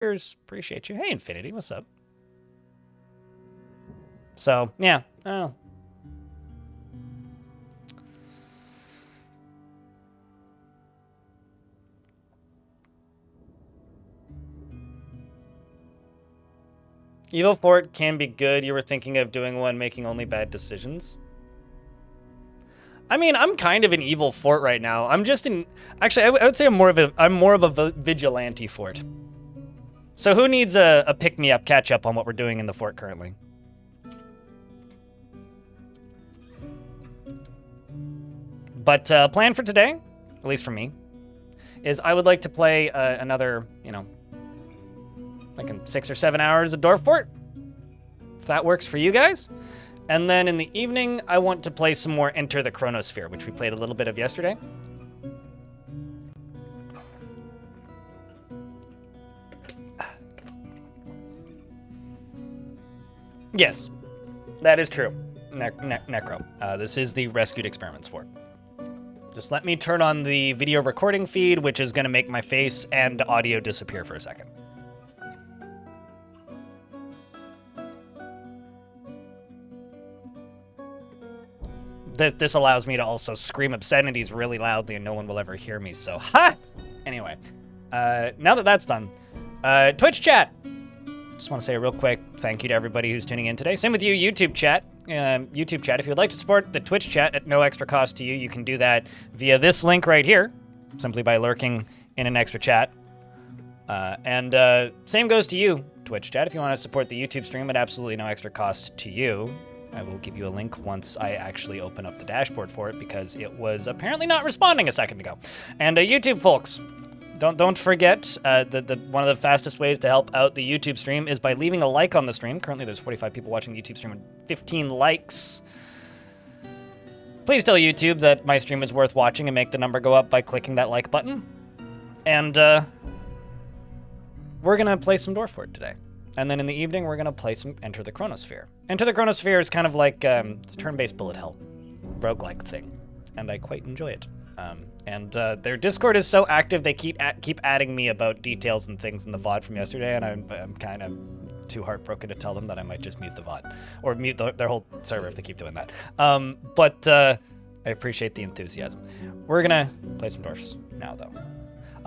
Appreciate you. Hey, Infinity, what's up? So, yeah. Oh. Evil Fort can be good. You were thinking of doing one making only bad decisions. I mean, I'm kind of an evil fort right now. I'm just in. Actually, I would say I'm more of a vigilante fort. So who needs a pick me up, catch up on what we're doing in the fort currently? But plan for today, at least for me, is I would like to play another, like in 6 or 7 hours of Dwarf Fort. If that works for you guys. And then in the evening, I want to play some more Enter the Chronosphere, which we played a little bit of yesterday. Yes, that is true. Necro. This is the Rescued Experiments Fort. Just let me turn on the video recording feed, which is going to make my face and audio disappear for a second. This allows me to also scream obscenities really loudly and no one will ever hear me, so ha! Anyway, now that that's done, Twitch chat! Just want to say a real quick thank you to everybody who's tuning in today. Same with you, YouTube chat. If you would like to support the Twitch chat at no extra cost to you, you can do that via this link right here, simply by lurking in an extra chat. Same goes to you, Twitch chat. If you want to support the YouTube stream at absolutely no extra cost to you, I will give you a link once I actually open up the dashboard for it because it was apparently not responding a second ago. And YouTube folks, don't forget one of the fastest ways to help out the YouTube stream is by leaving a like on the stream. Currently there's 45 people watching the YouTube stream and 15 likes. Please tell YouTube that my stream is worth watching and make the number go up by clicking that like button. And we're gonna play some Dwarf Fort today. And then in the evening, we're going to play some Enter the Chronosphere. Enter the Chronosphere is kind of like it's a turn-based bullet hell roguelike thing, and I quite enjoy it. Their Discord is so active, they keep adding me about details and things in the VOD from yesterday, and I'm kind of too heartbroken to tell them that I might just mute the VOD, or mute their whole server if they keep doing that. I appreciate the enthusiasm. We're going to play some dwarfs now, though.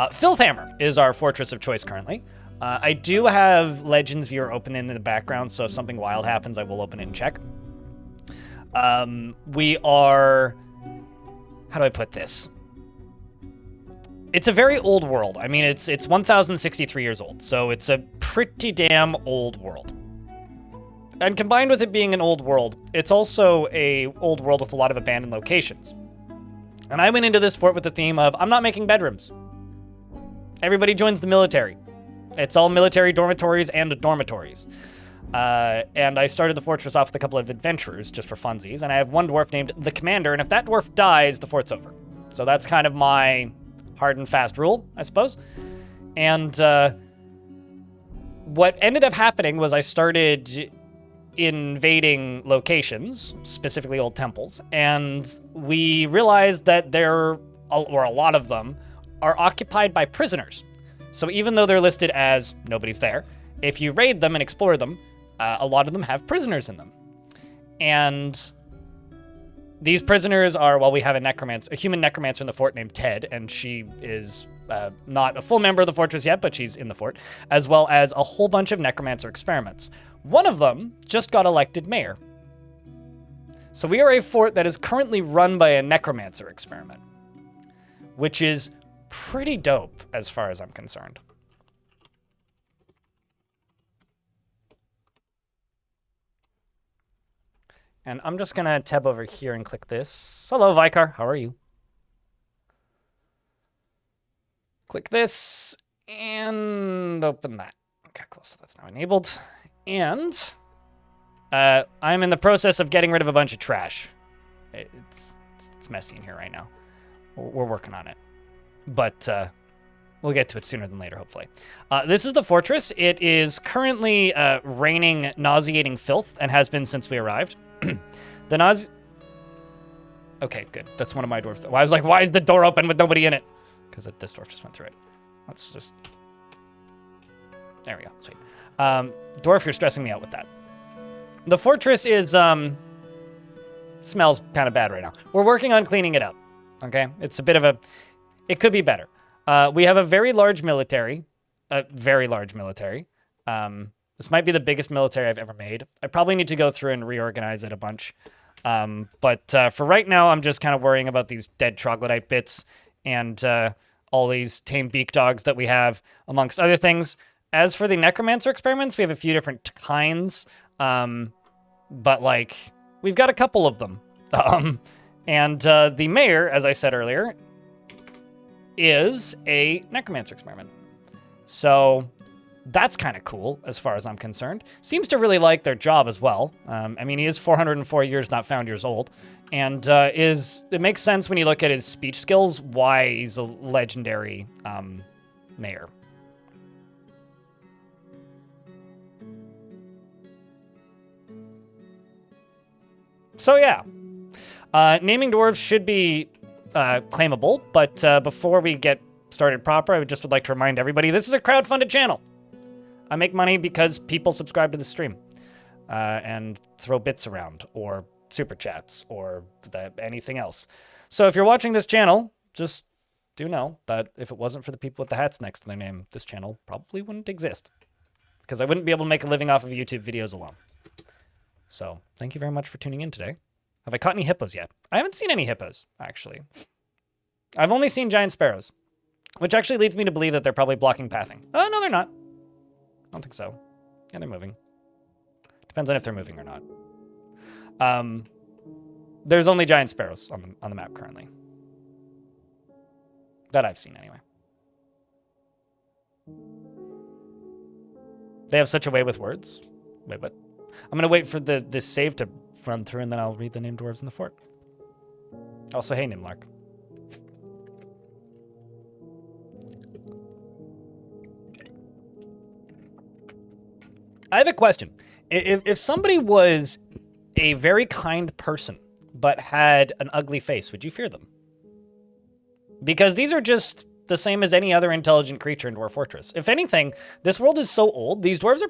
Filthhammer is our fortress of choice currently. I do have Legends Viewer open in the background, so if something wild happens, I will open it and check. We are... How do I put this? It's a very old world. I mean, it's 1,063 years old, so it's a pretty damn old world. And combined with it being an old world, it's also a old world with a lot of abandoned locations. And I went into this fort with the theme of, I'm not making bedrooms. Everybody joins the military. It's all military dormitories and dormitories. And I started the fortress off with a couple of adventurers just for funsies, and I have one dwarf named the Commander, and if that dwarf dies, the fort's over. So that's kind of my hard and fast rule, I suppose. And what ended up happening was I started invading locations, specifically old temples, and we realized that a lot of them, are occupied by prisoners. So even though they're listed as nobody's there, if you raid them and explore them, a lot of them have prisoners in them. And these prisoners are, well, we have a human necromancer in the fort named Ted, and she is not a full member of the fortress yet, but she's in the fort, as well as a whole bunch of necromancer experiments. One of them just got elected mayor. So we are a fort that is currently run by a necromancer experiment, which is pretty dope as far as I'm concerned. And I'm just gonna tab over here and click this. Hello, Vicar, how are you? Click this and open that. Okay, cool, so that's now enabled. And I'm in the process of getting rid of a bunch of trash. It's messy in here right now. We're working on it. But we'll get to it sooner than later, hopefully. This is the fortress. It is currently raining nauseating filth and has been since we arrived. Okay, good. That's one of my dwarves. I was like, why is the door open with nobody in it? Because this dwarf just went through it. Let's just... There we go. Sweet. Dwarf, you're stressing me out with that. The fortress is, smells kind of bad right now. We're working on cleaning it up, okay? It's a bit of a, it could be better. We have a very large military, This might be the biggest military I've ever made. I probably need to go through and reorganize it a bunch. But for right now, I'm just kind of worrying about these dead troglodyte bits and all these tame beak dogs that we have, amongst other things. As for the necromancer experiments, we have a few different kinds. But, like, we've got a couple of them. And the mayor, as I said earlier, is a necromancer experiment. So that's kind of cool, as far as I'm concerned. Seems to really like their job as well. I mean, he is 404 years, not found years old. And it makes sense when you look at his speech skills, why he's a legendary mayor. So yeah, naming dwarves should be claimable, but before we get started proper, I would like to remind everybody, this is a crowdfunded channel. I make money because people subscribe to the stream and throw bits around, or super chats, or anything else. So if you're watching this channel, just do know that if it wasn't for the people with the hats next to their name, this channel probably wouldn't exist, because I wouldn't be able to make a living off of YouTube videos alone. So thank you very much for tuning in today. Have I caught any hippos yet? I haven't seen any hippos, actually. I've only seen giant sparrows, which actually leads me to believe that they're probably blocking pathing. Oh, no, they're not. I don't think so. Yeah, they're moving. Depends on if they're moving or not. There's only giant sparrows on the map currently. That I've seen, anyway. They have such a way with words. Wait, what? I'm going to wait for this save to run through, and then I'll read the named dwarves in the fort. Also, hey, Nimlark. I have a question. If somebody was a very kind person, but had an ugly face, would you fear them? Because these are just the same as any other intelligent creature in Dwarf Fortress. If anything, this world is so old, these dwarves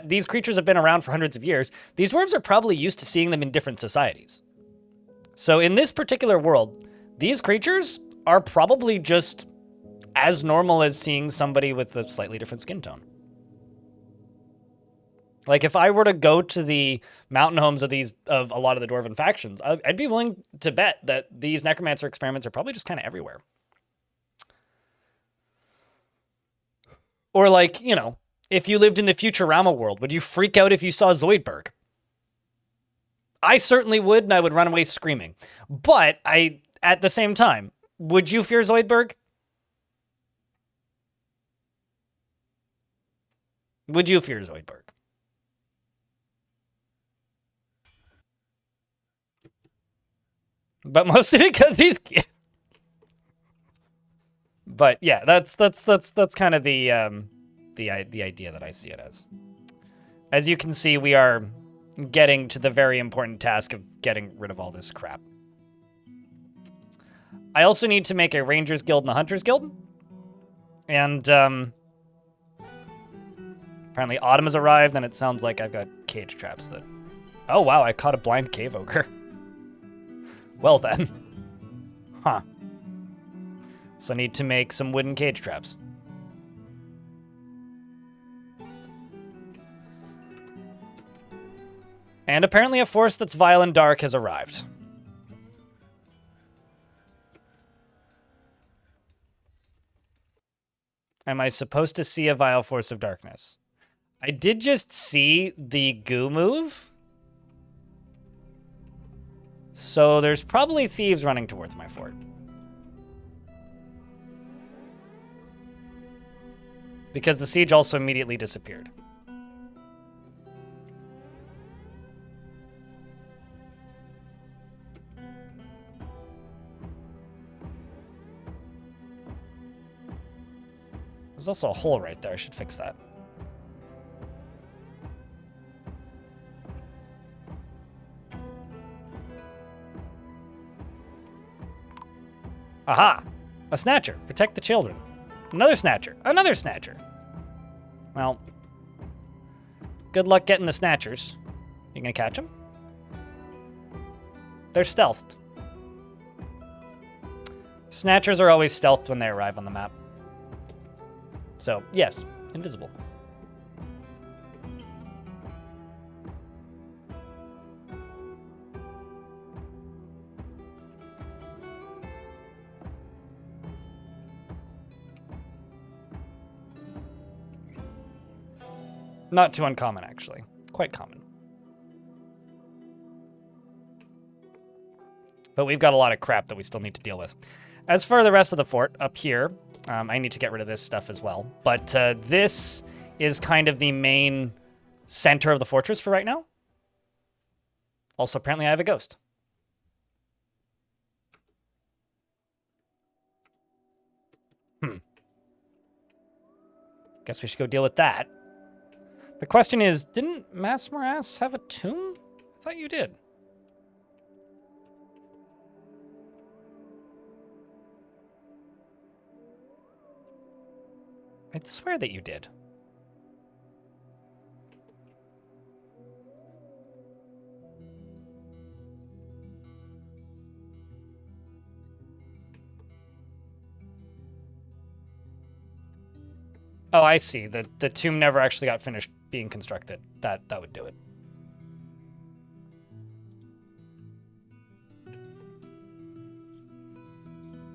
these creatures have been around for hundreds of years, these dwarves are probably used to seeing them in different societies. So in this particular world, these creatures are probably just as normal as seeing somebody with a slightly different skin tone. Like, if I were to go to the mountain homes of a lot of the dwarven factions, I'd be willing to bet that these necromancer experiments are probably just kind of everywhere. Or, like, you know, if you lived in the Futurama world, would you freak out if you saw Zoidberg? I certainly would, and I would run away screaming. But at the same time, would you fear Zoidberg? Would you fear Zoidberg? But mostly because he's... But yeah, that's kind of the idea that I see it as. As you can see, we are getting to the very important task of getting rid of all this crap. I also need to make a Rangers Guild and a Hunters Guild. And apparently autumn has arrived, and it sounds like I've got cage traps that... Oh wow, I caught a blind cave ogre. Well then. Huh. So I need to make some wooden cage traps. And apparently a force that's vile and dark has arrived. Am I supposed to see a vile force of darkness? I did just see the goo move. So there's probably thieves running towards my fort. Because the siege also immediately disappeared. There's also a hole right there. I should fix that. Aha! A snatcher. Protect the children. Another snatcher. Another snatcher. Well, Good luck getting the snatchers. You gonna catch them? They're stealthed. Snatchers are always stealthed when they arrive on the map. So, yes, invisible. Not too uncommon, actually. Quite common. But we've got a lot of crap that we still need to deal with. As for the rest of the fort, up here, I need to get rid of this stuff as well. But this is kind of the main center of the fortress for right now. Also, apparently I have a ghost. Guess we should go deal with that. The question is, didn't Masmoras have a tomb? I thought you did. I'd swear that you did. Oh, I see. The tomb never actually got finished being constructed. That would do it.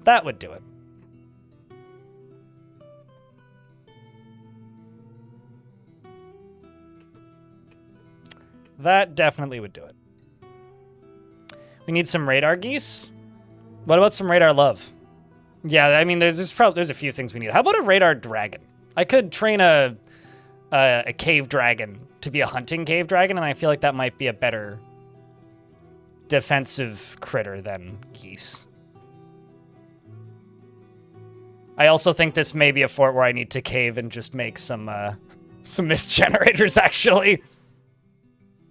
That would do it. That definitely would do it. We need some radar geese. What about some radar love? Yeah, I mean, there's a few things we need. How about a radar dragon? I could train a cave dragon to be a hunting cave dragon, and I feel like that might be a better defensive critter than geese. I also think this may be a fort where I need to cave and just make some mist generators, actually.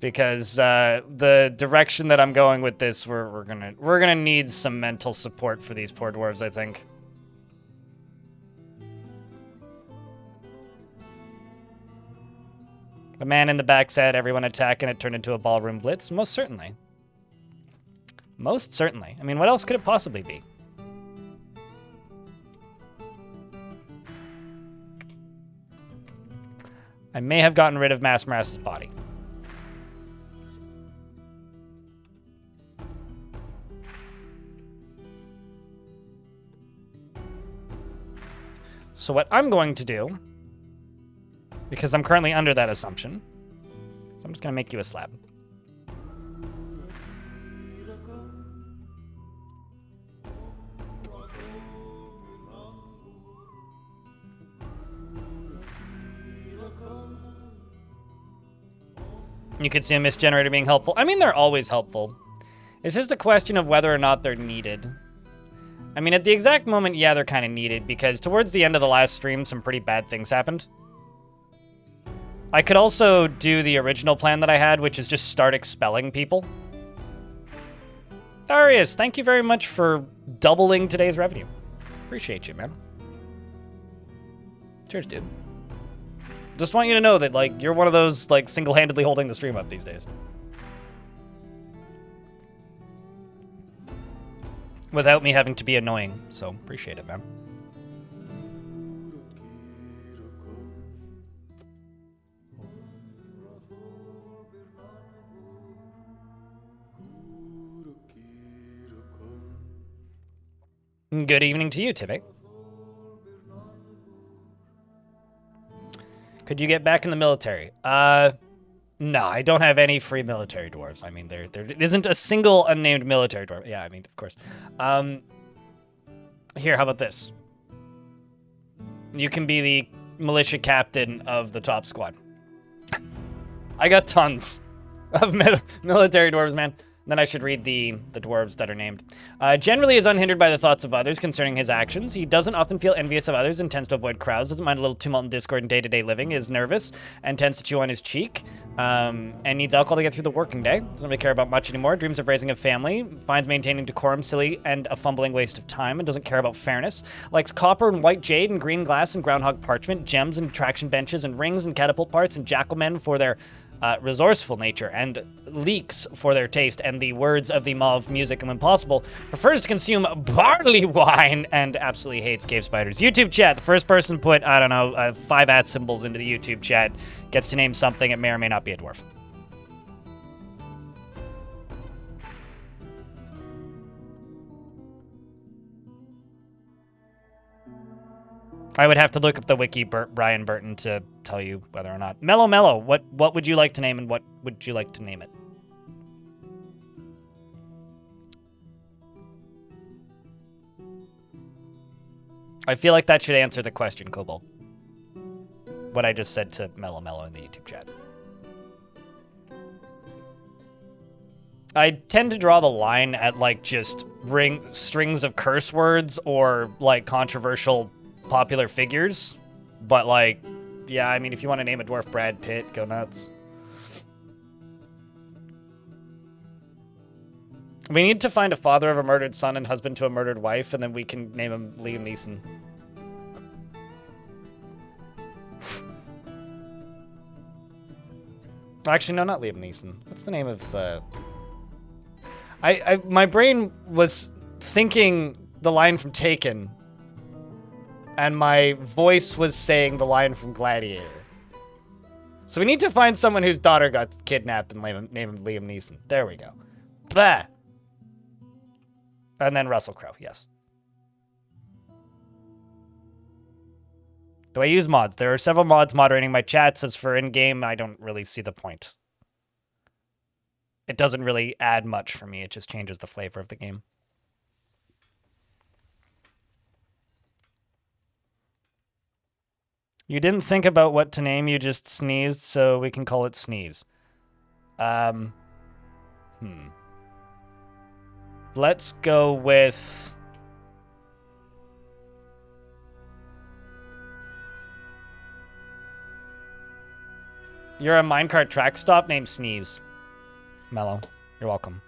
Because the direction that I'm going with this, we're gonna need some mental support for these poor dwarves, I think. The man in the back said, everyone attack, and it turned into a ballroom blitz. Most certainly. Most certainly. I mean, what else could it possibly be? I may have gotten rid of Masmoras' body. So what I'm going to do, because I'm currently under that assumption, so I'm just going to make you a slab. You could see a mist generator being helpful. I mean, they're always helpful. It's just a question of whether or not they're needed. I mean, at the exact moment, yeah, they're kind of needed, because towards the end of the last stream, some pretty bad things happened. I could also do the original plan that I had, which is just start expelling people. Darius, thank you very much for doubling today's revenue. Appreciate you, man. Cheers, dude. Just want you to know that, like, you're one of those, like, single-handedly holding the stream up these days. Without me having to be annoying, so appreciate it, man. Good evening to you, Tibet. Could you get back in the military? No, I don't have any free military dwarves. I mean, there isn't a single unnamed military dwarf. Yeah, I mean, of course. Here, how about this? You can be the militia captain of the top squad. I got tons of military dwarves, man. Then I should read the dwarves that are named. Generally is unhindered by the thoughts of others concerning his actions. He doesn't often feel envious of others and tends to avoid crowds, doesn't mind a little tumult and discord in day-to-day living, is nervous and tends to chew on his cheek, and needs alcohol to get through the working day. Doesn't really care about much anymore. Dreams of raising a family. Finds maintaining decorum silly and a fumbling waste of time and doesn't care about fairness. Likes copper and white jade and green glass and groundhog parchment, gems and traction benches and rings and catapult parts and jackalmen for their resourceful nature, and leeks for their taste, and the words of the maw of music and when possible, prefers to consume barley wine, and absolutely hates cave spiders. YouTube chat, the first person to put, I don't know, 5 @ symbols into the YouTube chat gets to name something. It may or may not be a dwarf. I would have to look up the wiki, Brian Burton, to tell you whether or not. Mellow, what would you like to name, and what would you like to name it? I feel like that should answer the question, Kobold. What I just said to Mellow in the YouTube chat. I tend to draw the line at, like, just strings of curse words or, like, controversial popular figures, but, like, yeah, I mean, if you want to name a dwarf Brad Pitt, go nuts. We need to find a father of a murdered son and husband to a murdered wife, and then we can name him Liam Neeson. Actually, no, not Liam Neeson. What's the name of my brain was thinking the line from Taken, and my voice was saying the line from Gladiator. So we need to find someone whose daughter got kidnapped and name him Liam Neeson. There we go. Blah. And then Russell Crowe, yes. Do I use mods? There are several mods moderating my chats. As for in-game, I don't really see the point. It doesn't really add much for me. It just changes the flavor of the game. You didn't think about what to name, you just sneezed, so we can call it Sneeze. Let's go with... You're a minecart track stop named Sneeze. Mellow, you're welcome.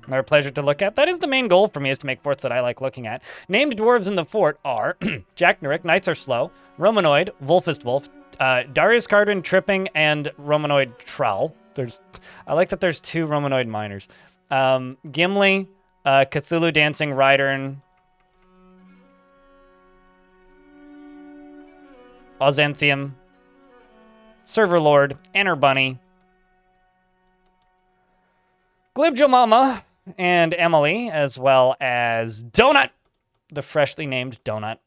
They're a pleasure to look at. That is the main goal for me, is to make forts that I like looking at. Named dwarves in the fort are Jack Nurik, Knights Are Slow, Romanoid, Wolfist Wolf, Darius Cardin, Tripping, and Romanoid Trowel. I like that there's 2 Romanoid miners. Gimli, Cthulhu Dancing, Rydern, Ozanthium, Server Lord, Anner Bunny, Glibjo Mama, and Emily, as well as Donut, the freshly named Donut.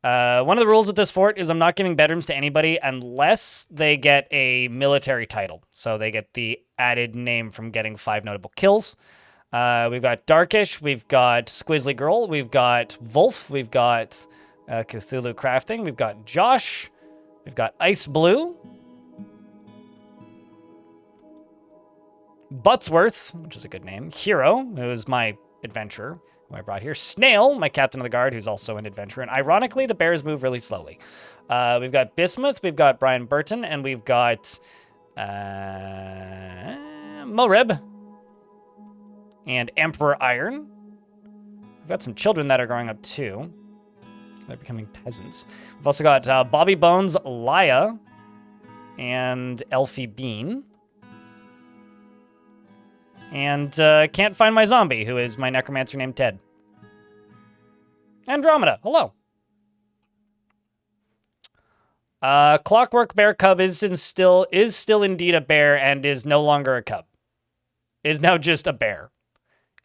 One of the rules with this fort is I'm not giving bedrooms to anybody unless they get a military title. So they get the added name from getting 5 notable kills. We've got Darkish, we've got Squizzly Girl, we've got Wolf, we've got Cthulhu Crafting, we've got Josh, we've got Ice Blue, Buttsworth, which is a good name, Hero, who is my adventurer, who I brought here, Snail, my captain of the guard, who's also an adventurer, and ironically, the bears move really slowly. We've got Bismuth, we've got Brian Burton, and we've got Moreb and Emperor Iron. We've got some children that are growing up too. They're becoming peasants. We've also got Bobby Bones, Laya, and Elfie Bean. And can't find my zombie, who is my necromancer named Ted. Andromeda, hello. Clockwork Bear Cub is still indeed a bear and is no longer a cub. Is now just a bear.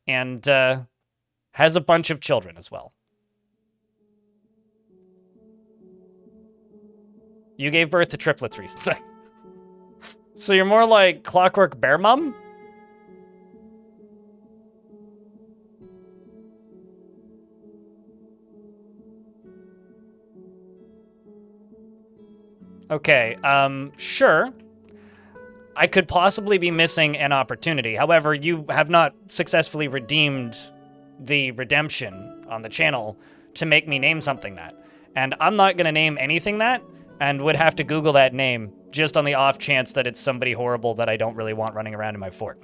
And has a bunch of children as well. You gave birth to triplets recently. So you're more like Clockwork Bear Mom? Okay, sure. I could possibly be missing an opportunity. However, you have not successfully redeemed the redemption on the channel to make me name something that. And I'm not going to name anything that, and would have to Google that name just on the off chance that it's somebody horrible that I don't really want running around in my fort.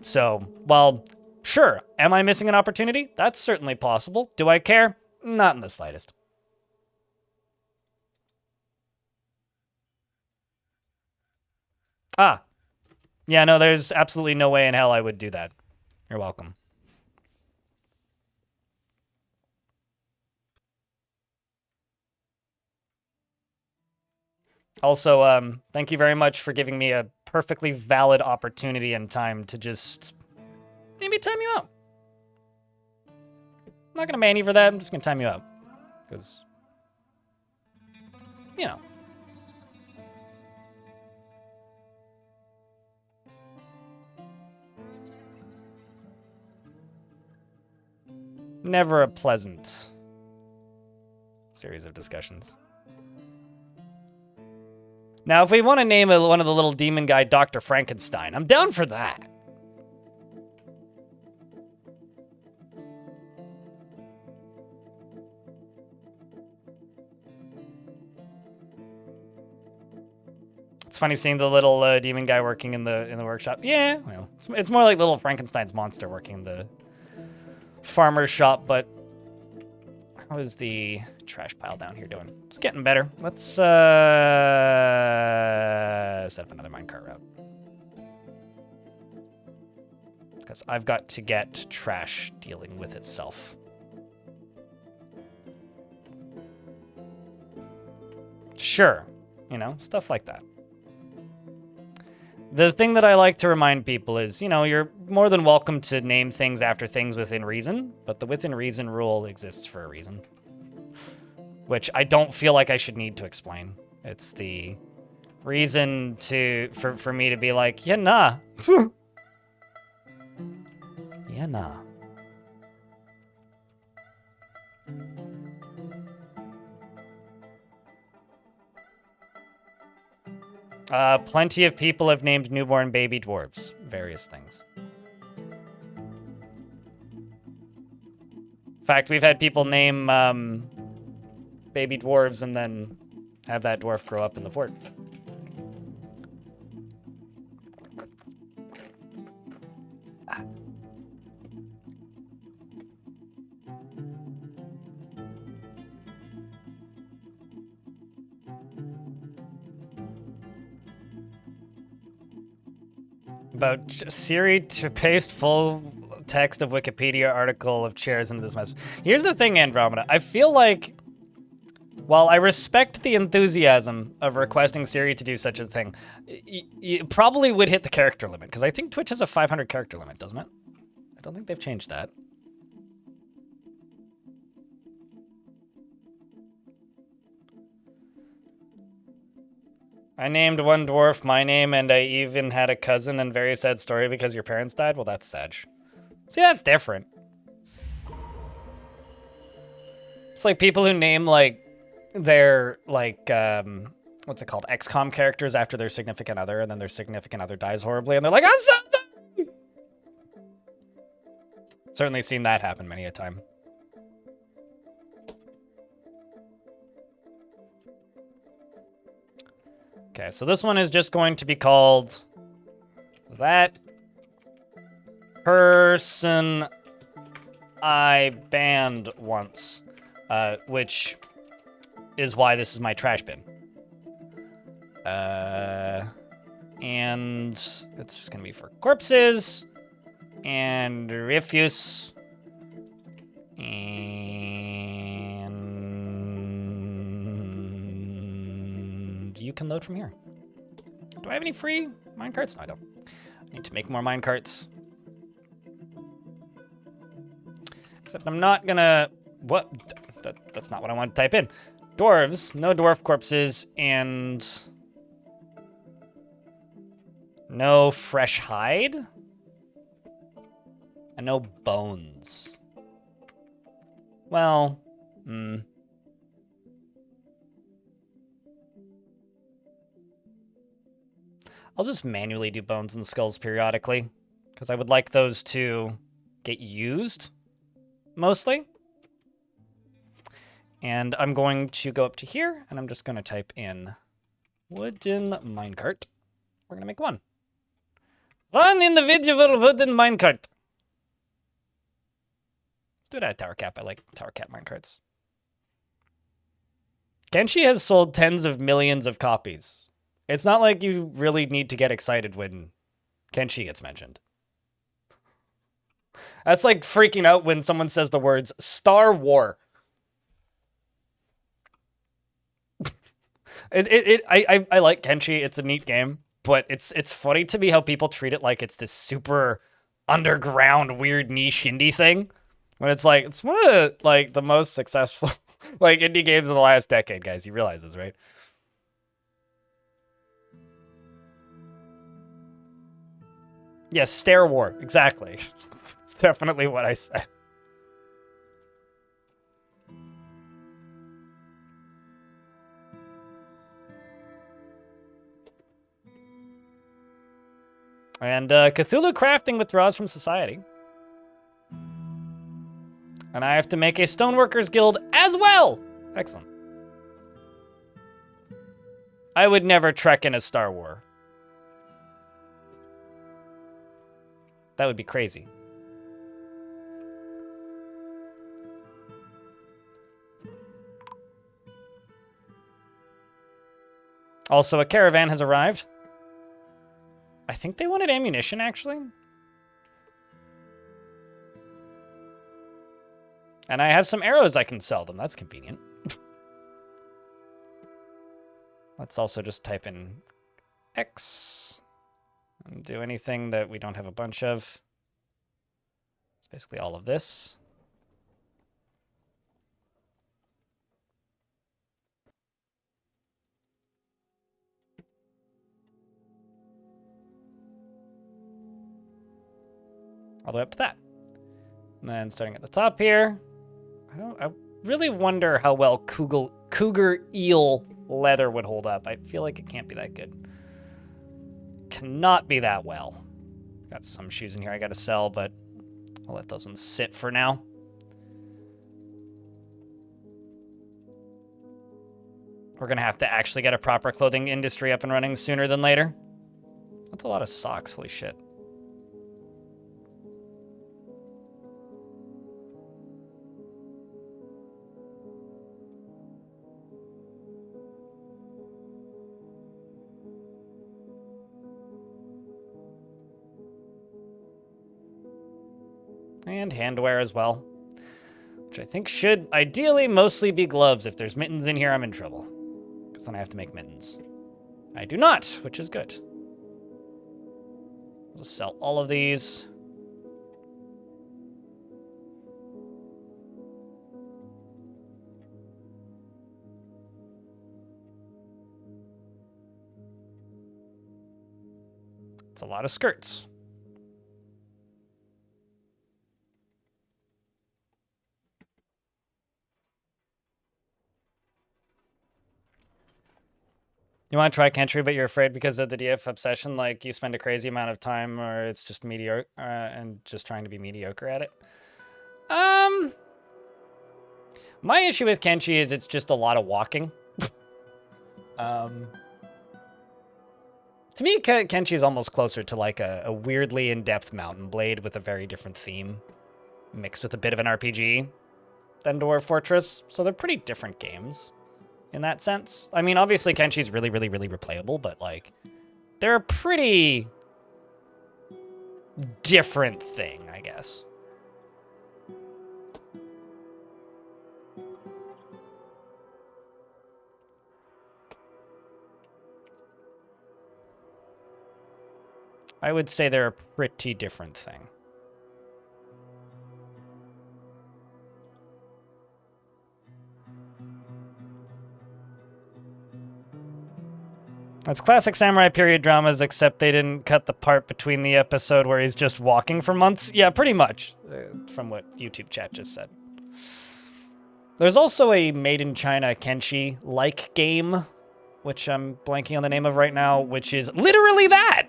So, well, sure. Am I missing an opportunity? That's certainly possible. Do I care? Not in the slightest. Ah. Yeah, no, there's absolutely no way in hell I would do that. You're welcome. Also, thank you very much for giving me a perfectly valid opportunity and time to just maybe time you out. I'm not gonna ban you for that, I'm just gonna time you out. Because, you know. Never a pleasant series of discussions. Now, if we want to name one of the little demon guy Dr. Frankenstein, I'm down for that. It's funny seeing the little demon guy working in the workshop. Yeah, well, it's more like little Frankenstein's monster working in the farmer's shop, but how is the trash pile down here doing? It's getting better. Let's set up another minecart route. Because I've got to get trash dealing with itself. Sure. You know, stuff like that. The thing that I like to remind people is, you know, you're more than welcome to name things after things within reason, but the within reason rule exists for a reason. Which I don't feel like I should need to explain. It's the reason for me to be like, yeah, nah. Yeah, nah. Plenty of people have named newborn baby dwarves. Various things. In fact, we've had people name baby dwarves and then have that dwarf grow up in the fort. About Siri to paste full text of Wikipedia article of chairs into this mess. Here's the thing, Andromeda. I feel like, while I respect the enthusiasm of requesting Siri to do such a thing, you probably would hit the character limit, because I think Twitch has a 500 character limit, doesn't it? I don't think they've changed that. I named one dwarf my name, and I even had a cousin, and very sad story because your parents died. Well, that's sad. See, that's different. It's like people who name, like, their, like, what's it called? XCOM characters after their significant other, and then their significant other dies horribly, and they're like, I'm so sorry! Certainly seen that happen many a time. Okay, so this one is just going to be called that person I banned once, which is why this is my trash bin. And it's just gonna be for corpses and refuse and you can load from here. Do I have any free minecarts? No, I don't. I need to make more minecarts. Except I'm not gonna... What? That's not what I want to type in. Dwarves, no dwarf corpses, and... no fresh hide? And no bones. Well, I'll just manually do bones and skulls periodically, because I would like those to get used, mostly. And I'm going to go up to here, and I'm just going to type in wooden minecart. We're going to make one. One individual wooden minecart. Let's do it at Tower Cap. I like Tower Cap minecarts. Kenshi has sold tens of millions of copies. It's not like you really need to get excited when Kenshi gets mentioned. That's like freaking out when someone says the words Star War. I like Kenshi. It's a neat game, but it's funny to me how people treat it like it's this super underground, weird niche indie thing. When it's like, it's one of the, like, the most successful like indie games of the last decade, guys. You realize this, right? Yes, Stair War. Exactly. It's definitely what I said. And Cthulhu crafting withdraws from society. And I have to make a Stoneworkers Guild as well. Excellent. I would never trek in a Star War. That would be crazy. Also, a caravan has arrived. I think they wanted ammunition, actually. And I have some arrows I can sell them. That's convenient. Let's also just type in X and do anything that we don't have a bunch of. It's basically all of this. All the way up to that. And then starting at the top here, I really wonder how well cougar eel leather would hold up. I feel like it can't be that good. Cannot be that well. Got some shoes in here I gotta sell, but I'll let those ones sit for now. We're gonna have to actually get a proper clothing industry up and running sooner than later. That's a lot of socks, holy shit. And handwear as well, which I think should ideally mostly be gloves. If there's mittens in here, I'm in trouble, because then I have to make mittens. I do not, which is good. I'll just sell all of these. It's a lot of skirts. You want to try Country, but you're afraid because of the DF obsession, like you spend a crazy amount of time, or it's just mediocre, and just trying to be mediocre at it. My issue with Kenshi is it's just a lot of walking. To me, Kenshi is almost closer to like a weirdly in-depth Mountain Blade with a very different theme, mixed with a bit of an RPG than Dwarf Fortress. So they're pretty different games in that sense. I mean, obviously Kenshi's really, really, really replayable, but like, they're a pretty different thing, I guess. I would say they're a pretty different thing. It's classic samurai period dramas, except they didn't cut the part between the episode where he's just walking for months. Yeah, pretty much, from what YouTube chat just said. There's also a Made in China Kenshi-like game which I'm blanking on the name of right now, which is literally that!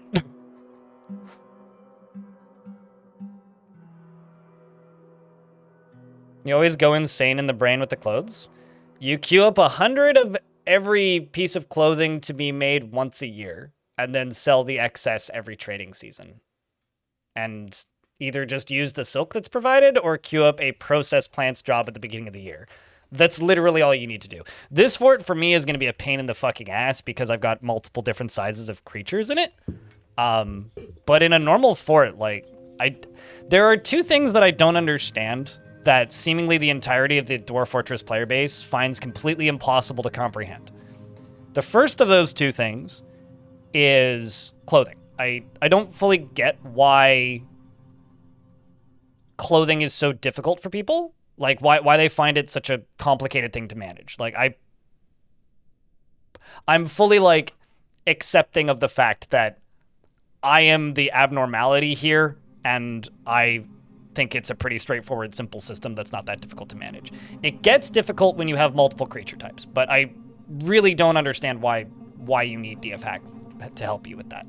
You always go insane in the brain with the clothes. You queue up 100 of every piece of clothing to be made once a year, and then sell the excess every trading season. And either just use the silk that's provided, or queue up a processed plants job at the beginning of the year. That's literally all you need to do. This fort, for me, is going to be a pain in the fucking ass, because I've got multiple different sizes of creatures in it. But in a normal fort, like, there are two things that I don't understand that seemingly the entirety of the Dwarf Fortress player base finds completely impossible to comprehend. The first of those two things is clothing. I don't fully get why clothing is so difficult for people. Like, why they find it such a complicated thing to manage. Like, I'm fully, like, accepting of the fact that I am the abnormality here, and I think it's a pretty straightforward, simple system that's not that difficult to manage. It gets difficult when you have multiple creature types, but I really don't understand why you need DF Hack to help you with that.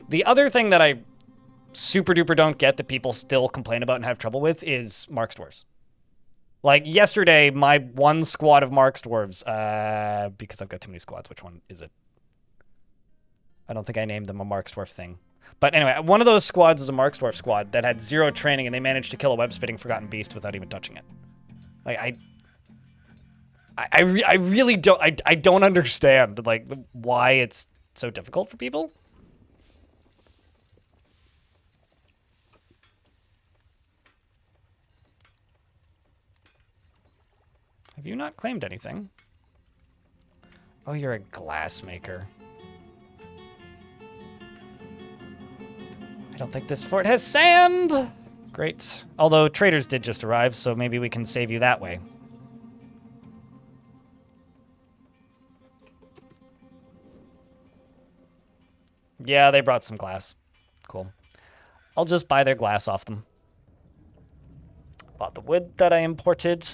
The other thing that I super duper don't get that people still complain about and have trouble with is Mark's Dwarves. Like yesterday, my one squad of Mark's Dwarves, because I've got too many squads, which one is it? I don't think I named them a Mark's Dwarf thing. But anyway, one of those squads is a Mark's Dwarf squad that had 0 training, and they managed to kill a web-spitting Forgotten Beast without even touching it. Like, I really don't, I don't understand, like, why it's so difficult for people. Have you not claimed anything? Oh, you're a glassmaker. I don't think this fort has sand! Great. Although traders did just arrive, so maybe we can save you that way. Yeah, they brought some glass. Cool. I'll just buy their glass off them. Bought the wood that I imported.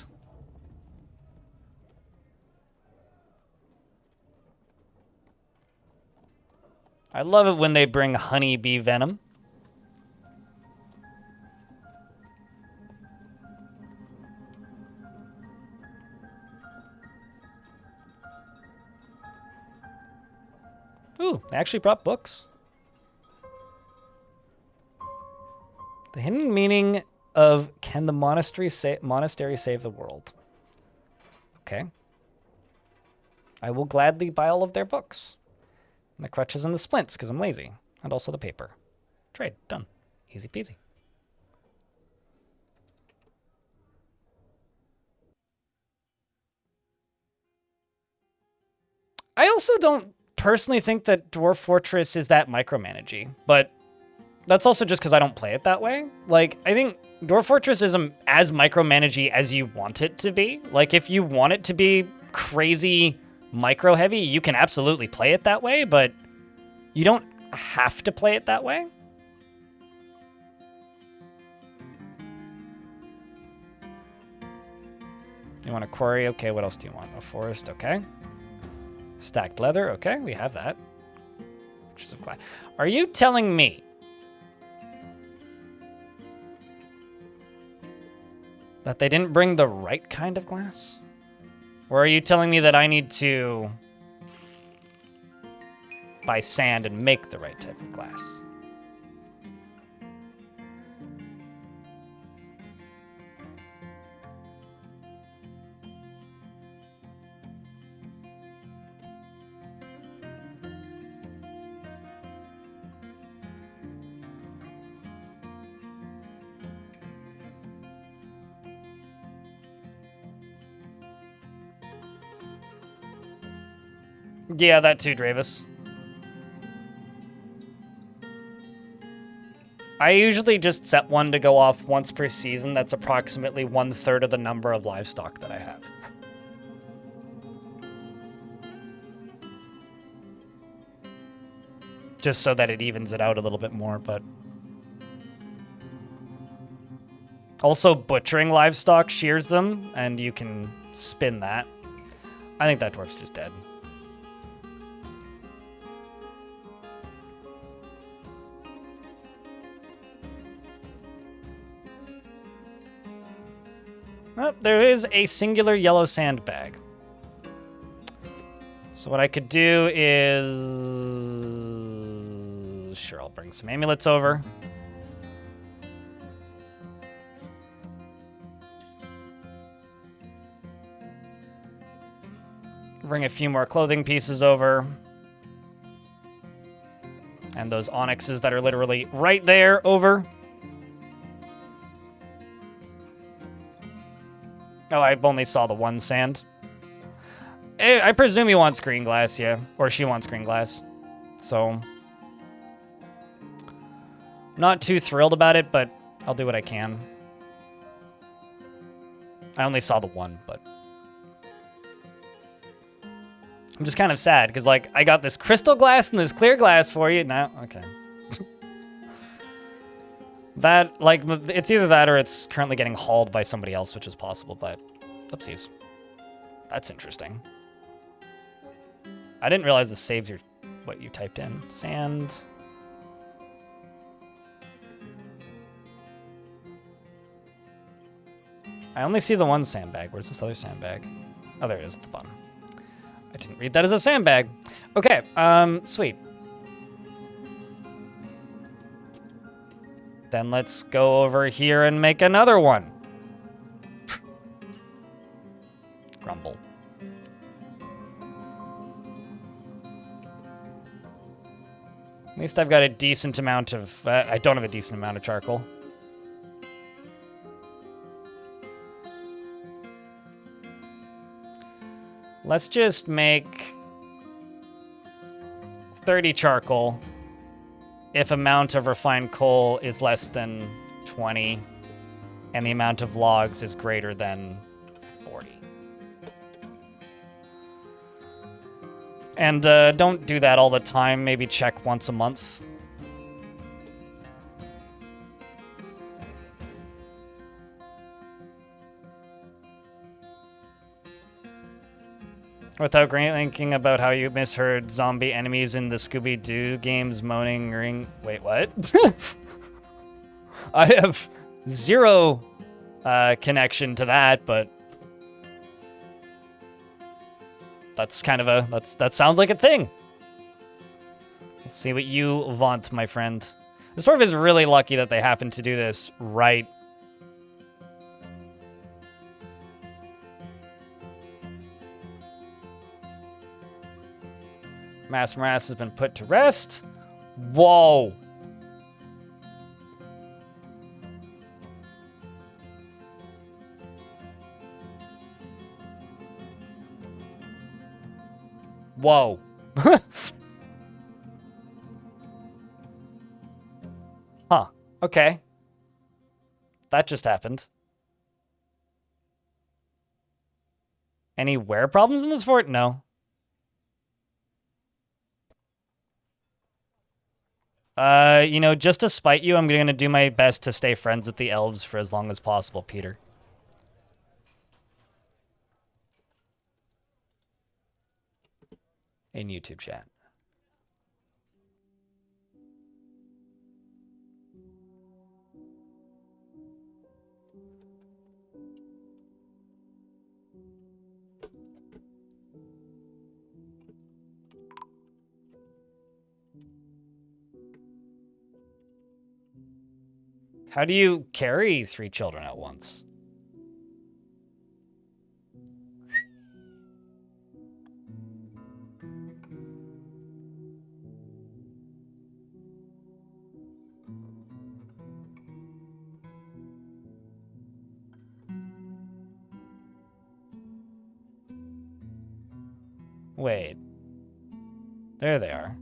I love it when they bring honeybee venom. Ooh, they actually brought books. The hidden meaning of can the monastery save the world? Okay. I will gladly buy all of their books. And the crutches and the splints, because I'm lazy. And also the paper. Trade. Done. Easy peasy. I also don't personally think that Dwarf Fortress is that micromanagey, but that's also just because I don't play it that way. Like, I think Dwarf Fortress is as micromanagey as you want it to be. Like, if you want it to be crazy micro-heavy, you can absolutely play it that way, but you don't have to play it that way. You want a quarry? Okay, what else do you want? A forest? Okay. Stacked leather? Okay, we have that. Are you telling me that they didn't bring the right kind of glass? Or are you telling me that I need to buy sand and make the right type of glass? Yeah, that too, Dravis. I usually just set one to go off once per season. That's approximately 1/3 of the number of livestock that I have. Just so that it evens it out a little bit more, but... Also, butchering livestock shears them, and you can spin that. I think that dwarf's just dead. Oh, there is a singular yellow sandbag. So what I could do is... Sure, I'll bring some amulets over. Bring a few more clothing pieces over. And those onyxes that are literally right there over. Oh, I only saw the one sand. I presume he wants green glass, yeah. Or she wants green glass. So... not too thrilled about it, but I'll do what I can. I only saw the one, but... I'm just kind of sad, because, like, I got this crystal glass and this clear glass for you. No, okay. That, like, it's either that or it's currently getting hauled by somebody else, which is possible, but... oopsies. That's interesting. I didn't realize this saves your what you typed in. Sand... I only see the one sandbag. Where's this other sandbag? Oh, there it is at the bottom. I didn't read that as a sandbag. Okay, sweet. Then let's go over here and make another one. Grumble. At least I've got a decent amount of... I don't have a decent amount of charcoal. Let's just make 30 charcoal if amount of refined coal is less than 20 and the amount of logs is greater than 40. And don't do that all the time. Maybe check once a month. Without thinking about how you misheard zombie enemies in the Scooby-Doo games moaning ring... Wait, what? I have zero connection to that, but... that's kind of a... that sounds like a thing. Let's see what you want, my friend. This dwarf is really lucky that they happen to do this right... Mass morass has been put to rest. Whoa. Whoa. Huh. Okay. That just happened. Any wear problems in this fort? No. You know, just to spite you, I'm going to do my best to stay friends with the elves for as long as possible, Peter. In YouTube chat. How do you carry 3 children at once? Wait. There they are.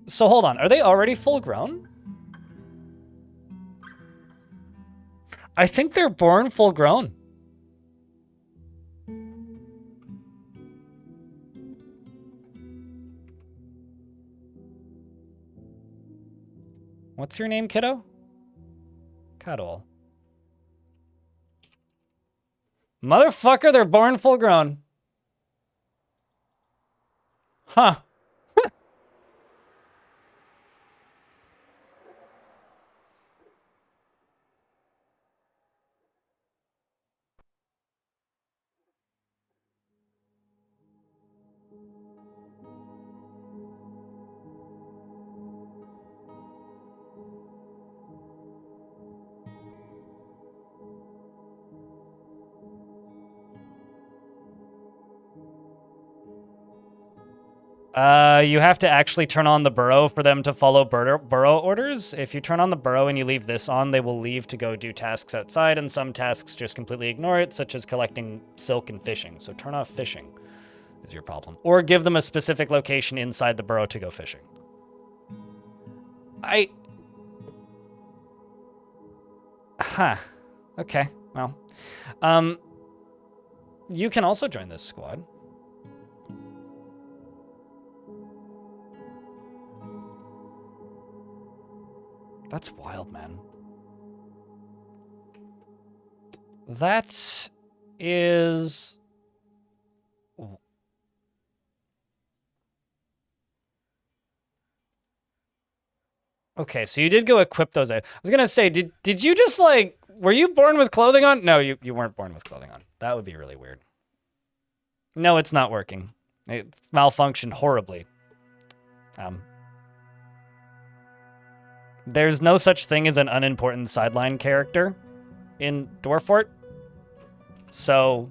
So hold on, are they already full grown? I think they're born full grown. What's your name, kiddo? Cuddle. Motherfucker, they're born full grown. Huh. You have to actually turn on the burrow for them to follow burrow orders. If you turn on the burrow and you leave this on, they will leave to go do tasks outside, and some tasks just completely ignore it, such as collecting silk and fishing. So turn off fishing is your problem. Or give them a specific location inside the burrow to go fishing. Huh. Okay, well. You can also join this squad. That's wild, man. That is... Okay, so you did go equip those. I was gonna say, did you just like, were you born with clothing on? No, you weren't born with clothing on. That would be really weird. No, it's not working. It malfunctioned horribly. There's no such thing as an unimportant sideline character in Dwarf. So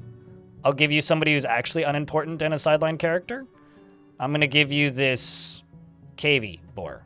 I'll give you somebody who's actually unimportant and a sideline character. I'm gonna give you this Cavy boar.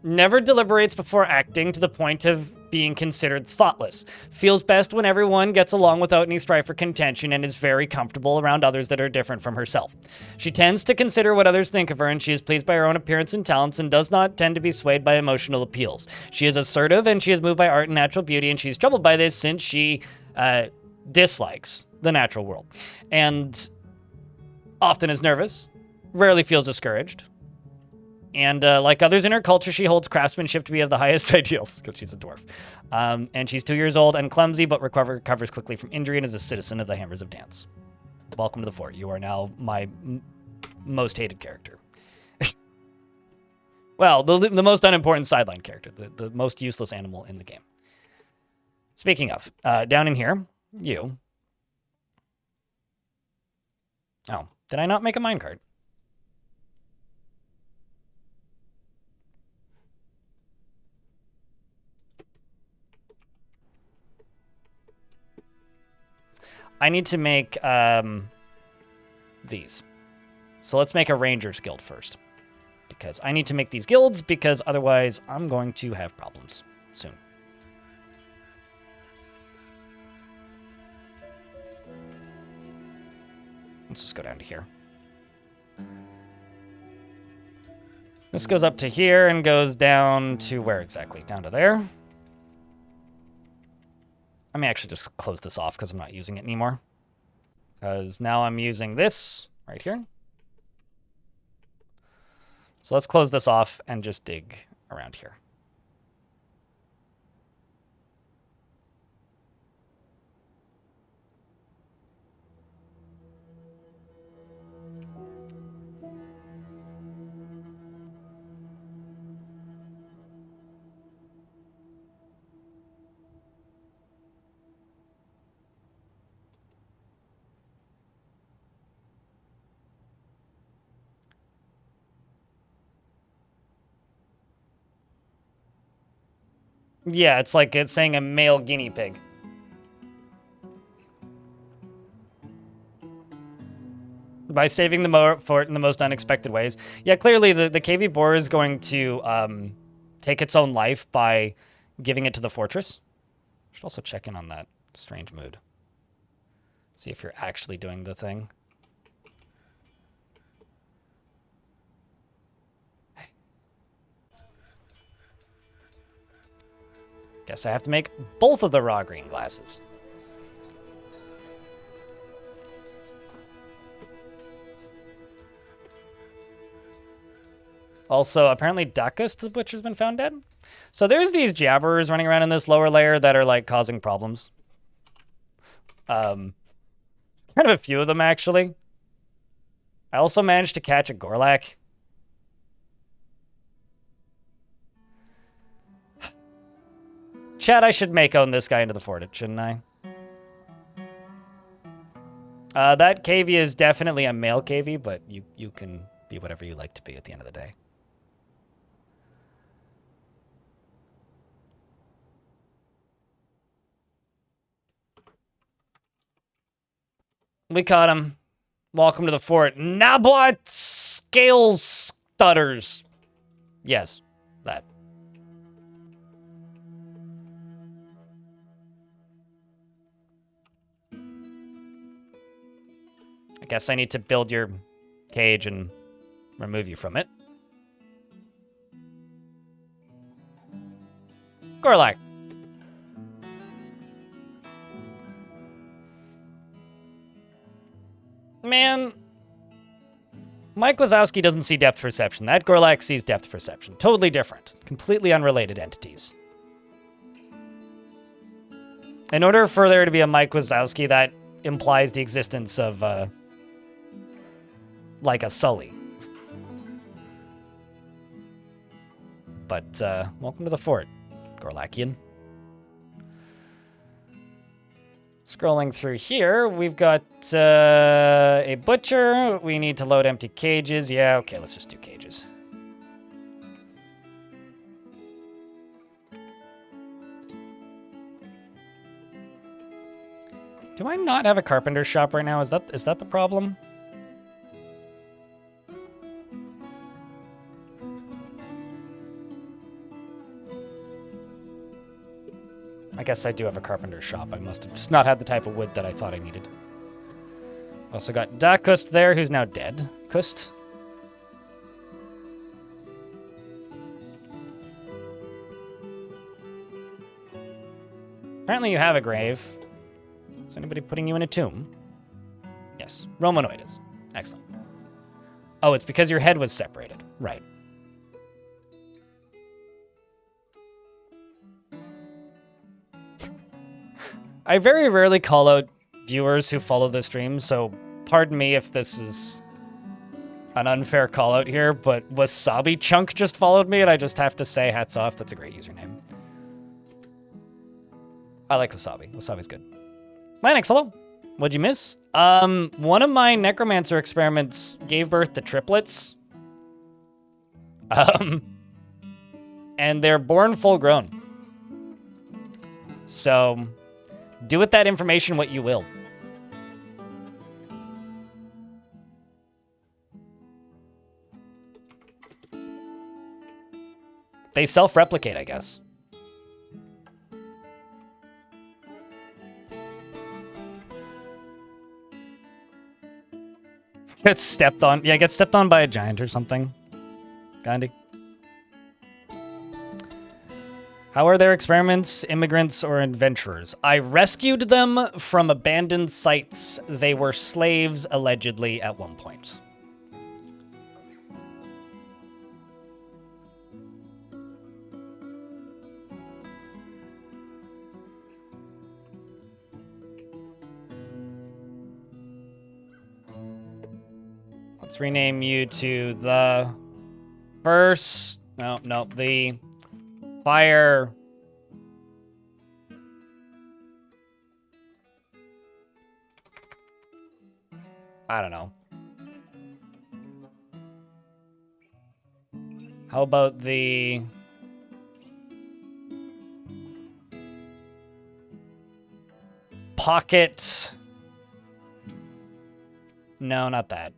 Never deliberates before acting to the point of being considered thoughtless. Feels best when everyone gets along without any strife or contention and is very comfortable around others that are different from herself. She tends to consider what others think of her, and she is pleased by her own appearance and talents and does not tend to be swayed by emotional appeals. She is assertive and she is moved by art and natural beauty, and she's troubled by this since she dislikes the natural world and often is nervous, rarely feels discouraged. And like others in her culture, she holds craftsmanship to be of the highest ideals, because she's a dwarf. And she's 2 years old and clumsy, but recovers quickly from injury and is a citizen of the Hammers of Dance. Welcome to the fort. You are now my most hated character. Well, the most unimportant sideline character, the most useless animal in the game. Speaking of, down in here, you. Oh, did I not make a minecart? I need to make these. So let's make a Rangers Guild first. Because I need to make these guilds, because otherwise I'm going to have problems soon. Let's just go down to here. This goes up to here and goes down to where exactly? Down to there. I may actually just close this off because I'm not using it anymore. Because now I'm using this right here. So let's close this off and just dig around here. Yeah, it's like it's saying a male guinea pig. By saving the fort in the most unexpected ways. Yeah, clearly the KV boar is going to take its own life by giving it to the fortress. Should also check in on that strange mood. See if you're actually doing the thing. Guess I have to make both of the raw green glasses. Also, apparently Dacus the Butcher's been found dead. So there's these jabberers running around in this lower layer that are like causing problems. Kind of a few of them actually. I also managed to catch a Gorlak. Chad, I should make own this guy into the fort, shouldn't I? That KV is definitely a male KV, but you can be whatever you like to be at the end of the day. We caught him. Welcome to the fort. Nabot Scale Stutters. Yes, that. I guess I need to build your cage and remove you from it. Gorlak. Man, Mike Wazowski doesn't see depth perception. That Gorlak sees depth perception. Totally different. Completely unrelated entities. In order for there to be a Mike Wazowski, that implies the existence of, like a Sully. But, welcome to the fort, Gorlakian. Scrolling through here, we've got a butcher. We need to load empty cages. Yeah, okay, let's just do cages. Do I not have a carpenter's shop right now? Is that the problem? I guess I do have a carpenter's shop. I must have just not had the type of wood that I thought I needed. Also got Dakust there, who's now dead. Kust. Apparently you have a grave. Is anybody putting you in a tomb? Yes. Romanoides. Excellent. Oh, it's because your head was separated. Right. I very rarely call out viewers who follow the stream, so pardon me if this is an unfair call out here, but Wasabi Chunk just followed me, and I just have to say hats off. That's a great username. I like Wasabi. Wasabi's good. Lanix, hello. What'd you miss? One of my necromancer experiments gave birth to triplets. And they're born full grown. So do with that information what you will. They self-replicate, I guess. Get stepped on. Yeah, get stepped on by a giant or something. Gandhi. How are their experiments, immigrants, or adventurers? I rescued them from abandoned sites. They were slaves, allegedly, at one point. Let's rename you to the first... No, the... Fire. I don't know. How about the... Pocket? No, not that.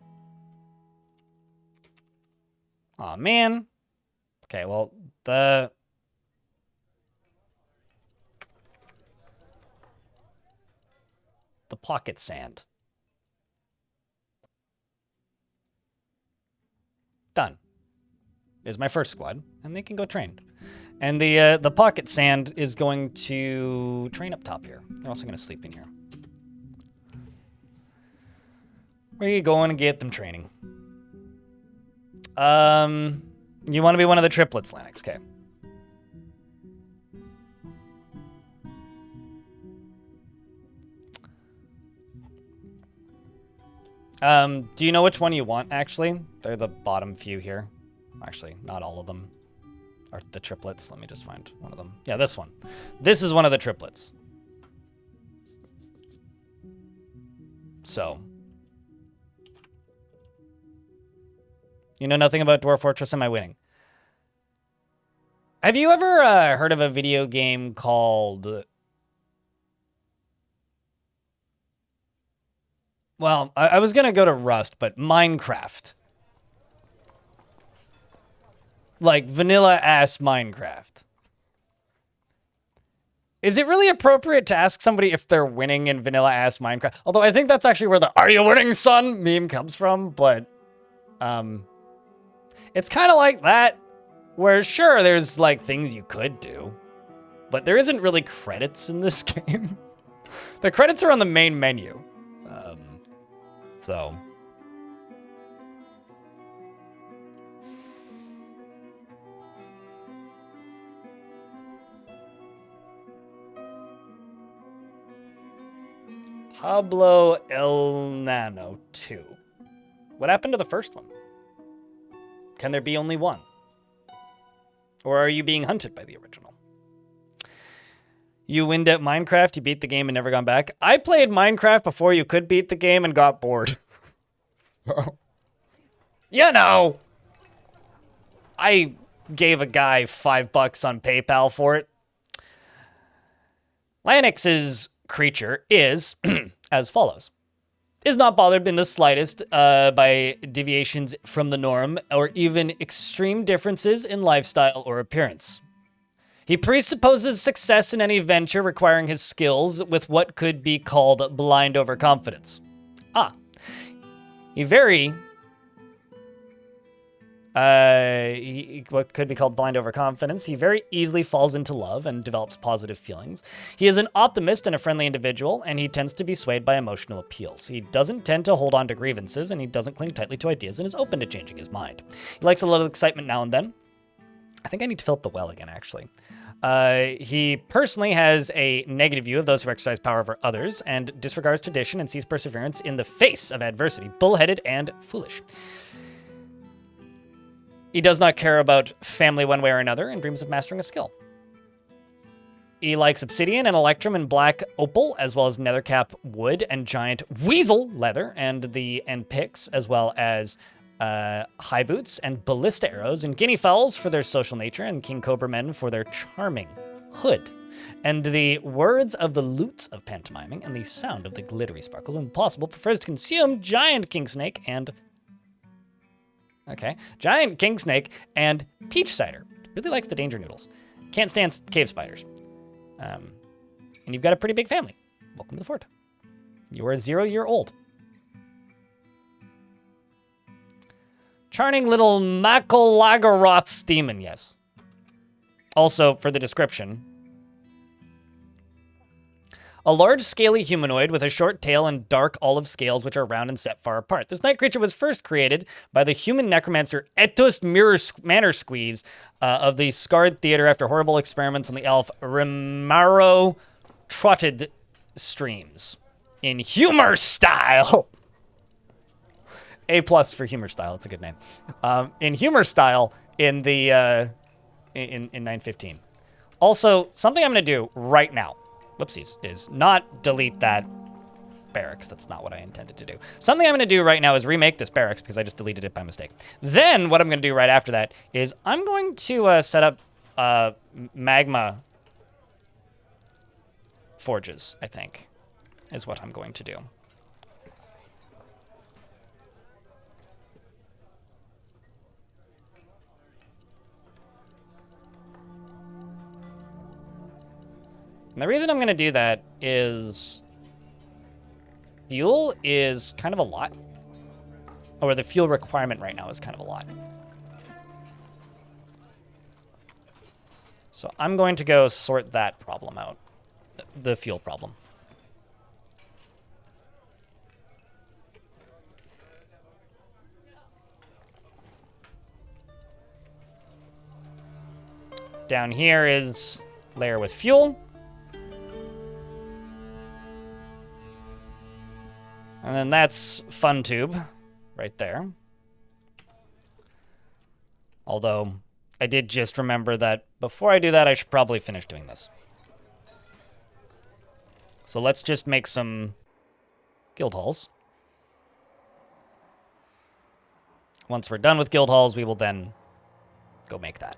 Aw, man. Okay, well, the pocket sand. Done. Is my first squad, and they can go train. And the pocket sand is going to train up top here. They're also going to sleep in here. Where you going to get them training? You want to be one of the triplets, Lanix, okay. Do you know which one you want, actually? They're the bottom few here. Actually, not all of them are the triplets. Let me just find one of them. Yeah, this one. This is one of the triplets. So. You know nothing about Dwarf Fortress, am I winning? Have you ever heard of a video game called Well, I was gonna go to Rust, but Minecraft. Like vanilla-ass Minecraft. Is it really appropriate to ask somebody if they're winning in vanilla-ass Minecraft? Although I think that's actually where the "Are you winning, son?" meme comes from, but it's kind of like that, where sure, there's like things you could do, but there isn't really credits in this game. The credits are on the main menu. So. Pablo El Nano 2. What happened to the first one? Can there be only one? Or are you being hunted by the original? You winned at Minecraft, you beat the game and never gone back. I played Minecraft before you could beat the game and got bored. So, you know, I gave a guy $5 on PayPal for it. Lanix's creature is as follows. Is not bothered in the slightest by deviations from the norm or even extreme differences in lifestyle or appearance. He presupposes success in any venture requiring his skills with what could be called blind overconfidence. What could be called blind overconfidence. He very easily falls into love and develops positive feelings. He is an optimist and a friendly individual, and he tends to be swayed by emotional appeals. He doesn't tend to hold on to grievances, and he doesn't cling tightly to ideas and is open to changing his mind. He likes a little excitement now and then. I think I need to fill up the well again, actually. He personally has a negative view of those who exercise power over others and disregards tradition and sees perseverance in the face of adversity, bullheaded and foolish. He does not care about family one way or another and dreams of mastering a skill. He likes obsidian and electrum and black opal, as well as nethercap wood and giant weasel leather and picks, as well as high boots and ballista arrows and guinea fowls for their social nature and king cobra men for their charming hood. And the words of the lutes of pantomiming and the sound of the glittery sparkle when possible prefers to consume giant king snake and peach cider. Really likes the danger noodles. Can't stand cave spiders. And you've got a pretty big family. Welcome to the fort. You are a 0-year-old. Charming little Makolagoroth's demon, yes. Also, for the description, a large, scaly humanoid with a short tail and dark olive scales which are round and set far apart. This night creature was first created by the human necromancer Etus Manor Squeeze of the Scarred Theater after horrible experiments on the elf Rimaro Trotted Streams. In humor style. A+ for humor style. It's a good name. In humor style in the in 915. Also, something I'm going to do right now, whoopsies, is not delete that barracks. That's not what I intended to do. Something I'm going to do right now is remake this barracks because I just deleted it by mistake. Then what I'm going to do right after that is I'm going to set up magma forges, I think, is what I'm going to do. And the reason I'm going to do that is fuel is kind of a lot. Or the fuel requirement right now is kind of a lot. So I'm going to go sort that problem out. The fuel problem. Down here is layer with fuel. And then that's fun tube right there. Although I did just remember that before I do that, I should probably finish doing this. So let's just make some guild halls. Once we're done with guild halls, we will then go make that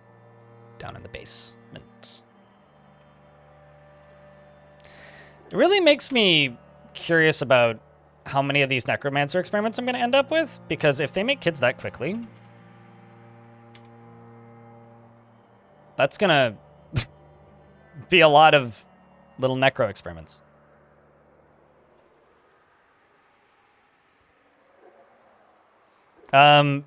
down in the basement. It really makes me curious about how many of these necromancer experiments I'm going to end up with, because if they make kids that quickly, that's going to be a lot of little necro experiments.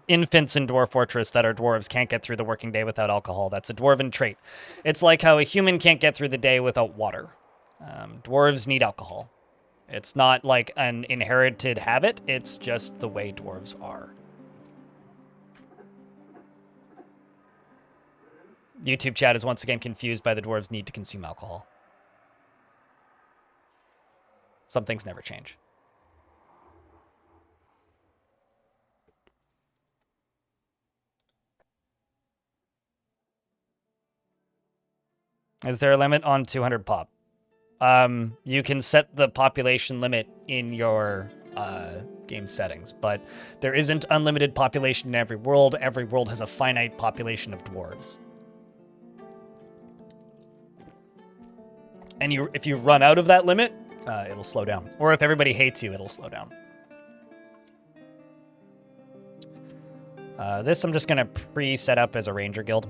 Infants in Dwarf Fortress that are dwarves can't get through the working day without alcohol. That's a dwarven trait. It's like how a human can't get through the day without water. Dwarves need alcohol. It's not like an inherited habit. It's just the way dwarves are. YouTube chat is once again confused by the dwarves' need to consume alcohol. Some things never change. Is there a limit on 200 pop? You can set the population limit in your game settings, but there isn't unlimited population in every world. Every world has a finite population of dwarves. And if you run out of that limit, it'll slow down. Or if everybody hates you, it'll slow down. This I'm just going to pre-set up as a ranger guild.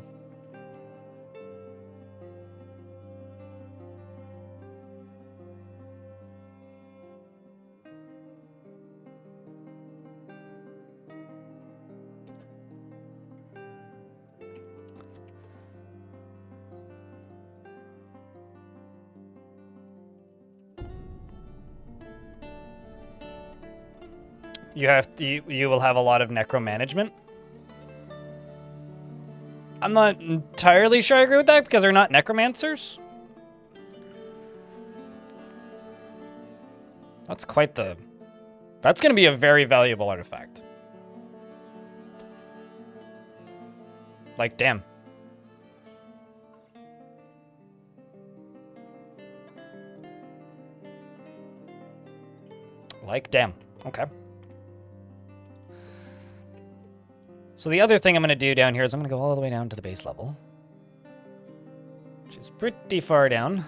You will have a lot of necro management. I'm not entirely sure I agree with that because they're not necromancers. That's quite the... That's going to be a very valuable artifact. Like, damn. Like, damn. Okay. So the other thing I'm going to do down here is I'm going to go all the way down to the base level, which is pretty far down.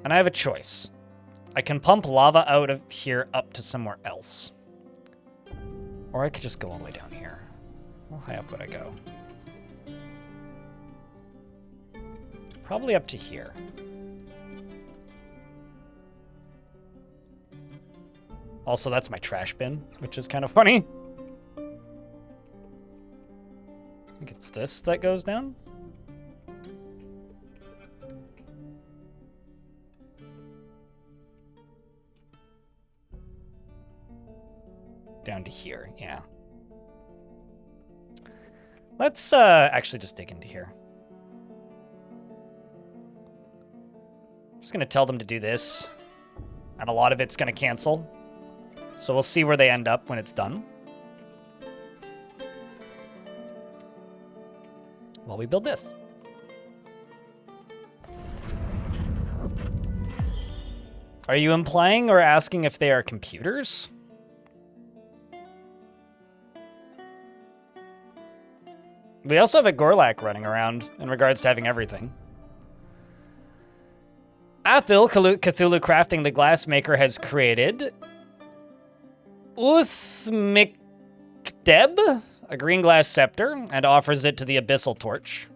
And I have a choice. I can pump lava out of here up to somewhere else. Or I could just go all the way down here. How high up would I go? Probably up to here. Also, that's my trash bin, which is kind of funny. I think it's this that goes down. Down to here, yeah. Let's actually just dig into here. I'm just going to tell them to do this, and a lot of it's going to cancel. So we'll see where they end up when it's done. While we build this. Are you implying or asking if they are computers? We also have a Gorlak running around in regards to having everything. Athil, Cthulhu Crafting the Glassmaker, has created Uthmikdeb, a green glass scepter, and offers it to the Abyssal Torch.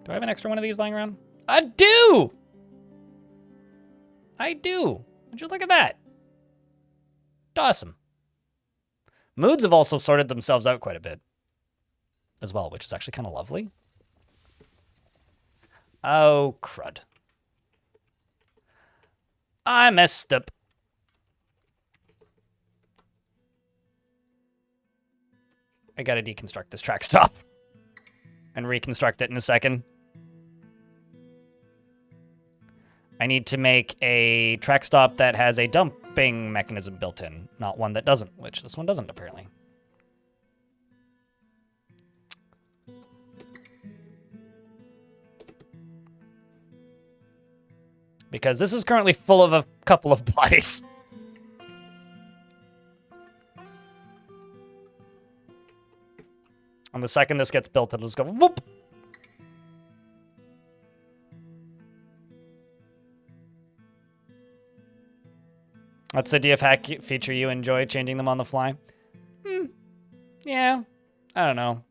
Do I have an extra one of these lying around? I do! I do. Would you look at that? Awesome. Moods have also sorted themselves out quite a bit as well, which is actually kind of lovely. Oh, crud. I messed up. I gotta deconstruct this track stop and reconstruct it in a second. I need to make a track stop that has a dumping mechanism built in, not one that doesn't, which this one doesn't apparently. Because this is currently full of a couple of bodies. And the second this gets built, it'll just go whoop. What's the DF hack feature you enjoy, changing them on the fly? Yeah, I don't know.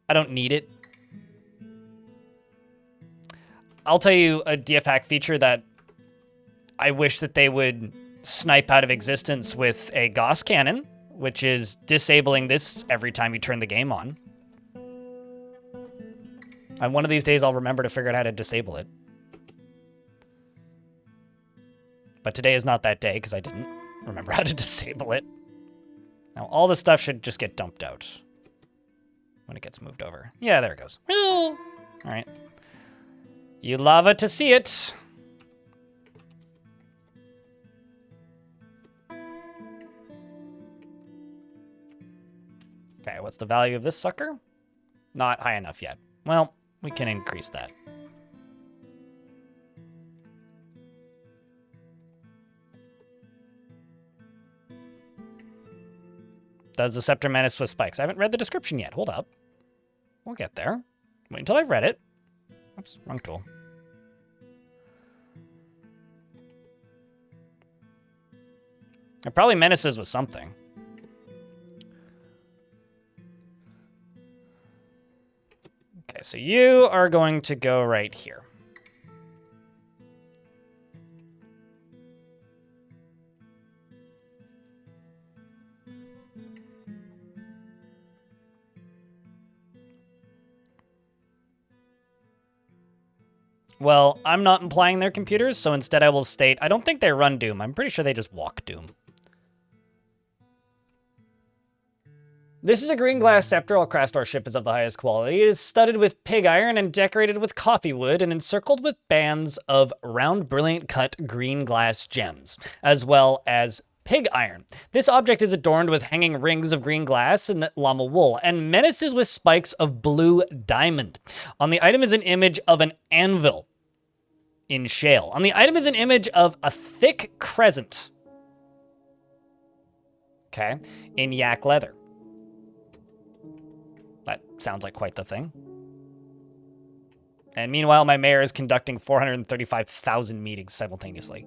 I don't need it. I'll tell you a DF hack feature that I wish that they would snipe out of existence with a Gauss cannon, which is disabling this every time you turn the game on. And one of these days I'll remember to figure out how to disable it. But today is not that day because I didn't remember how to disable it. Now all this stuff should just get dumped out when it gets moved over. Yeah, there it goes. All right. You lava to see it. Okay, what's the value of this sucker? Not high enough yet. Well, we can increase that. Does the scepter menace with spikes? I haven't read the description yet. Hold up. We'll get there. Wait until I've read it. Oops, wrong tool. It probably menaces with something. Okay, so you are going to go right here. Well, I'm not implying they're computers, so instead I will state, I don't think they run Doom. I'm pretty sure they just walk Doom. This is a green glass scepter. All Crastor ship is of the highest quality. It is studded with pig iron and decorated with coffee wood and encircled with bands of round, brilliant cut green glass gems, as well as pig iron. This object is adorned with hanging rings of green glass and llama wool and menaces with spikes of blue diamond. On the item is an image of an anvil in shale. On the item is an image of a thick crescent. Okay, in yak leather. That sounds like quite the thing. And meanwhile, my mayor is conducting 435,000 meetings simultaneously.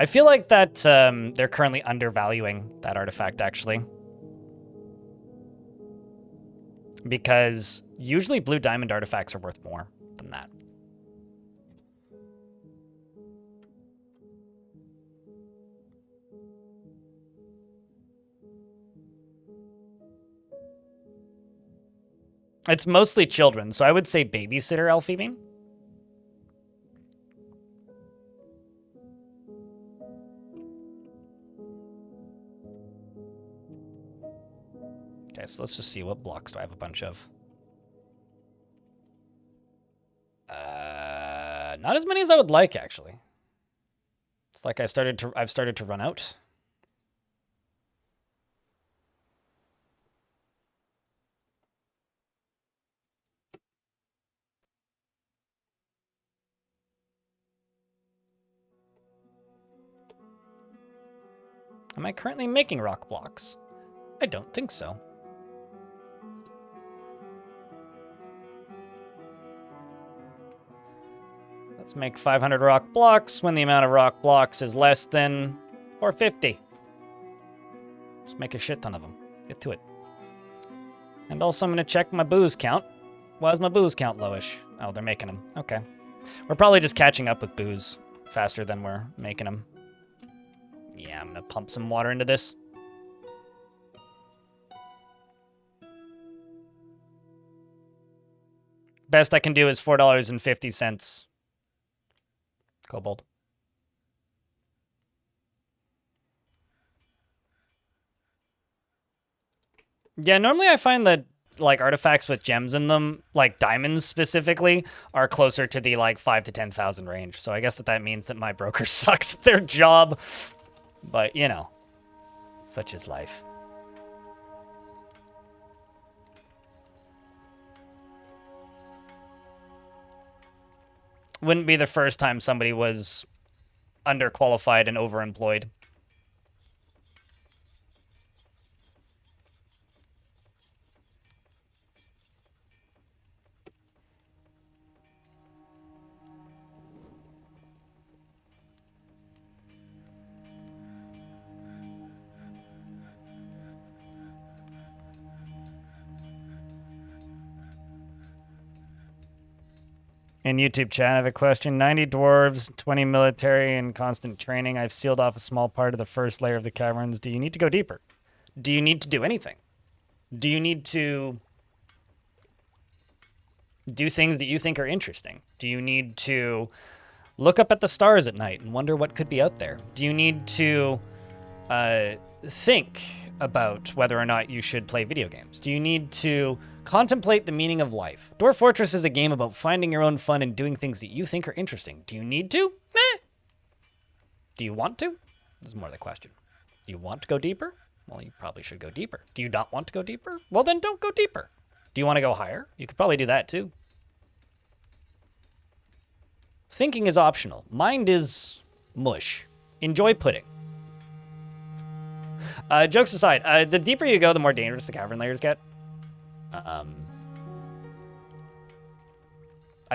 I feel like that they're currently undervaluing that artifact, actually. Because usually blue diamond artifacts are worth more than that. It's mostly children, so I would say babysitter Alphibine. Okay, so let's just see, what blocks do I have a bunch of? Not as many as I would like, actually. It's like I've started to run out. Am I currently making rock blocks? I don't think so. Let's make 500 rock blocks when the amount of rock blocks is less than 450. Let's make a shit ton of them. Get to it. And also I'm going to check my booze count. Why is my booze count lowish? Oh, they're making them. Okay. We're probably just catching up with booze faster than we're making them. Yeah, I'm going to pump some water into this. Best I can do is $4.50. Kobold. Yeah, normally I find that like artifacts with gems in them, like diamonds specifically, are closer to the like 5,000 to 10,000 range. So I guess that means that my broker sucks at their job. But, you know, such is life. Wouldn't be the first time somebody was underqualified and overemployed. In YouTube chat, I have a question. 90 dwarves, 20 military, and constant training. I've sealed off a small part of the first layer of the caverns. Do you need to go deeper? Do you need to do anything? Do you need to do things that you think are interesting? Do you need to look up at the stars at night and wonder what could be out there? Do you need to think about whether or not you should play video games? Do you need to contemplate the meaning of life? Dwarf Fortress is a game about finding your own fun and doing things that you think are interesting. Do you need to? Meh. Do you want to? This is more the question. Do you want to go deeper? Well, you probably should go deeper. Do you not want to go deeper? Well, then don't go deeper. Do you want to go higher? You could probably do that too. Thinking is optional. Mind is mush. Enjoy pudding. Jokes aside, the deeper you go, the more dangerous the cavern layers get. I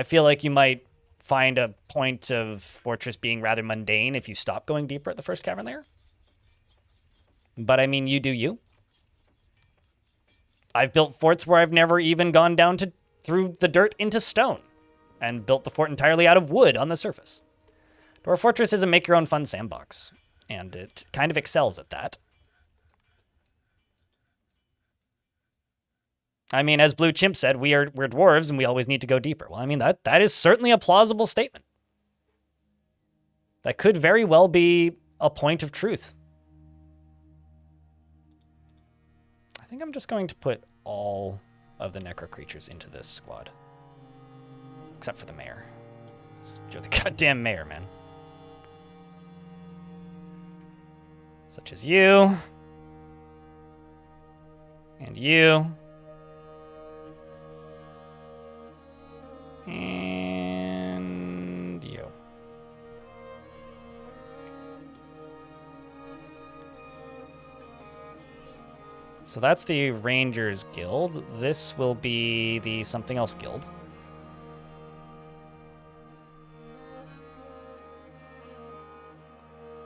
feel like you might find a point of Fortress being rather mundane if you stop going deeper at the first cavern layer. But I mean, you do you. I've built forts where I've never even gone down through the dirt into stone and built the fort entirely out of wood on the surface. Dwarf Fortress is a make-your-own-fun sandbox, and it kind of excels at that. I mean, as Blue Chimp said, we're dwarves and we always need to go deeper. Well, I mean, that is certainly a plausible statement. That could very well be a point of truth. I think I'm just going to put all of the necro creatures into this squad. Except for the mayor. You're the goddamn mayor, man. Such as you. And you. And you. So that's the Rangers Guild. This will be the something else guild.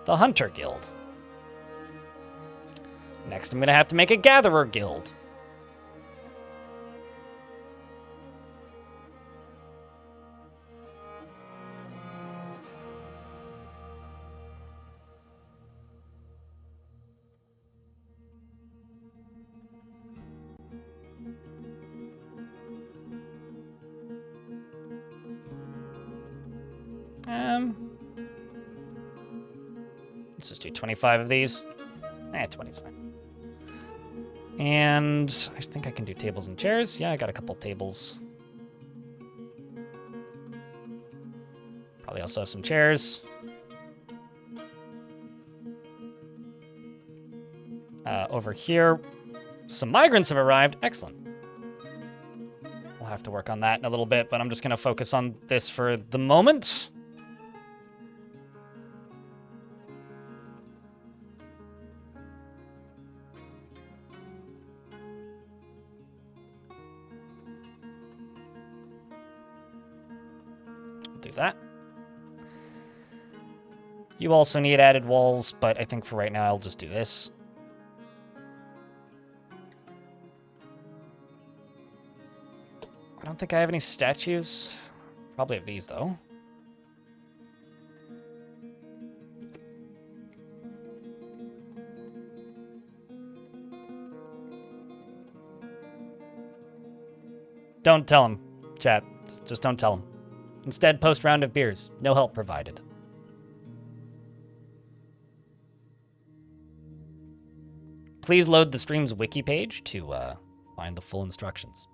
The Hunter Guild. Next, I'm going to have to make a Gatherer Guild. Let's just do 25 of these. 20 is fine. And I think I can do tables and chairs. Yeah, I got a couple tables. Probably also have some chairs. Over here, some migrants have arrived. Excellent. We'll have to work on that in a little bit, but I'm just going to focus on this for the moment. Do that. You also need added walls, but I think for right now I'll just do this. I don't think I have any statues. Probably have these though. Don't tell him, chat. Just don't tell him. Instead, post round of beers. No help provided. Please load the stream's wiki page to find the full instructions.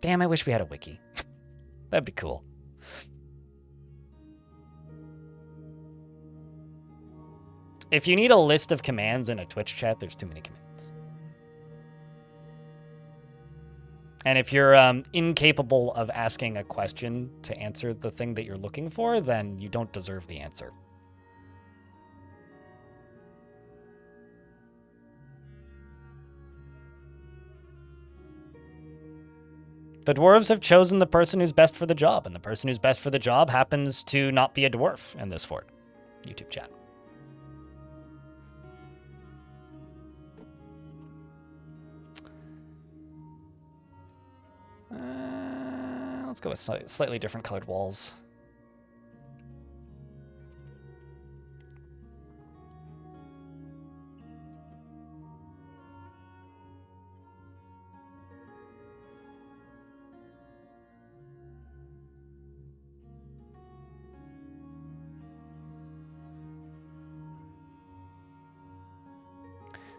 Damn, I wish we had a wiki. That'd be cool. If you need a list of commands in a Twitch chat, there's too many commands. And if you're incapable of asking a question to answer the thing that you're looking for, then you don't deserve the answer. The dwarves have chosen the person who's best for the job, and the person who's best for the job happens to not be a dwarf in this fort. YouTube chat. Let's go with slightly different colored walls.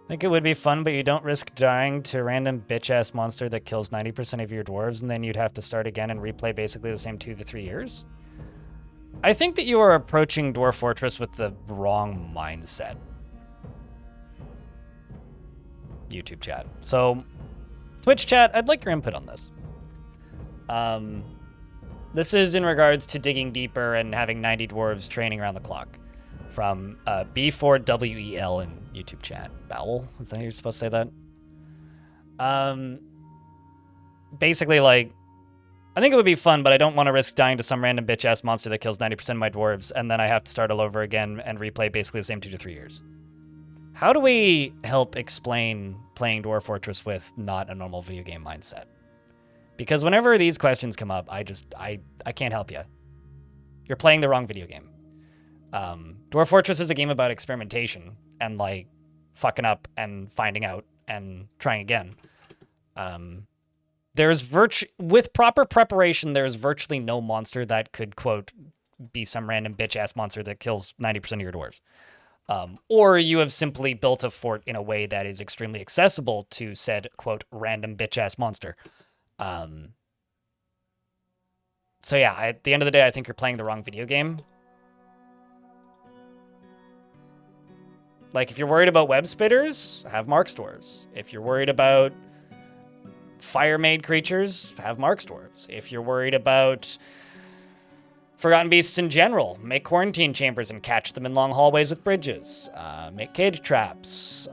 I think it would be fun, but you don't risk dying to a random bitch-ass monster that kills 90% of your dwarves, and then you'd have to start again and replay basically the same 2 to 3 years. I think that you are approaching Dwarf Fortress with the wrong mindset. YouTube chat. So, Twitch chat, I'd like your input on this. This is in regards to digging deeper and having 90 dwarves training around the clock. From B4WEL in YouTube chat. Bowel? Is that how you're supposed to say that? Basically, like, I think it would be fun, but I don't want to risk dying to some random bitch-ass monster that kills 90% of my dwarves, and then I have to start all over again and replay basically the same 2 to 3 years. How do we help explain playing Dwarf Fortress with not a normal video game mindset? Because whenever these questions come up, I can't help you. You're playing the wrong video game. Dwarf Fortress is a game about experimentation and, like, fucking up and finding out and trying again. With proper preparation, there's virtually no monster that could, quote, be some random bitch-ass monster that kills 90% of your dwarves. Or you have simply built a fort in a way that is extremely accessible to said, quote, random bitch-ass monster. So yeah, at the end of the day, I think you're playing the wrong video game. Like, if you're worried about web spitters, have Mark's dwarves. If you're worried about fire-made creatures, have Mark's dwarves. If you're worried about forgotten beasts in general, make quarantine chambers and catch them in long hallways with bridges. Make cage traps.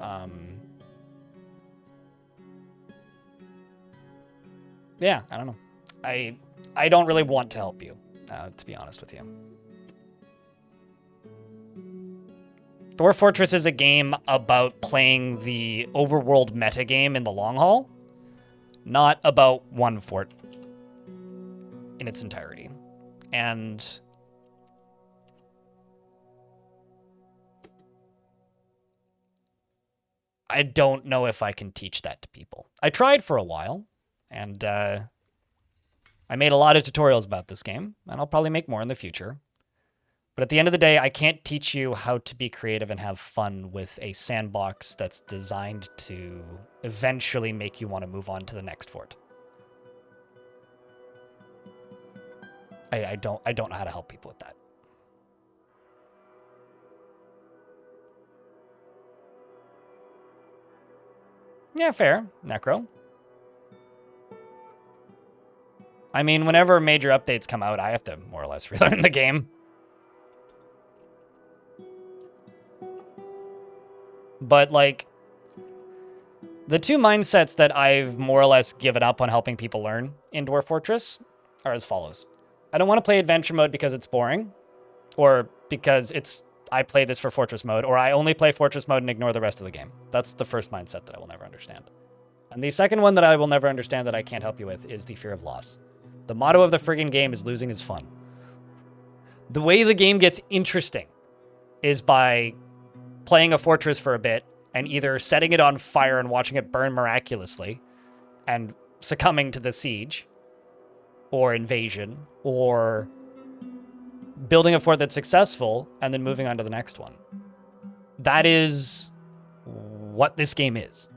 Yeah, I don't know. I don't really want to help you, to be honest with you. Dwarf Fortress is a game about playing the overworld metagame in the long haul, not about one fort in its entirety. And I don't know if I can teach that to people. I tried for a while, and I made a lot of tutorials about this game, and I'll probably make more in the future. But at the end of the day, I can't teach you how to be creative and have fun with a sandbox that's designed to eventually make you want to move on to the next fort. I don't know how to help people with that. Yeah, fair, Necro. I mean, whenever major updates come out, I have to more or less relearn the game. But, like, the two mindsets that I've more or less given up on helping people learn in Dwarf Fortress are as follows. I don't want to play adventure mode because it's boring, or because I play this for Fortress mode, or I only play Fortress mode and ignore the rest of the game. That's the first mindset that I will never understand. And the second one that I will never understand that I can't help you with is the fear of loss. The motto of the friggin' game is losing is fun. The way the game gets interesting is by playing a fortress for a bit and either setting it on fire and watching it burn miraculously and succumbing to the siege or invasion, or building a fort that's successful and then moving on to the next one. That is what this game is,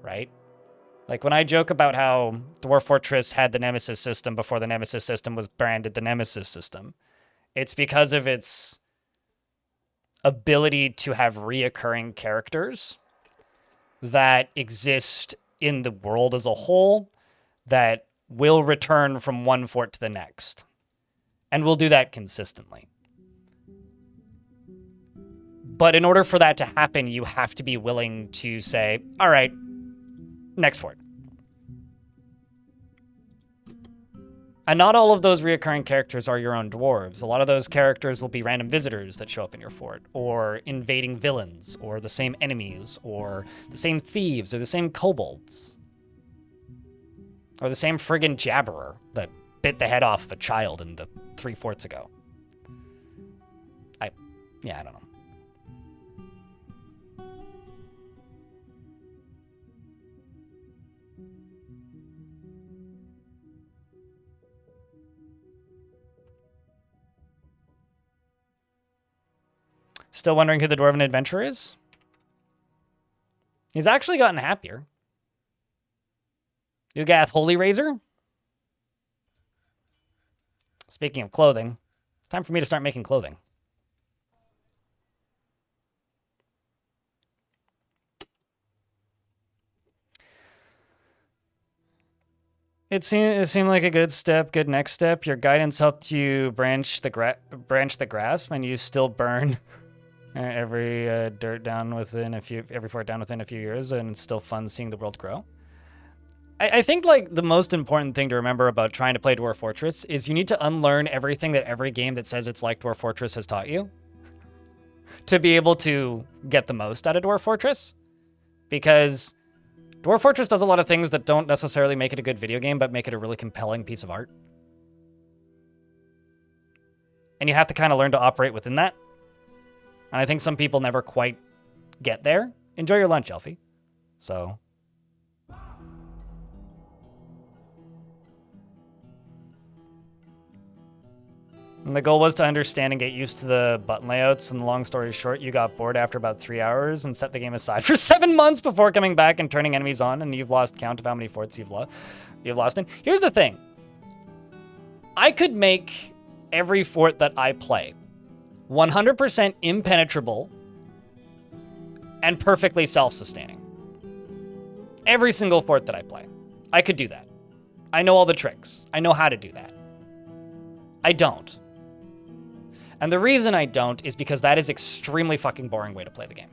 right? Like, when I joke about how Dwarf Fortress had the Nemesis system before the Nemesis system was branded the Nemesis system, it's because of its ability to have reoccurring characters that exist in the world as a whole that will return from one fort to the next. And we'll do that consistently. But in order for that to happen, you have to be willing to say, all right, next fort. And not all of those reoccurring characters are your own dwarves. A lot of those characters will be random visitors that show up in your fort, or invading villains, or the same enemies, or the same thieves, or the same kobolds, or the same friggin' jabberer that bit the head off of a child in the 3 forts ago. Yeah, I don't know. Still wondering who the Dwarven Adventurer is? He's actually gotten happier. Ugath Holy Razor? Speaking of clothing, it's time for me to start making clothing. It seemed like a good step, good next step. Your guidance helped you branch the grasp, and you still burn every fort down within a few years, and it's still fun seeing the world grow. I think like the most important thing to remember about trying to play Dwarf Fortress is you need to unlearn everything that every game that says it's like Dwarf Fortress has taught you to be able to get the most out of Dwarf Fortress, because Dwarf Fortress does a lot of things that don't necessarily make it a good video game, but make it a really compelling piece of art. And you have to kind of learn to operate within that. And I think some people never quite get there. Enjoy your lunch, Elfie. So. And the goal was to understand and get used to the button layouts, and the long story short, you got bored after about 3 hours and set the game aside for 7 months before coming back and turning enemies on, and you've lost count of how many forts you've lost in. Here's the thing. I could make every fort that I play 100% impenetrable and perfectly self-sustaining. Every single fort that I play. I could do that. I know all the tricks. I know how to do that. I don't. And the reason I don't is because that is extremely fucking boring way to play the game.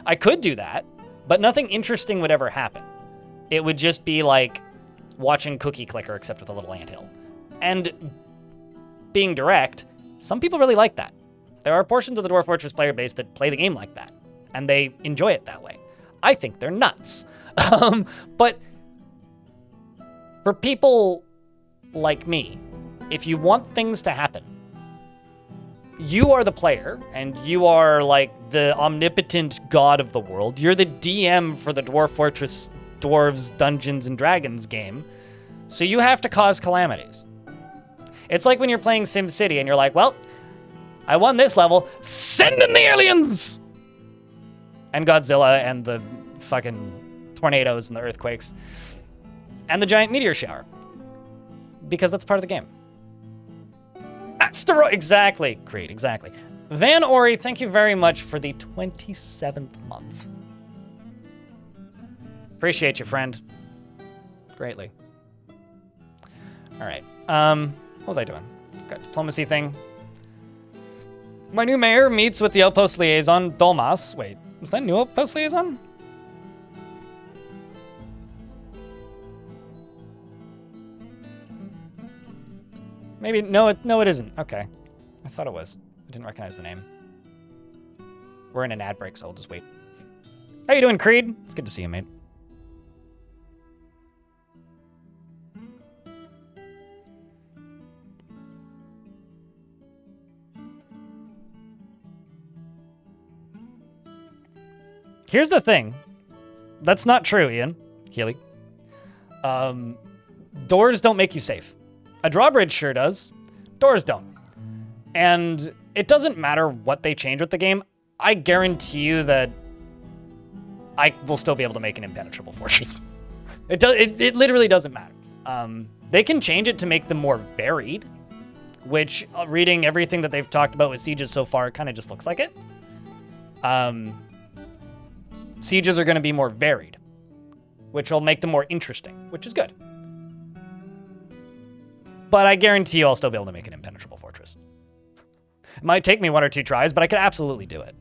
I could do that, but nothing interesting would ever happen. It would just be like watching Cookie Clicker except with a little anthill. And being direct, some people really like that. There are portions of the Dwarf Fortress player base that play the game like that, and they enjoy it that way. I think they're nuts. But for people like me, if you want things to happen, you are the player, and you are like the omnipotent god of the world. You're the DM for the Dwarf Fortress Dwarves Dungeons and Dragons game, so you have to cause calamities. It's like when you're playing SimCity and you're like, well, I won this level, send in the aliens! And Godzilla and the fucking tornadoes and the earthquakes and the giant meteor shower, because that's part of the game. Exactly, Creed, exactly. Van Ori, thank you very much for the 27th month. Appreciate you, friend. Greatly. All right. What was I doing? Got diplomacy thing. My new mayor meets with the outpost liaison, Dolmas. Wait, was that new outpost liaison? Maybe, no, it isn't. Okay. I thought it was. I didn't recognize the name. We're in an ad break, so I'll just wait. How you doing, Creed? It's good to see you, mate. Here's the thing. That's not true, Ian. Healy. Doors don't make you safe. A drawbridge sure does. Doors don't. And it doesn't matter what they change with the game. I guarantee you that I will still be able to make an impenetrable fortress. It literally doesn't matter. They can change it to make them more varied, which reading everything that they've talked about with sieges so far, kind of just looks like it. Sieges are going to be more varied, which will make them more interesting, which is good. But I guarantee you I'll still be able to make an impenetrable fortress. It might take me 1 or 2 tries, but I could absolutely do it.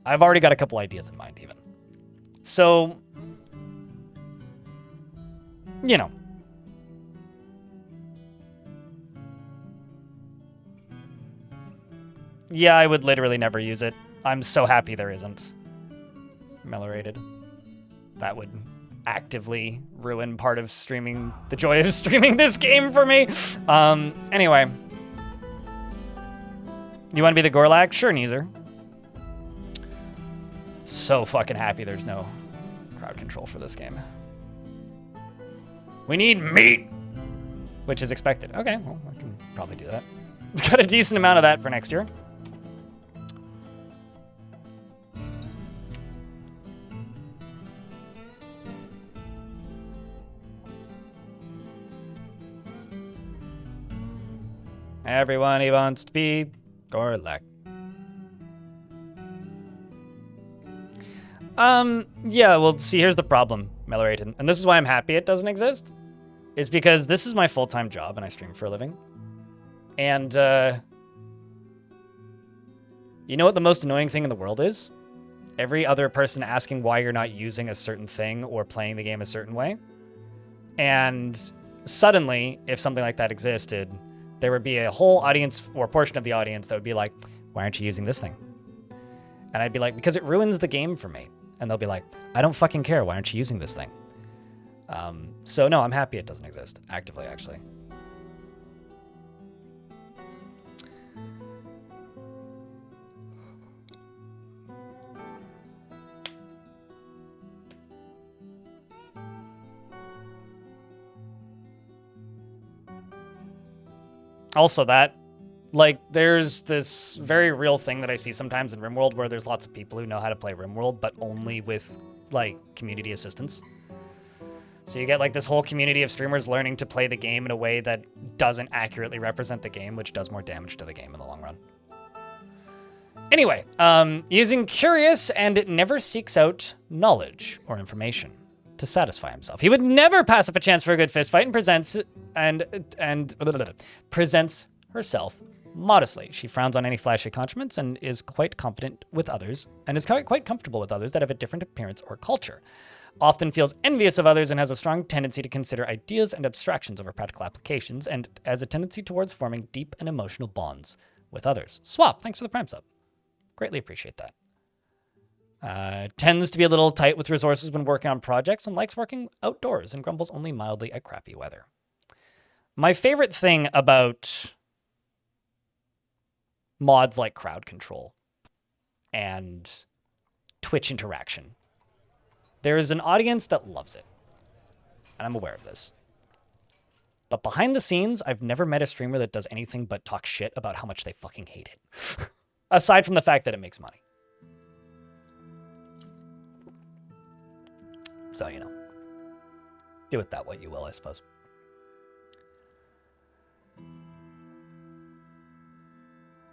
I've already got a couple ideas in mind, even. So, you know. Yeah, I would literally never use it. I'm so happy there isn't. Mellorated. That would actively ruin part of streaming, the joy of streaming this game for me. Anyway. You want to be the Gorlak? Sure, Neezer. So fucking happy there's no crowd control for this game. We need meat! Which is expected. Okay, well, I can probably do that. Got a decent amount of that for next year. Everyone he wants to be Gorlak. Yeah, well, see, here's the problem, Mellerated, and this is why I'm happy it doesn't exist, is because this is my full-time job and I stream for a living. And, you know what the most annoying thing in the world is? Every other person asking why you're not using a certain thing or playing the game a certain way. And suddenly, if something like that existed, there would be a whole audience or portion of the audience that would be like, why aren't you using this thing? And I'd be like, because it ruins the game for me. And they'll be like, I don't fucking care. Why aren't you using this thing? So no, I'm happy it doesn't exist actively, actually. Also that, like, there's this very real thing that I see sometimes in RimWorld where there's lots of people who know how to play RimWorld, but only with, like, community assistance. So you get, like, this whole community of streamers learning to play the game in a way that doesn't accurately represent the game, which does more damage to the game in the long run. Anyway, using Curious, and it never seeks out knowledge or information to satisfy himself. He would never pass up a chance for a good fist fight and presents herself modestly. She frowns on any flashy accomplishments and is quite confident with others, and is quite comfortable with others that have a different appearance or culture. Often feels envious of others and has a strong tendency to consider ideas and abstractions over practical applications, and has a tendency towards forming deep and emotional bonds with others. Swap, thanks for the Prime sub. Greatly appreciate that. Tends to be a little tight with resources when working on projects and likes working outdoors and grumbles only mildly at crappy weather. My favorite thing about mods like crowd control and Twitch interaction, there is an audience that loves it, and I'm aware of this. But behind the scenes, I've never met a streamer that does anything but talk shit about how much they fucking hate it. Aside from the fact that it makes money. So, you know, do with that what you will, I suppose.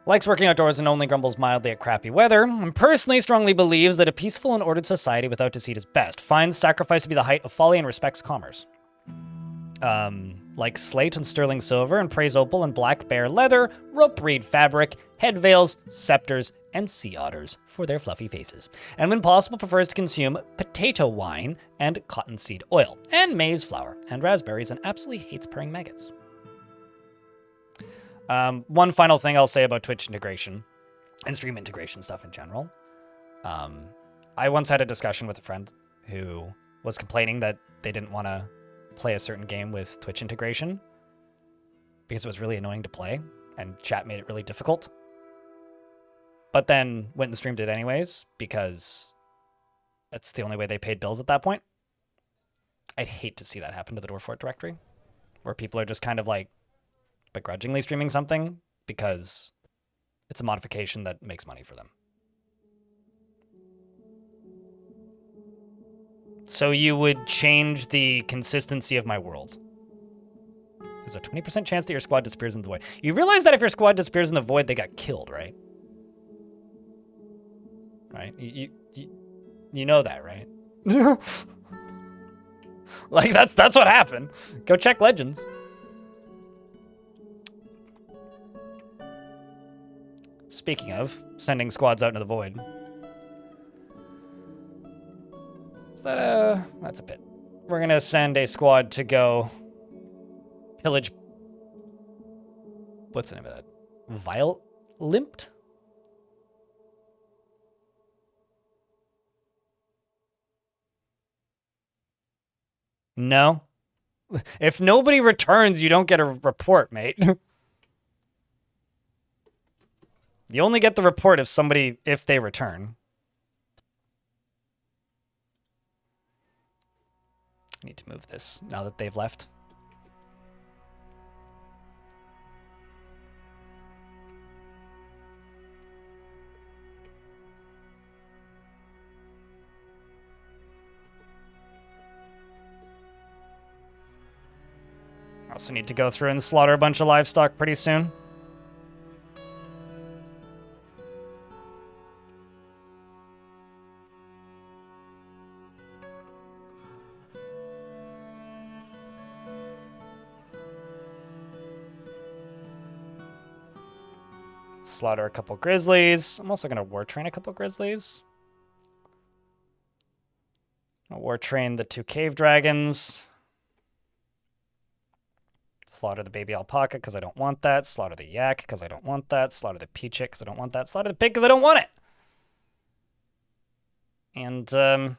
Likes working outdoors and only grumbles mildly at crappy weather, and personally strongly believes that a peaceful and ordered society without deceit is best. Finds sacrifice to be the height of folly and respects commerce. Like slate and sterling silver, and praise opal and black bear leather, rope reed fabric, head veils, scepters, and sea otters for their fluffy faces. And when possible, prefers to consume potato wine and cottonseed oil, and maize flour, and raspberries, and absolutely hates purring maggots. One final thing I'll say about Twitch integration and stream integration stuff in general. I once had a discussion with a friend who was complaining that they didn't want to play a certain game with Twitch integration because it was really annoying to play and chat made it really difficult. But then went and streamed it anyways because that's the only way they paid bills at that point. I'd hate to see that happen to the Dwarf directory, where people are just kind of like begrudgingly streaming something because it's a modification that makes money for them. So you would change the consistency of my world. There's a 20% chance that your squad disappears in the void. You realize that if your squad disappears in the void, they got killed, right? Right? You know that, right? Like, that's what happened. Go check Legends. Speaking of sending squads out into the void. Is that a... That's a pit. We're going to send a squad to go pillage... What's the name of that? Limped? No. If nobody returns, you don't get a report, mate. You only get the report if they return. I need to move this now that they've left. I also need to go through and slaughter a bunch of livestock pretty soon. Slaughter a couple grizzlies. I'm also going to war train a couple grizzlies. I'll war train the 2 cave dragons. Slaughter the baby alpaca because I don't want that. Slaughter the yak because I don't want that. Slaughter the peachick because I don't want that. Slaughter the pig because I don't want it. And,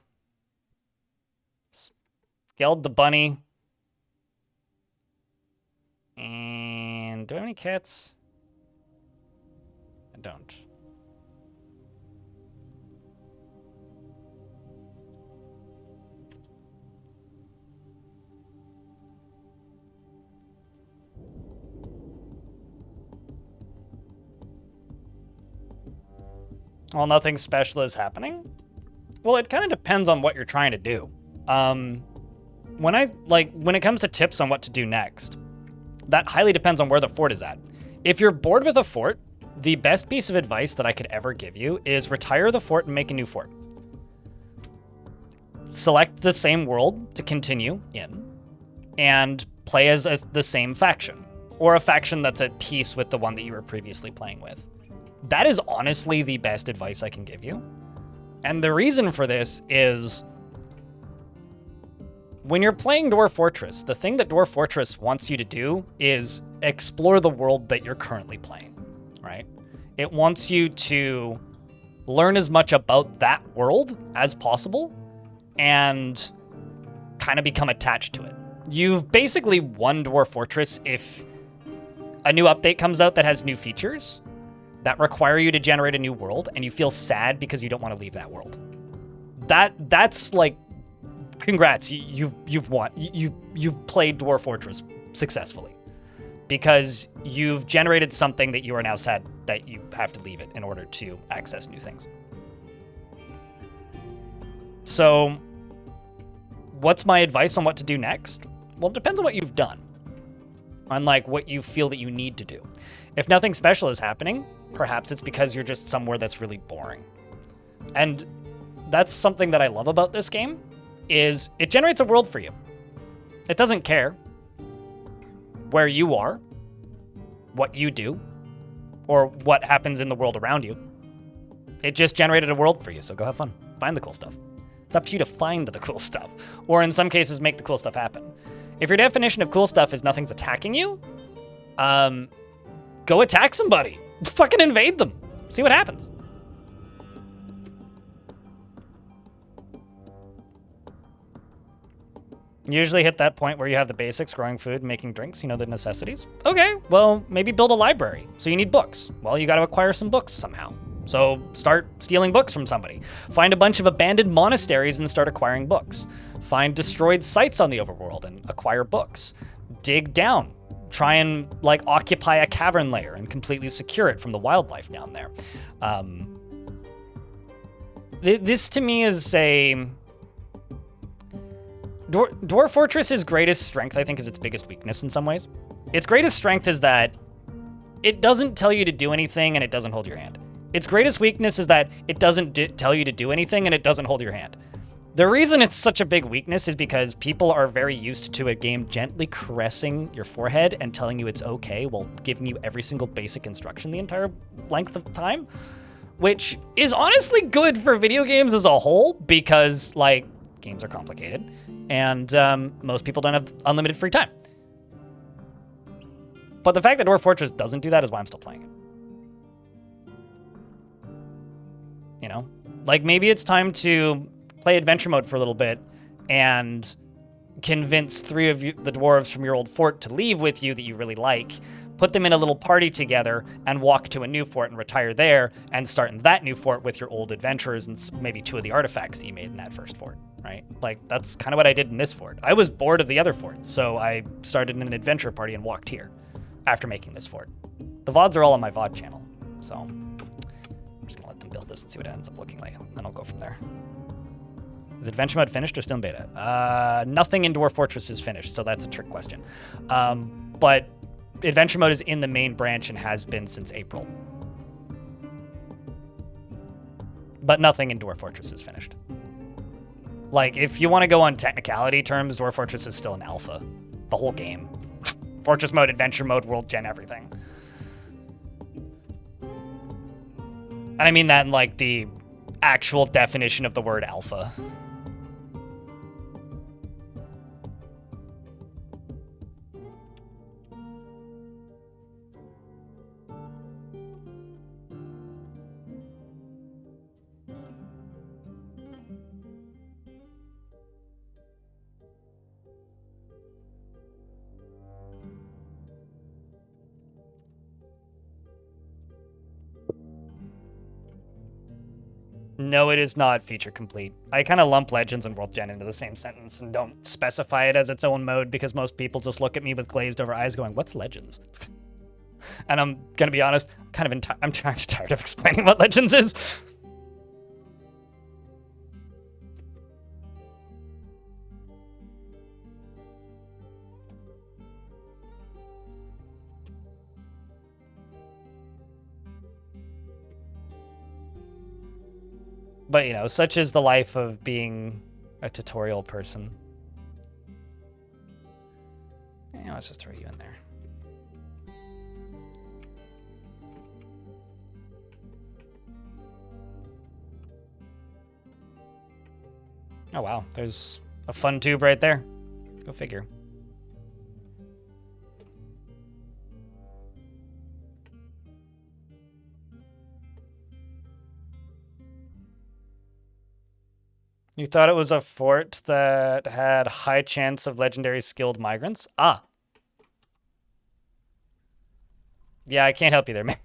geld the bunny. And do I have any cats? I don't. Well, nothing special is happening? Well, it kind of depends on what you're trying to do. When it comes to tips on what to do next, that highly depends on where the fort is at. If you're bored with a fort, the best piece of advice that I could ever give you is retire the fort and make a new fort. Select the same world to continue in, and play as the same faction, or a faction that's at peace with the one that you were previously playing with. That is honestly the best advice I can give you. And the reason for this is when you're playing Dwarf Fortress, the thing that Dwarf Fortress wants you to do is explore the world that you're currently playing, right? It wants you to learn as much about that world as possible and kind of become attached to it. You've basically won Dwarf Fortress if a new update comes out that has new features that require you to generate a new world, and you feel sad because you don't want to leave that world. That's like, congrats, you've won. You've played Dwarf Fortress successfully because you've generated something that you are now sad that you have to leave it in order to access new things. So, what's my advice on what to do next? Well, it depends on what you've done, on like what you feel that you need to do. If nothing special is happening, perhaps it's because you're just somewhere that's really boring. And that's something that I love about this game, is it generates a world for you. It doesn't care where you are, what you do, or what happens in the world around you. It just generated a world for you, so go have fun. Find the cool stuff. It's up to you to find the cool stuff, or in some cases, make the cool stuff happen. If your definition of cool stuff is nothing's attacking you, go attack somebody. Fucking invade them. See what happens. You usually hit that point where you have the basics, growing food, making drinks, you know, the necessities. Okay, well, maybe build a library. So you need books. Well, you got to acquire some books somehow. So start stealing books from somebody. Find a bunch of abandoned monasteries and start acquiring books. Find destroyed sites on the overworld and acquire books. Dig down. Try and like occupy a cavern layer and completely secure it from the wildlife down there. This to me is a... Dwarf Fortress's greatest strength, I think, is its biggest weakness in some ways. Its greatest strength is that it doesn't tell you to do anything and it doesn't hold your hand. Its greatest weakness is that it doesn't tell you to do anything and it doesn't hold your hand. The reason it's such a big weakness is because people are very used to a game gently caressing your forehead and telling you it's okay while giving you every single basic instruction the entire length of time, which is honestly good for video games as a whole because, like, games are complicated and most people don't have unlimited free time. But the fact that Dwarf Fortress doesn't do that is why I'm still playing it. You know? Like, maybe it's time to play adventure mode for a little bit and convince 3 of you, the dwarves from your old fort, to leave with you that you really like, put them in a little party together, and walk to a new fort and retire there, and start in that new fort with your old adventurers and maybe 2 of the artifacts that you made in that first fort, right? Like, that's kind of what I did in this fort. I was bored of the other fort, so I started in an adventure party and walked here after making this fort. The VODs are all on my VOD channel, so I'm just gonna let them build this and see what it ends up looking like, and then I'll go from there. Is adventure mode finished or still in beta? Nothing in Dwarf Fortress is finished, so that's a trick question. But adventure mode is in the main branch and has been since April. But nothing in Dwarf Fortress is finished. Like, if you want to go on technicality terms, Dwarf Fortress is still an alpha. The whole game. Fortress mode, adventure mode, world gen, everything. And I mean that in, like, the actual definition of the word alpha. No, it is not feature complete. I kind of lump Legends and World Gen into the same sentence and don't specify it as its own mode because most people just look at me with glazed over eyes going, what's Legends? And I'm going to be honest, I'm kind of tired of explaining what Legends is. But, you know, such is the life of being a tutorial person. Yeah, let's just throw you in there. Oh, wow. There's a fun tube right there. Go figure. You thought it was a fort that had high chance of legendary skilled migrants? Ah. Yeah, I can't help you there, man.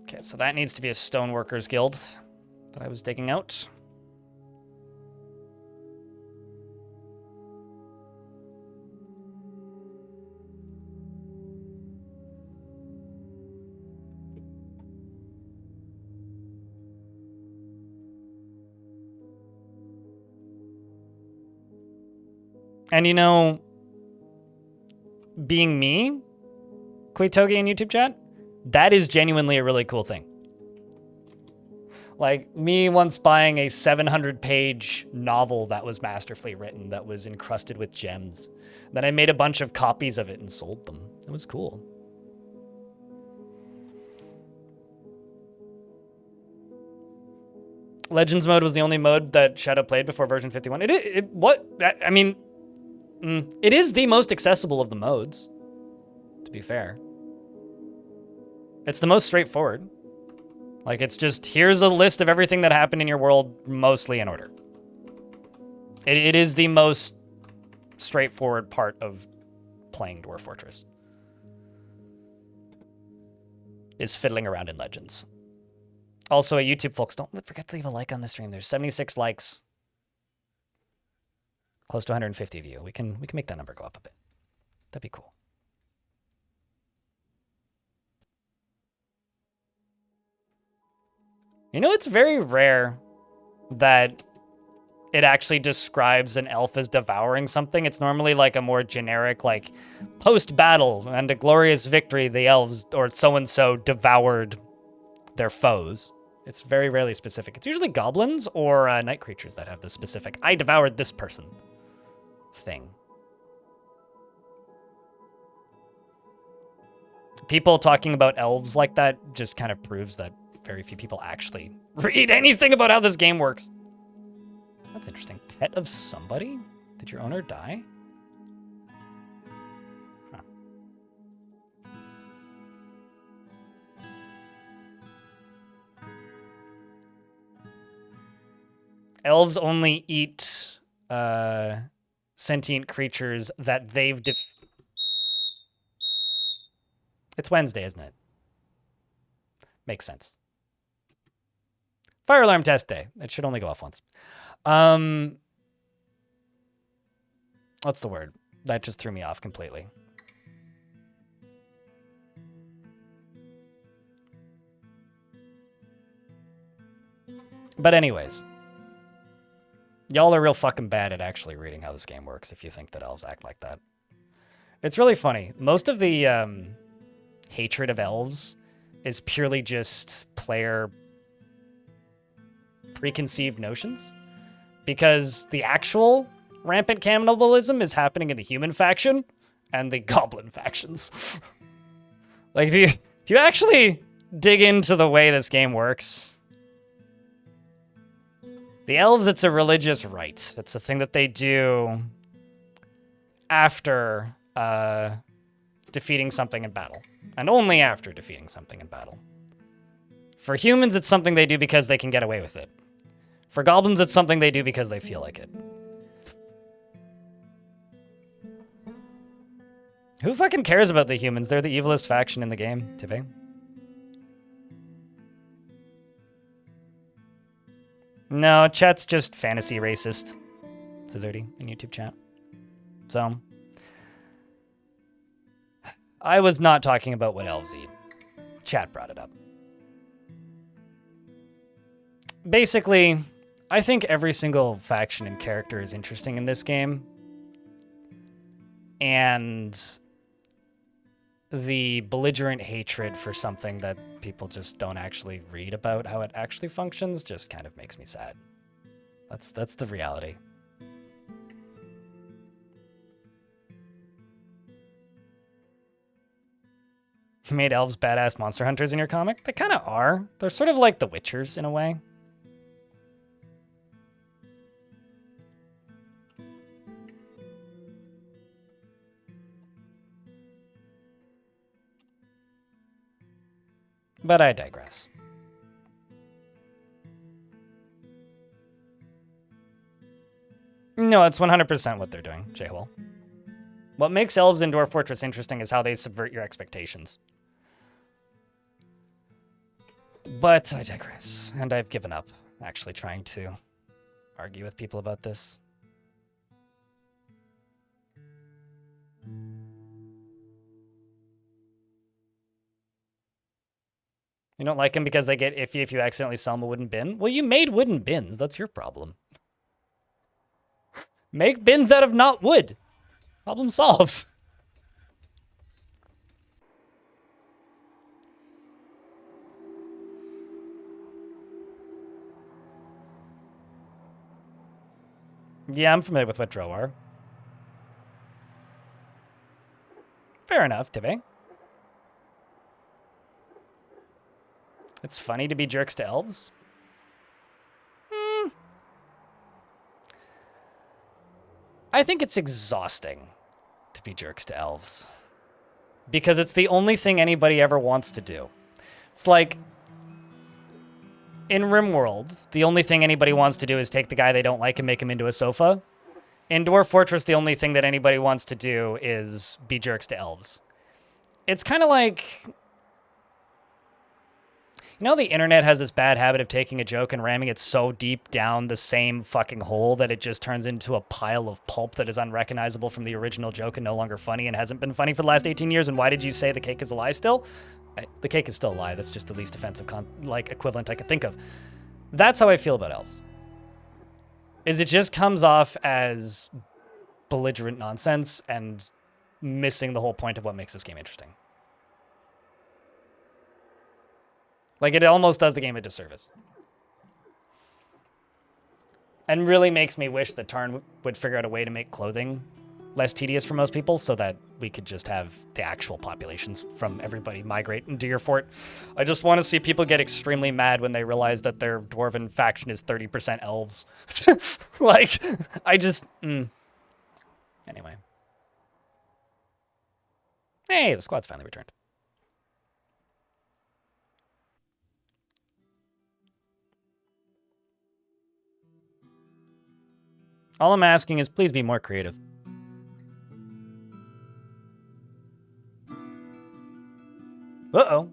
Okay, so that needs to be a stoneworkers guild that I was digging out. And you know, being me, Quitogi in YouTube chat, that is genuinely a really cool thing. Like, me once buying a 700-page novel that was masterfully written, that was encrusted with gems. Then I made a bunch of copies of it and sold them. It was cool. Legends mode was the only mode that Shadow played before version 51. I mean, it is the most accessible of the modes, to be fair. It's the most straightforward. Like, it's just, here's a list of everything that happened in your world, mostly in order. It is the most straightforward part of playing Dwarf Fortress. Is fiddling around in Legends. Also, YouTube folks, don't forget to leave a like on the stream. There's 76 likes. Close to 150 of you. We can make that number go up a bit. That'd be cool. You know, it's very rare that it actually describes an elf as devouring something. It's normally like a more generic, like, post-battle and a glorious victory, the elves or so-and-so devoured their foes. It's very rarely specific. It's usually goblins or night creatures that have the specific, I devoured this person thing. People talking about elves like that just kind of proves that very few people actually read anything about how this game works. That's interesting. Pet of somebody? Did your owner die? Huh. Elves only eat sentient creatures that they've It's Wednesday, isn't it? Makes sense. Fire alarm test day. It should only go off once. What's the word? That just threw me off completely. But anyways, y'all are real fucking bad at actually reading how this game works if you think that elves act like that. It's really funny. Most of the hatred of elves is purely just player preconceived notions, because the actual rampant cannibalism is happening in the human faction and the goblin factions. Like, if you actually dig into the way this game works, the elves, it's a religious rite. It's a thing that they do after defeating something in battle, and only after defeating something in battle. For humans, it's something they do because they can get away with it. For goblins, it's something they do because they feel like it. Who fucking cares about the humans? They're the evilest faction in the game, Tippy. No, chat's just fantasy racist, says Erdy in YouTube chat. So, I was not talking about what elves eat. Chat brought it up. Basically, I think every single faction and character is interesting in this game. And the belligerent hatred for something that people just don't actually read about how it actually functions just kind of makes me sad. That's the reality. You made elves badass monster hunters in your comic? They kind of are. They're sort of like the Witchers in a way. But I digress. No, it's 100% what they're doing, J-Hole. What makes elves in Dwarf Fortress interesting is how they subvert your expectations. But I digress, and I've given up actually trying to argue with people about this. You don't like them because they get iffy if you accidentally sell them a wooden bin? Well, you made wooden bins. That's your problem. Make bins out of not wood. Problem solved. Yeah, I'm familiar with what drow are. Fair enough, Tibbe. It's funny to be jerks to elves. I think it's exhausting to be jerks to elves. Because it's the only thing anybody ever wants to do. It's like, in RimWorld, the only thing anybody wants to do is take the guy they don't like and make him into a sofa. In Dwarf Fortress, the only thing that anybody wants to do is be jerks to elves. It's kind of like... You know, the internet has this bad habit of taking a joke and ramming it so deep down the same fucking hole that it just turns into a pile of pulp that is unrecognizable from the original joke and no longer funny and hasn't been funny for the last 18 years. And why did you say the cake is a lie still? The cake is still a lie. That's just the least offensive equivalent I could think of. That's how I feel about elves. Is it just comes off as belligerent nonsense and missing the whole point of what makes this game interesting. Like, it almost does the game a disservice. And really makes me wish that Tarn would figure out a way to make clothing less tedious for most people so that we could just have the actual populations from everybody migrate into your fort. I just want to see people get extremely mad when they realize that their dwarven faction is 30% elves. Like, I just... Anyway. Hey, the squad's finally returned. All I'm asking is please be more creative. Uh-oh.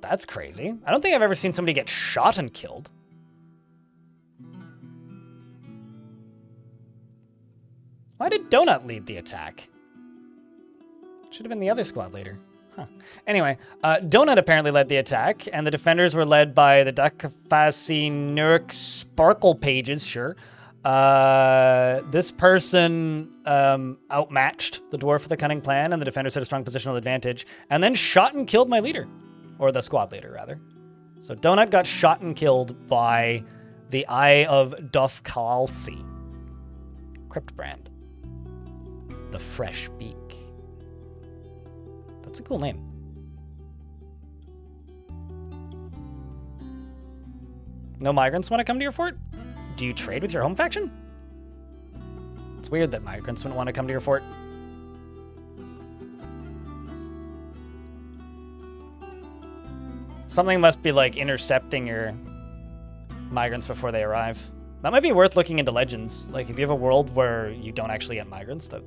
That's crazy. I don't think I've ever seen somebody get shot and killed. Why did Donut lead the attack? Should have been the other squad leader. Huh. Anyway, Donut apparently led the attack, and the defenders were led by the Duckfassy Nurk Sparkle Pages, sure. This person outmatched the dwarf with a cunning plan, and the defenders had a strong positional advantage, and then shot and killed my leader. Or the squad leader, rather. So Donut got shot and killed by the Eye of Dofkalsi. Crypt brand. The Fresh Beak. That's a cool name. No migrants want to come to your fort? Do you trade with your home faction? It's weird that migrants wouldn't want to come to your fort. Something must be like intercepting your migrants before they arrive. That might be worth looking into Legends. Like if you have a world where you don't actually get migrants, that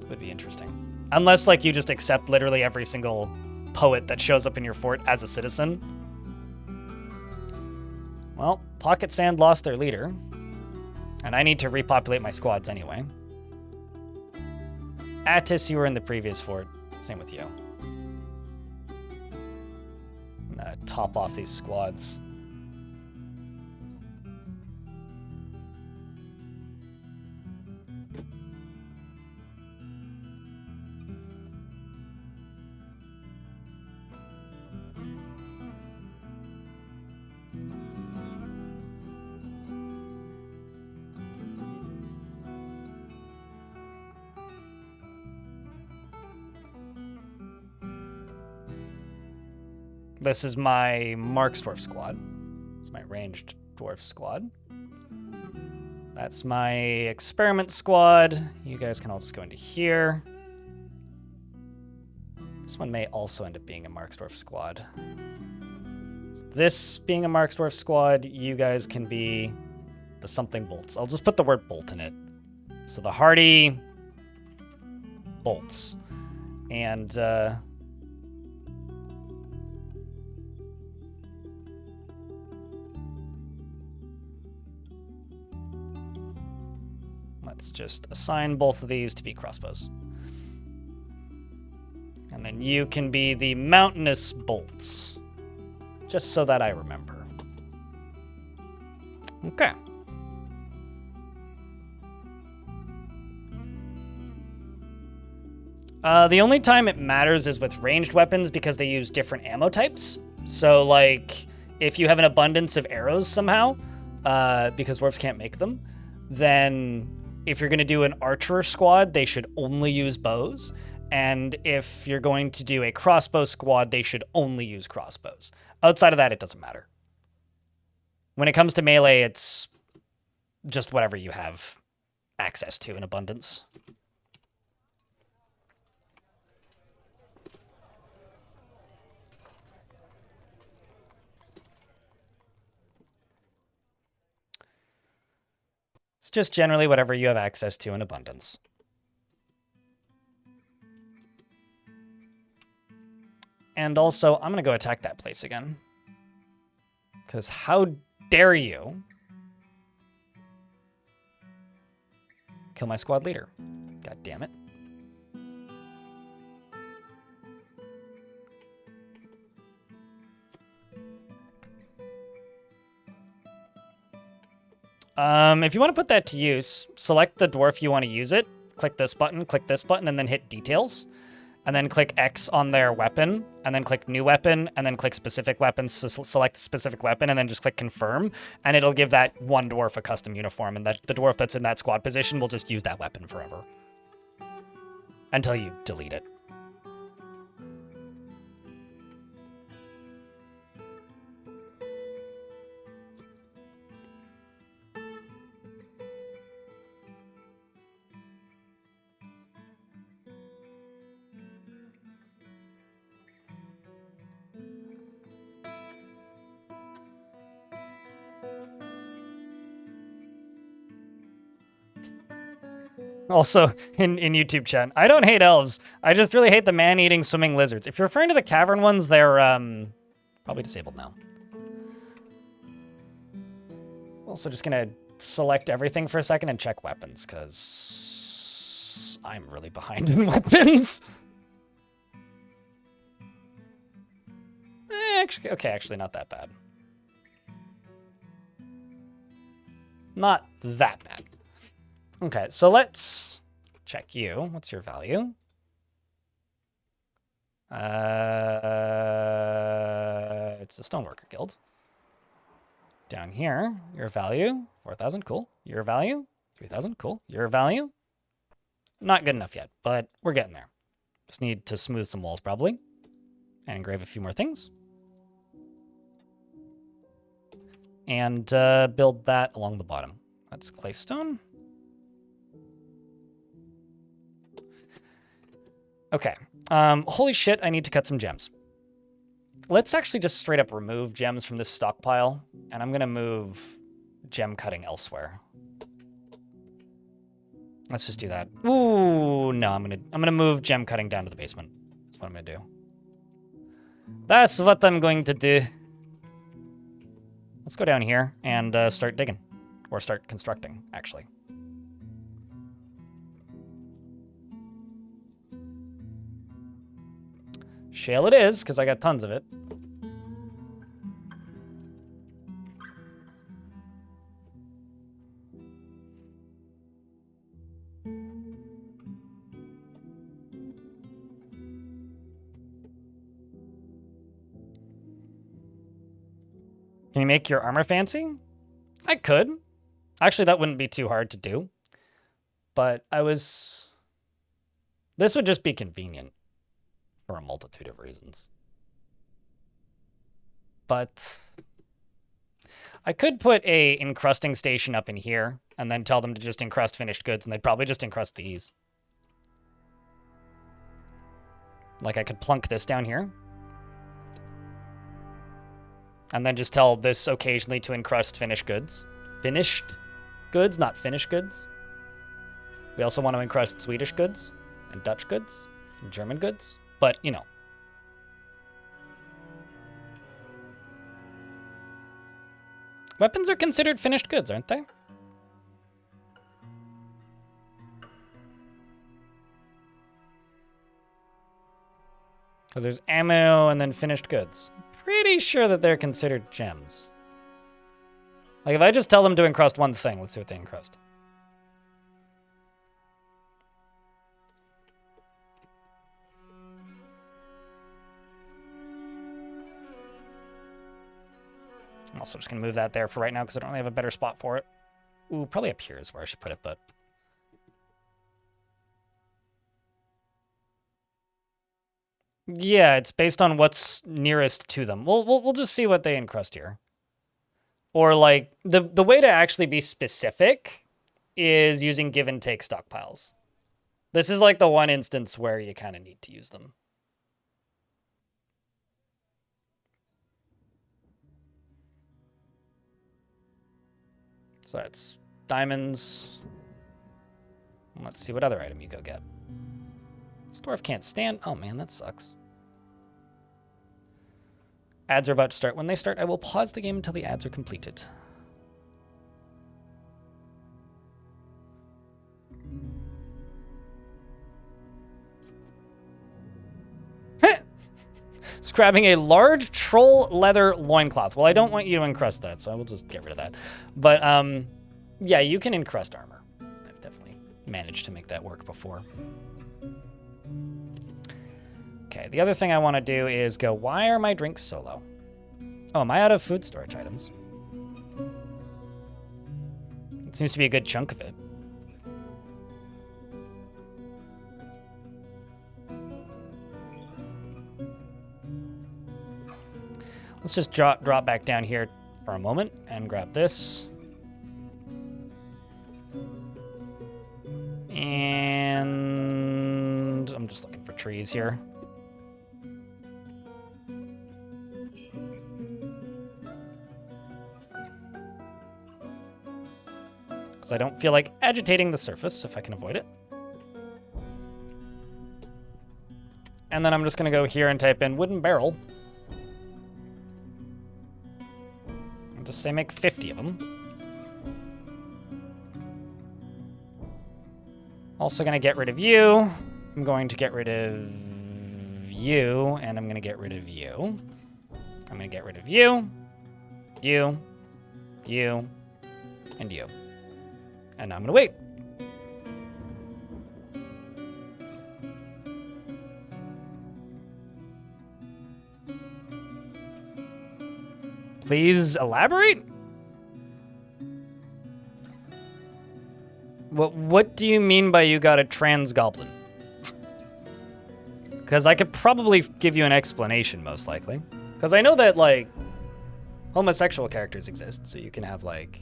would be interesting. Unless like you just accept literally every single poet that shows up in your fort as a citizen. Well, Pocket Sand lost their leader. And I need to repopulate my squads anyway. Attis, you were in the previous fort. Same with you. I'm gonna top off these squads. This is my Marks Dwarf squad. It's my ranged dwarf squad. That's my experiment squad. You guys can all just go into here. This one may also end up being a Marks Dwarf squad. This being a Marks Dwarf squad, you guys can be the something bolts. I'll just put the word bolt in it. So the hardy bolts. And let's just assign both of these to be crossbows. And then you can be the mountainous bolts. Just so that I remember. Okay. The only time it matters is with ranged weapons because they use different ammo types. So, like, if you have an abundance of arrows somehow, because dwarves can't make them, then if you're going to do an archer squad, they should only use bows. And if you're going to do a crossbow squad, they should only use crossbows. Outside of that, it doesn't matter. When it comes to melee, it's just whatever you have access to in abundance. It's just generally whatever you have access to in abundance. And also, I'm going to go attack that place again. Because how dare you kill my squad leader? God damn it. If you want to put that to use, select the dwarf you want to use it, click this button, and then hit details. And then click X on their weapon, and then click new weapon, and then click specific weapons to select the specific weapon, and then just click confirm, and it'll give that one dwarf a custom uniform, and that the dwarf that's in that squad position will just use that weapon forever. Until you delete it. Also, in YouTube chat, I don't hate elves. I just really hate the man-eating swimming lizards. If you're referring to the cavern ones, they're probably disabled now. Also, just gonna select everything for a second and check weapons, because I'm really behind in weapons. Actually, not that bad. Not that bad. Okay, so let's check you. What's your value? It's the Stoneworker Guild. Down here, your value, 4,000, cool. Your value, 3,000, cool. Your value, not good enough yet, but we're getting there. Just need to smooth some walls probably, and engrave a few more things. And build that along the bottom. That's claystone. Okay. Holy shit, I need to cut some gems. Let's actually just straight up remove gems from this stockpile, and I'm gonna move gem cutting elsewhere. Let's just do that. Ooh, no, I'm gonna move gem cutting down to the basement. That's what I'm gonna do. That's what I'm going to do. Let's go down here and start digging. Or start constructing, actually. Shale it is, because I got tons of it. Can you make your armor fancy? I could. Actually, that wouldn't be too hard to do. But this would just be convenient for a multitude of reasons. But I could put a encrusting station up in here and then tell them to just encrust finished goods, and they'd probably just encrust these. Like I could plunk this down here. And then just tell this occasionally to encrust finished goods. Finished goods, not finished goods. We also want to encrust Swedish goods and Dutch goods and German goods. But, you know. Weapons are considered finished goods, aren't they? Because there's ammo and then finished goods. Pretty sure that they're considered gems. Like, if I just tell them to encrust one thing, let's see what they encrust. I'm also just going to move that there for right now because I don't really have a better spot for it. Ooh, probably up here is where I should put it, but... Yeah, it's based on what's nearest to them. We'll just see what they encrust here. Or, like, the way to actually be specific is using give and take stockpiles. This is, like, the one instance where you kind of need to use them. So it's diamonds. Let's see what other item you go get. This dwarf can't stand. Oh, man, that sucks. Ads are about to start. When they start, I will pause the game until the ads are completed. Scrapping a large troll leather loincloth. Well, I don't want you to encrust that, so I will just get rid of that. But, yeah, you can encrust armor. I've definitely managed to make that work before. Okay, the other thing I want to do is go, why are my drinks so low? Oh, am I out of food storage items? It seems to be a good chunk of it. Let's just drop back down here for a moment and grab this. And I'm just looking for trees here. because I don't feel like agitating the surface if I can avoid it. And then I'm just going to go here and type in wooden barrel. And just say make 50 of them. Also going to get rid of you. I'm going to get rid of you, and I'm going to get rid of you. I'm going to get rid of you, you, you, and you. And now I'm going to wait. Please elaborate? What do you mean by you got a trans goblin? Because I could probably give you an explanation, most likely. Because I know that, like, homosexual characters exist, so you can have, like,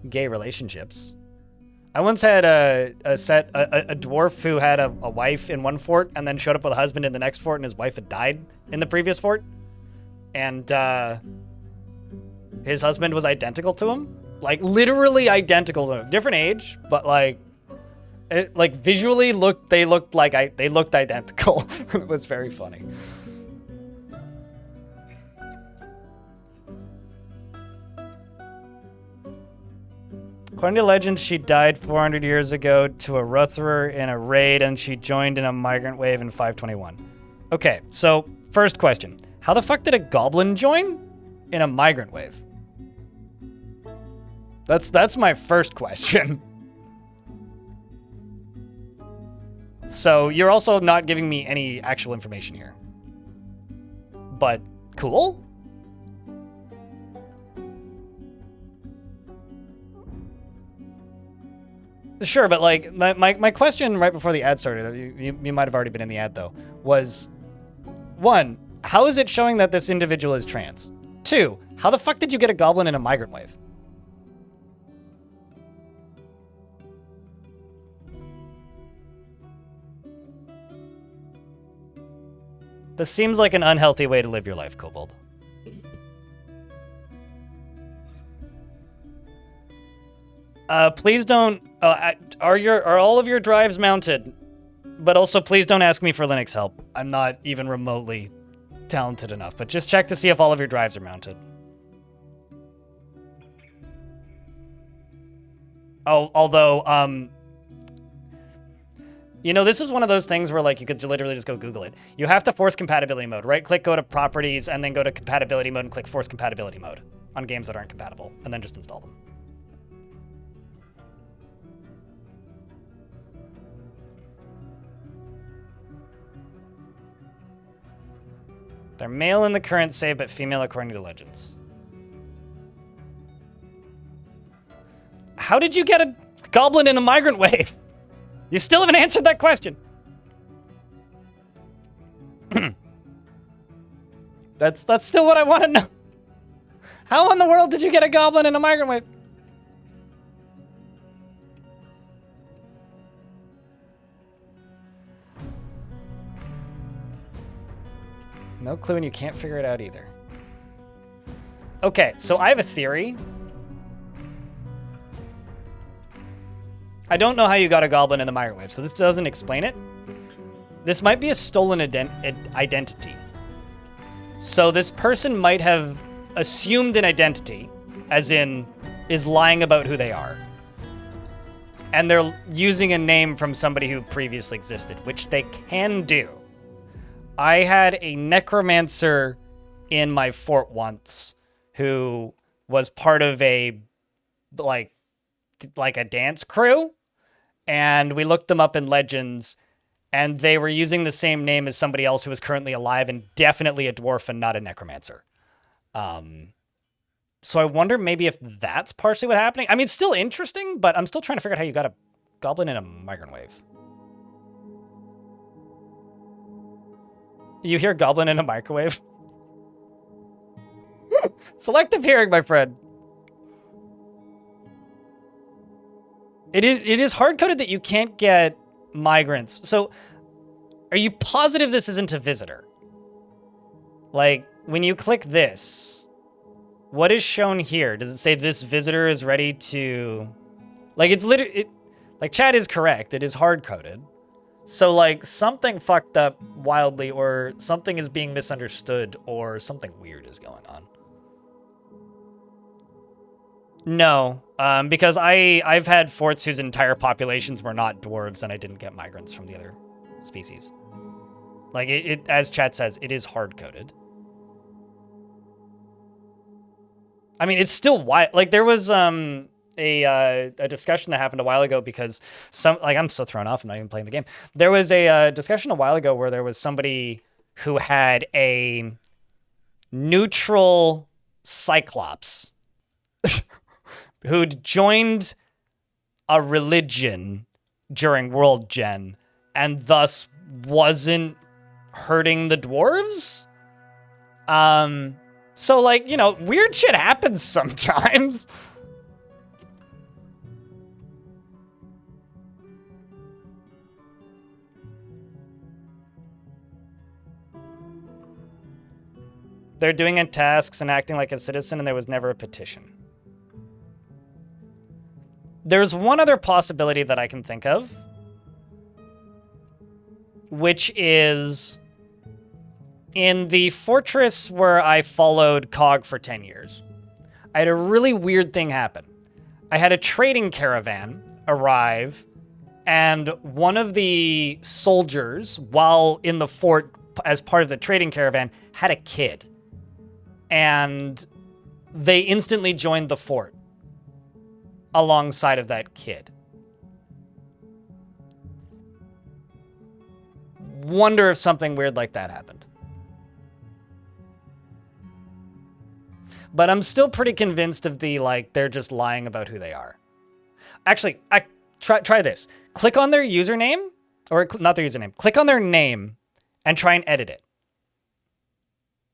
gay relationships. I once had a dwarf who had a wife in one fort and then showed up with a husband in the next fort, and his wife had died in the previous fort. And his husband was identical to him. Like, literally identical to him. Different age, but, like, visually they looked identical. It was very funny. According to legend, she died 400 years ago to a Rutherer in a raid, and she joined in a migrant wave in 521. Okay, so first question. How the fuck did a goblin join in a migrant wave? That's my first question. So you're also not giving me any actual information here. But cool. Sure, but like my question right before the ad started, you might have already been in the ad though, was 1, how is it showing that this individual is trans? 2, how the fuck did you get a goblin in a migrant wave? This seems like an unhealthy way to live your life, Kobold. Please don't. Are all of your drives mounted? But also, please don't ask me for Linux help. I'm not even remotely talented enough. But just check to see if all of your drives are mounted. Oh, although, you know, this is one of those things where, like, you could literally just go Google it. You have to force compatibility mode. Right-click, go to properties, and then go to compatibility mode and click force compatibility mode on games that aren't compatible, and then just install them. They're male in the current save, but female according to legends. How did you get a goblin in a migrant wave? You still haven't answered that question. That's still what I want to know. How in the world did you get a goblin in a migrant wave? No clue, and you can't figure it out either. Okay, so I have a theory. I don't know how you got a goblin in the migrant wave, so this doesn't explain it. This might be a stolen identity. So this person might have assumed an identity, as in, is lying about who they are. And they're using a name from somebody who previously existed, which they can do. I had a necromancer in my fort once who was part of a, like a dance crew. And we looked them up in Legends, and they were using the same name as somebody else who was currently alive and definitely a dwarf and not a necromancer. So I wonder maybe if that's partially what's happening. I mean, it's still interesting, but I'm still trying to figure out how you got a goblin in a migrant wave. You hear goblin in a microwave? Selective hearing, my friend. It is hard-coded that you can't get migrants. So, are you positive this isn't a visitor? Like, when you click this, what is shown here? Does it say this visitor is ready to Like, it's literally... Like, Chad is correct. It is hard-coded. So, like, something fucked up wildly, or something is being misunderstood, or something weird is going on. No, because I've had forts whose entire populations were not dwarves, and I didn't get migrants from the other species. Like, it as Chad says, it is hard-coded. I mean, it's still wild. Like, there was a discussion that happened a while ago because I'm so thrown off. I'm not even playing the game. There was a discussion a while ago where there was somebody who had a neutral Cyclops who'd joined a religion during World Gen and thus wasn't hurting the dwarves. So, like, you know, weird shit happens sometimes. They're doing tasks and acting like a citizen, and there was never a petition. There's one other possibility that I can think of, which is in the fortress where I followed Cog for 10 years. I had a really weird thing happen. I had a trading caravan arrive, and one of the soldiers, while in the fort as part of the trading caravan, had a kid. And they instantly joined the fort alongside of that kid. Wonder if something weird like that happened. But I'm still pretty convinced of the, like, they're just lying about who they are. Actually, try this. Click on their username, or not their username. Click on their name and try and edit it.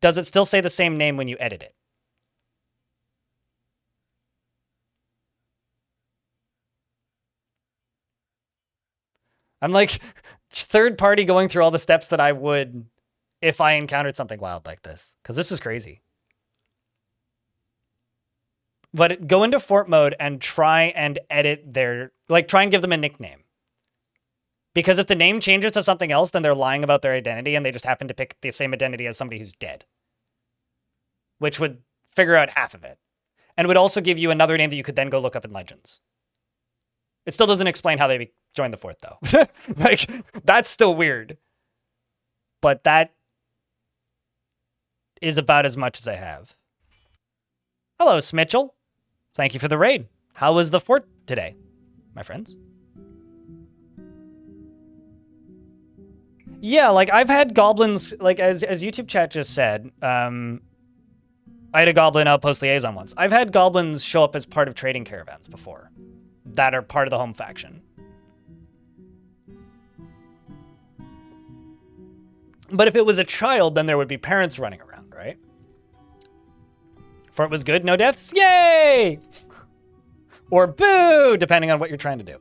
Does it still say the same name when you edit it? I'm like third party going through all the steps that I would if I encountered something wild like this, because this is crazy. But go into fort mode and try and edit their, like, try and give them a nickname. Because if the name changes to something else, then they're lying about their identity and they just happen to pick the same identity as somebody who's dead. Which would figure out half of it. And would also give you another name that you could then go look up in Legends. It still doesn't explain how they joined the fort, though. Like, that's still weird. But that is about as much as I have. Hello, Smitchell. Thank you for the raid. How was the fort today, my friends? Yeah, like, I've had goblins, like, as YouTube chat just said, I had a goblin outpost liaison once. I've had goblins show up as part of trading caravans before that are part of the home faction. But if it was a child, then there would be parents running around, right? Fort was good, no deaths? Yay! Or boo, depending on what you're trying to do.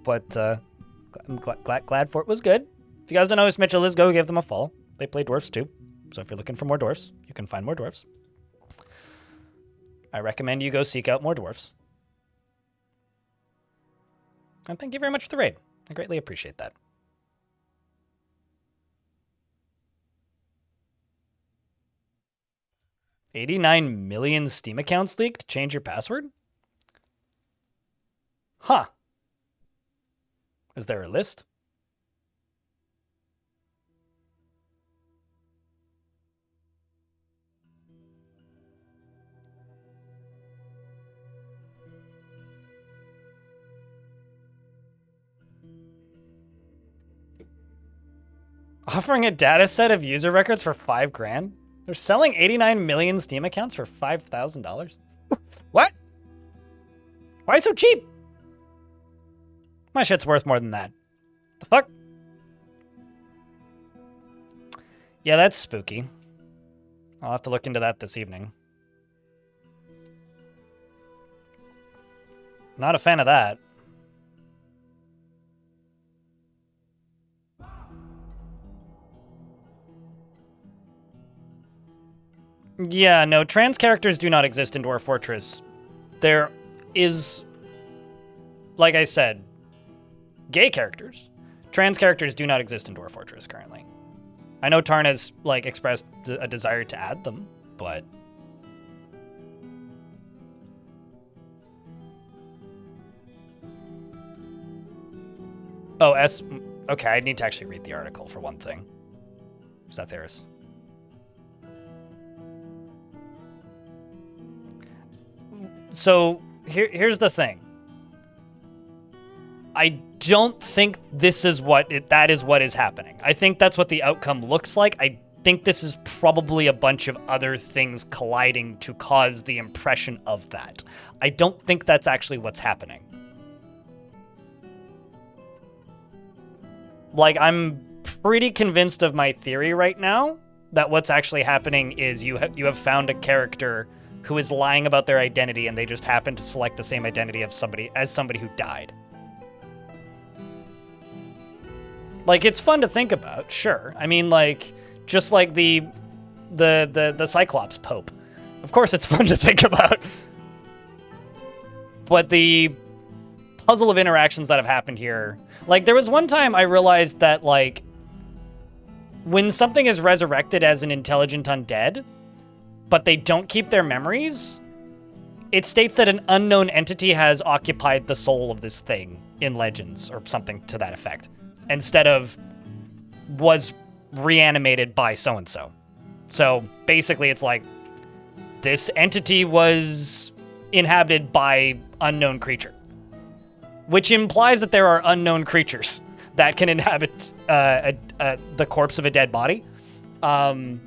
But I'm glad Fort was good. If you guys don't know who Mitchell is, go give them a follow. They play dwarfs too. So if you're looking for more dwarfs, you can find more dwarfs. I recommend you go seek out more dwarfs. And thank you very much for the raid. I greatly appreciate that. $89 million Steam accounts leaked? Change your password? Huh. Is there a list? Offering a data set of user records for $5 grand? They're selling 89 million Steam accounts for $5,000? What? Why so cheap? My shit's worth more than that. The fuck? Yeah, that's spooky. I'll have to look into that this evening. Not a fan of that. Yeah, no, trans characters do not exist in Dwarf Fortress. There is like I said, gay characters. Trans characters do not exist in Dwarf Fortress currently. I know Tarn has like expressed a desire to add them, but oh, okay, I need to actually read the article for one thing. Zetheris. So here's the thing. I don't think this is that is what is happening. I think that's what the outcome looks like. I think this is probably a bunch of other things colliding to cause the impression of that. I don't think that's actually what's happening. Like, I'm pretty convinced of my theory right now that what's actually happening is you have found a character who is lying about their identity and they just happen to select the same identity of somebody who died. Like, it's fun to think about, sure. I mean, like, just like the Cyclops Pope. Of course it's fun to think about. But the puzzle of interactions that have happened here... Like, there was one time I realized that, like, when something is resurrected as an intelligent undead, but they don't keep their memories, it states that an unknown entity has occupied the soul of this thing in Legends, or something to that effect, instead of was reanimated by so-and-so. So basically it's like, this entity was inhabited by unknown creature, which implies that there are unknown creatures that can inhabit the corpse of a dead body. That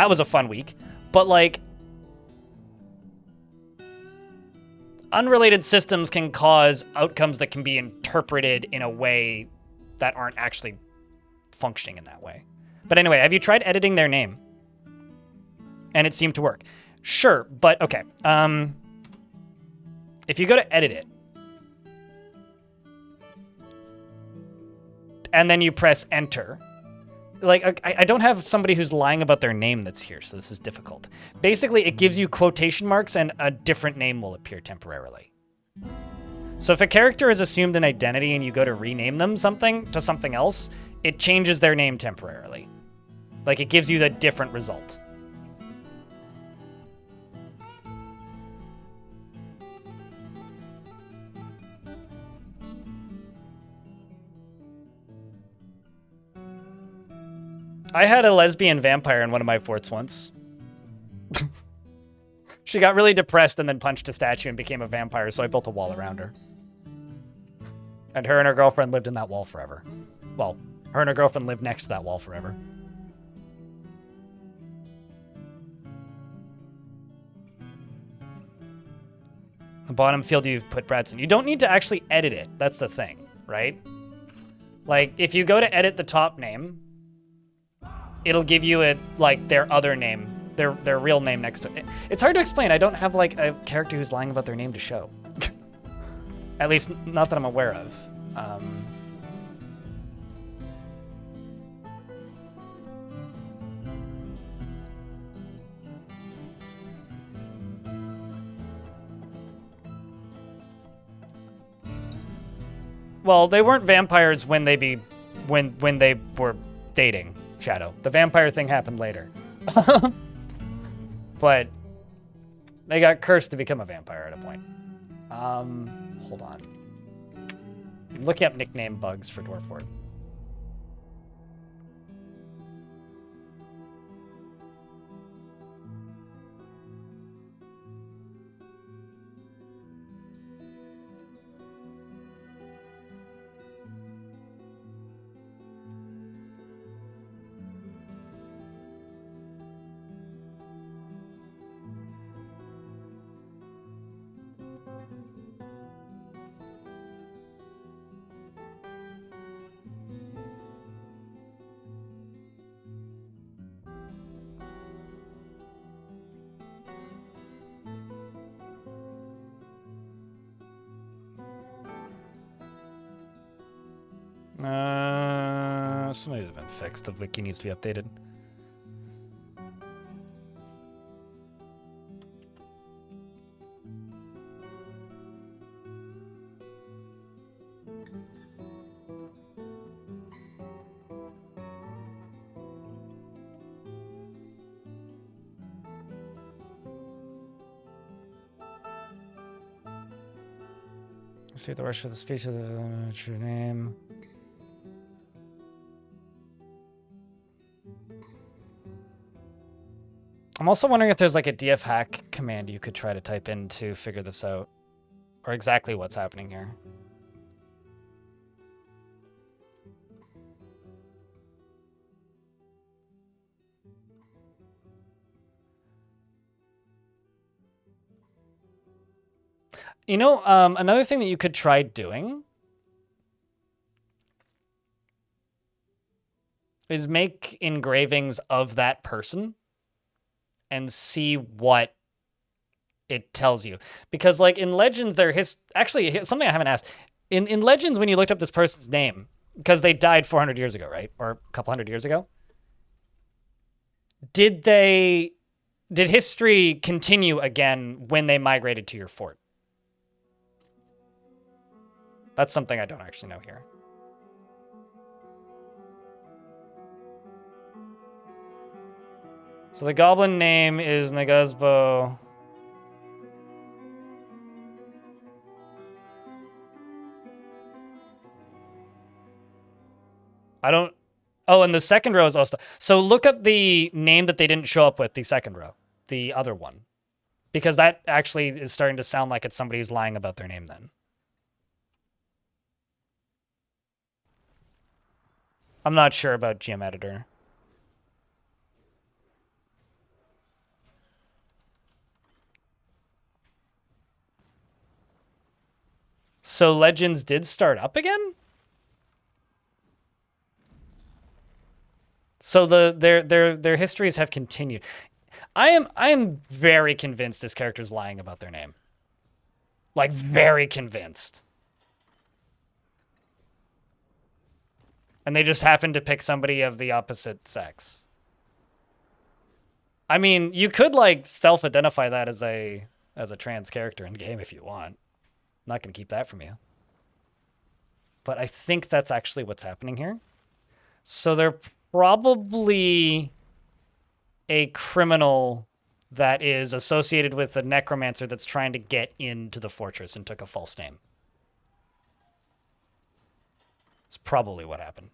was a fun week, but like, unrelated systems can cause outcomes that can be interpreted in a way that aren't actually functioning in that way. But anyway, have you tried editing their name? And it seemed to work. Sure, but okay. If you go to edit it, and then you press enter, like, I don't have somebody who's lying about their name that's here, so this is difficult. Basically, it gives you quotation marks and a different name will appear temporarily. So if a character has assumed an identity and you go to rename them to something else, it changes their name temporarily. Like, it gives you the different result. I had a lesbian vampire in one of my forts once. She got really depressed and then punched a statue and became a vampire, so I built a wall around her. And her girlfriend lived in that wall forever. Well, her and her girlfriend lived next to that wall forever. The bottom field you put Bradson. You don't need to actually edit it. That's the thing, right? Like, if you go to edit the top name, it'll give you their other name, their real name next to it. It's hard to explain. I don't have like a character who's lying about their name to show. At least not that I'm aware of. Well, they weren't vampires when they were dating. Shadow. The vampire thing happened later. But they got cursed to become a vampire at a point. Hold on. I'm looking up nickname bugs for Dwarf Fort. Somebody's been fixed. The wiki needs to be updated. See the rush for the speech of the true name. I'm also wondering if there's like a df hack command you could try to type in to figure this out, or exactly what's happening here. You know, another thing that you could try doing is make engravings of that person and see what it tells you. Because like in Legends, actually something I haven't asked. In Legends, when you looked up this person's name, because they died 400 years ago, right? Or a couple hundred years ago. Did history continue again when they migrated to your fort? That's something I don't actually know here. So the goblin name is Nagazbo. Oh, and the second row is also. So look up the name that they didn't show up with, the second row, the other one. Because that actually is starting to sound like it's somebody who's lying about their name then. I'm not sure about GM Editor. So Legends did start up again? So their histories have continued. I am very convinced this character's lying about their name. Like very convinced. And they just happen to pick somebody of the opposite sex. I mean, you could like self-identify that as a trans character in game if you want. I'm not going to keep that from you. But I think that's actually what's happening here. So they're probably a criminal that is associated with a necromancer that's trying to get into the fortress and took a false name. It's probably what happened.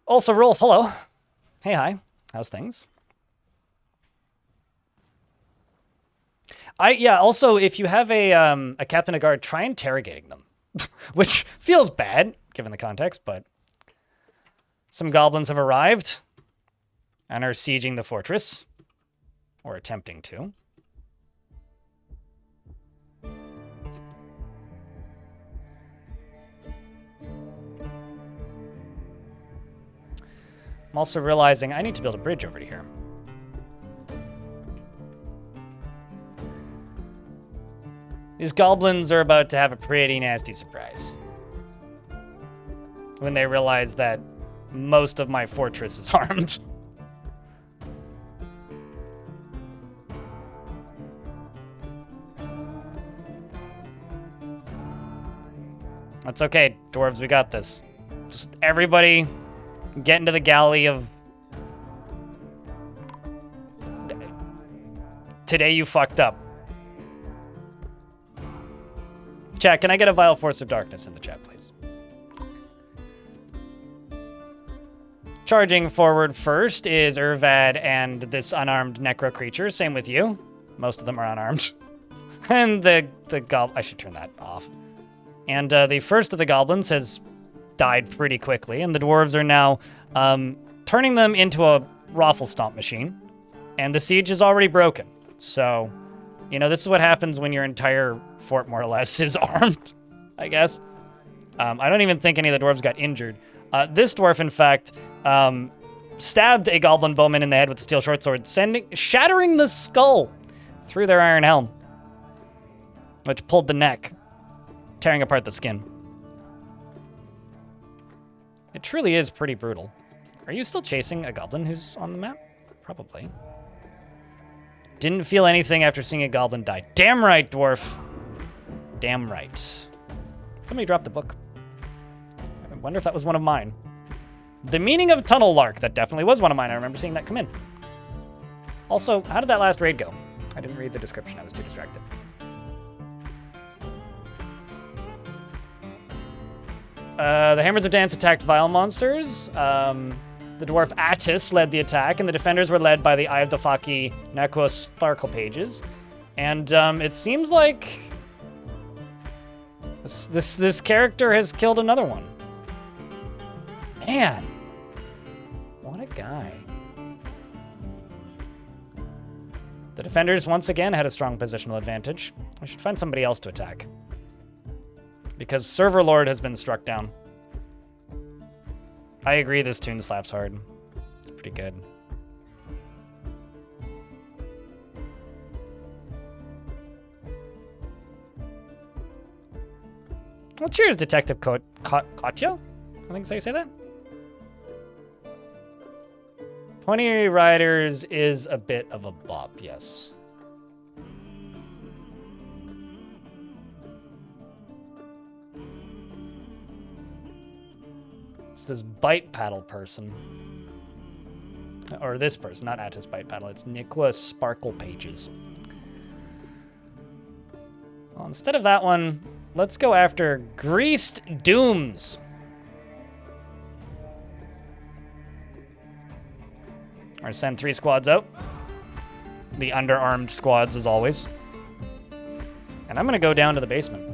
Also, Rolf, hello. Hey, hi. How's things? Also, if you have a captain of guard, try interrogating them. Which feels bad, given the context, but some goblins have arrived and are sieging the fortress, or attempting to. I'm also realizing I need to build a bridge over to here. These goblins are about to have a pretty nasty surprise when they realize that most of my fortress is armed. That's okay, dwarves, we got this. Just everybody get into the galley of... Today you fucked up. Chat, can I get a Vile Force of Darkness in the chat, please? Charging forward first is Urvad and this unarmed necro creature. Same with you. Most of them are unarmed. And the goblin... I should turn that off. And the first of the goblins has died pretty quickly, and the dwarves are now turning them into a raffle stomp machine. And the siege is already broken. So... You know, this is what happens when your entire fort, more or less, is armed, I guess. I don't even think any of the dwarves got injured. This dwarf, in fact, stabbed a goblin bowman in the head with a steel short sword, shattering the skull through their iron helm, which pulled the neck, tearing apart the skin. It truly is pretty brutal. Are you still chasing a goblin who's on the map? Probably. Didn't feel anything after seeing a goblin die. Damn right, Dwarf. Damn right. Somebody dropped a book. I wonder if that was one of mine. The Meaning of Tunnel Lark. That definitely was one of mine. I remember seeing that come in. Also, how did that last raid go? I didn't read the description. I was too distracted. The Hammers of Dance attacked Vile Monsters. The dwarf Attis led the attack, and the defenders were led by the Eye of Dafaki Nakua Sparkle Pages. And it seems like this character has killed another one. Man, what a guy. The defenders once again had a strong positional advantage. I should find somebody else to attack, because Server Lord has been struck down. I agree, this tune slaps hard. It's pretty good. Well, cheers, Detective Katya. I think so you say that. 20 Riders is a bit of a bop, yes. It's this bite paddle person. Or this person, not Attis Bite Paddle. It's Nikwa Sparkle Pages. Well, instead of that one, let's go after Greased Dooms. Or send 3 squads out. The underarmed squads, as always. And I'm going to go down to the basement.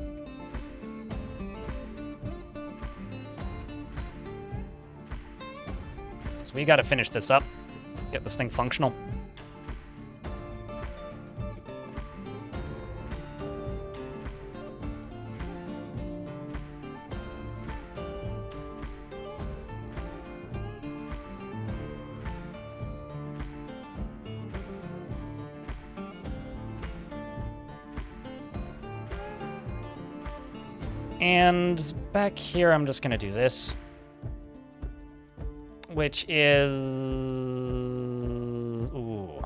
So we got to finish this up. Get this thing functional. And back here, I'm just going to do this, which is... Ooh.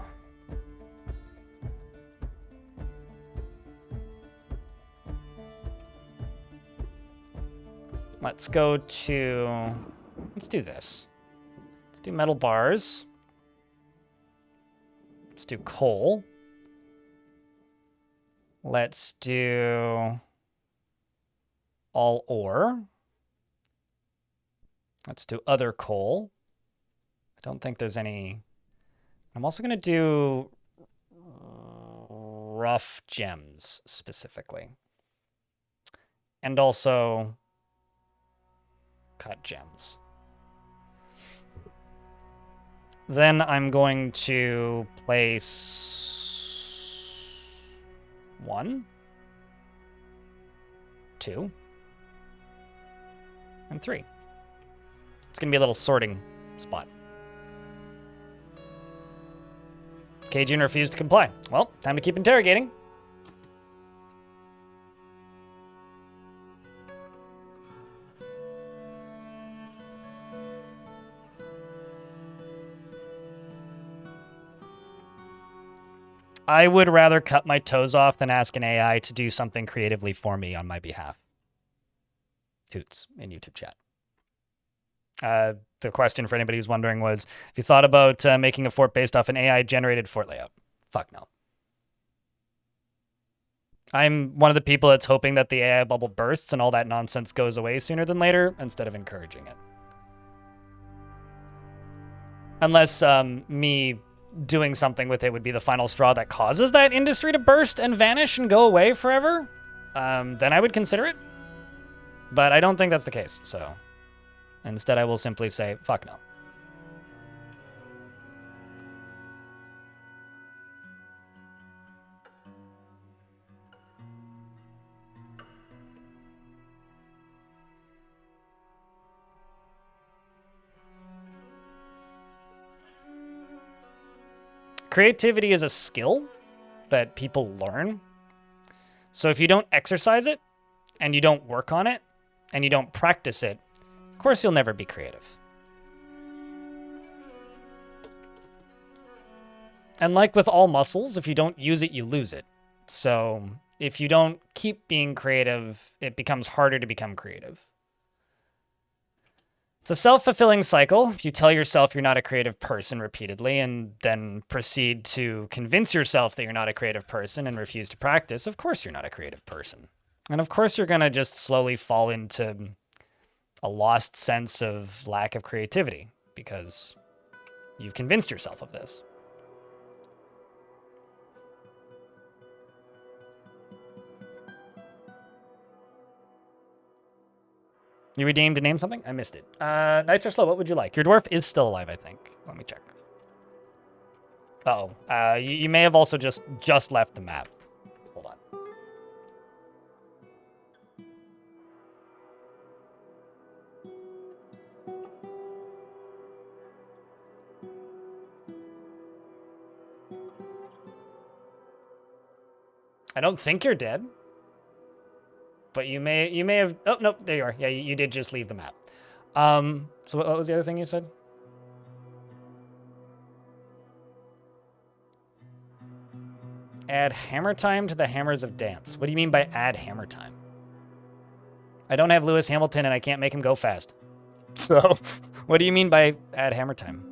Let's go to... Let's do this. Let's do metal bars. Let's do coal. Let's do... all ore. Let's do other coal. I don't think there's any... I'm also going to do rough gems specifically. And also cut gems. Then I'm going to place 1, 2, and 3. It's going to be a little sorting spot. Cajun refused to comply. Well, time to keep interrogating. I would rather cut my toes off than ask an AI to do something creatively for me on my behalf. Toots in YouTube chat. The question for anybody who's wondering was, if you thought about making a fort based off an AI-generated fort layout. Fuck no. I'm one of the people that's hoping that the AI bubble bursts and all that nonsense goes away sooner than later, instead of encouraging it. Unless me doing something with it would be the final straw that causes that industry to burst and vanish and go away forever, then I would consider it. But I don't think that's the case, so instead I will simply say, fuck no. Creativity is a skill that people learn. So if you don't exercise it, and you don't work on it, and you don't practice it, of course you'll never be creative. And like with all muscles, if you don't use it, you lose it. So if you don't keep being creative, it becomes harder to become creative. It's a self-fulfilling cycle. If you tell yourself you're not a creative person repeatedly and then proceed to convince yourself that you're not a creative person and refuse to practice, of course you're not a creative person. And of course you're going to just slowly fall into a lost sense of lack of creativity because you've convinced yourself of this. You redeemed to name something? I missed it. Nights are slow. What would you like? Your dwarf is still alive, I think. Let me check. Uh-oh. You may have also just left the map. Hold on. I don't think you're dead. But you may have... Oh, nope, there you are. Yeah, you did just leave the map. So what was the other thing you said? Add hammer time to the Hammers of Dance. What do you mean by add hammer time? I don't have Lewis Hamilton and I can't make him go fast. So, what do you mean by add hammer time?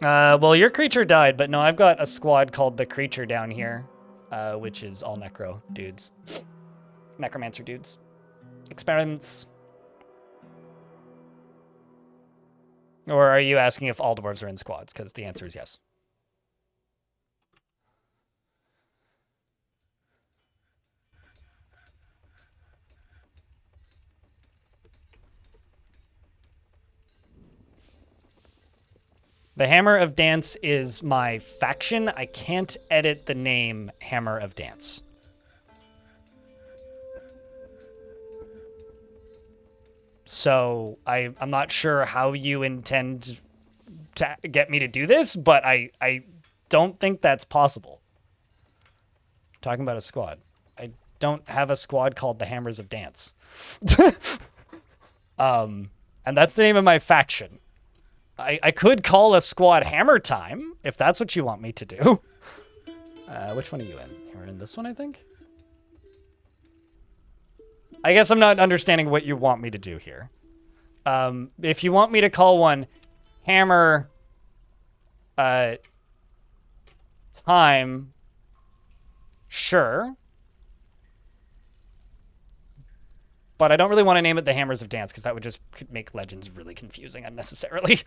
Well, your creature died, but no, I've got a squad called the Creature down here, which is all necro dudes. Necromancer dudes. Experiments. Or are you asking if all dwarves are in squads? Because the answer is yes. The Hammer of Dance is my faction. I can't edit the name Hammer of Dance. So I'm not sure how you intend to get me to do this, but I don't think that's possible. Talking about a squad. I don't have a squad called the Hammers of Dance. And that's the name of my faction. I could call a squad Hammer Time, if that's what you want me to do. Which one are you in? You're in this one, I think? I guess I'm not understanding what you want me to do here. If you want me to call one Hammer Time, sure. But I don't really want to name it the Hammers of Dance because that would just make Legends really confusing unnecessarily.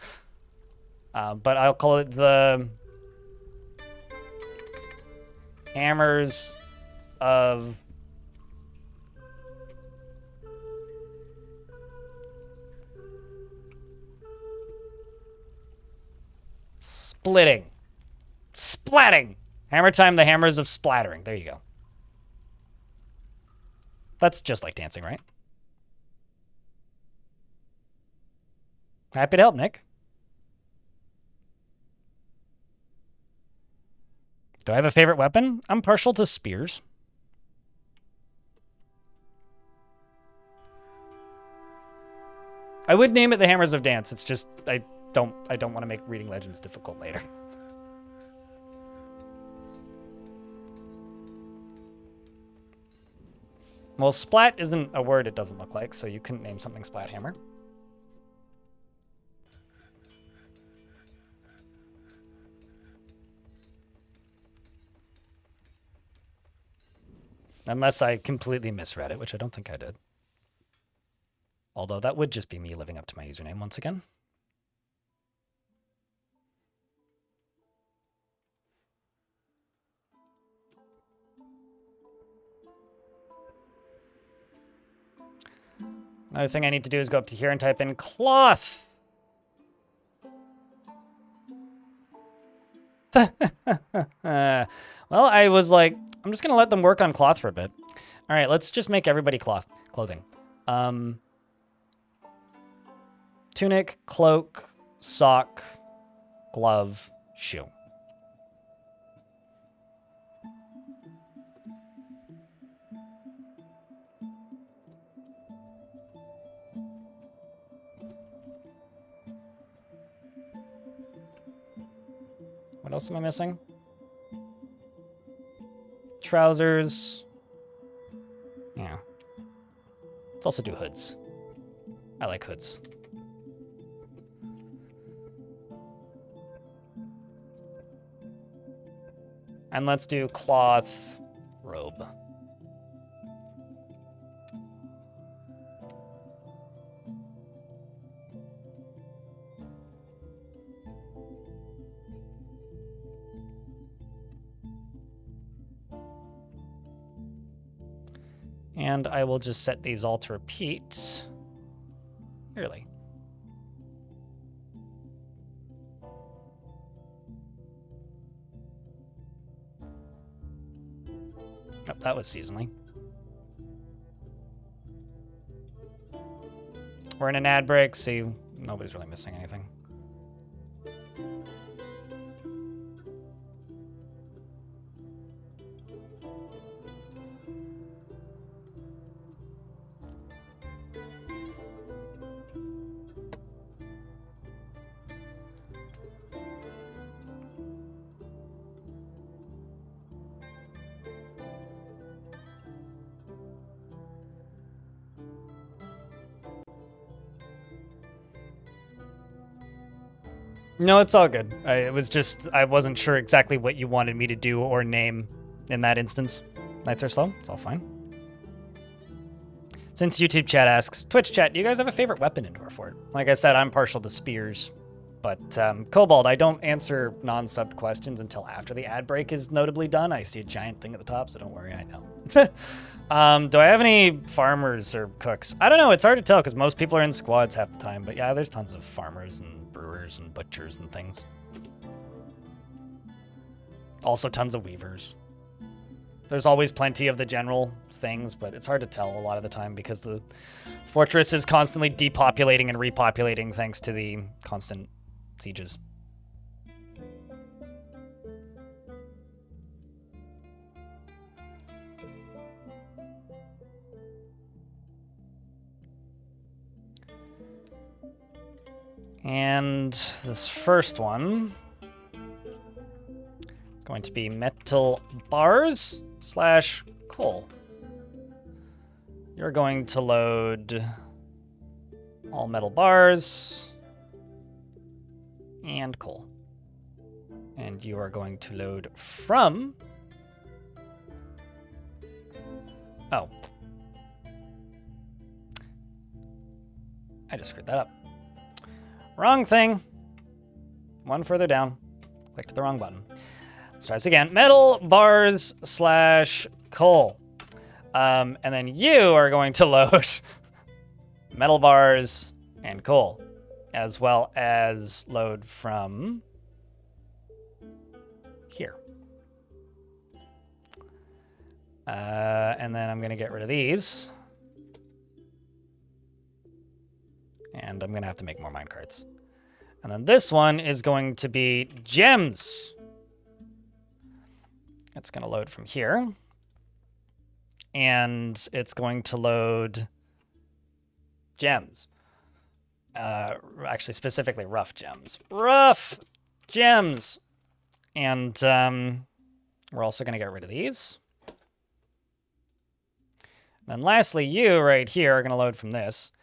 But I'll call it the Hammers of Splitting. Splatting. Hammer Time, the Hammers of Splattering. There you go. That's just like dancing, right? Happy to help, Nick. Do I have a favorite weapon? I'm partial to spears. I would name it the Hammers of Dance. It's just I don't want to make reading Legends difficult later. Well, splat isn't a word, it doesn't look like, so you couldn't name something Splat Hammer. Unless I completely misread it, which I don't think I did. Although that would just be me living up to my username once again. Another thing I need to do is go up to here and type in cloth. Well, I was like, I'm just going to let them work on cloth for a bit. All right, let's just make everybody clothing. Tunic, cloak, sock, glove, shoe. What else am I missing? Trousers. Yeah. Let's also do hoods. I like hoods. And let's do cloth robe. And I will just set these all to repeat yearly. Oh, that was seasonally. We're in an ad break. See, nobody's really missing anything. No, it's all good. It was just, I wasn't sure exactly what you wanted me to do or name in that instance. Nights are slow. It's all fine. Since YouTube chat asks, Twitch chat, do you guys have a favorite weapon in Dwarf? Like I said, I'm partial to spears. But Cobalt, I don't answer non-subbed questions until after the ad break is notably done. I see a giant thing at the top, so don't worry, I know. Do I have any farmers or cooks? I don't know. It's hard to tell because most people are in squads half the time. But yeah, there's tons of farmers and brewers and butchers and things. Also tons of weavers. There's always plenty of the general things, but it's hard to tell a lot of the time because the fortress is constantly depopulating and repopulating thanks to the constant sieges. And this first one is going to be metal bars / coal. You're going to load all metal bars and coal. And you are going to load from... Oh. I just screwed that up. Wrong thing. One further down. Clicked the wrong button. Let's try this again. Metal bars / coal. And then you are going to load metal bars and coal, as well as load from here. And then I'm going to get rid of these. And I'm going to have to make more minecarts. And then this one is going to be gems. It's going to load from here. And it's going to load gems. Actually, specifically rough gems. Rough gems! And we're also going to get rid of these. And then lastly, you right here are going to load from this.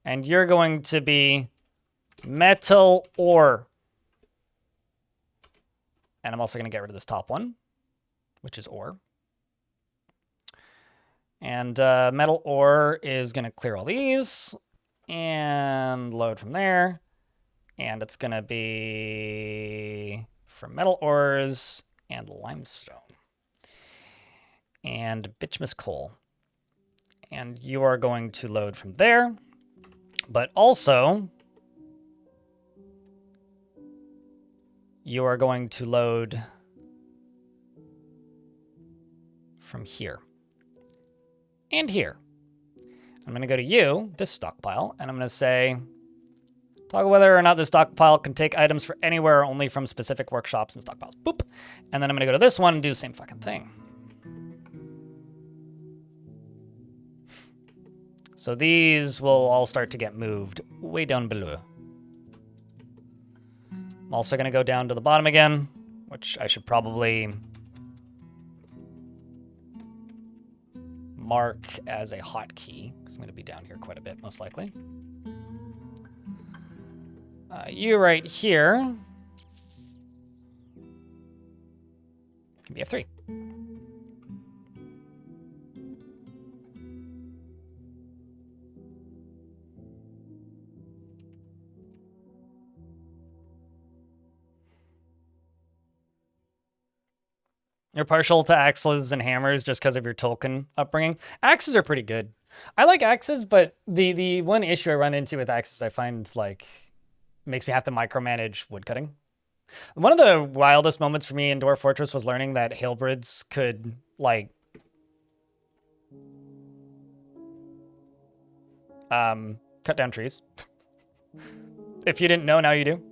And you're going to be metal ore. And I'm also going to get rid of this top one, which is ore. And metal ore is going to clear all these and load from there. And it's going to be from metal ores and limestone. And bituminous coal. And you are going to load from there. But also, you are going to load from here and here. I'm going to go to you, this stockpile, and I'm going to say, toggle whether or not this stockpile can take items for anywhere or only from specific workshops and stockpiles. Boop. And then I'm going to go to this one and do the same fucking thing. So these will all start to get moved way down below. I'm also going to go down to the bottom again, which I should probably mark as a hotkey, because I'm going to be down here quite a bit, most likely. You right here can be F3. You're partial to axes and hammers just because of your Tolkien upbringing. Axes are pretty good. I like axes, but the one issue I run into with axes I find like makes me have to micromanage woodcutting. One of the wildest moments for me in Dwarf Fortress was learning that halberds could like cut down trees. If you didn't know, now you do.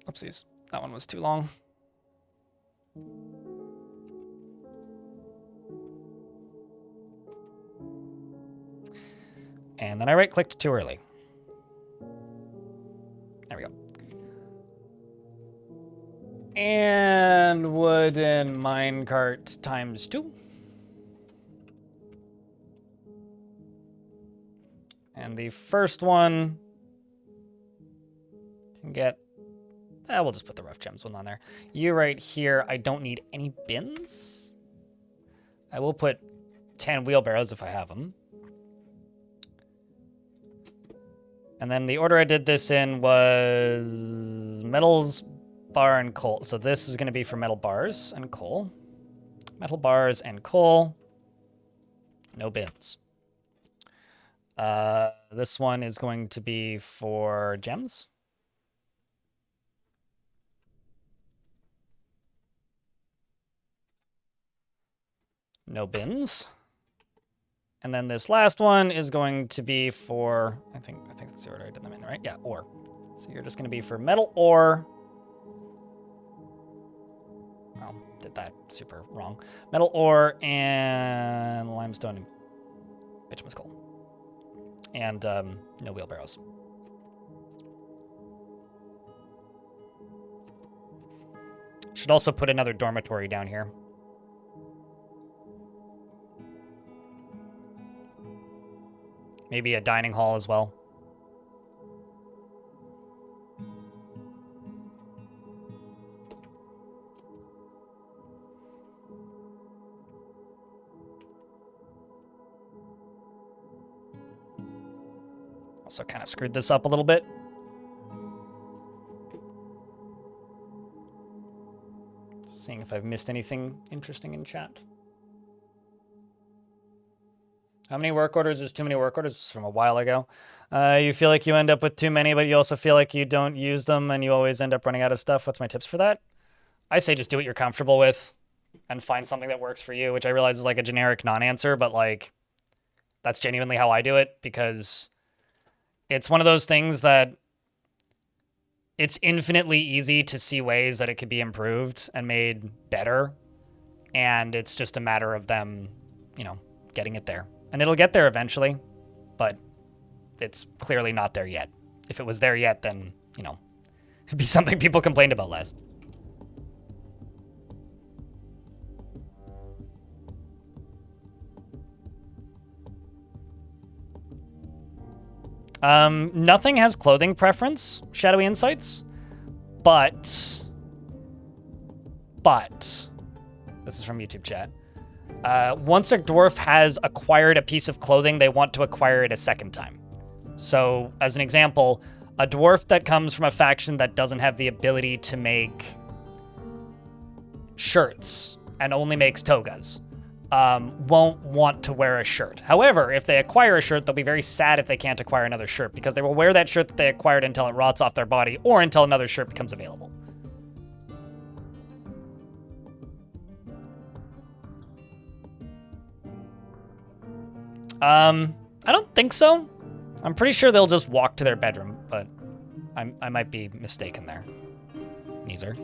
Oopsies, that one was too long. And then I right-clicked too early. There we go. And wooden minecart times 2. And the first one can get... we'll just put the rough gems one on there. You right here, I don't need any bins. I will put 10 wheelbarrows if I have them. And then the order I did this in was metals, bar, and coal. So this is going to be for metal bars and coal. Metal bars and coal. No bins. This one is going to be for gems. No bins. And then this last one is going to be for, I think that's the order I did them in, right? Yeah, ore. So you're just going to be for metal ore. Well, did that super wrong. Metal ore and limestone and bituminous coal. And no wheelbarrows. Should also put another dormitory down here. Maybe a dining hall as well. Also kind of screwed this up a little bit. Seeing if I've missed anything interesting in chat. How many work orders is too many work orders? This is from a while ago. You feel like you end up with too many, but you also feel like you don't use them and you always end up running out of stuff. What's my tips for that? I say just do what you're comfortable with and find something that works for you, which I realize is like a generic non-answer, but like that's genuinely how I do it because it's one of those things that it's infinitely easy to see ways that it could be improved and made better. And it's just a matter of them, you know, getting it there. And it'll get there eventually, but it's clearly not there yet. If it was there yet, then, you know, it'd be something people complained about less. Nothing has clothing preference, Shadowy Insights, but, this is from YouTube chat. Once a dwarf has acquired a piece of clothing, they want to acquire it a second time. So, as an example, a dwarf that comes from a faction that doesn't have the ability to make shirts and only makes togas, won't want to wear a shirt. However, if they acquire a shirt, they'll be very sad if they can't acquire another shirt because they will wear that shirt that they acquired until it rots off their body or until another shirt becomes available. I don't think so. I'm pretty sure they'll just walk to their bedroom, but I might be mistaken there. Neither.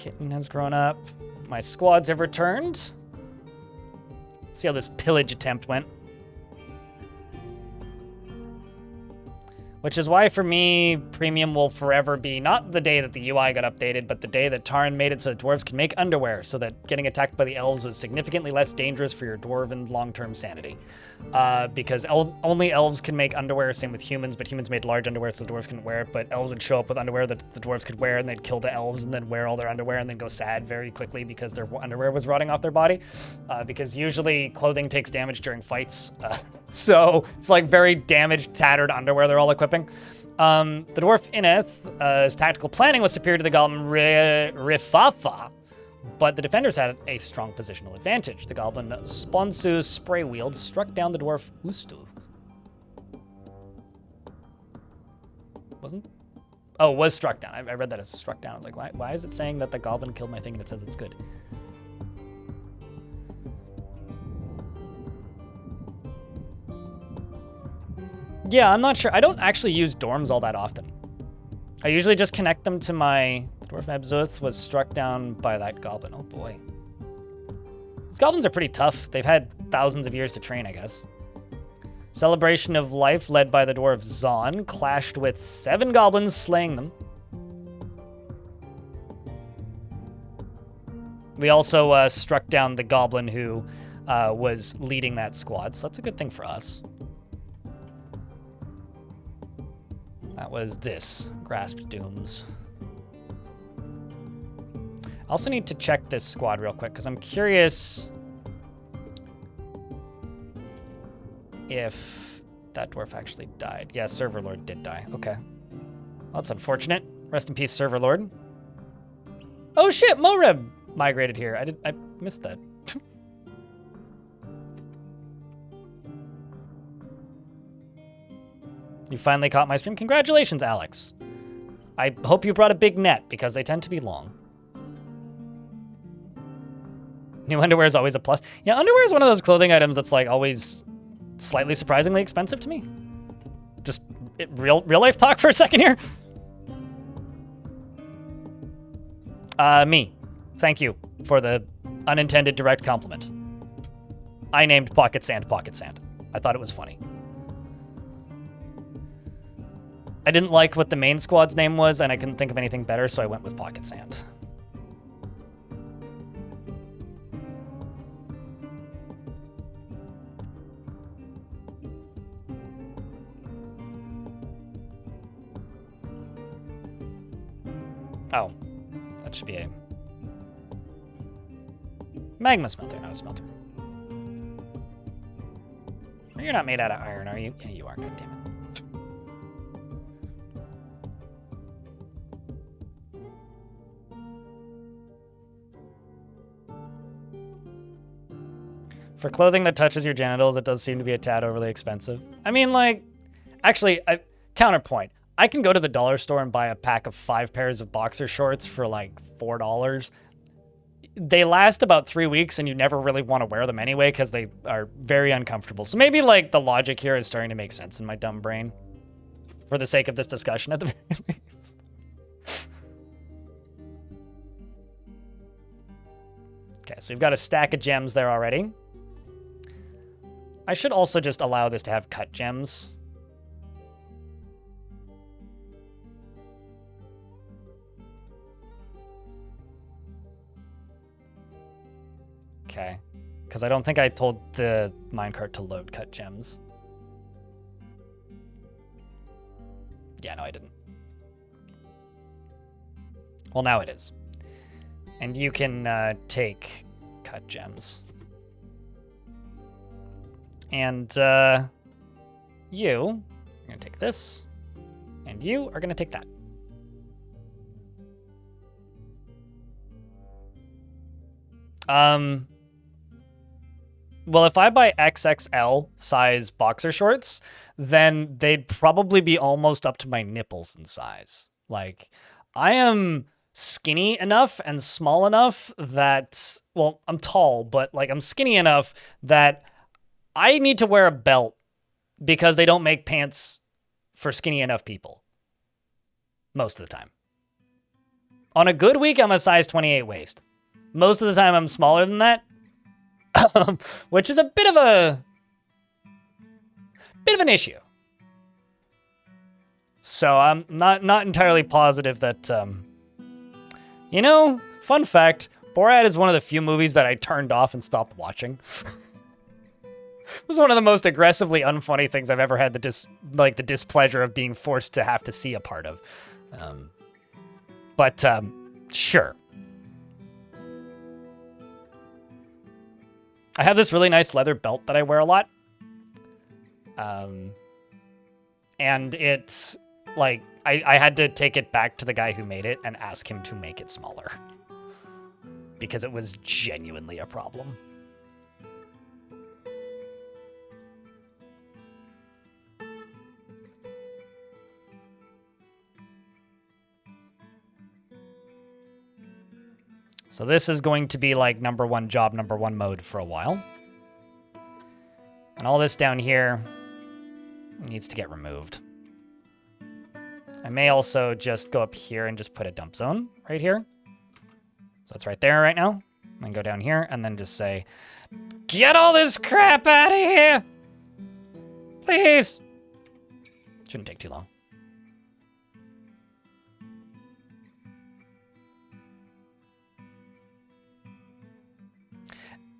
Kitten has grown up. My squads have returned. Let's see how this pillage attempt went. Which is why, for me, Premium will forever be not the day that the UI got updated, but the day that Tarn made it so that dwarves can make underwear, so that getting attacked by the elves was significantly less dangerous for your dwarven long-term sanity. Because only elves can make underwear, same with humans, but humans made large underwear so the dwarves couldn't wear it, but elves would show up with underwear that the dwarves could wear, and they'd kill the elves and then wear all their underwear and then go sad very quickly because their underwear was rotting off their body. Because usually clothing takes damage during fights, so it's like very damaged, tattered underwear they're all equipping. The dwarf Ineth, tactical planning was superior to the goblin Rifafa, but the defenders had a strong positional advantage. The goblin Sponsu spray wield struck down the dwarf Ustu. Was struck down. I read that as struck down. I was like, why is it saying that the goblin killed my thing and it says it's good? Yeah, I'm not sure. I don't actually use dorms all that often. I usually just connect them to my... Dwarf Mebzuth was struck down by that goblin. Oh boy. These goblins are pretty tough. They've had thousands of years to train, I guess. Celebration of Life, led by the dwarf Zon, clashed with 7 goblins, slaying them. We also struck down the goblin who was leading that squad, so that's a good thing for us. That was this, Grasped Dooms. I also need to check this squad real quick, because I'm curious if that dwarf actually died. Yeah, Server Lord did die. Okay. Well, that's unfortunate. Rest in peace, Server Lord. Oh shit, Moreb migrated here. I missed that. You finally caught my stream. Congratulations, Alex. I hope you brought a big net, because they tend to be long. New underwear is always a plus. Yeah, underwear is one of those clothing items that's like always slightly surprisingly expensive to me. Just real life talk for a second here. Me. Thank you for the unintended direct compliment. I named Pocket Sand Pocket Sand. I thought it was funny. I didn't like what the main squad's name was, and I couldn't think of anything better, so I went with Pocket Sand. Oh, that should be a magma smelter, not a smelter. You're not made out of iron, are you? Yeah, you are, goddammit. For clothing that touches your genitals, it does seem to be a tad overly expensive. I mean, like, actually, counterpoint. I can go to the dollar store and buy a pack of 5 pairs of boxer shorts for like $4. They last about 3 weeks and you never really want to wear them anyway because they are very uncomfortable. So maybe like the logic here is starting to make sense in my dumb brain for the sake of this discussion at the very least. Okay, so we've got a stack of gems there already. I should also just allow this to have cut gems. Okay, because I don't think I told the minecart to load cut gems. Yeah, no, I didn't. Well, now it is. And you can take cut gems. And you are going to take this, and you are going to take that. Well, if I buy XXL size boxer shorts, then they'd probably be almost up to my nipples in size. Like, I am skinny enough and small enough that, well, I'm tall, but like I'm skinny enough that I need to wear a belt because they don't make pants for skinny enough people most of the time. On a good week, I'm a size 28 waist. Most of the time, I'm smaller than that, which is a bit of an issue. So I'm not entirely positive that, you know, fun fact, Borat is one of the few movies that I turned off and stopped watching. It was one of the most aggressively unfunny things I've ever had the displeasure of being forced to have to see a part of. But sure. I have this really nice leather belt that I wear a lot. And it's like, I had to take it back to the guy who made it and ask him to make it smaller. Because it was genuinely a problem. So this is going to be like number one job, number one mode for a while. And all this down here needs to get removed. I may also just go up here and just put a dump zone right here. So it's right there right now. And then go down here and then just say, get all this crap out of here! Please! Shouldn't take too long.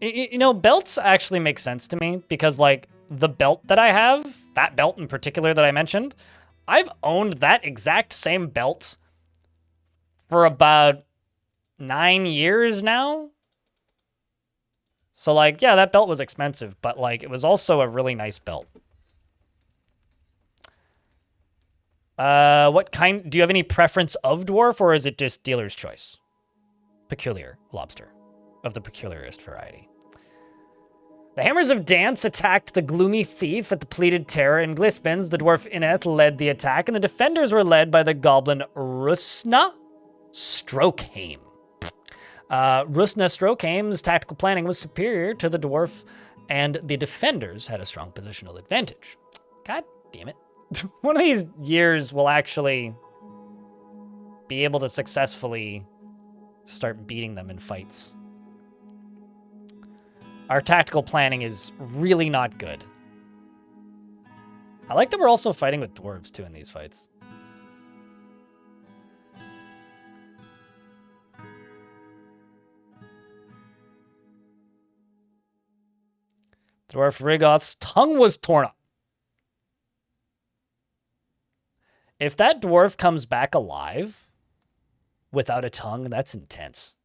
You know, belts actually make sense to me because, like, the belt that I have, that belt in particular that I mentioned, I've owned that exact same belt for about 9 years now. So, like, yeah, that belt was expensive, but, like, it was also a really nice belt. What kind, do you have any preference of dwarf, or is it just dealer's choice? Peculiar lobster, of the peculiarist variety. The Hammers of Dance attacked the Gloomy Thief at the Pleated Terror in Glispens. The dwarf Ineth led the attack, and the defenders were led by the goblin Rusna Strokeheim. Rusna Strokeheim's tactical planning was superior to the dwarf, and the defenders had a strong positional advantage. God damn it. One of these years we'll actually be able to successfully start beating them in fights. Our tactical planning is really not good. I like that we're also fighting with dwarves, too, in these fights. Dwarf Rigoth's tongue was torn up. If that dwarf comes back alive without a tongue, that's intense.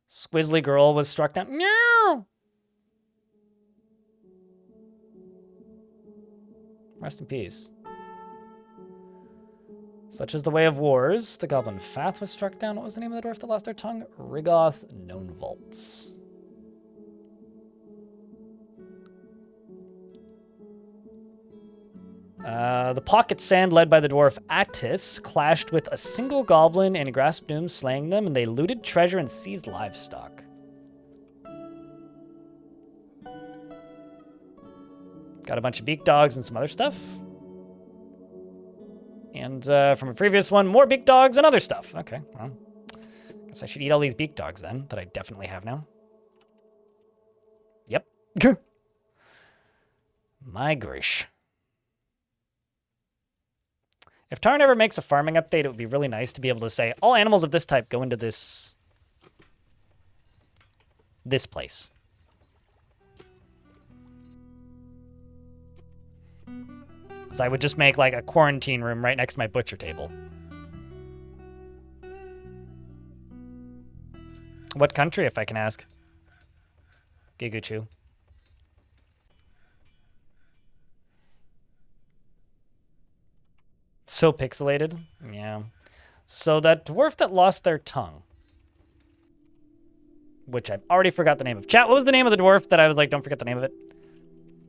Squizzly Girl was struck down. No! Rest in peace. Such is the way of wars. The Goblin Fath was struck down. What was the name of the dwarf that lost their tongue? Rigoth Knownvolts. The Pocket Sand, led by the dwarf Attis, clashed with a single goblin and grasped doom, slaying them, and they looted treasure and seized livestock. Got a bunch of beak dogs and some other stuff. And from a previous one, more beak dogs and other stuff. Okay, well, guess I should eat all these beak dogs then, that I definitely have now. Yep. My grish. If Tarn ever makes a farming update, it would be really nice to be able to say, all animals of this type go into this place. So I would just make like a quarantine room right next to my butcher table. What country, if I can ask? Giguchu. So pixelated. Yeah. So that dwarf that lost their tongue, which I've already forgot the name of. Chat, what was the name of the dwarf that I was like, don't forget the name of it?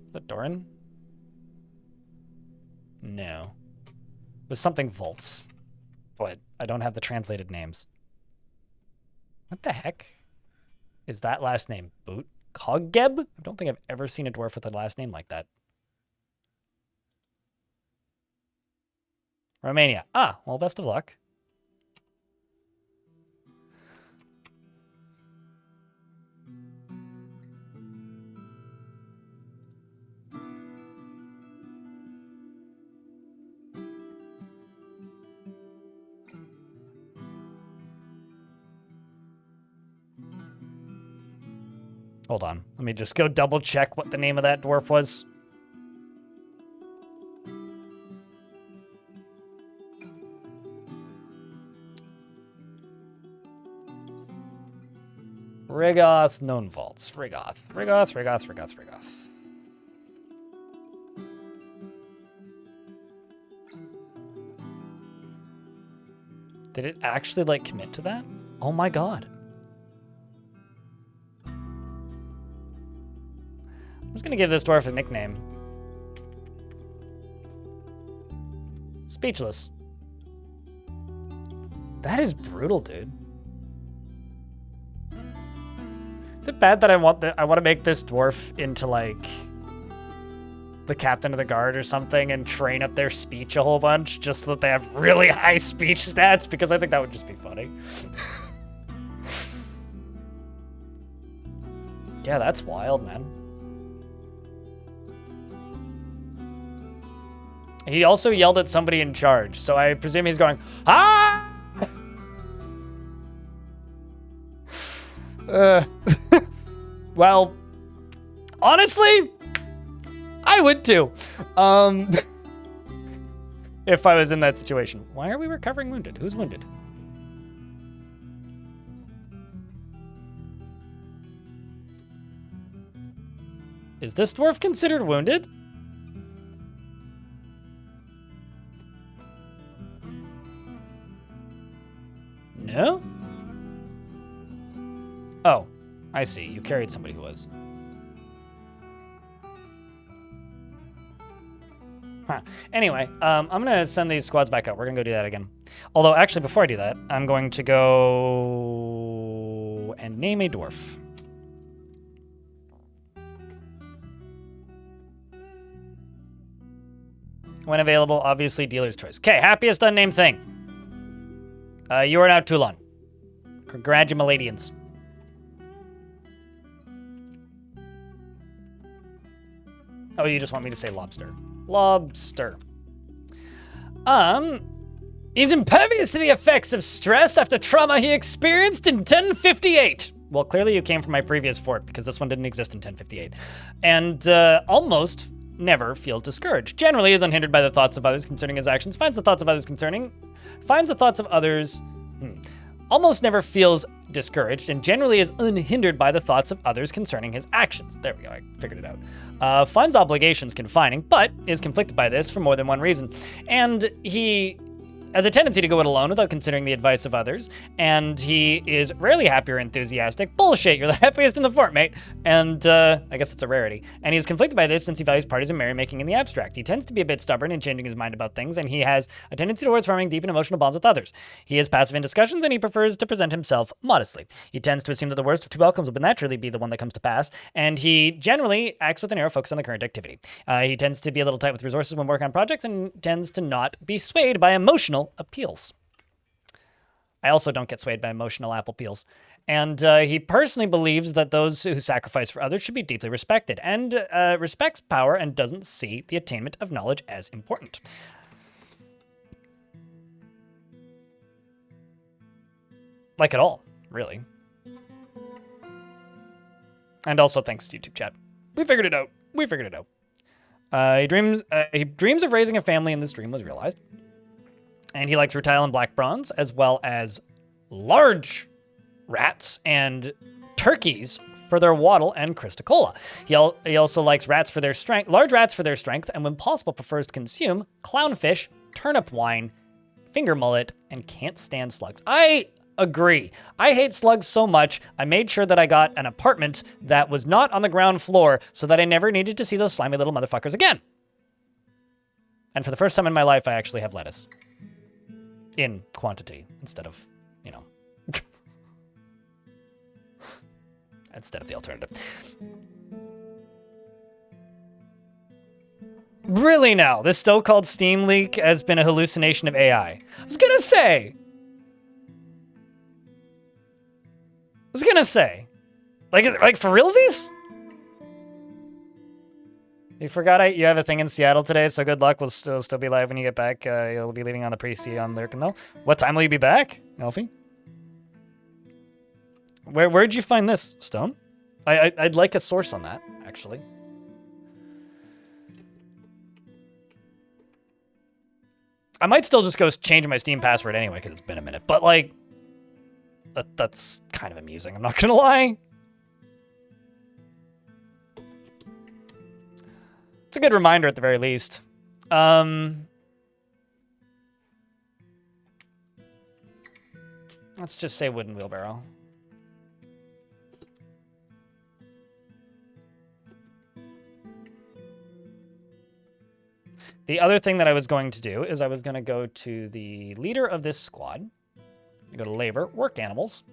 Is that Doran? No. It was something Volts. But I don't have the translated names. What the heck is that last name? Boot? Coggeb? I don't think I've ever seen a dwarf with a last name like that. Romania. Ah, well, best of luck. Hold on. Let me just go double check what the name of that dwarf was. Rigoth known vaults. Rigoth. Did it actually, like, commit to that? Oh my god. I'm just gonna give this dwarf a nickname. Speechless. That is brutal, dude. Is it bad that I want to make this dwarf into, like, the captain of the guard or something and train up their speech a whole bunch just so that they have really high speech stats? Because I think that would just be funny. Yeah, that's wild, man. He also yelled at somebody in charge, so I presume he's going, ah! Well, honestly, I would too. If I was in that situation. Why are we recovering wounded? Who's wounded? Is this dwarf considered wounded? No? Oh, I see. You carried somebody who was. Huh. Anyway, I'm going to send these squads back out. We're going to go do that again. Although, actually, before I do that, I'm going to go and name a dwarf. When available, obviously, dealer's choice. Okay, happiest unnamed thing. You are now Toulon. Congratulations. Oh, you just want me to say lobster. Lobster. He's impervious to the effects of stress after trauma he experienced in 1058. Well, clearly you came from my previous fort because this one didn't exist in 1058. And almost never feels discouraged. Generally is unhindered by the thoughts of others concerning his actions. Finds the thoughts of others almost never feels discouraged, and generally is unhindered by the thoughts of others concerning his actions. There we go, I figured it out. Finds obligations confining, but is conflicted by this for more than one reason. And he has a tendency to go it alone without considering the advice of others, and he is rarely happy or enthusiastic. Bullshit, you're the happiest in the fort, mate. And I guess it's a rarity. And he is conflicted by this since he values parties and merrymaking in the abstract. He tends to be a bit stubborn in changing his mind about things, and he has a tendency towards forming deep and emotional bonds with others. He is passive in discussions, and he prefers to present himself modestly. He tends to assume that the worst of two outcomes will naturally be the one that comes to pass, and he generally acts with a narrow focus on the current activity. He tends to be a little tight with resources when working on projects, and tends to not be swayed by emotional appeals. I also don't get swayed by emotional apple peels. And he personally believes that those who sacrifice for others should be deeply respected, and respects power and doesn't see the attainment of knowledge as important. Like at all, really. And also thanks to YouTube chat. We figured it out. He dreams of raising a family, and this dream was realized. And he likes rutile and black bronze, as well as large rats and turkeys for their wattle and Christicola. He also likes rats for their strength, large rats for their strength, and when possible prefers to consume clownfish, turnip wine, finger mullet, and can't stand slugs. I agree. I hate slugs so much, I made sure that I got an apartment that was not on the ground floor so that I never needed to see those slimy little motherfuckers again. And for the first time in my life, I actually have lettuce. In quantity, instead of, you know, instead of the alternative. Really now, this so-called Steam leak has been a hallucination of AI. I was gonna say, like for realsies? You forgot you have a thing in Seattle today, so good luck. We'll still be live when you get back. You'll be leaving on the pre-C on Lurkin, though. What time will you be back, Elfie? Where'd you find this, Stone? I'd like a source on that, actually. I might still just go change my Steam password anyway, because it's been a minute. But, like, that's kind of amusing, I'm not going to lie. It's a good reminder at the very least. Let's just say wooden wheelbarrow. The other thing that I was going to do is I was going to go to the leader of this squad. Go to labor, work animals.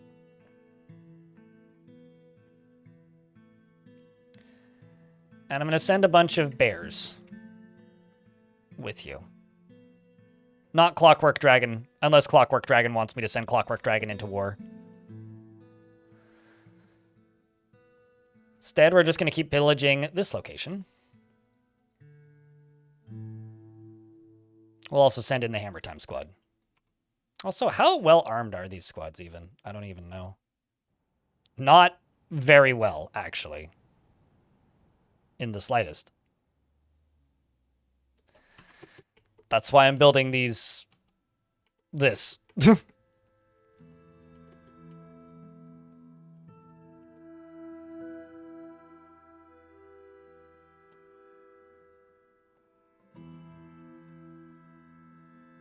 And I'm going to send a bunch of bears with you. Not Clockwork Dragon, unless Clockwork Dragon wants me to send Clockwork Dragon into war. Instead, we're just going to keep pillaging this location. We'll also send in the Hammer Time squad. Also, how well armed are these squads even? I don't even know. Not very well, actually. In the slightest. That's why I'm building this.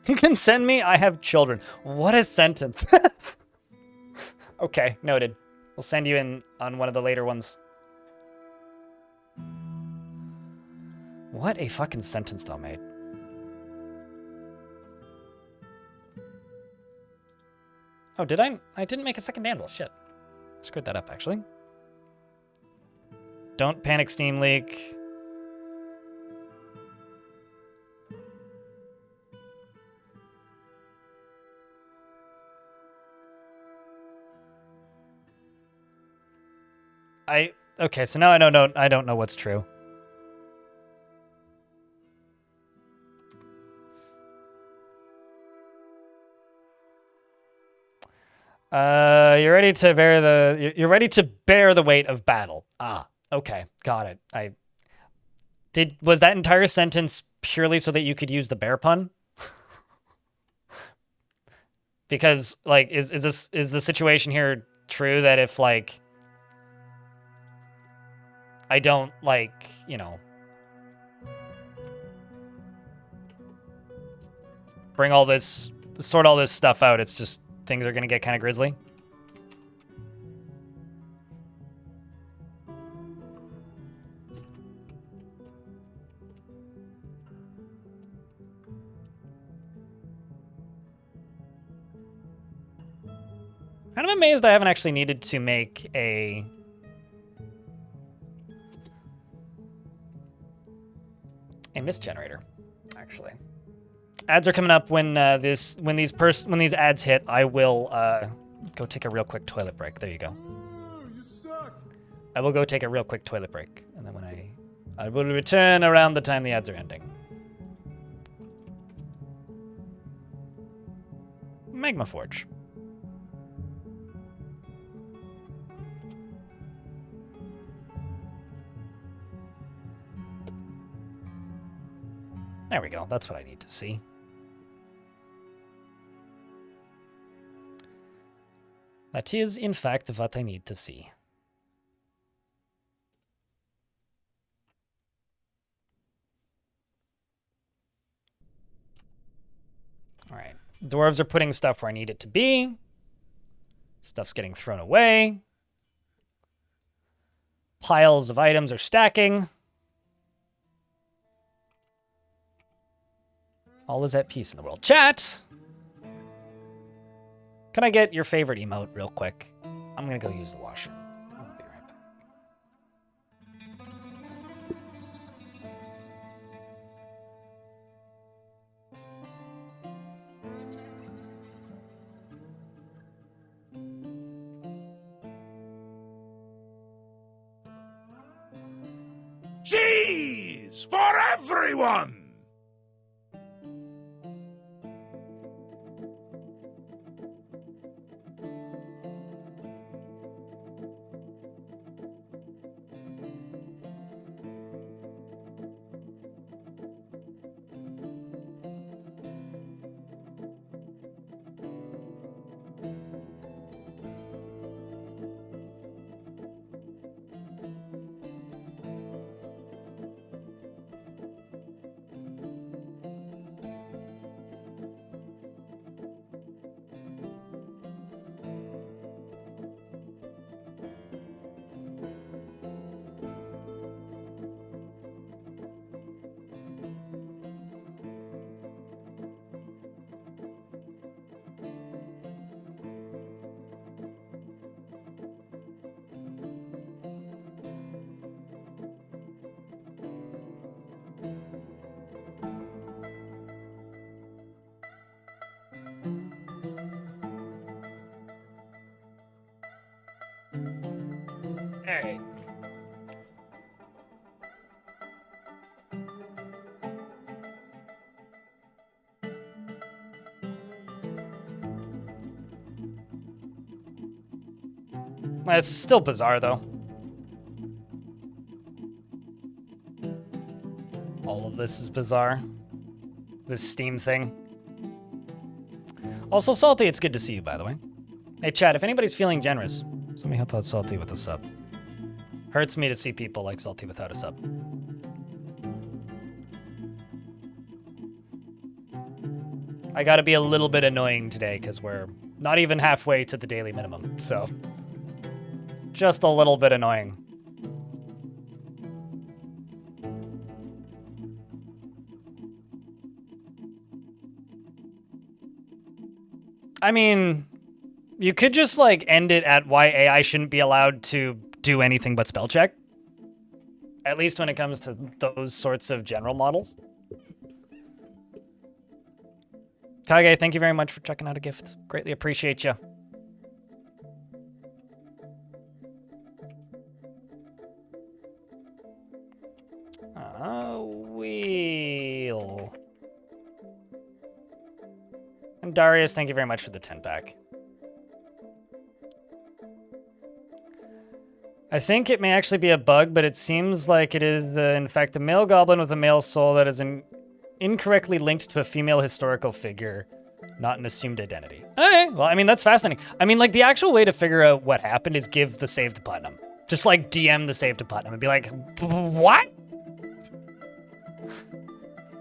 You can send me, I have children. What a sentence. Okay, noted. We'll send you in on one of the later ones. What a fucking sentence though, mate. Oh, did I? I didn't make a second anvil. Shit. Screwed that up, actually. Don't panic, Steam leak. Okay, so now I don't know what's true. You're ready to bear the weight of battle. Ah, okay, got it. Was that entire sentence purely so that you could use the bear pun? Because like is the situation here true that if like I don't like, you know, sort all this stuff out, it's just things are going to get kind of grisly? Kind of amazed I haven't actually needed to make a mist generator, actually. Ads are coming up when these ads hit. I will go take a real quick toilet break. There you go. You suck. I will go take a real quick toilet break, and then when I will return around the time the ads are ending. Magma Forge. There we go. That's what I need to see. That is, in fact, what I need to see. All right. Dwarves are putting stuff where I need it to be. Stuff's getting thrown away. Piles of items are stacking. All is at peace in the world. Chat! Can I get your favorite emote real quick? I'm gonna go use the washroom. I'll be right back. Cheese for everyone! right. It's still bizarre, though. All of this is bizarre. This Steam thing. Also, Salty, it's good to see you, by the way. Hey, chat, if anybody's feeling generous, somebody help out Salty with a sub. Hurts me to see people like Salty without a sub. I gotta be a little bit annoying today, because we're not even halfway to the daily minimum, so... just a little bit annoying. I mean, you could just, like, end it at why AI shouldn't be allowed to do anything but spell check. At least when it comes to those sorts of general models. Kage, thank you very much for checking out a gift. Greatly appreciate you. Wheel. And Darius, thank you very much for the 10-pack. I think it may actually be a bug, but it seems like it is, in fact, a male goblin with a male soul that is incorrectly linked to a female historical figure, not an assumed identity. Okay, well, I mean, that's fascinating. I mean, like, the actual way to figure out what happened is give the save to Putnam. Just, like, DM the save to Putnam and be like, what?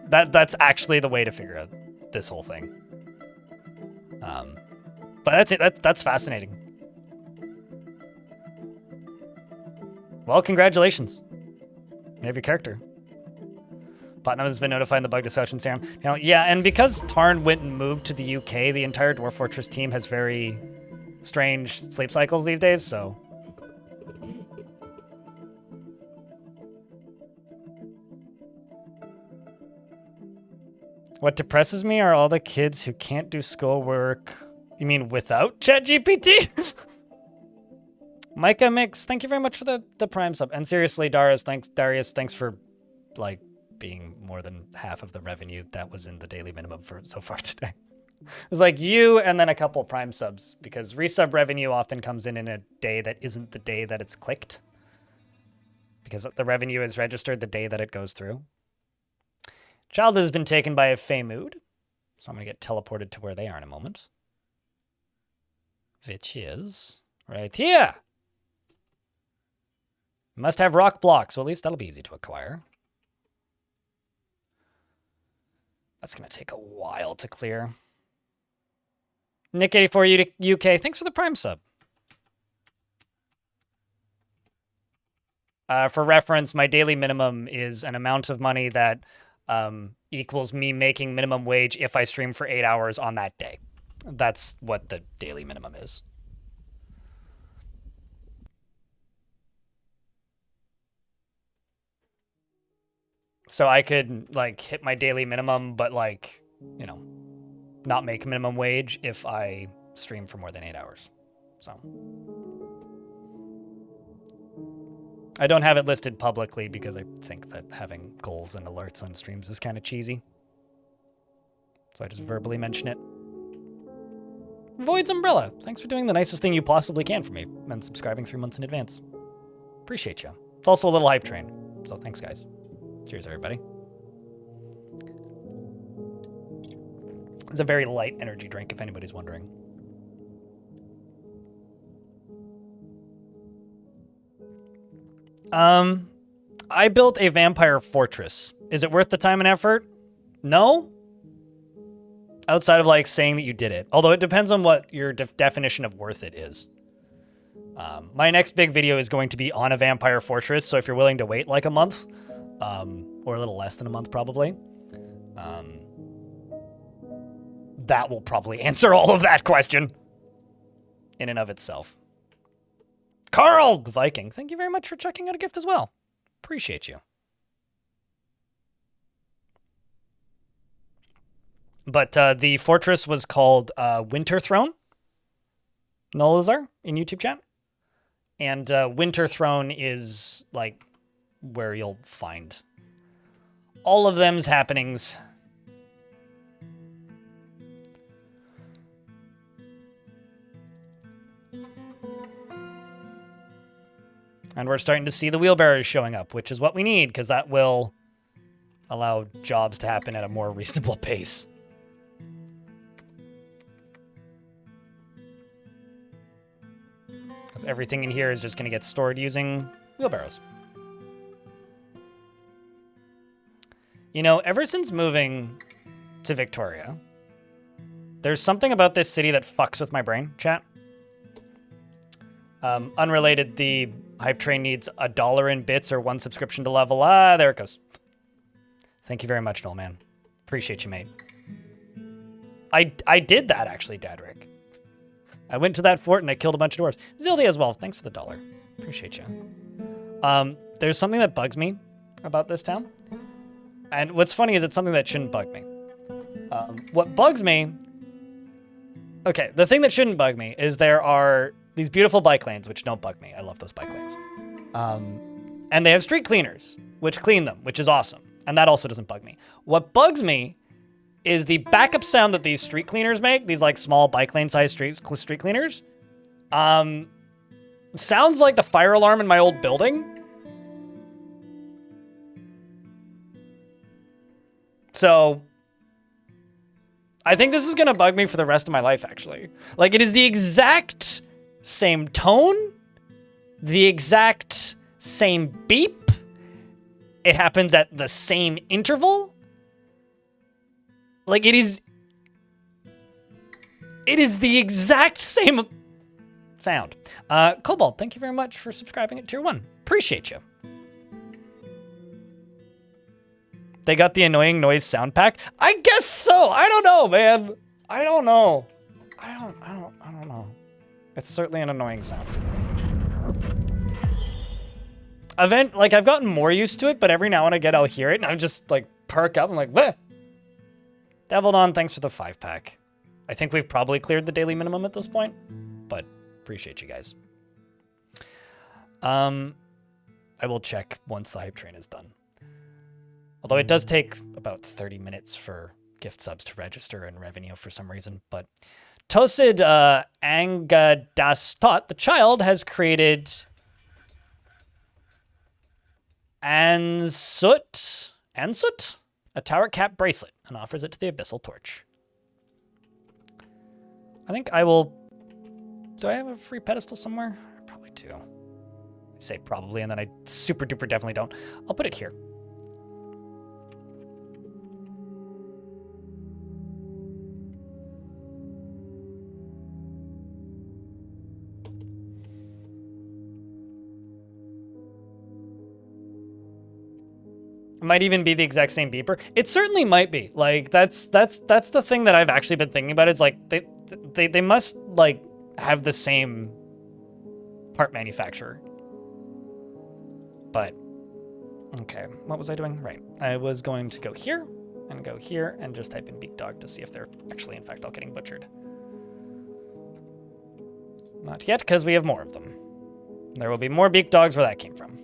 That's actually the way to figure out this whole thing. But that's it. That's fascinating. Well, congratulations. You have your character. Putnam has been notified in the bug discussion serum. Yeah, and because Tarn went and moved to the UK, the entire Dwarf Fortress team has very strange sleep cycles these days, so... What depresses me are all the kids who can't do schoolwork. You mean without ChatGPT? Micah Mix, thank you very much for the Prime sub. And seriously, Darius, thanks for, like, being more than half of the revenue that was in the daily minimum for so far today. It was like you and then a couple Prime subs, because resub revenue often comes in a day that isn't the day that it's clicked, because the revenue is registered the day that it goes through. Child has been taken by a Fey mood, so I'm going to get teleported to where they are in a moment. Which is right here. Must have rock blocks, well, at least that'll be easy to acquire. That's going to take a while to clear. Nick84 UK, thanks for the Prime sub. For reference, my daily minimum is an amount of money that equals me making minimum wage if I stream for 8 hours on that day. That's what the daily minimum is. So I could, like, hit my daily minimum, but, like, you know, not make minimum wage if I stream for more than 8 hours. So I don't have it listed publicly because I think that having goals and alerts on streams is kind of cheesy. So I just verbally mention it. Void's Umbrella, thanks for doing the nicest thing you possibly can for me and subscribing 3 months in advance. Appreciate you. It's also a little hype train, so thanks, guys. Cheers, everybody. It's a very light energy drink, if anybody's wondering. I built a vampire fortress. Is it worth the time and effort? No. Outside of, like, saying that you did it. Although it depends on what your definition of worth it is. My next big video is going to be on a vampire fortress, so if you're willing to wait like a month, or a little less than a month probably, that will probably answer all of that question in and of itself. Carl the Viking, thank you very much for checking out a gift as well. Appreciate you. But the fortress was called Winter Throne, Nolazar, in YouTube chat. And Winter Throne is, like, where you'll find all of them's happenings. And we're starting to see the wheelbarrows showing up, which is what we need, because that will allow jobs to happen at a more reasonable pace. Because everything in here is just going to get stored using wheelbarrows. You know, ever since moving to Victoria, there's something about this city that fucks with my brain, chat. Unrelated, the hype train needs $1 in bits or 1 subscription to level. Ah, there it goes. Thank you very much, Noel, man. Appreciate you, mate. I did that, actually, Dadrick. I went to that fort and I killed a bunch of dwarves. Zildy as well. Thanks for the $1. Appreciate you. There's something that bugs me about this town. And what's funny is it's something that shouldn't bug me. What bugs me... Okay, the thing that shouldn't bug me is there are these beautiful bike lanes, which don't bug me. I love those bike lanes. And they have street cleaners, which clean them, which is awesome. And that also doesn't bug me. What bugs me is the backup sound that these street cleaners make, these like small bike lane sized street cleaners. Sounds like the fire alarm in my old building. So I think this is going to bug me for the rest of my life, actually. Like, it is the exact same tone, the exact same beep. It happens at the same interval. Like, it is the exact same sound. Cobalt, thank you very much for subscribing at Tier 1. Appreciate you. They got the annoying noise sound pack? I guess so. I don't know, man. I don't know. I don't know. It's certainly an annoying sound. Like, I've gotten more used to it, but every now and again I'll hear it and I just like perk up. I'm like, what? Deviled thanks for the 5-pack. I think we've probably cleared the daily minimum at this point, but appreciate you guys. I will check once the hype train is done. Although it does take about 30 minutes for gift subs to register and revenue for some reason. But Tosid Angadastot, the child, has created Ansut, a tower cap bracelet, and offers it to the Abyssal Torch. I think I will... Do I have a free pedestal somewhere? I probably do. I say probably, and then I super duper definitely don't. I'll put it here. It might even be the exact same beeper. It certainly might be. Like, that's the thing that I've actually been thinking about. Is like they must like have the same part manufacturer. But okay, what was I doing? Right, I was going to go here and just type in beak dog to see if they're actually in fact all getting butchered. Not yet, because we have more of them. There will be more beak dogs where that came from.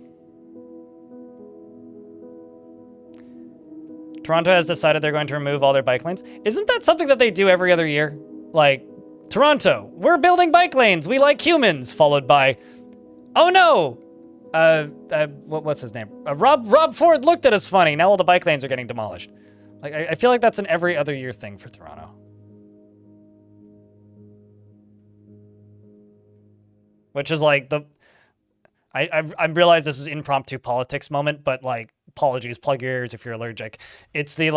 Toronto has decided they're going to remove all their bike lanes. Isn't that something that they do every other year? Like, Toronto, we're building bike lanes. We like humans. Followed by, oh no, what's his name? Rob Ford looked at us funny. Now all the bike lanes are getting demolished. Like, I feel like that's an every other year thing for Toronto. Which is like I realize this is impromptu politics moment, but like, apologies, plug your ears if you're allergic. It's the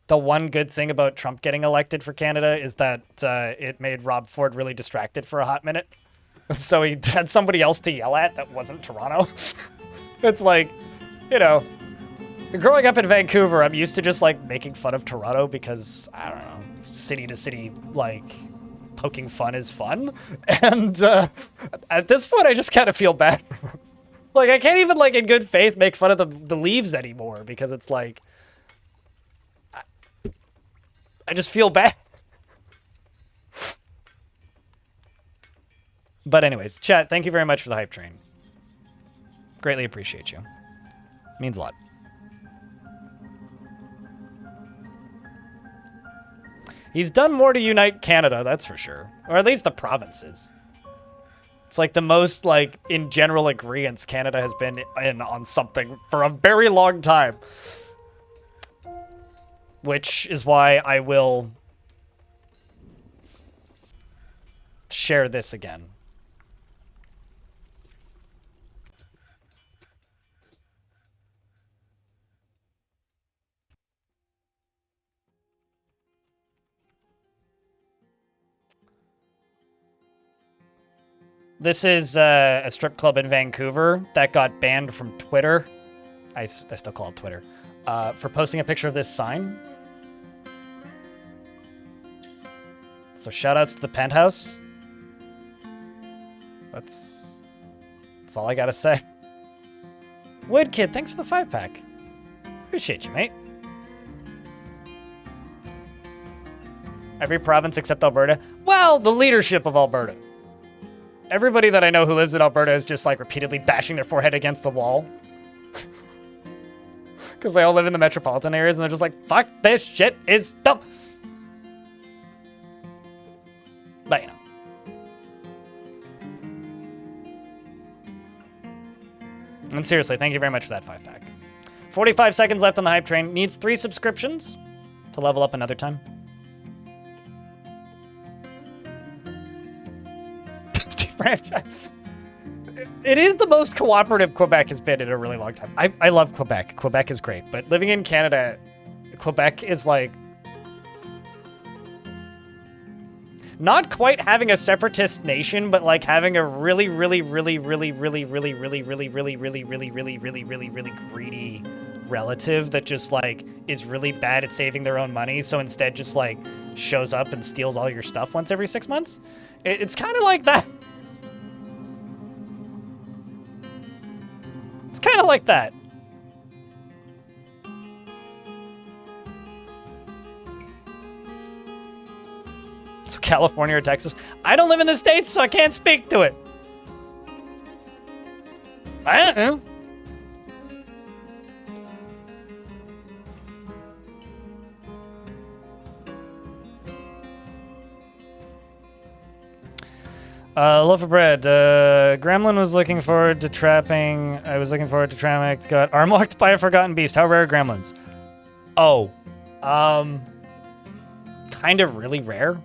one good thing about Trump getting elected for Canada is that it made Rob Ford really distracted for a hot minute. So he had somebody else to yell at that wasn't Toronto. It's like, you know, growing up in Vancouver, I'm used to just like making fun of Toronto because, I don't know, city to city, like, poking fun is fun. And at this point, I just kind of feel bad. Like, I can't even, like, in good faith make fun of the leaves anymore because it's like, I just feel bad. But anyways, chat, thank you very much for the hype train. Greatly appreciate you. Means a lot. He's done more to unite Canada, that's for sure. Or at least the provinces. It's like the most, like, in general agreeance Canada has been in on something for a very long time. Which is why I will share this again. This is a strip club in Vancouver that got banned from Twitter. I still call it Twitter. For posting a picture of this sign. So shoutouts to the Penthouse. That's all I gotta say. Wood Kid, thanks for the 5-pack. Appreciate you, mate. Every province except Alberta. Well, the leadership of Alberta. Everybody that I know who lives in Alberta is just like repeatedly bashing their forehead against the wall. Because they all live in the metropolitan areas and they're just like, fuck, this shit is dumb. But you know. And seriously, thank you very much for that 5-pack. 45 seconds left on the hype train. Needs 3 subscriptions to level up another time. Franchise. It is the most cooperative Quebec has been in a really long time. I love Quebec. Quebec is great. But living in Canada, Quebec is like not quite having a separatist nation, but like having a really greedy relative that just like is really bad at saving their own money. So instead just like shows up and steals all your stuff once every 6 months. It's kind of like that. It's kind of like that. So California or Texas? I don't live in the States, so I can't speak to it. I don't know. Loaf of bread. Gremlin was looking forward to trapping. I was looking forward to trapping. Got armlocked by a forgotten beast. How rare are gremlins? Oh. Kind of really rare.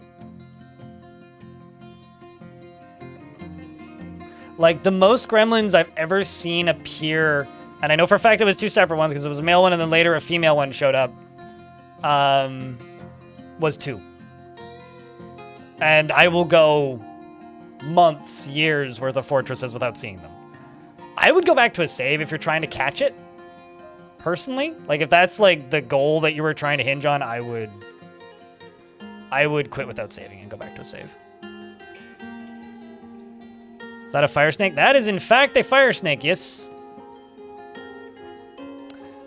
Like, the most gremlins I've ever seen appear, and I know for a fact it was 2 separate ones because it was a male one and then later a female one showed up, was 2. And I will go months, years worth of fortresses without seeing them. I would go back to a save if you're trying to catch it, personally. Like, if that's, like, the goal that you were trying to hinge on, I would quit without saving and go back to a save. Is that a fire snake? That is, in fact, a fire snake, yes.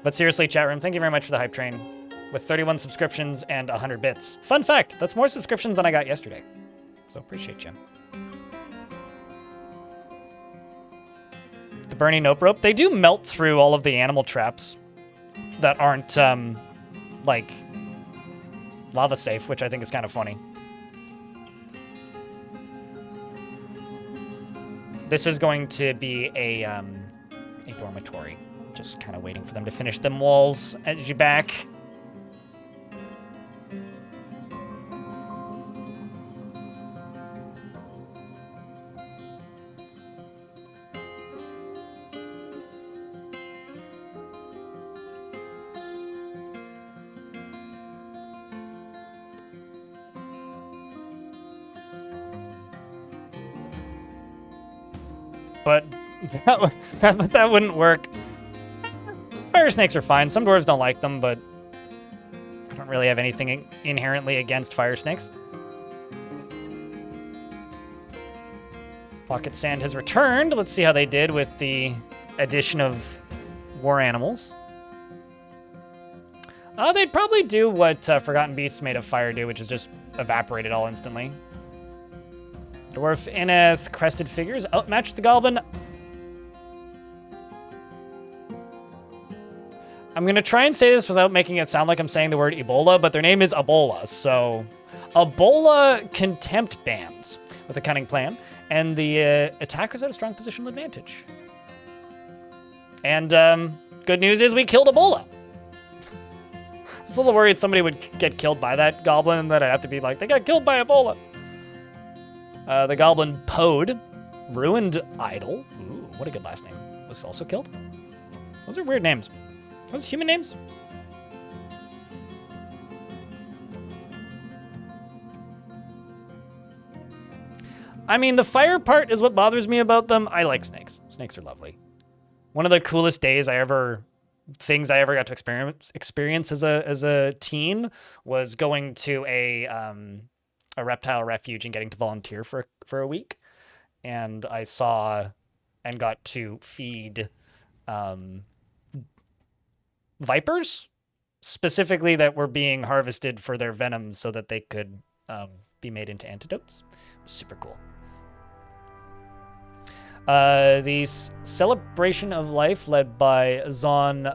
But seriously, chat room, thank you very much for the hype train. With 31 subscriptions and 100 bits. Fun fact, that's more subscriptions than I got yesterday. So appreciate you. The burning nope rope. They do melt through all of the animal traps that aren't, like, lava safe, which I think is kind of funny. This is going to be a dormitory. Just kind of waiting for them to finish them walls. As you back. But that wouldn't work. Fire snakes are fine. Some dwarves don't like them, but I don't really have anything inherently against fire snakes. Pocket Sand has returned. Let's see how they did with the addition of war animals. They'd probably do what Forgotten Beasts Made of Fire do, which is just evaporate it all instantly. Dwarf Ineth, crested figures. Outmatched the Goblin. I'm going to try and say this without making it sound like I'm saying the word Ebola, but their name is Ebola. So, Ebola contempt bands with a cunning plan, and the attackers at a strong positional advantage. And good news is we killed Ebola. I was a little worried somebody would get killed by that goblin, and that I'd have to be like, they got killed by Ebola. The goblin Pode, Ruined Idol. Ooh, what a good last name. Was also killed. Those are weird names. Those human names? I mean, the fire part is what bothers me about them. I like snakes. Snakes are lovely. One of the coolest things I ever got to experience as a teen was going to a reptile refuge and getting to volunteer for a week. And I saw and got to feed vipers, specifically that were being harvested for their venom so that they could be made into antidotes. It was super cool. The celebration of life led by Zon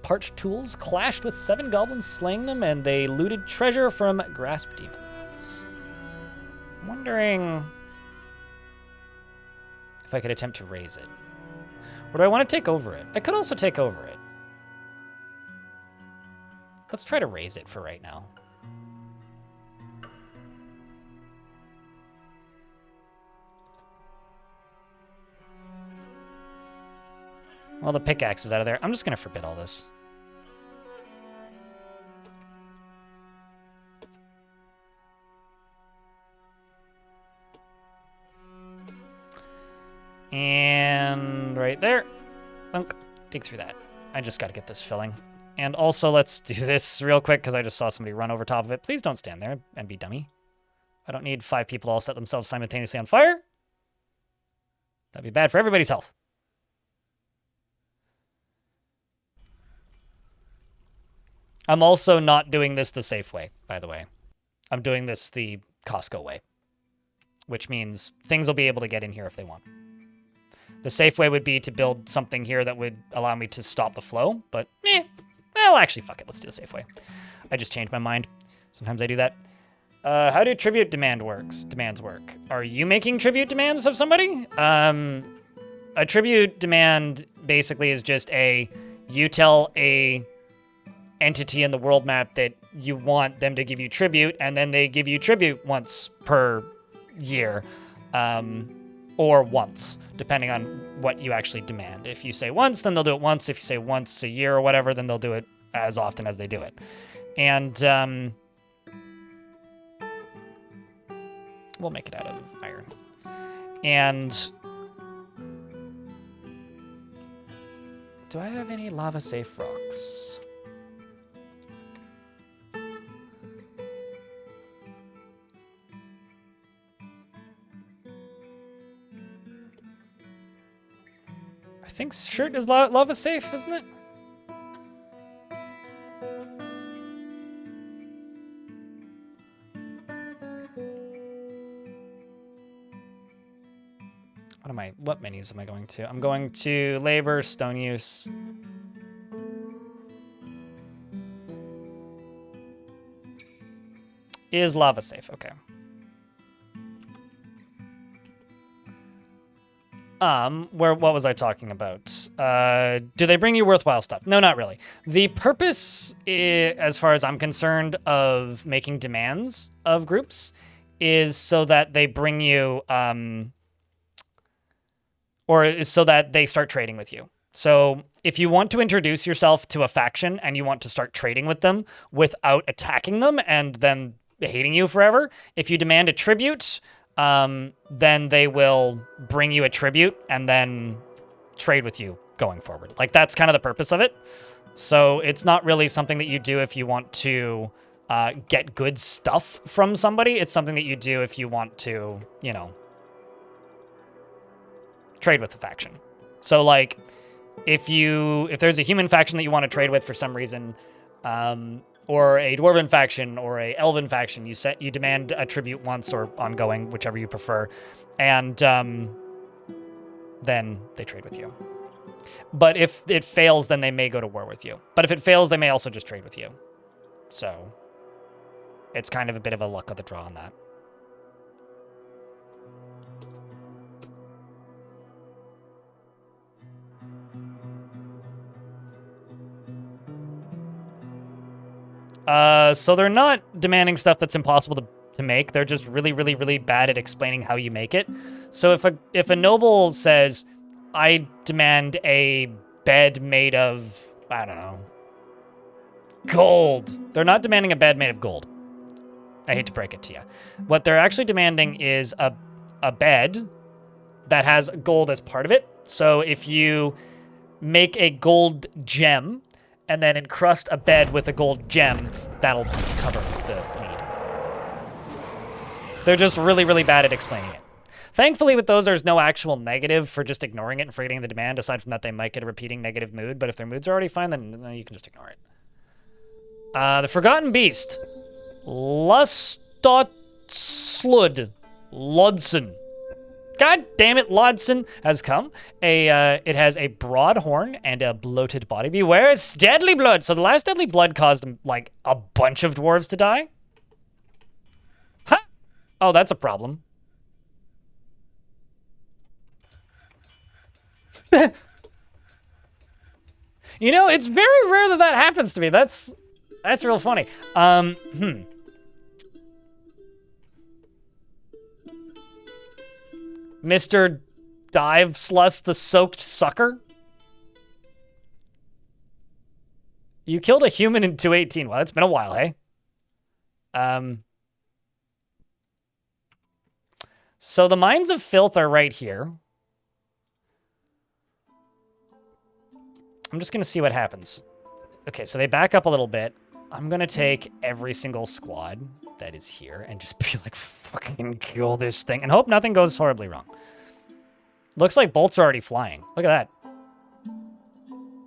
Parched Tools clashed with 7 goblins, slaying them, and they looted treasure from Grasp Demons. I'm wondering if I could attempt to raise it. Or do I want to take over it? I could also take over it. Let's try to raise it for right now. Well, the pickaxe is out of there. I'm just going to forbid all this. And right there. Thunk. Dig through that. I just got to get this filling. And also, let's do this real quick because I just saw somebody run over top of it. Please don't stand there and be dummy. I don't need 5 people to all set themselves simultaneously on fire. That'd be bad for everybody's health. I'm also not doing this the safe way, by the way. I'm doing this the Costco way, which means things will be able to get in here if they want. The safe way would be to build something here that would allow me to stop the flow, but well, actually, fuck it. Let's do the safe way. I just changed my mind. Sometimes I do that. How do tribute demands work? Are you making tribute demands of somebody? A tribute demand basically is just you tell a entity in the world map that you want them to give you tribute, and then they give you tribute once per year, or once, depending on what you actually demand. If you say once, then they'll do it once. If you say once a year or whatever, then they'll do it as often as they do it. And we'll make it out of iron. And do I have any lava safe rocks? I think shirt is lava safe, isn't it? What menus am I going to? I'm going to labor, stone use. Is lava safe? Okay. What was I talking about? Do they bring you worthwhile stuff? No, not really. The purpose, as far as I'm concerned, of making demands of groups is so that they bring you, or so that they start trading with you. So if you want to introduce yourself to a faction and you want to start trading with them without attacking them and then hating you forever, if you demand a tribute, then they will bring you a tribute and then trade with you going forward. Like, that's kind of the purpose of it. So it's not really something that you do if you want to get good stuff from somebody. It's something that you do if you want to, trade with the faction. So, like, if there's a human faction that you want to trade with for some reason, or a dwarven faction or a elven faction, you demand a tribute once or ongoing, whichever you prefer, and then they trade with you. But if it fails, then they may go to war with you. But if it fails, they may also just trade with you. So it's kind of a bit of a luck of the draw on that. So they're not demanding stuff that's impossible to make. They're just really, really, really bad at explaining how you make it. So if a noble says, I demand a bed made of, I don't know, gold. They're not demanding a bed made of gold. I hate to break it to you. What they're actually demanding is a bed that has gold as part of it. So if you make a gold gem and then encrust a bed with a gold gem, that'll cover the need. They're just really, really bad at explaining it. Thankfully, with those, there's no actual negative for just ignoring it and forgetting the demand, aside from that they might get a repeating negative mood, but if their moods are already fine, then you can just ignore it. The Forgotten Beast. Lustot Slud. Lodson. God damn it, Lodson has come. It has a broad horn and a bloated body. Beware, it's deadly blood. So the last deadly blood caused, like, a bunch of dwarves to die. Huh? Oh, that's a problem. You know, it's very rare that that happens to me. That's real funny. Mr. Dive Sluss the Soaked Sucker? You killed a human in 218. Well, it's been a while, hey? So the Mines of Filth are right here. I'm just going to see what happens. Okay, so they back up a little bit. I'm going to take every single squad that is here and just be like, fucking kill this thing. And hope nothing goes horribly wrong. Looks like bolts are already flying. Look at that.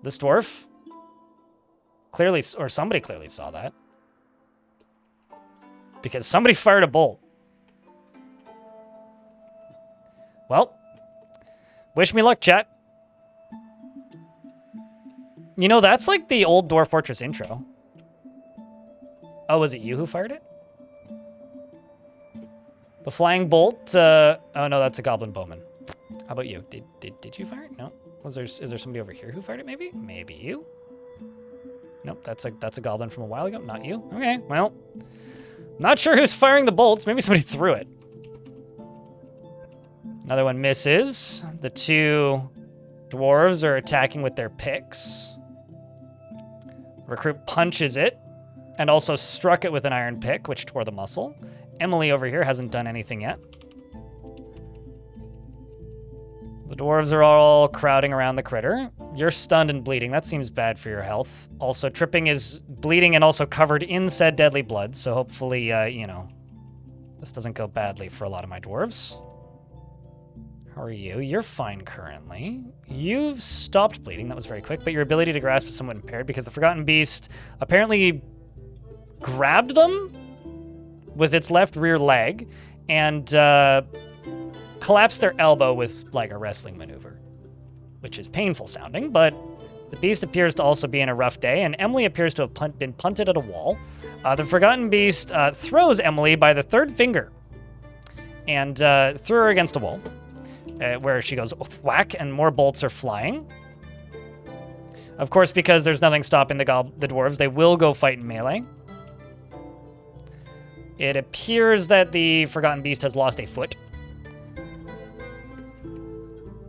This dwarf clearly, or somebody clearly saw that. Because somebody fired a bolt. Well, wish me luck, chat. You know, that's like the old Dwarf Fortress intro. Oh, was it you who fired it? The flying bolt, oh no, that's a goblin bowman. How about you? Did you fire it? No. Is there somebody over here who fired it maybe? Maybe you? Nope, that's a goblin from a while ago, not you. Okay, well, not sure who's firing the bolts. Maybe somebody threw it. Another one misses. The two dwarves are attacking with their picks. Recruit punches it, and also struck it with an iron pick, which tore the muscle. Emily over here hasn't done anything yet. The dwarves are all crowding around the critter. You're stunned and bleeding. That seems bad for your health. Also, Tripping is bleeding and also covered in said deadly blood, so hopefully, you know, this doesn't go badly for a lot of my dwarves. How are you? You're fine currently. You've stopped bleeding. That was very quick, but your ability to grasp is somewhat impaired because the Forgotten Beast apparently grabbed them with its left rear leg and collapsed their elbow with like a wrestling maneuver, which is painful sounding, but the beast appears to also be in a rough day, and Emily appears to have been punted at a wall. The Forgotten Beast throws Emily by the third finger and threw her against a wall. Where she goes whack and more bolts are flying. Of course, because there's nothing stopping the dwarves, they will go fight in melee. It appears that the Forgotten Beast has lost a foot.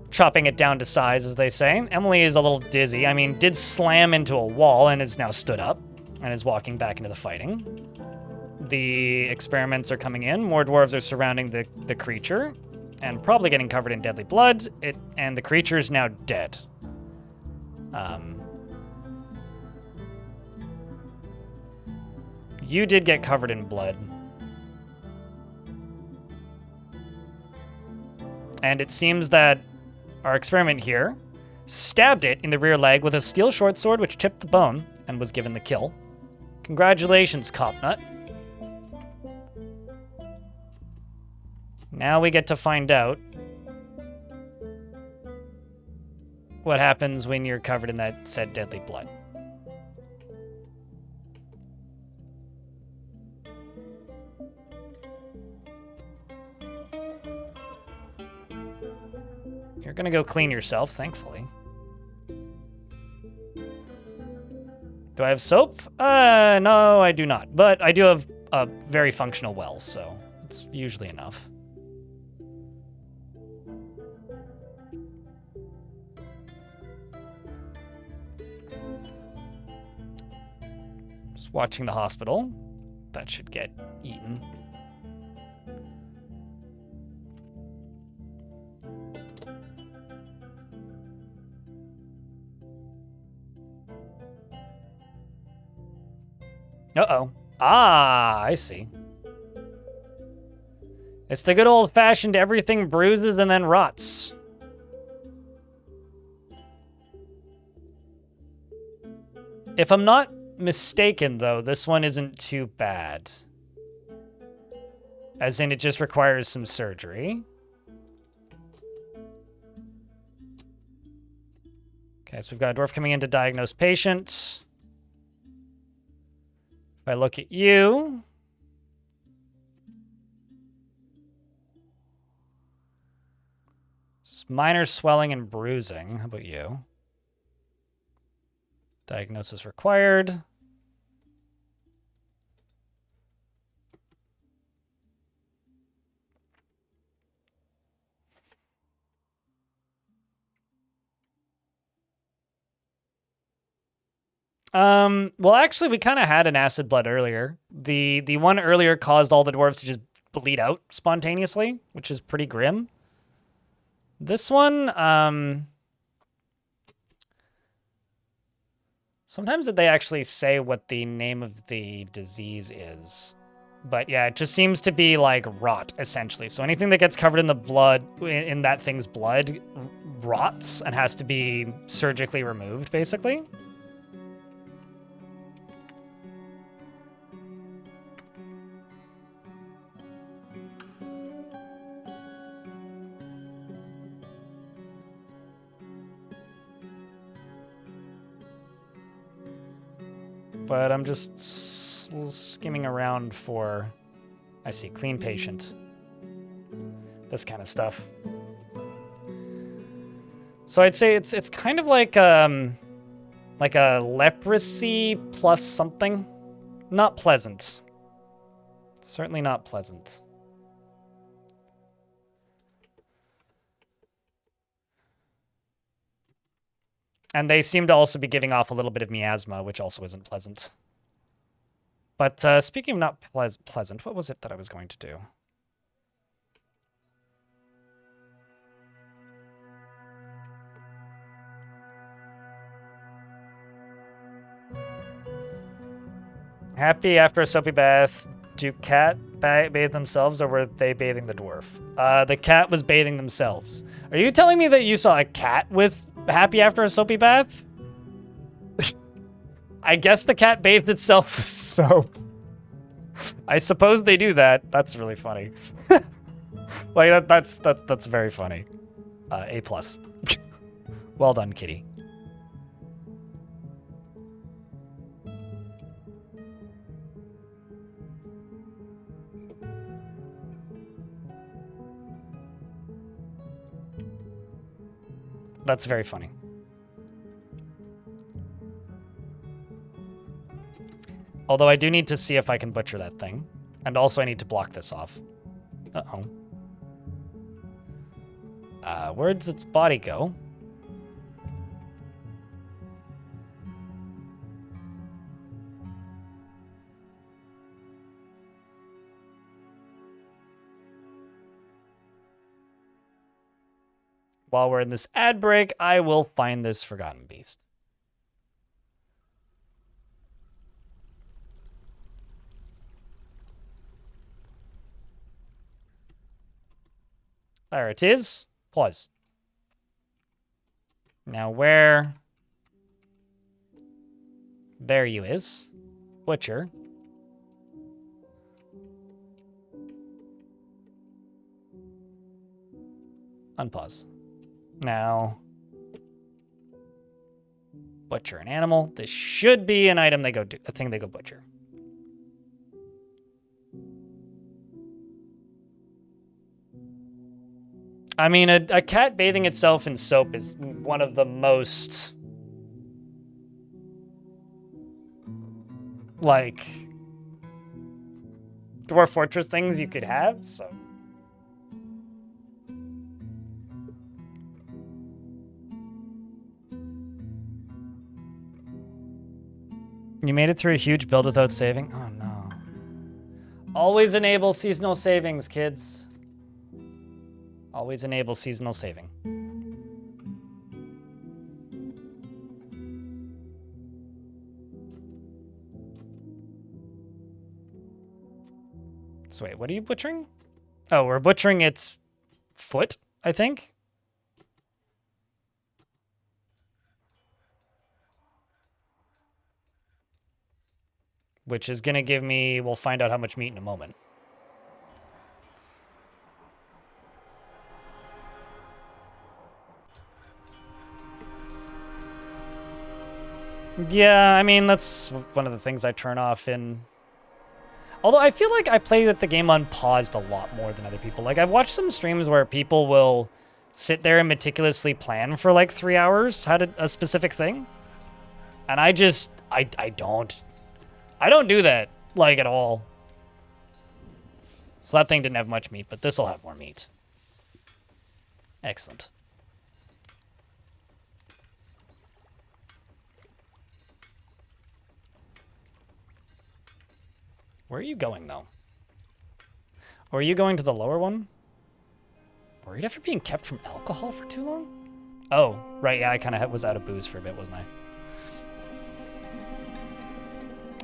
Chopping it down to size, as they say. Emily is a little dizzy. I mean, did slam into a wall and is now stood up and is walking back into the fighting. The experiments are coming in. More dwarves are surrounding the creature. And probably getting covered in deadly blood, and the creature is now dead. You did get covered in blood. And it seems that our experiment here stabbed it in the rear leg with a steel short sword, which chipped the bone and was given the kill. Congratulations, Copnut. Now we get to find out what happens when you're covered in that said deadly blood. You're gonna go clean yourself, thankfully. Do I have soap? No, I do not. But I do have a very functional well, so it's usually enough. Just watching the hospital. That should get eaten. Uh-oh. Ah, I see. It's the good old-fashioned everything bruises and then rots. If I'm not mistaken, though, this one isn't too bad. As in, it just requires some surgery. Okay, so we've got a dwarf coming in to diagnose patient. If I look at you... Just minor swelling and bruising. How about you? Diagnosis required. Well, actually, we kind of had an acid blood earlier. The one earlier caused all the dwarves to just bleed out spontaneously, which is pretty grim. This one, sometimes they actually say what the name of the disease is. But yeah, it just seems to be like rot, essentially. So anything that gets covered in the blood, in that thing's blood, rots and has to be surgically removed, basically. But I'm just skimming around for, I see, clean patient. This kind of stuff. So I'd say it's kind of like a leprosy plus something. Not pleasant. Certainly not pleasant. And they seem to also be giving off a little bit of miasma, which also isn't pleasant. But speaking of not pleasant, what was it that I was going to do? Happy after a soapy bath. Do cat bathe themselves, or were they bathing the dwarf? The cat was bathing themselves. Are you telling me that you saw a cat with happy after a soapy bath? I guess the cat bathed itself with soap. I suppose they do that. That's really funny. Like that's very funny. A+. Well done, kitty. That's very funny. Although I do need to see if I can butcher that thing. And also I need to block this off. Uh-oh. Where does its body go? While we're in this ad break, I will find this forgotten beast. There it is. Pause. Now where? There you is. Butcher. Unpause. Now, Butcher an animal. This should be an item they go do, a thing they go butcher. I mean, a cat bathing itself in soap is one of the most, like, Dwarf Fortress things you could have, so. You made it through a huge build without saving? Oh, no. Always enable seasonal savings, kids. Always enable seasonal saving. So wait, what are you butchering? Oh, we're butchering its foot, I think. Which is gonna give me, we'll find out how much meat in a moment. Yeah, I mean, that's one of the things I turn off in... Although I feel like I play the game unpaused a lot more than other people. Like, I've watched some streams where people will sit there and meticulously plan for like 3 hours how to a specific thing. And I just, I don't do that, like, at all. So that thing didn't have much meat, but this will have more meat. Excellent. Where are you going, though? Or are you going to the lower one? Worried after being kept from alcohol for too long? Oh, right, yeah, I kind of was out of booze for a bit, wasn't I?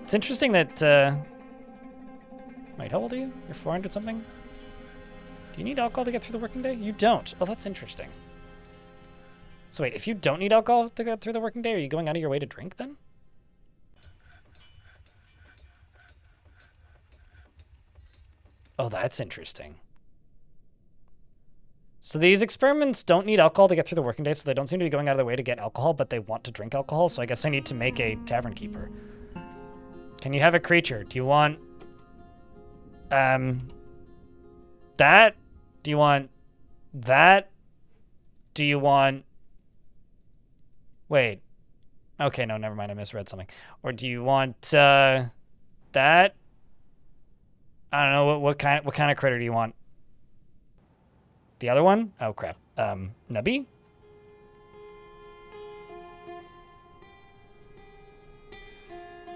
It's interesting that, Wait, how old are you? You're 400 something? Do you need alcohol to get through the working day? You don't. Oh, that's interesting. So wait, if you don't need alcohol to get through the working day, are you going out of your way to drink then? Oh, that's interesting. So these experiments don't need alcohol to get through the working day, so they don't seem to be going out of their way to get alcohol, but they want to drink alcohol, so I guess I need to make a tavern keeper. Can you have a creature? Do you want... that? Do you want... that? Do you want... Wait. Okay, no, never mind, I misread something. Or do you want, that? I don't know, what kind of critter do you want? The other one? Oh, crap. Nubby?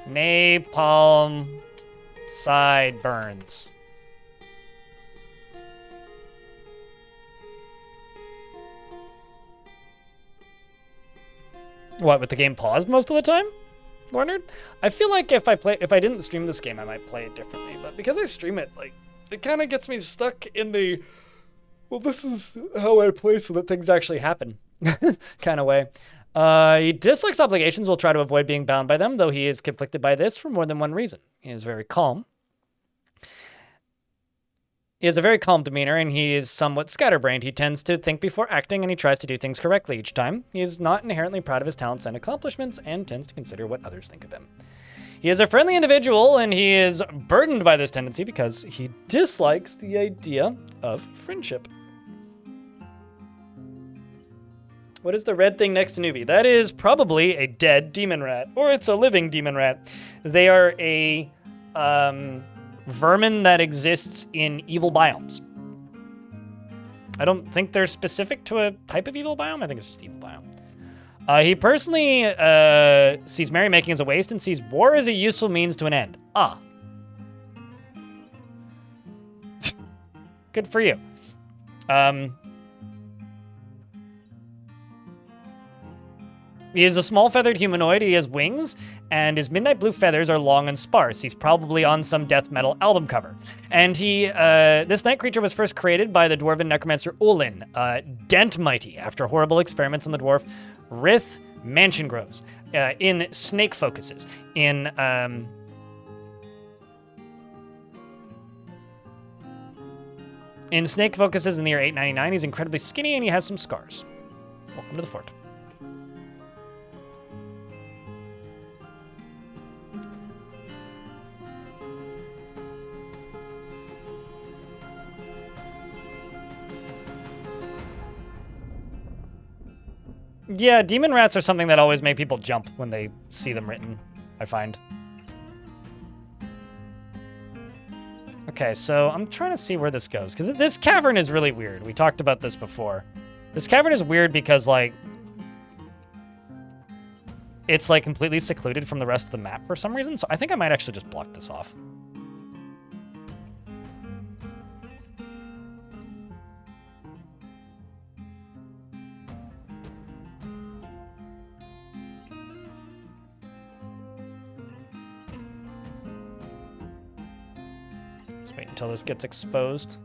Napalm sideburns. What, with the game paused most of the time? Leonard? I feel like if I didn't stream this game, I might play it differently. But because I stream it, like, it kind of gets me stuck in the, well, this is how I play so that things actually happen kind of way. He dislikes obligations, will try to avoid being bound by them, though he is conflicted by this for more than one reason. He is very calm. He has a very calm demeanor, and he is somewhat scatterbrained. He tends to think before acting, and he tries to do things correctly each time. He is not inherently proud of his talents and accomplishments, and tends to consider what others think of him. He is a friendly individual, and he is burdened by this tendency because he dislikes the idea of friendship. What is the red thing next to Newbie? That is probably a dead demon rat, or it's a living demon rat. They are a vermin that exists in evil biomes. I don't think they're specific to a type of evil biome. I think it's just evil biome. He personally sees merrymaking as a waste and sees war as a useful means to an end. Ah. Good for you. He is a small feathered humanoid. He has wings, and his midnight blue feathers are long and sparse. He's probably on some death metal album cover. And this night creature was first created by the dwarven necromancer Olin, Dent Mighty, after horrible experiments on the dwarf Rith Mansion Groves, in snake focuses. In snake focuses in the year 899, he's incredibly skinny and he has some scars. Welcome to the fort. Yeah, demon rats are something that always make people jump when they see them written, I find. Okay, so I'm trying to see where this goes, because this cavern is really weird. We talked about this before. This cavern is weird because, like, it's, like, completely secluded from the rest of the map for some reason, so I think I might actually just block this off. Let's wait until this gets exposed.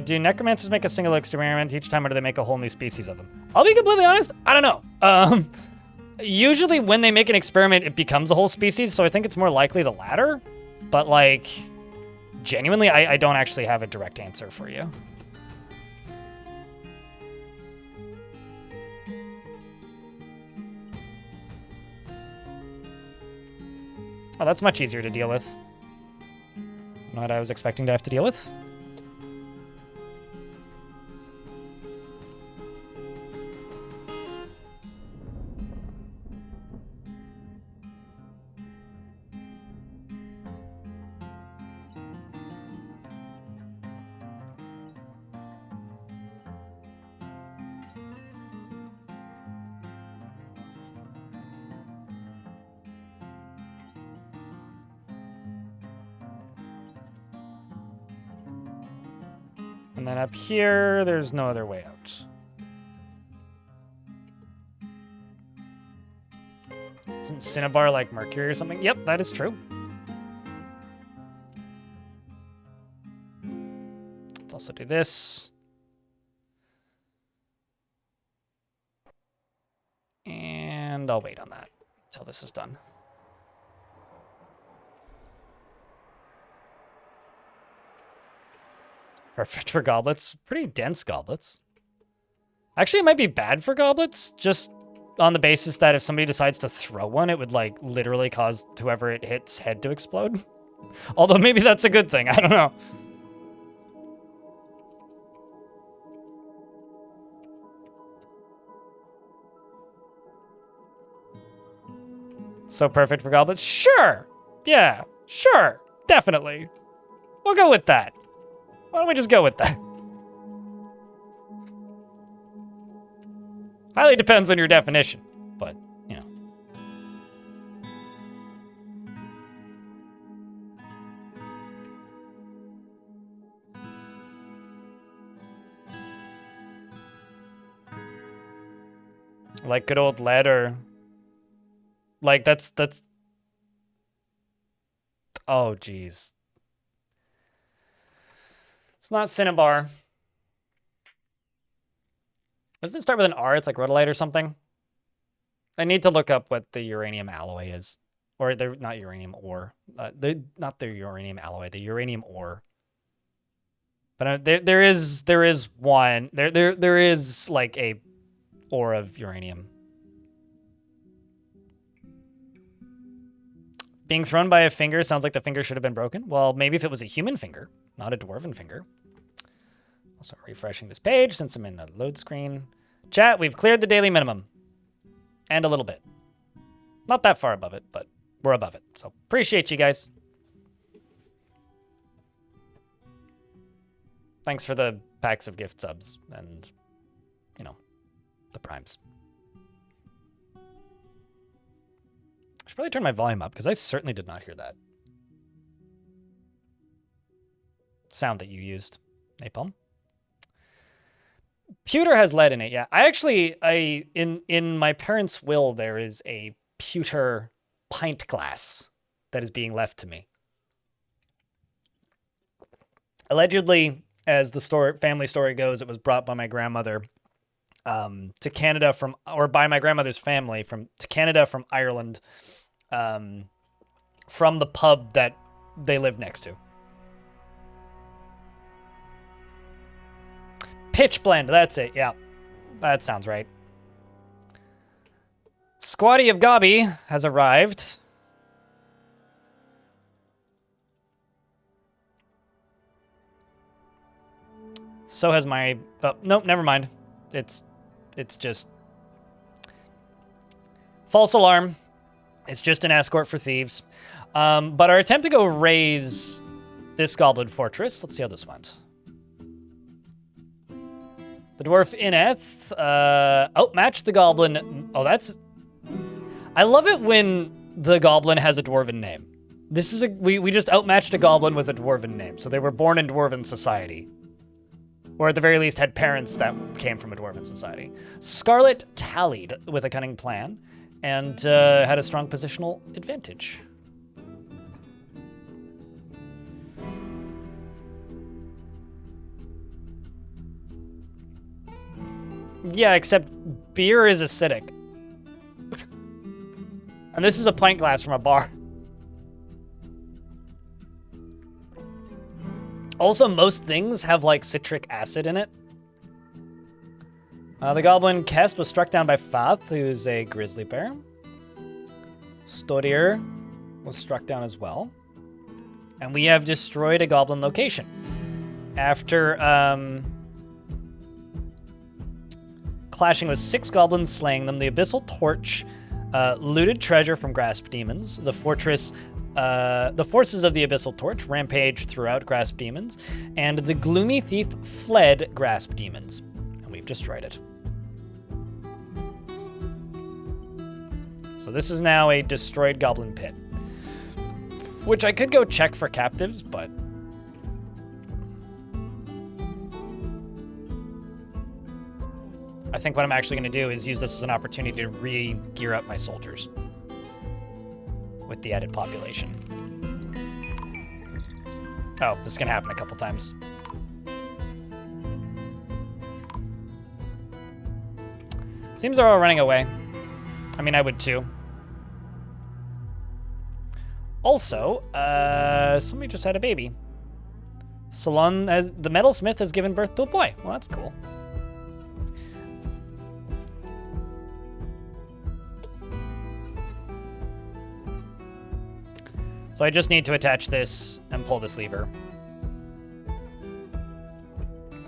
Do necromancers make a single experiment each time, or do they make a whole new species of them? I'll be completely honest, I don't know. Usually when they make an experiment, it becomes a whole species, so I think it's more likely the latter. But, like, genuinely, I don't actually have a direct answer for you. Oh, that's much easier to deal with. Not what I was expecting to have to deal with. And then up here, there's no other way out. Isn't Cinnabar like Mercury or something? Yep, that is true. Let's also do this. And I'll wait on that until this is done. Perfect for goblets. Pretty dense goblets. Actually, it might be bad for goblets, just on the basis that if somebody decides to throw one, it would, like, literally cause whoever it hits head to explode. Although maybe that's a good thing. I don't know. So perfect for goblets? Sure! Yeah, sure. Definitely. We'll go with that. Why don't we just go with that? Highly depends on your definition, but, you know. Like good old lead or... Like, that's... Oh, jeez. It's not Cinnabar. Does it start with an R? It's like rhodolite or something? I need to look up what the uranium alloy is. Or they're not uranium ore. Not the uranium alloy, the uranium ore. But there is one. There is like a ore of uranium. Being thrown by a finger sounds like the finger should have been broken. Well, maybe if it was a human finger, not a dwarven finger. Also refreshing this page since I'm in a load screen. Chat, we've cleared the daily minimum. And a little bit. Not that far above it, but we're above it. So appreciate you guys. Thanks for the packs of gift subs and, you know, the primes. I should probably turn my volume up because I certainly did not hear that sound that you used. Napalm. Pewter has lead in it, yeah. In my parents' will, there is a pewter pint glass that is being left to me. Allegedly, as the family story goes, it was brought by my grandmother to Canada by my grandmother's family to Canada from Ireland, from the pub that they lived next to. Pitch blend, that's it, yeah. That sounds right. Squatty of Gobby has arrived. So has my... Oh, nope, never mind. It's just... False alarm. It's just an escort for thieves. But our attempt to go raise this goblin fortress... Let's see how this went. The dwarf Ineth outmatched the goblin... Oh, that's... I love it when the goblin has a dwarven name. This is we just outmatched a goblin with a dwarven name. So they were born in dwarven society. Or at the very least had parents that came from a dwarven society. Scarlet tallied with a cunning plan and had a strong positional advantage. Yeah, except beer is acidic. And this is a pint glass from a bar. Also, most things have, like, citric acid in it. The goblin Kest was struck down by Fath, who's a grizzly bear. Stodir was struck down as well. And we have destroyed a goblin location. After, clashing with 6 goblins, slaying them, the Abyssal Torch looted treasure from Grasp Demons. The forces of the Abyssal Torch rampaged throughout Grasp Demons, and the Gloomy Thief fled Grasp Demons, and we've destroyed it. So this is now a destroyed goblin pit, which I could go check for captives, but I think what I'm actually going to do is use this as an opportunity to re-gear up my soldiers with the added population. Oh, this can happen a couple times. Seems they're all running away. I mean, I would too. Also, somebody just had a baby. Salon, the metalsmith has given birth to a boy. Well, that's cool. So I just need to attach this and pull this lever.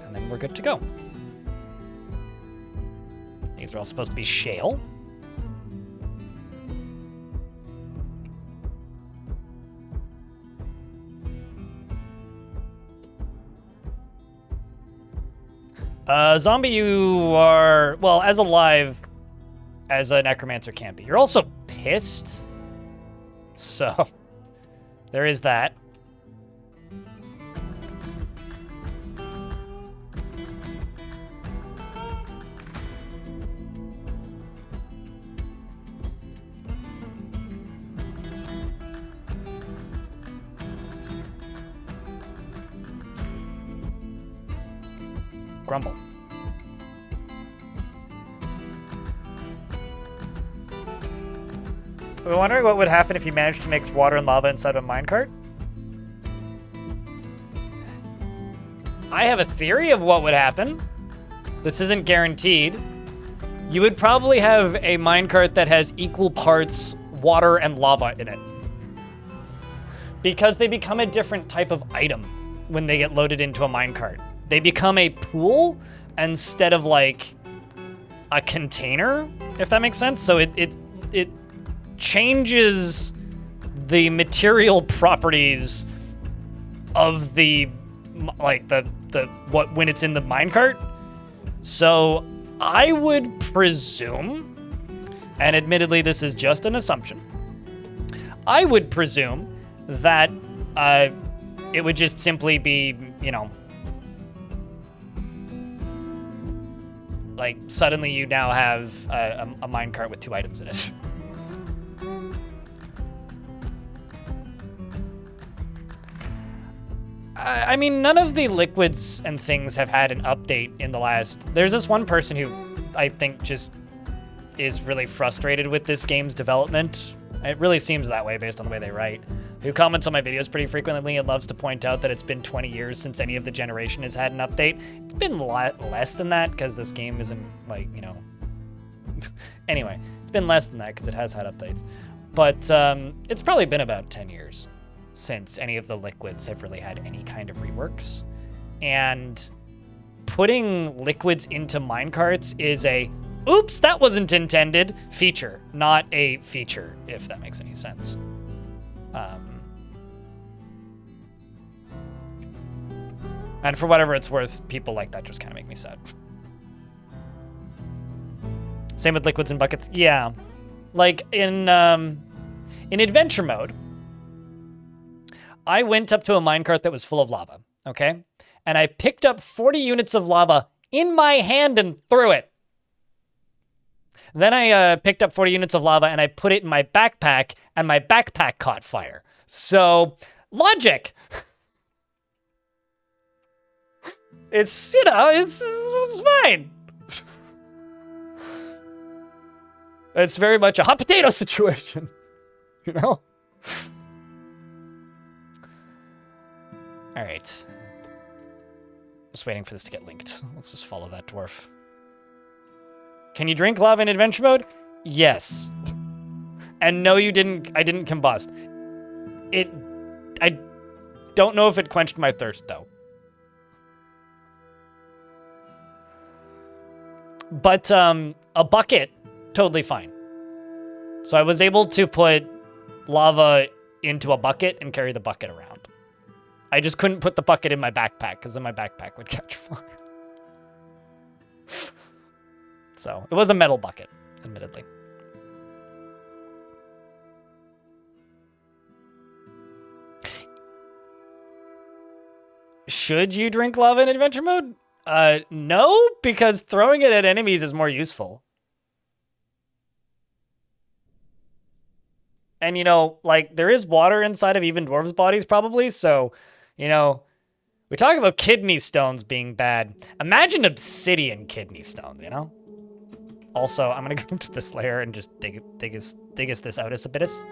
And then we're good to go. These are all supposed to be shale. Zombie, you are, well, as alive as a necromancer can't be. You're also pissed. So... there is that. Grumble. We're wondering what would happen if you managed to mix water and lava inside of a minecart. I have a theory of what would happen. This isn't guaranteed. You would probably have a minecart that has equal parts water and lava in it. Because they become a different type of item when they get loaded into a minecart. They become a pool instead of like a container, if that makes sense. So it changes the material properties of the what when it's in the minecart. So I would presume, and admittedly this is just an assumption, I would presume that it would just simply be, you know, like suddenly you now have a minecart with 2 items in it. I mean, none of the liquids and things have had an update in the last... There's this one person who I think just is really frustrated with this game's development. It really seems that way based on the way they write. Who comments on my videos pretty frequently and loves to point out that it's been 20 years since any of the generation has had an update. It's been a lot less than that because this game isn't, like, you know... Anyway, it's been less than that because it has had updates. But it's probably been about 10 years since any of the liquids have really had any kind of reworks. And putting liquids into minecarts is a oops, that wasn't intended feature, not a feature, if that makes any sense. And for whatever it's worth, people like that just kind of make me sad. Same with liquids and buckets. Yeah. Like in adventure mode, I went up to a minecart that was full of lava, okay? And I picked up 40 units of lava in my hand and threw it. Then I picked up 40 units of lava and I put it in my backpack, and my backpack caught fire. So, logic. It's, you know, it's fine. It's very much a hot potato situation, you know? All right. Just waiting for this to get linked. Let's just follow that dwarf. Can you drink lava in adventure mode? Yes. And no, you didn't. I didn't combust. I don't know if it quenched my thirst, though. But a bucket, totally fine. So I was able to put lava into a bucket and carry the bucket around. I just couldn't put the bucket in my backpack because then my backpack would catch fire. So it was a metal bucket, admittedly. Should you drink lava in adventure mode? No, because throwing it at enemies is more useful. And, you know, like, there is water inside of even dwarves' bodies, probably, so, you know, we talk about kidney stones being bad. Imagine obsidian kidney stones, you know? Also, I'm gonna go into this layer and just dig us this out as a bitus.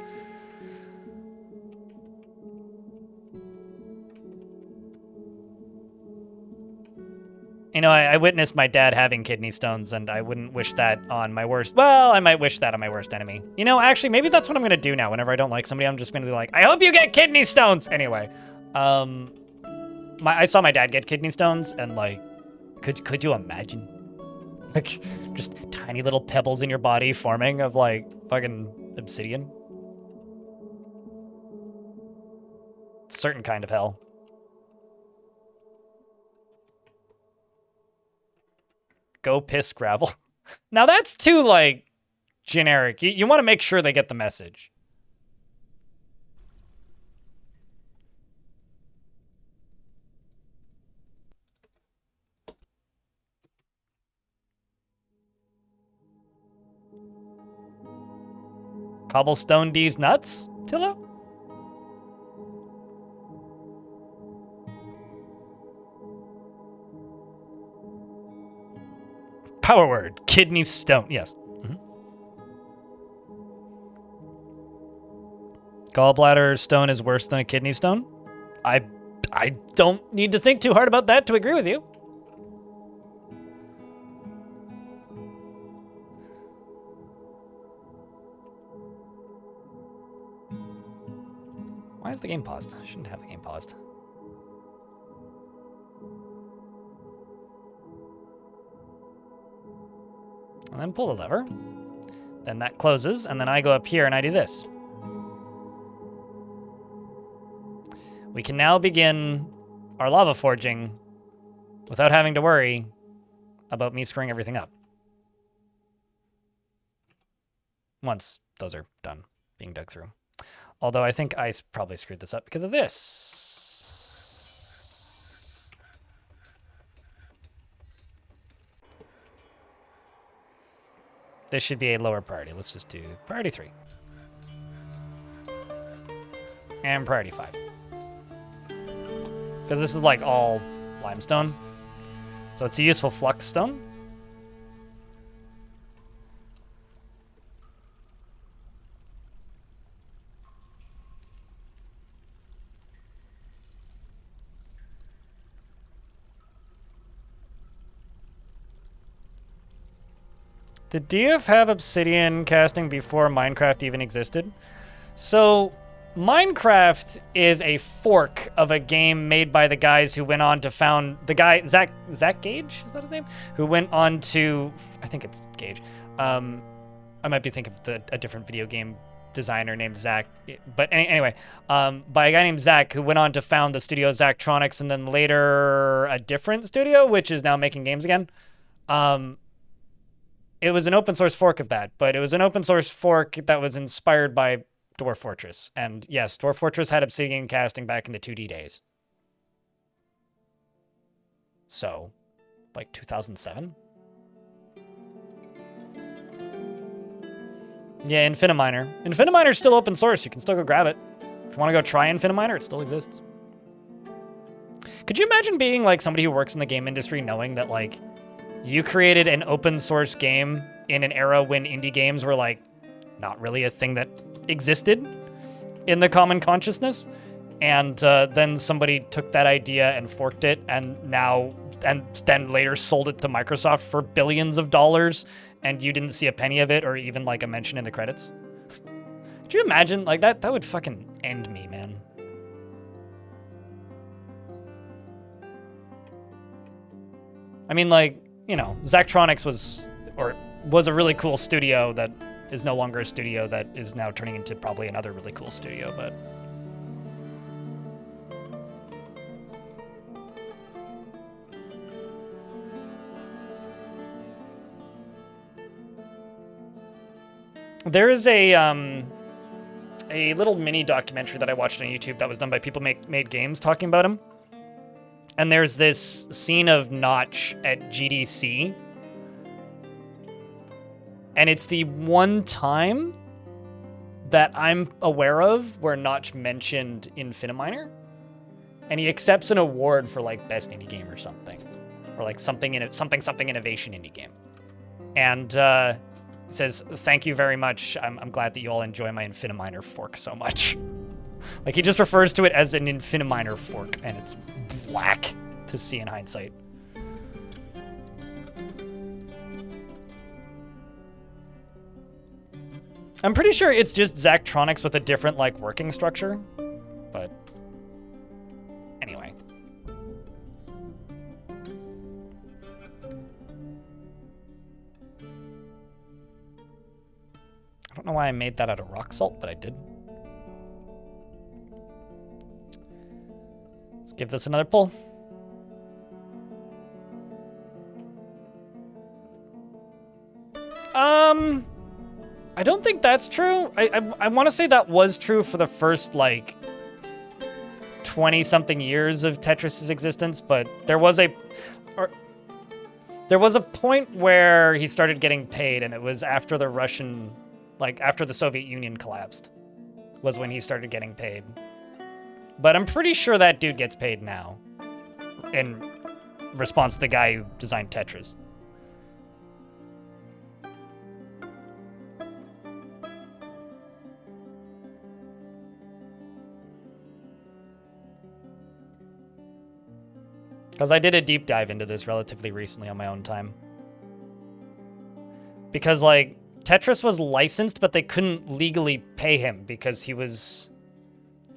You know, I witnessed my dad having kidney stones, and I wouldn't wish that on my worst... Well, I might wish that on my worst enemy. You know, actually, maybe that's what I'm going to do now. Whenever I don't like somebody, I'm just going to be like, I hope you get kidney stones! Anyway, I saw my dad get kidney stones, and, like, could you imagine? Like, just tiny little pebbles in your body forming of, like, fucking obsidian? Certain kind of hell. Go piss gravel. Now that's too, like, generic. You want to make sure they get the message. Cobblestone D's nuts, Tilla? Power word, kidney stone, yes. Gallbladder stone is worse than a kidney stone? I don't need to think too hard about that to agree with you. Why is the game paused? I shouldn't have the game paused. And then pull the lever. Then that closes, and then I go up here and I do this. We can now begin our lava forging without having to worry about me screwing everything up. Once those are done being dug through. Although I think I probably screwed this up because of this. This should be a lower priority. Let's just do priority 3. And priority 5. Because this is like all limestone. So it's a useful flux stone. Did DF have obsidian casting before Minecraft even existed? So, Minecraft is a fork of a game made by the guys who went on to found the guy Zach Gage, is that his name? Who went on to, I think it's Gage. I might be thinking of a different video game designer named Zach, but anyway, by a guy named Zach who went on to found the studio Zachtronics and then later a different studio which is now making games again. It was an open source fork of that, but it was an open source fork that was inspired by Dwarf Fortress. And yes, Dwarf Fortress had Obsidian casting back in the 2D days. So, like 2007? Yeah, Infiniminer. Infiniminer's still open source. You can still go grab it. If you want to go try Infiniminer, it still exists. Could you imagine being like somebody who works in the game industry knowing that like you created an open source game in an era when indie games were like not really a thing that existed in the common consciousness, and then somebody took that idea and forked it and then later sold it to Microsoft for billions of dollars, and you didn't see a penny of it or even like a mention in the credits? Could you imagine? Like that would fucking end me, man. I mean, like, you know, Zachtronics was a really cool studio that is no longer a studio that is now turning into probably another really cool studio, but... There is a little mini documentary that I watched on YouTube that was done by people made games talking about him. And there's this scene of Notch at GDC. And it's the one time that I'm aware of where Notch mentioned Infiniminer. And he accepts an award for like best indie game or something. Or like something innovation indie game. And says, "Thank you very much. I'm glad that you all enjoy my Infiniminer fork so much." Like he just refers to it as an Infiniminer fork, and it's black to see in hindsight. I'm pretty sure it's just Zachtronics with a different like working structure, but anyway. I don't know why I made that out of rock salt, but I did. Let's give this another pull. I don't think that's true. I want to say that was true for the first, like, 20-something years of Tetris's existence, but there was a point where he started getting paid, and it was after the Russian, like, after the Soviet Union collapsed, was when he started getting paid. But I'm pretty sure that dude gets paid now, in response to the guy who designed Tetris. Because I did a deep dive into this relatively recently on my own time. Because, like, Tetris was licensed, but they couldn't legally pay him because he was,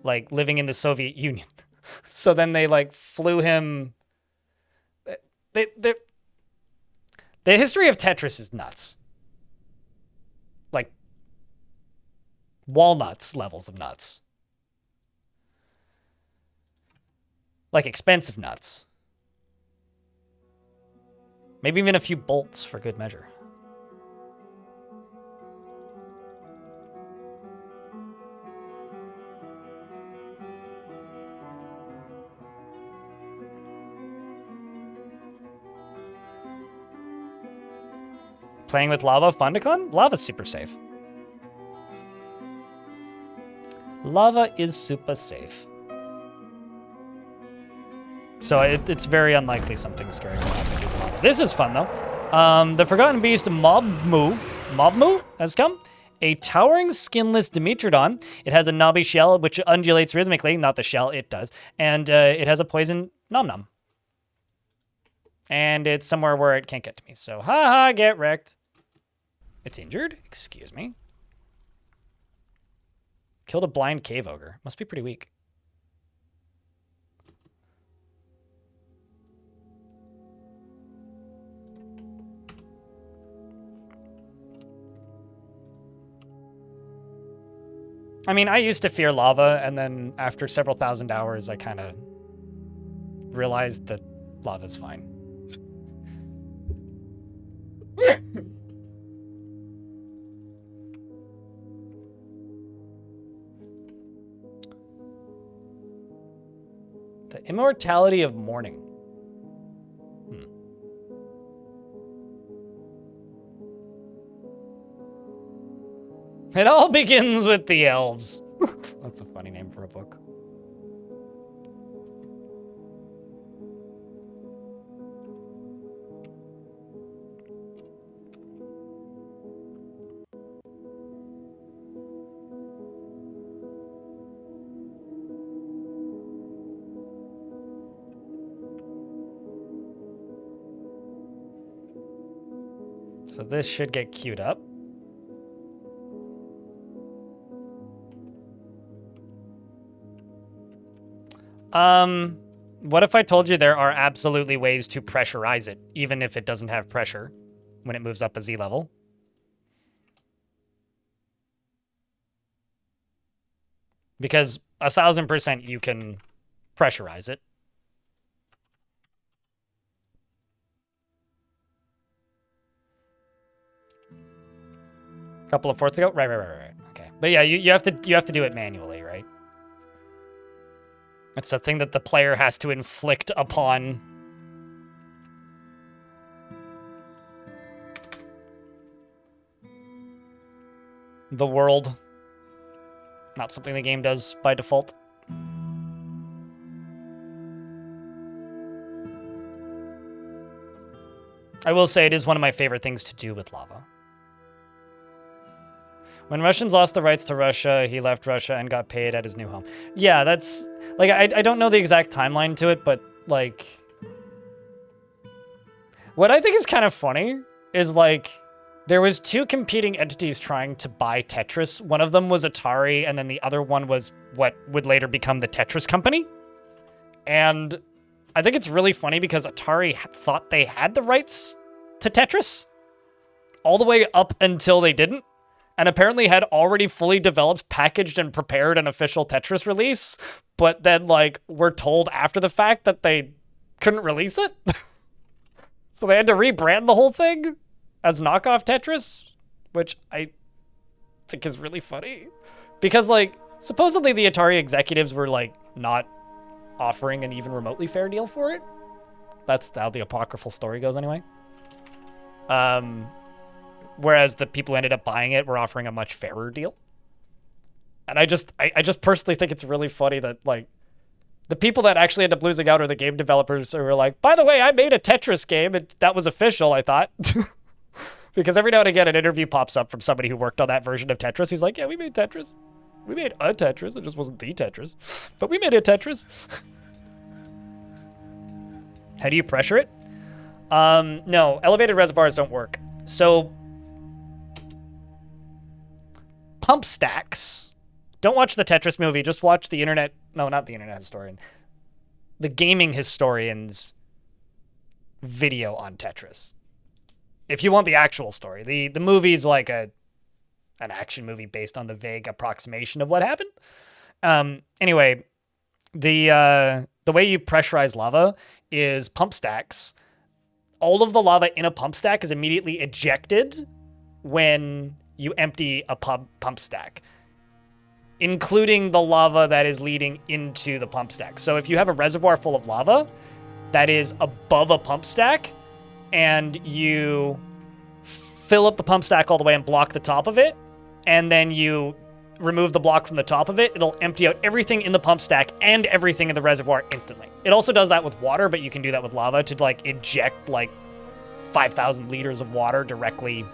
like, living in the Soviet Union. So then they, like, flew him... The history of Tetris is nuts. Like, walnuts levels of nuts. Like, expensive nuts. Maybe even a few bolts for good measure. Playing with lava Fundicon? Lava's super safe. Lava is super safe. So it's very unlikely something scary will happen to the lava. This is fun, though. The Forgotten Beast Mobmu has come. A towering skinless Dimetrodon. It has a knobby shell which undulates rhythmically. Not the shell, it does. And it has a poison nom-nom. And it's somewhere where it can't get to me. So, haha, get wrecked. It's injured? Excuse me. Killed a blind cave ogre. Must be pretty weak. I mean, I used to fear lava, and then after several thousand hours, I kind of realized that lava's fine. The immortality of morning. It all begins with the elves. That's a funny name for a book. So this should get queued up. What if I told you there are absolutely ways to pressurize it, even if it doesn't have pressure when it moves up a Z level? Because 1000% you can pressurize it. A couple of forts ago? Right. Okay. But yeah, you have to do it manually, right? It's a thing that the player has to inflict upon the world. Not something the game does by default. I will say it is one of my favorite things to do with lava. When Russians lost the rights to Russia, he left Russia and got paid at his new home. Yeah, that's... Like, I don't know the exact timeline to it, but, like... What I think is kind of funny is, like, there was two competing entities trying to buy Tetris. One of them was Atari, and then the other one was what would later become the Tetris Company. And I think it's really funny because Atari thought they had the rights to Tetris all the way up until they didn't. And apparently had already fully developed, packaged, and prepared an official Tetris release, but then, like, were told after the fact that they couldn't release it. So they had to rebrand the whole thing as knockoff Tetris, which I think is really funny. Because, like, supposedly the Atari executives were, like, not offering an even remotely fair deal for it. That's how the apocryphal story goes anyway. Whereas the people who ended up buying it were offering a much fairer deal. And I just personally think it's really funny that, like, the people that actually end up losing out are the game developers who were like, by the way, I made a Tetris game, and that was official, I thought. Because every now and again, an interview pops up from somebody who worked on that version of Tetris. He's like, yeah, we made Tetris. We made a Tetris. It just wasn't the Tetris. But we made a Tetris. How do you pressure it? No, elevated reservoirs don't work. So... pump stacks. Don't watch the Tetris movie. Just watch the internet. No, not the internet historian. The gaming historian's video on Tetris. If you want the actual story. The movie's like an action movie based on the vague approximation of what happened. Anyway, the way you pressurize lava is pump stacks. All of the lava in a pump stack is immediately ejected when you empty a pump stack, including the lava that is leading into the pump stack. So if you have a reservoir full of lava that is above a pump stack and you fill up the pump stack all the way and block the top of it, and then you remove the block from the top of it, it'll empty out everything in the pump stack and everything in the reservoir instantly. It also does that with water, but you can do that with lava to, like, eject, like, 5,000 liters of water directly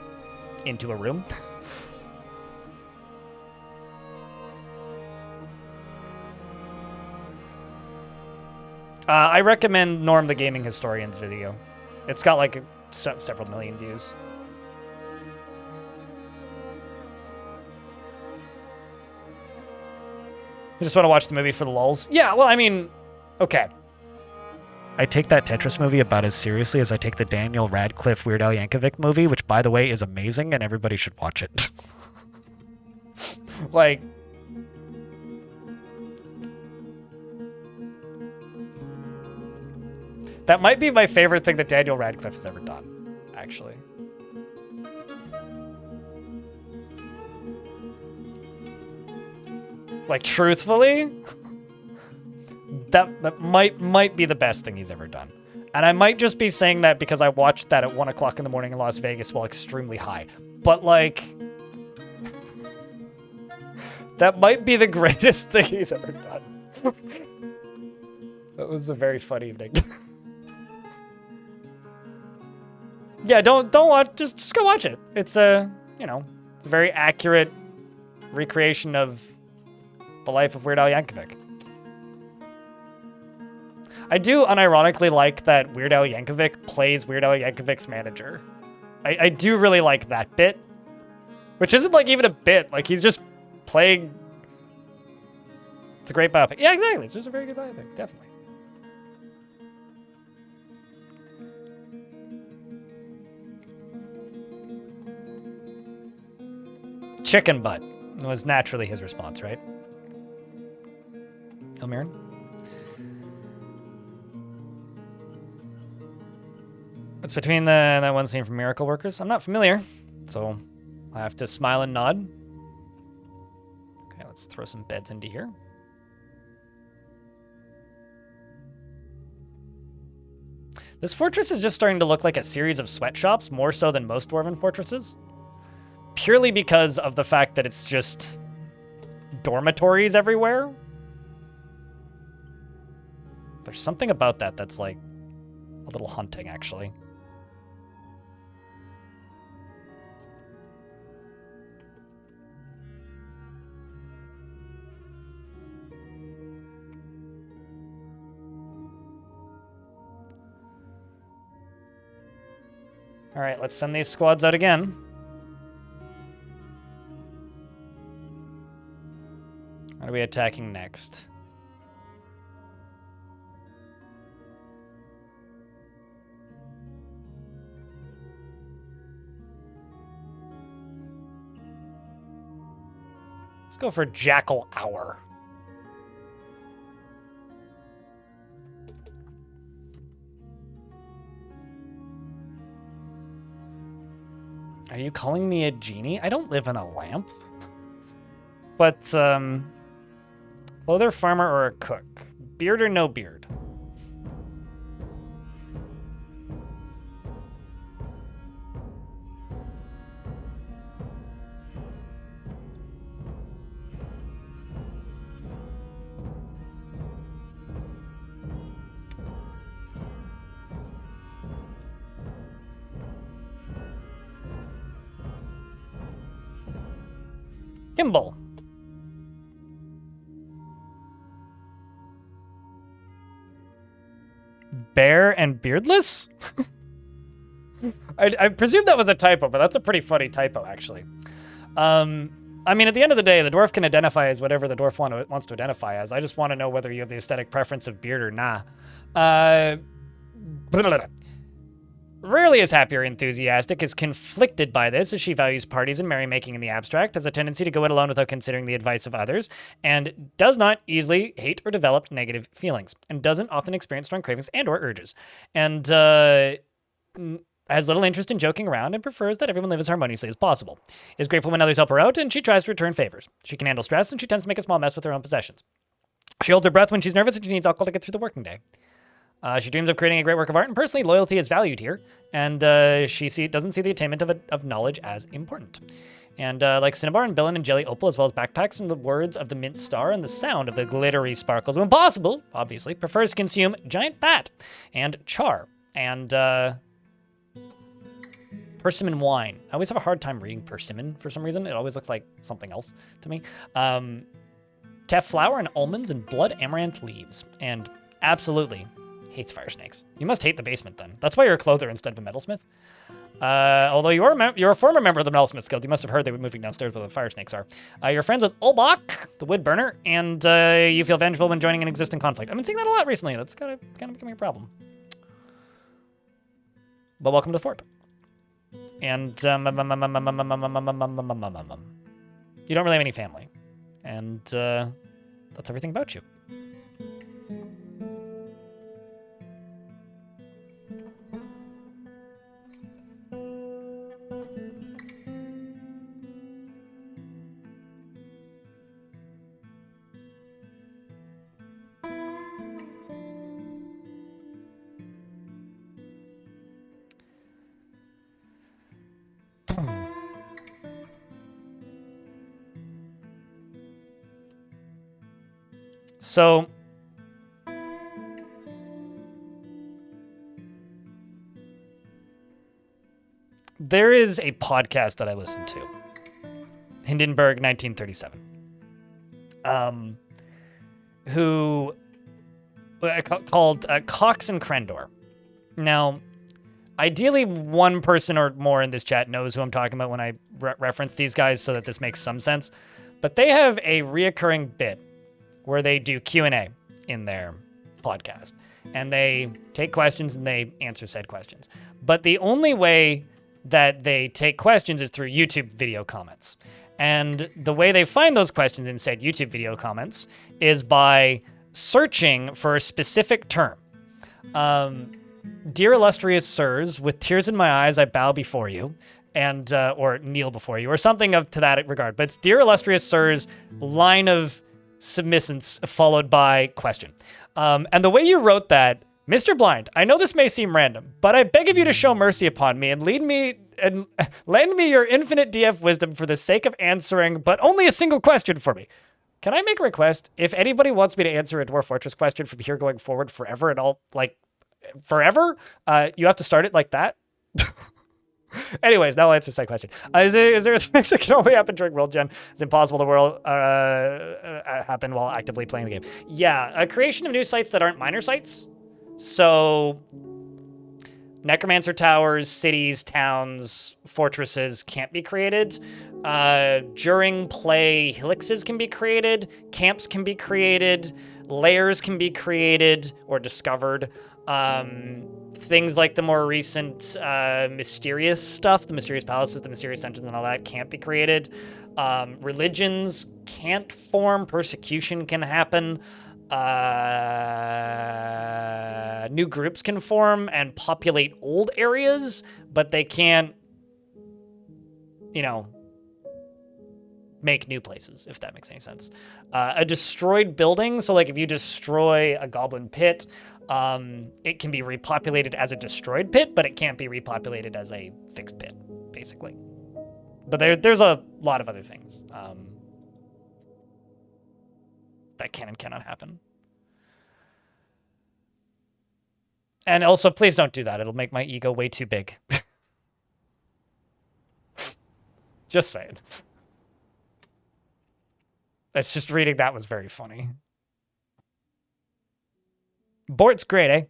into a room. I recommend Norm the Gaming Historian's video. It's got like several million views. just want to watch the movie for the lulz. Yeah, well, I mean, okay. I take that Tetris movie about as seriously as I take the Daniel Radcliffe Weird Al Yankovic movie, which, by the way, is amazing and everybody should watch it. Like, that might be my favorite thing that Daniel Radcliffe has ever done, actually. Like, truthfully, that might be the best thing he's ever done. And I might just be saying that because I watched that at 1 o'clock in the morning in Las Vegas while extremely high. But, like, that might be the greatest thing he's ever done. That was a very fun evening. Yeah, don't watch, just go watch it. It's a, you know, it's a very accurate recreation of the life of Weird Al Yankovic. I do unironically like that Weird Al Yankovic plays Weird Al Yankovic's manager. I do really like that bit, which isn't like even a bit. Like, he's just playing. It's a great biopic. Yeah, exactly. It's just a very good biopic, definitely. Chicken butt was naturally his response, right? Elmiran? It's between that one scene from Miracle Workers. I'm not familiar, so I have to smile and nod. Okay, let's throw some beds into here. This fortress is just starting to look like a series of sweatshops, more so than most dwarven fortresses. Purely because of the fact that it's just dormitories everywhere. There's something about that that's like a little haunting, actually. All right, let's send these squads out again. What are we attacking next? Let's go for Jackal Hour. Are you calling me a genie? I don't live in a lamp. But, clother, farmer, or a cook? Beard or no beard? Kimball. Bear and beardless? I presume that was a typo, but that's a pretty funny typo, actually. I mean, at the end of the day, the dwarf can identify as whatever the dwarf wants to identify as. I just want to know whether you have the aesthetic preference of beard or nah. Rarely is happy or enthusiastic, is conflicted by this, as she values parties and merrymaking in the abstract, has a tendency to go it alone without considering the advice of others, and does not easily hate or develop negative feelings, and doesn't often experience strong cravings and or urges, and has little interest in joking around and prefers that everyone live as harmoniously as possible. Is grateful when others help her out, and she tries to return favors. She can handle stress, and she tends to make a small mess with her own possessions. She holds her breath when she's nervous, and she needs alcohol to get through the working day. She dreams of creating a great work of art, and personally, loyalty is valued here, and she doesn't see the attainment of knowledge as important. And like Cinnabar and Billin and Jelly Opal, as well as backpacks and the words of the Mint Star and the sound of the glittery sparkles, when possible, obviously, prefers to consume giant bat and char and persimmon wine. I always have a hard time reading persimmon for some reason. It always looks like something else to me. Teff flour and almonds and blood amaranth leaves. And absolutely hates fire snakes. You must hate the basement then. That's why you're a clother instead of a metalsmith. Although you're a former member of the Metalsmith Guild, you must have heard they were moving downstairs where the fire snakes are. You're friends with Olbach, the wood burner, and you feel vengeful when joining an existing conflict. I've been seeing that a lot recently. That's kind of becoming a problem. But welcome to the fort. And you don't really have any family. And that's everything about you. So, there is a podcast that I listen to, Hindenburg 1937, who called Cox and Crendor. Now, ideally, one person or more in this chat knows who I'm talking about when I reference these guys, so that this makes some sense. But they have a reoccurring bit where they do Q&A in their podcast. And they take questions and they answer said questions. But the only way that they take questions is through YouTube video comments. And the way they find those questions in said YouTube video comments is by searching for a specific term. Dear illustrious sirs, with tears in my eyes, I bow before you. And, or kneel before you, or something to that regard. But it's dear illustrious sirs, line of submittance followed by question. And the way you wrote that, Mr. Blind, I know this may seem random, but I beg of you to show mercy upon me and lend me your infinite DF wisdom for the sake of answering, but only a single question for me. Can I make a request? If anybody wants me to answer a Dwarf Fortress question from here going forward forever and all, like, forever, you have to start it like that. Anyways, now I'll answer that question. Is there things that can only happen during World Gen? It's impossible to happen while actively playing the game. Yeah, a creation of new sites that aren't minor sites. So, Necromancer towers, cities, towns, fortresses can't be created. During play, helixes can be created. Camps can be created. Lairs can be created or discovered. Things like the more recent mysterious stuff, the mysterious palaces, the mysterious dungeons and all that can't be created. Religions can't form. Persecution can happen. New groups can form and populate old areas, but they can't, make new places, if that makes any sense. A destroyed building, so like if you destroy a goblin pit, it can be repopulated as a destroyed pit, but it can't be repopulated as a fixed pit, basically. But there's a lot of other things that can and cannot happen. And also, please don't do that. It'll make my ego way too big. Just saying. It's just reading that was very funny. Bort's great, eh?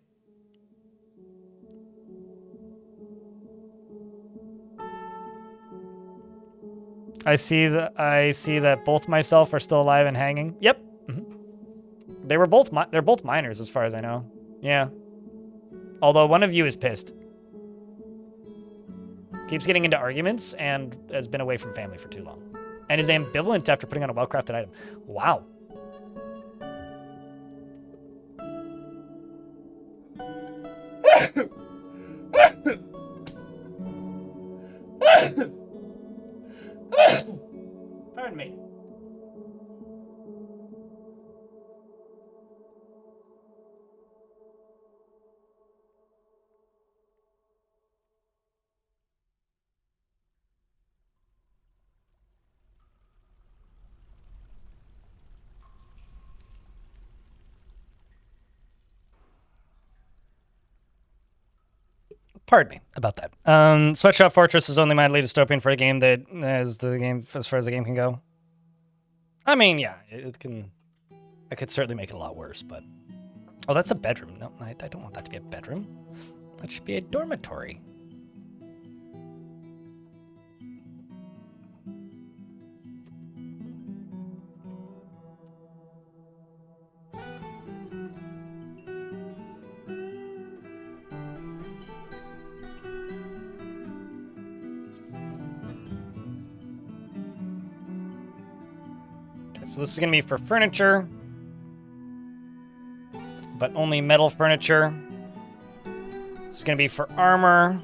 I see that both myself are still alive and hanging. Yep. Mm-hmm. They're both minors as far as I know. Yeah. Although one of you is pissed. Keeps getting into arguments and has been away from family for too long. And is ambivalent after putting on a well-crafted item. Wow. Pardon me. Pardon me about that. Sweatshop Fortress is only mildly dystopian for a game that as far as the game can go. I mean, yeah, it can. I could certainly make it a lot worse, but oh, that's a bedroom. No, I don't want that to be a bedroom. That should be a dormitory. So this is going to be for furniture, but only metal furniture. This is going to be for armor,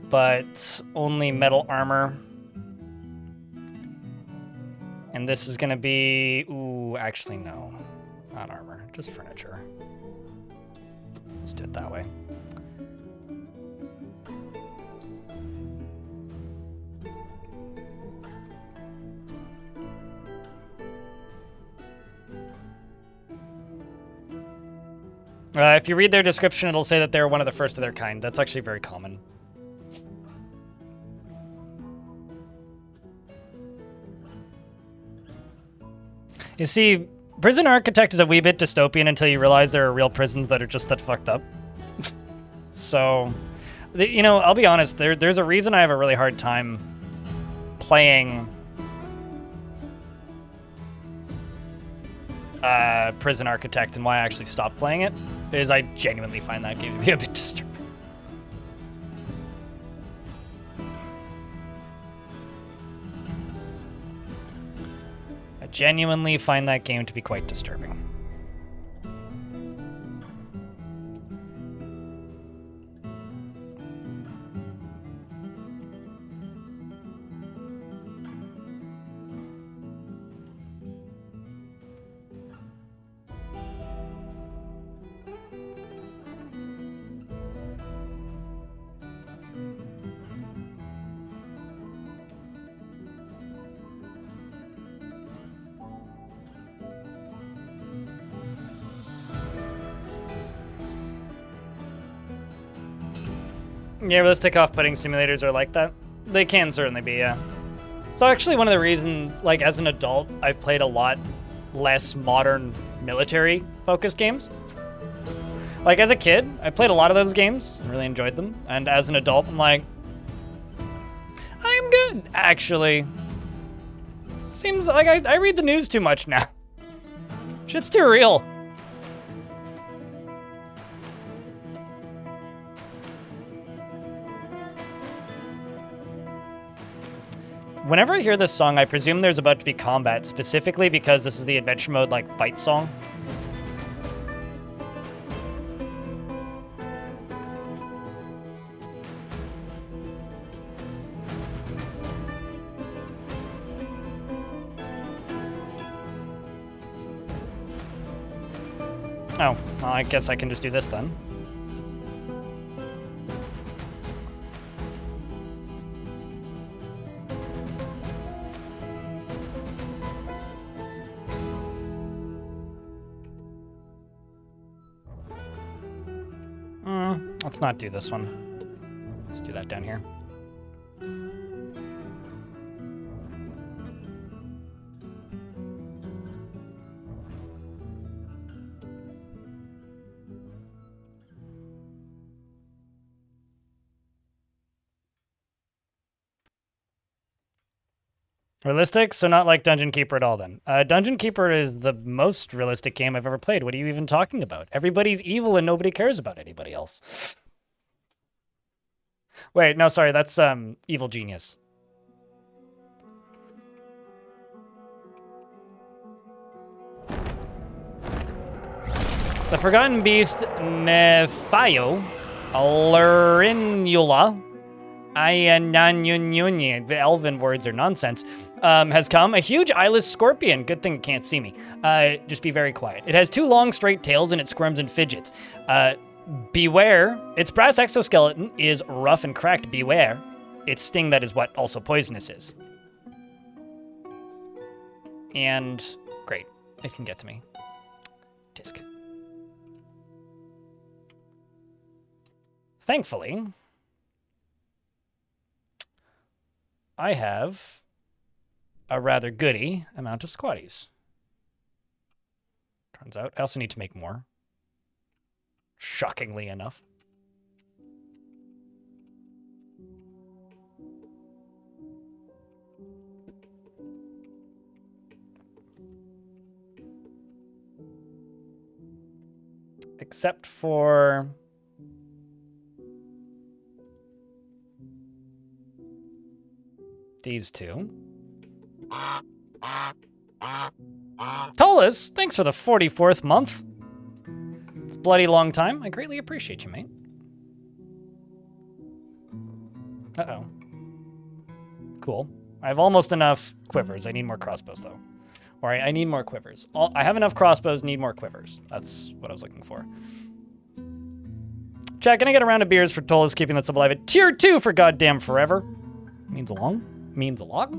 but only metal armor. And this is going to be... Ooh, actually, no. Not armor, just furniture. Let's do it that way. If you read their description, it'll say that they're one of the first of their kind. That's actually very common. You see, Prison Architect is a wee bit dystopian until you realize there are real prisons that are just that fucked up. So, you know, I'll be honest, there's a reason I have a really hard time playing Prison Architect, and why I actually stopped playing it is I genuinely find that game to be a bit disturbing. I genuinely find that game to be quite disturbing. Yeah, realistic off-putting simulators are like that. They can certainly be, yeah. So actually one of the reasons, like as an adult, I've played a lot less modern military-focused games. Like as a kid, I played a lot of those games, really enjoyed them. And as an adult, I'm like, I'm good, actually. Seems like I read the news too much now. Shit's too real. Whenever I hear this song, I presume there's about to be combat, specifically because this is the adventure mode, like, fight song. Oh, well, I guess I can just do this then. Let's not do this one. Let's do that down here. Realistic? So not like Dungeon Keeper at all then. Dungeon Keeper is the most realistic game I've ever played. What are you even talking about? Everybody's evil and nobody cares about anybody else. Wait, no, sorry, that's Evil Genius. The Forgotten Beast Mephaio Lurinula. The elven words are nonsense. Has come. A huge eyeless scorpion. Good thing it can't see me. Just be very quiet. It has two long straight tails and it squirms and fidgets. Beware. Its brass exoskeleton is rough and cracked. Beware. Its sting, that is what also poisonous is. And great. It can get to me. Disc. Thankfully, I have a rather goody amount of squatties. Turns out I also need to make more. Shockingly enough. Except for... These two. Tolis, thanks for the 44th month. It's a bloody long time. I greatly appreciate you, mate. Uh-oh. Cool. I have almost enough quivers. I need more crossbows, though. Or I need more quivers. I have enough crossbows, need more quivers. That's what I was looking for. Chat, can I get a round of beers for Tolis keeping that sub alive at tier 2 for goddamn forever? Means a lot.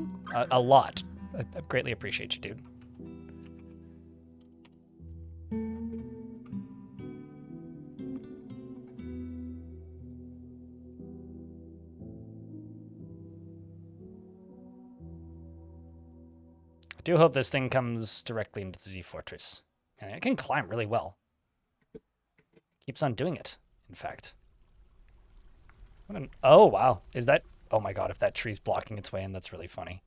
A lot. I greatly appreciate you, dude. I do hope this thing comes directly into the Z Fortress. And it can climb really well. Keeps on doing it, in fact. Oh, wow. Is that... Oh my god, if that tree's blocking its way in, that's really funny.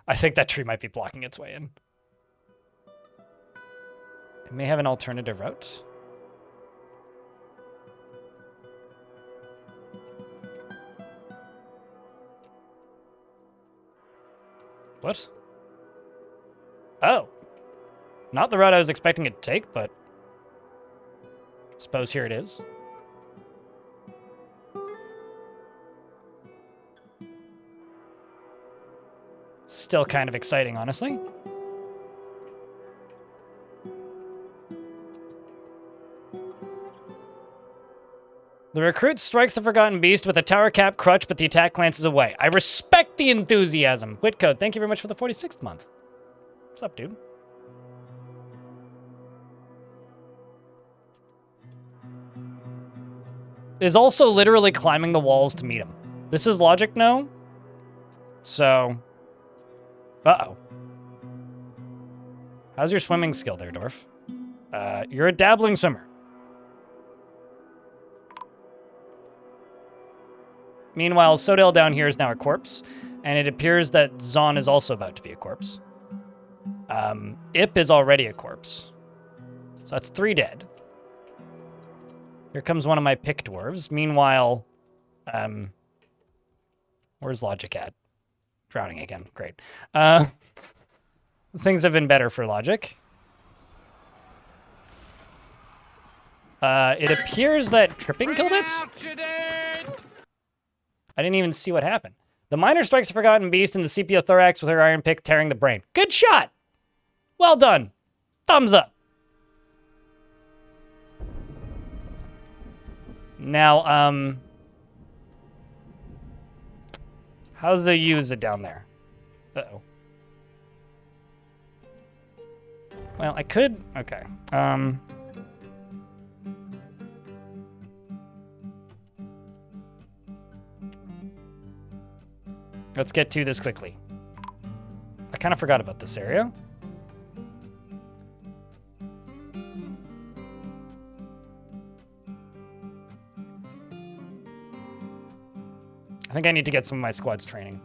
I think that tree might be blocking its way in. It may have an alternative route. What? Oh. Not the route I was expecting it to take, but... I suppose here it is. Still kind of exciting, honestly. The recruit strikes the Forgotten Beast with a tower cap crutch, but the attack glances away. I respect the enthusiasm. Whitcode, thank you very much for the 46th month. What's up, dude? Is also literally climbing the walls to meet him. This is logic, no? So... Uh-oh. How's your swimming skill there, Dwarf? You're a dabbling swimmer. Meanwhile, Sodale down here is now a corpse, and it appears that Zon is also about to be a corpse. Ip is already a corpse. So that's 3 dead. Here comes one of my pick dwarves. Meanwhile, where's Logic at? Drowning again. Great. Things have been better for Logic. It appears that tripping killed it? I didn't even see what happened. The miner strikes a Forgotten Beast in the sepia-thorax with her iron pick, tearing the brain. Good shot! Well done. Thumbs up. Now, how do they use it down there? Uh-oh. Well, I could... Okay. Let's get to this quickly. I kind of forgot about this area. I think I need to get some of my squad's training.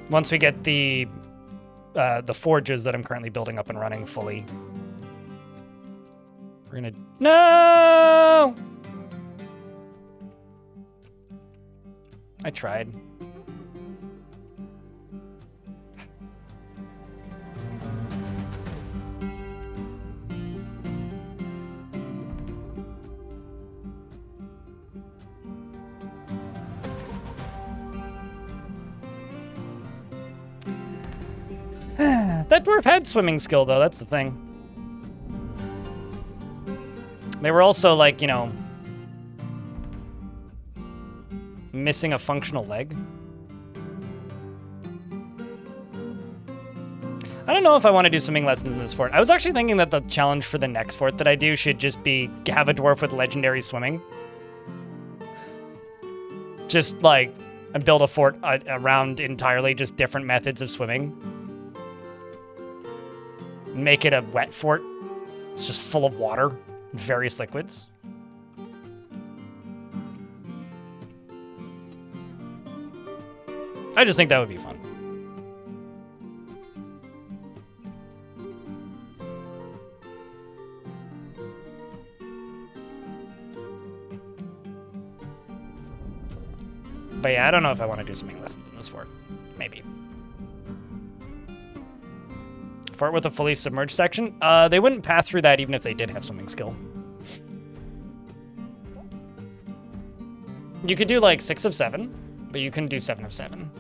Once we get the forges that I'm currently building up and running fully. We're gonna... No! I tried. That dwarf had swimming skill, though. That's the thing. They were also, like, you know, missing a functional leg. I don't know if I want to do swimming lessons in this fort. I was actually thinking that the challenge for the next fort that I do should just be have a dwarf with legendary swimming. Just, like, and build a fort around entirely just different methods of swimming. Make it a wet fort. It's just full of water, various liquids. I just think that would be fun. But yeah, I don't know if I want to do swimming lessons in this fort. Maybe. Fort with a fully submerged section? They wouldn't path through that even if they did have swimming skill. You could do like 6 of 7, but you couldn't do 7 of 7.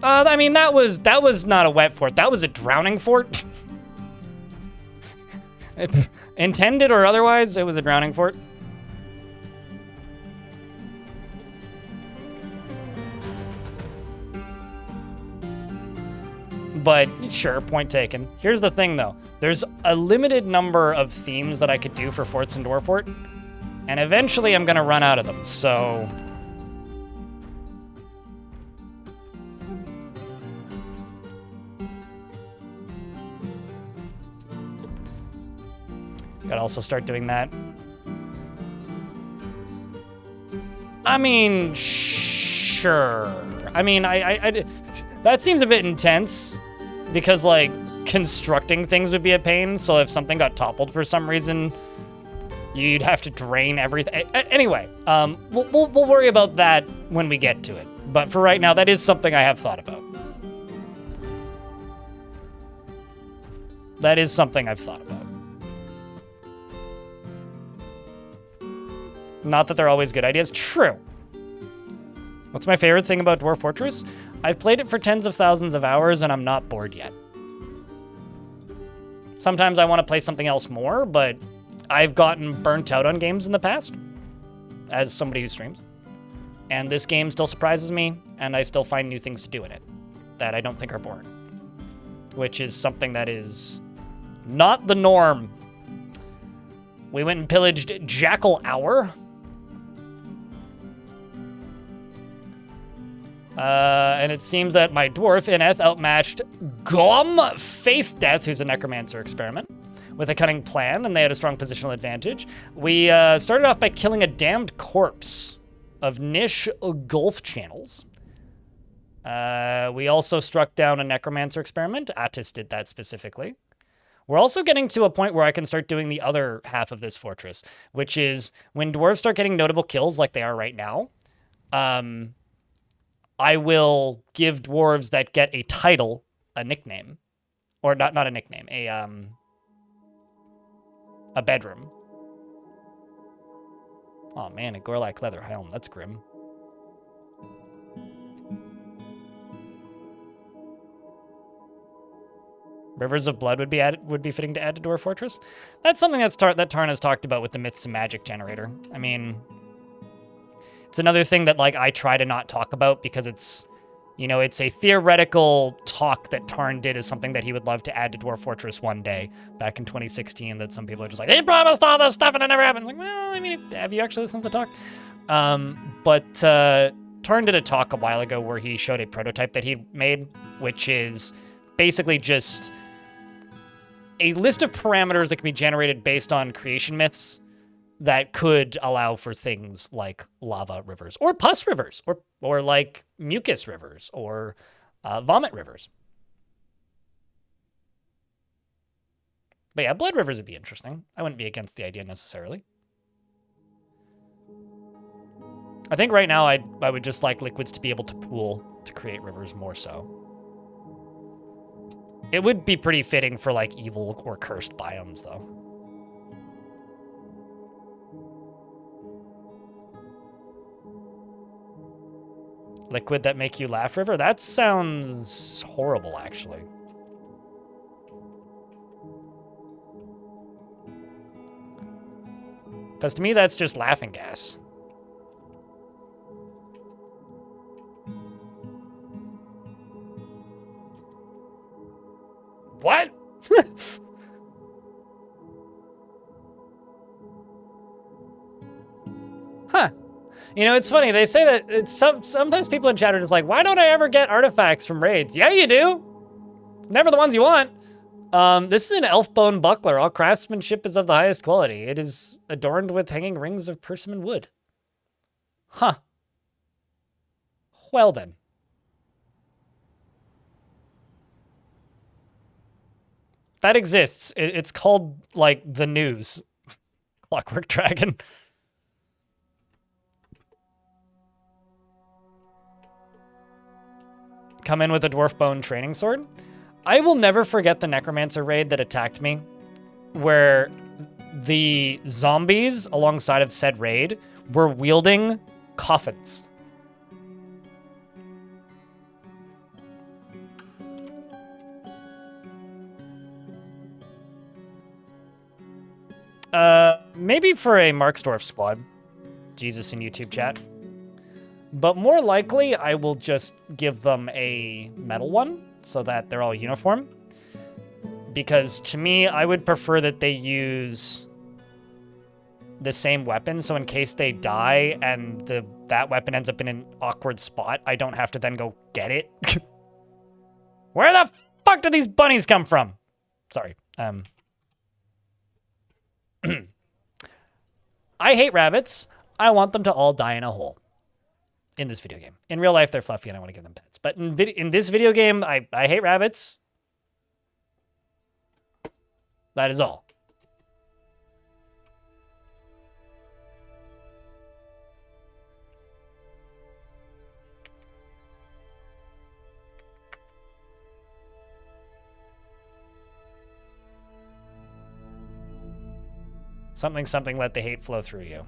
I mean, that was not a wet fort. That was a drowning fort. Intended or otherwise, it was a drowning fort. But sure, point taken. Here's the thing, though. There's a limited number of themes that I could do for forts in Dwarf Fort, and eventually I'm going to run out of them, so... Gotta also start doing that. I mean, sure. I mean, that seems a bit intense because, like, constructing things would be a pain. So if something got toppled for some reason, you'd have to drain everything. Anyway, we'll worry about that when we get to it. But for right now, that is something I have thought about. That is something I've thought about. Not that they're always good ideas. True. What's my favorite thing about Dwarf Fortress? I've played it for tens of thousands of hours and I'm not bored yet. Sometimes I want to play something else more, but I've gotten burnt out on games in the past as somebody who streams. And this game still surprises me, and I still find new things to do in it that I don't think are boring, which is something that is not the norm. We went and pillaged Jackal Hour. And it seems that my dwarf, Ineth, outmatched Gom Faith Death, who's a necromancer experiment, with a cunning plan, and they had a strong positional advantage. We started off by killing a damned corpse of Niche Gulf Channels. We also struck down a necromancer experiment. Attis did that specifically. We're also getting to a point where I can start doing the other half of this fortress, which is when dwarves start getting notable kills like they are right now, I will give dwarves that get a title a nickname. Or not a nickname, a bedroom. Oh man, a Gorlak leather helm, that's grim. Rivers of Blood would be fitting to add to Dwarf Fortress. That's something that Tarn has talked about with the Myths and Magic generator. I mean, it's another thing that like I try to not talk about because it's, you know, it's a theoretical talk that Tarn did as something that he would love to add to Dwarf Fortress one day back in 2016 that some people are just like, he promised all this stuff and it never happened. Like, well, I mean, have you actually listened to the talk? But Tarn did a talk a while ago where he showed a prototype that he made, which is basically just a list of parameters that can be generated based on creation myths that could allow for things like lava rivers or pus rivers or like mucus rivers or vomit rivers. But yeah, blood rivers would be interesting. I wouldn't be against the idea necessarily. I think right now I would just like liquids to be able to pool to create rivers more so. It would be pretty fitting for like evil or cursed biomes though. Liquid that make you laugh river? That sounds horrible, actually. Because to me, that's just laughing gas. What? Huh. You know, it's funny. They say that it's sometimes people in chat are just like, why don't I ever get artifacts from raids? Yeah, you do. It's never the ones you want. This is an elf bone buckler. All craftsmanship is of the highest quality. It is adorned with hanging rings of persimmon wood. Huh. Well then. That exists. It's called, like, the news. Clockwork Dragon. Come in with a Dwarf Bone Training Sword. I will never forget the Necromancer raid that attacked me, where the zombies alongside of said raid were wielding coffins. Maybe for a Marksdorf squad. Jesus in YouTube chat. But more likely, I will just give them a metal one so that they're all uniform. Because to me, I would prefer that they use the same weapon, so in case they die and that weapon ends up in an awkward spot, I don't have to then go get it. Where the fuck do these bunnies come from? Sorry. I hate rabbits. I want them to all die in a hole. In this video game. In real life, they're fluffy and I want to give them pets. But in this video game, I hate rabbits. That is all. Something, let the hate flow through you.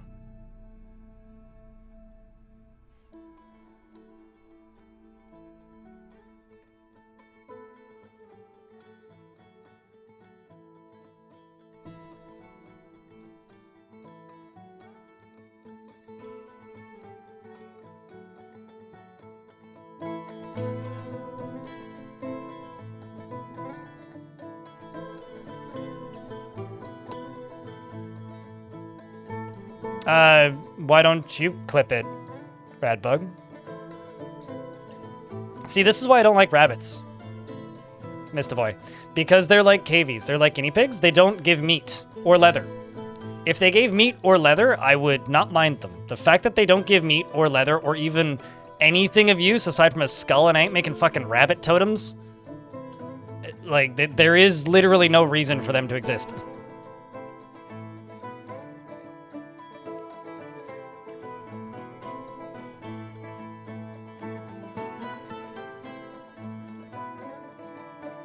Why don't you clip it, Radbug? See, this is why I don't like rabbits, Mistavoy. Because they're like cavies. They're like guinea pigs. They don't give meat or leather. If they gave meat or leather, I would not mind them. The fact that they don't give meat or leather or even anything of use aside from a skull and I ain't making fucking rabbit totems, like, there is literally no reason for them to exist.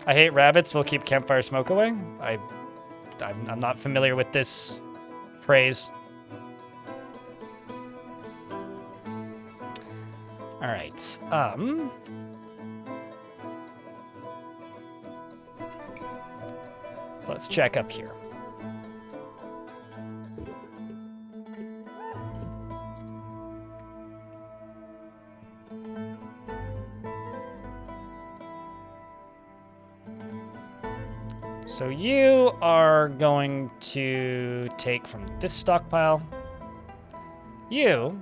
I hate rabbits. We'll keep campfire smoke away. I'm not familiar with this phrase. All right. So let's check up here. So you are going to take from this stockpile. You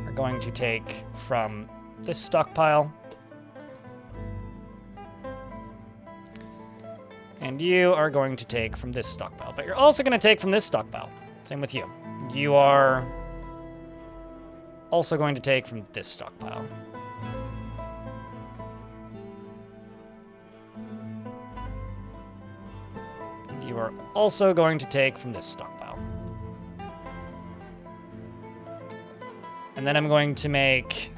are going to take from this stockpile. And you are going to take from this stockpile. But you're also going to take from this stockpile. Same with you. You are also going to take from this stockpile. You are also going to take from this stockpile. And then I'm going to make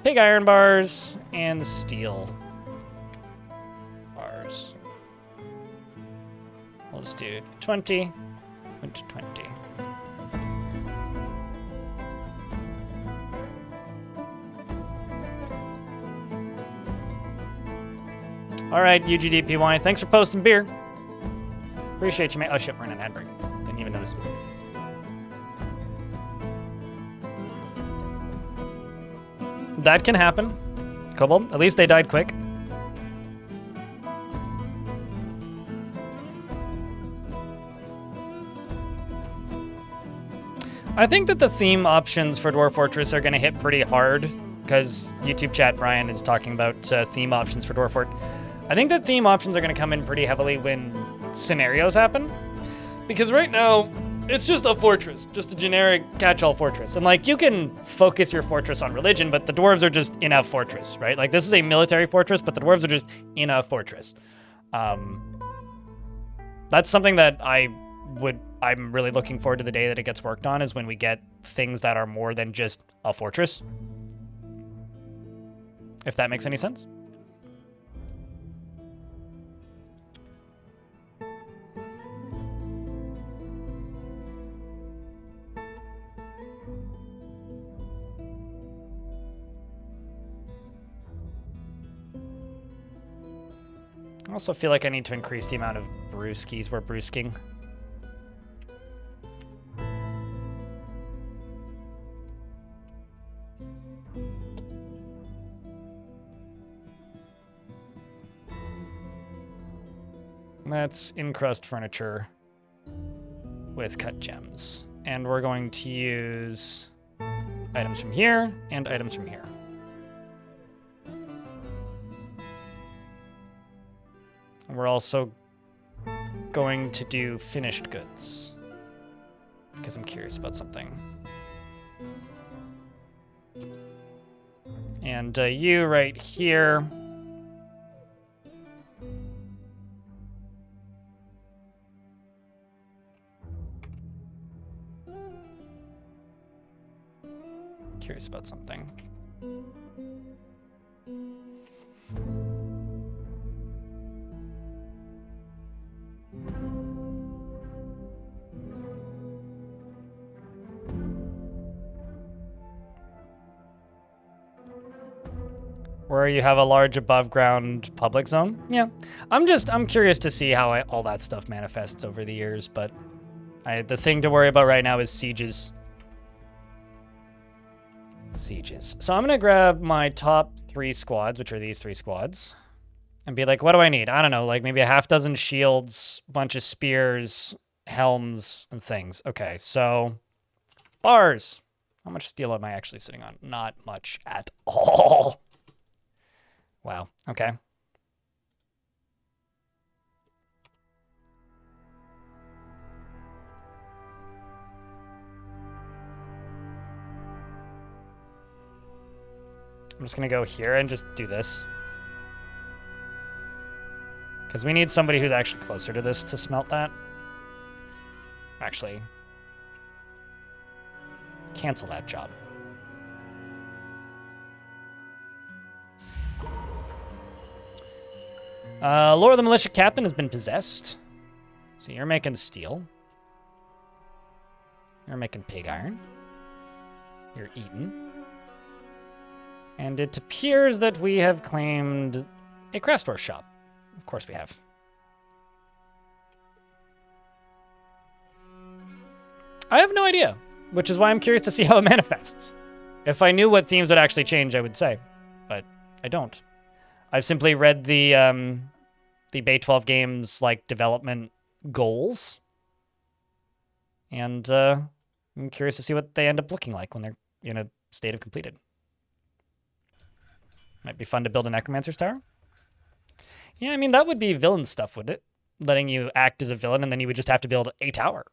pig iron bars and steel bars. We'll just do 20 and 20. All right, UGDPY, thanks for posting beer. Appreciate you, man. Oh shit, we're in an ad break. Didn't even notice. That can happen. Kobold, at least they died quick. I think that the theme options for Dwarf Fortress are going to hit pretty hard because YouTube chat Brian is talking about theme options for Dwarf Fort. I think that theme options are going to come in pretty heavily when scenarios happen. Because right now, it's just a fortress. Just a generic catch-all fortress. And, like, you can focus your fortress on religion, but the dwarves are just in a fortress, right? Like, this is a military fortress, but the dwarves are just in a fortress. That's something that I'm really looking forward to the day that it gets worked on, is when we get things that are more than just a fortress. If that makes any sense. I also feel like I need to increase the amount of brewskis we're brewsking. Let's encrust furniture with cut gems. And we're going to use items from here and items from here. We're also going to do finished goods, because I'm curious about something. And you right here. Curious about something. Where you have a large above ground public zone? Yeah. I'm curious to see how all that stuff manifests over the years, but the thing to worry about right now is sieges. Sieges. So I'm gonna grab my top 3 squads, which are these 3 squads, and be like, what do I need? I don't know, like maybe a half dozen shields, bunch of spears, helms, and things. Okay, so bars. How much steel am I actually sitting on? Not much at all. Wow, okay. I'm just gonna go here and just do this. Because we need somebody who's actually closer to this to smelt that. Actually, cancel that job. Lord of the Militia Captain has been possessed. So you're making steel. You're making pig iron. You're eaten. And it appears that we have claimed a craft store shop. Of course we have. I have no idea, which is why I'm curious to see how it manifests. If I knew what themes would actually change, I would say, but I don't. I've simply read the Bay 12 Games like development goals, and I'm curious to see what they end up looking like when they're in a state of completed. Might be fun to build a Necromancer's Tower. Yeah, I mean, that would be villain stuff, wouldn't it? Letting you act as a villain, and then you would just have to build a tower.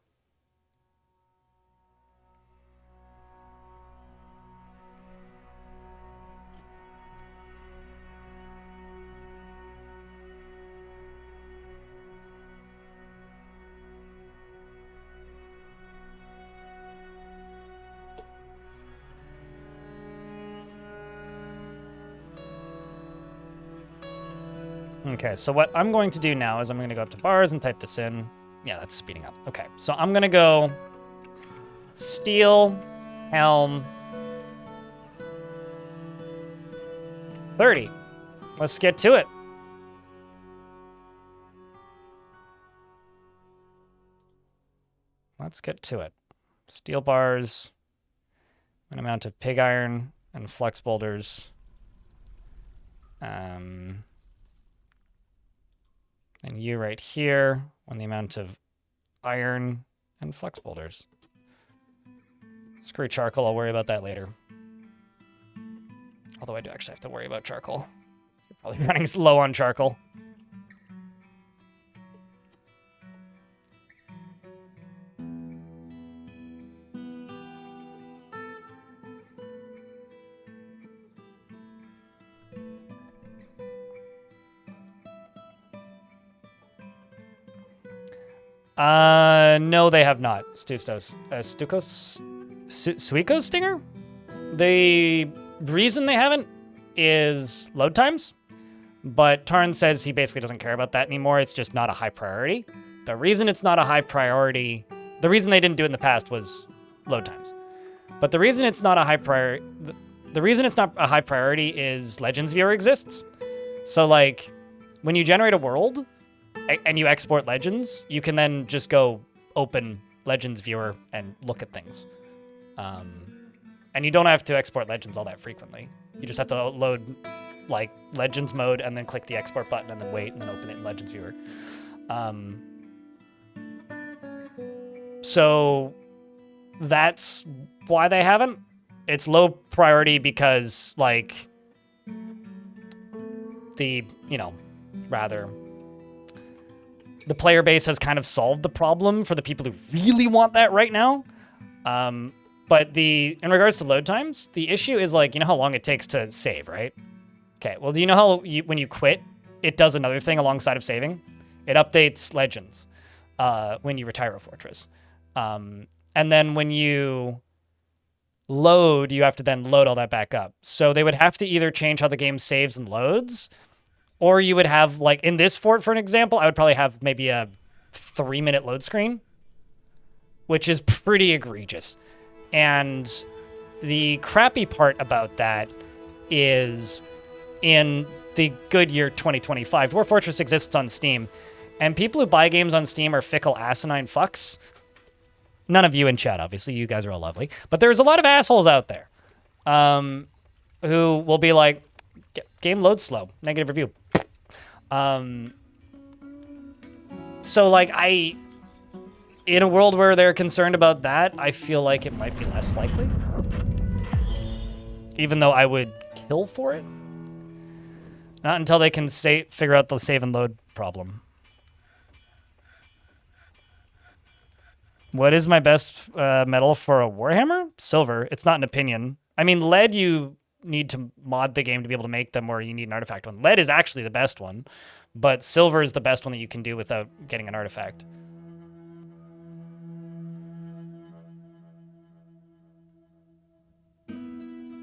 Okay, so what I'm going to do now is I'm going to go up to bars and type this in. Yeah, that's speeding up. Okay, so I'm going to go steel, helm, 30. Let's get to it. Let's get to it. Steel bars, an amount of pig iron and flex boulders. And you right here on the amount of iron and flex boulders. Screw charcoal, I'll worry about that later. Although I do actually have to worry about charcoal. We're probably running low on charcoal. No, they have not. Suiko's Stinger? The reason they haven't is load times, but Tarn says he basically doesn't care about that anymore. It's just not a high priority. The reason it's not a high priority, the reason they didn't do it in the past was load times. But the reason it's not a high priority, the reason it's not a high priority is Legends Viewer exists. So like, when you generate a world and you export Legends, you can then just go open Legends Viewer and look at things. And you don't have to export Legends all that frequently. You just have to load like Legends mode and then click the export button and then wait and then open it in Legends Viewer. So that's why they haven't. It's low priority because like the player base has kind of solved the problem for the people who really want that right now. But in regards to load times, the issue is like, you know how long it takes to save, right? Okay, well, do you know how when you quit, it does another thing alongside of saving? It updates Legends when you retire a fortress. And then when you load, you have to then load all that back up. So they would have to either change how the game saves and loads, or you would have, like, in this fort, for an example, I would probably have maybe a 3-minute load screen, which is pretty egregious. And the crappy part about that is in the good year 2025, Dwarf Fortress exists on Steam, and people who buy games on Steam are fickle, asinine fucks. None of you in chat, obviously. You guys are all lovely. But there's a lot of assholes out there who will be like, game loads slow, negative review. So, like, in a world where they're concerned about that, I feel like it might be less likely. Even though I would kill for it. Not until they can figure out the save and load problem. What is my best metal for a Warhammer? Silver. It's not an opinion. I mean, lead, you need to mod the game to be able to make them, or you need an artifact one. Lead is actually the best one, but silver is the best one that you can do without getting an artifact.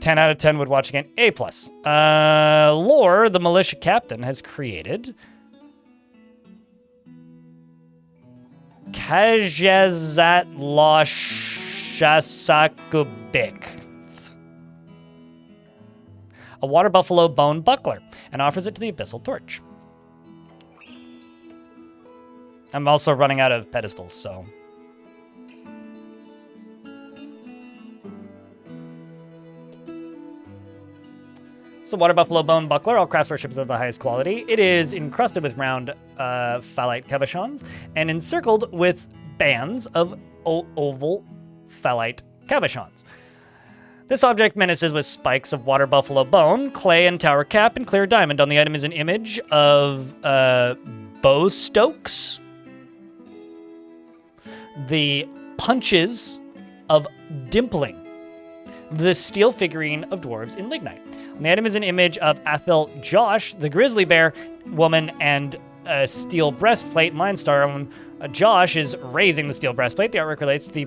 Ten out of 10 would watch again. A+. Lore, the militia captain, has created Kajazatloshasakubik, a water buffalo bone buckler, and offers it to the Abyssal Torch. I'm also running out of pedestals, so... So water buffalo bone buckler, all craftsmanship is of the highest quality. It is encrusted with round phalite cabochons and encircled with bands of oval phalite cabochons. This object menaces with spikes of water buffalo bone, clay, and tower cap, and clear diamond. On the item is an image of bow stokes, the punches of dimpling, the steel figurine of dwarves in lignite. On the item is an image of Athel Josh, the grizzly bear woman, and a steel breastplate and line star. When Josh is raising the steel breastplate, the artwork relates to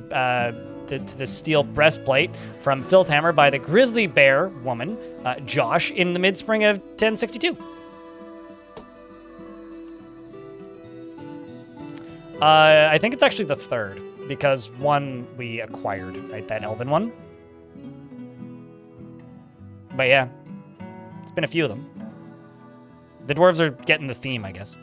the steel breastplate from Filthhammer by the grizzly bear woman, Josh, in the mid-spring of 1062. I think it's actually the third, because one we acquired, right? That elven one. But yeah, it's been a few of them. The dwarves are getting the theme, I guess.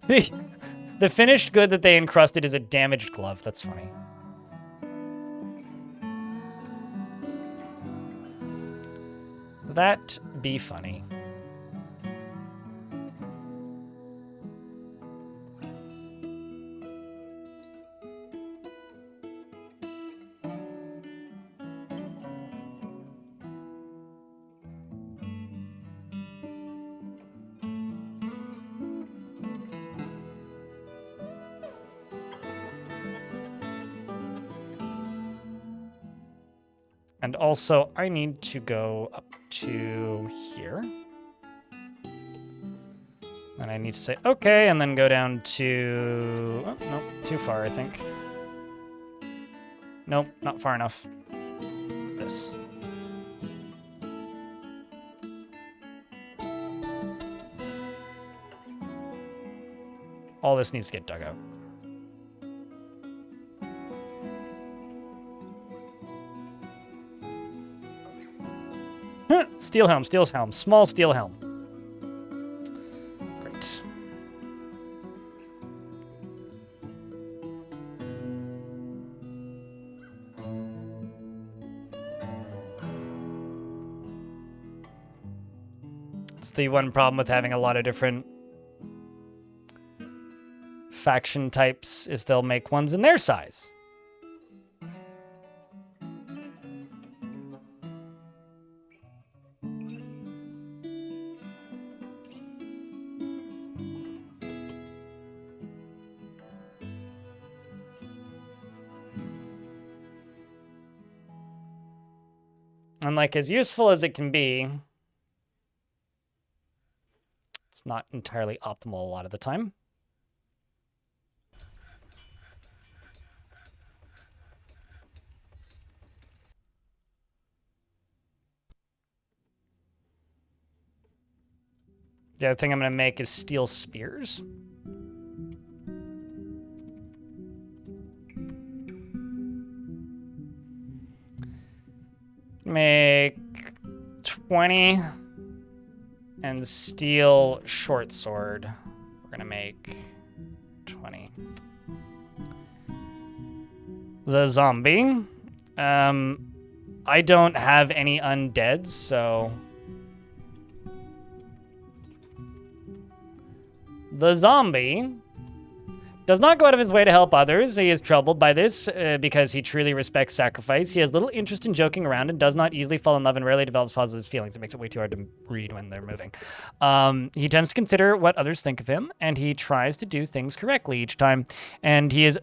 The finished good that they encrusted is a damaged glove. That's funny. That be funny. And also, I need to go up to here. And I need to say okay, and then go down to... Oh, nope, too far, I think. Nope, not far enough. It's this. All this needs to get dug out. Steel helm, steel helm, small steel helm. Great. It's the one problem with having a lot of different faction types is they'll make ones in their size. And like as useful as it can be, it's not entirely optimal a lot of the time. The other thing I'm going to make is steel spears. Make 20 and steel short sword. We're going to make 20. The zombie. I don't have any undeads, so... The zombie does not go out of his way to help others. He is troubled by this because he truly respects sacrifice. He has little interest in joking around and does not easily fall in love and rarely develops positive feelings. It makes it way too hard to read when they're moving. He tends to consider what others think of him, and he tries to do things correctly each time. And he is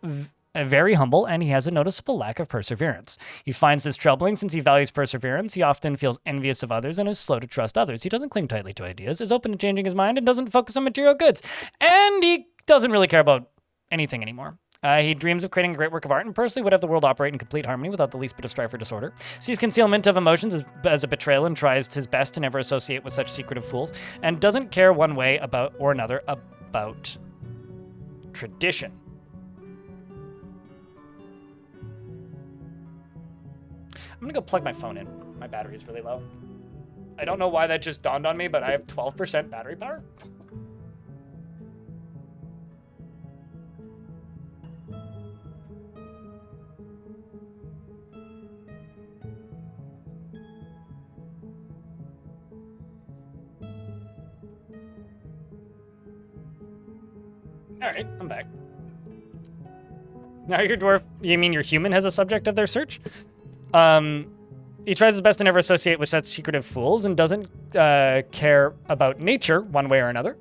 very humble, and he has a noticeable lack of perseverance. He finds this troubling since he values perseverance. He often feels envious of others and is slow to trust others. He doesn't cling tightly to ideas, is open to changing his mind, and doesn't focus on material goods. And he doesn't really care about anything anymore. He dreams of creating a great work of art and personally would have the world operate in complete harmony without the least bit of strife or disorder. Sees concealment of emotions as a betrayal and tries his best to never associate with such secretive fools, and doesn't care one way about or another about tradition. I'm gonna go plug my phone in. My battery's really low. I don't know why that just dawned on me, but I have 12% battery power. All right, I'm back. Now your dwarf, you mean your human has a subject of their search? He tries his best to never associate with such secretive fools and doesn't care about nature one way or another.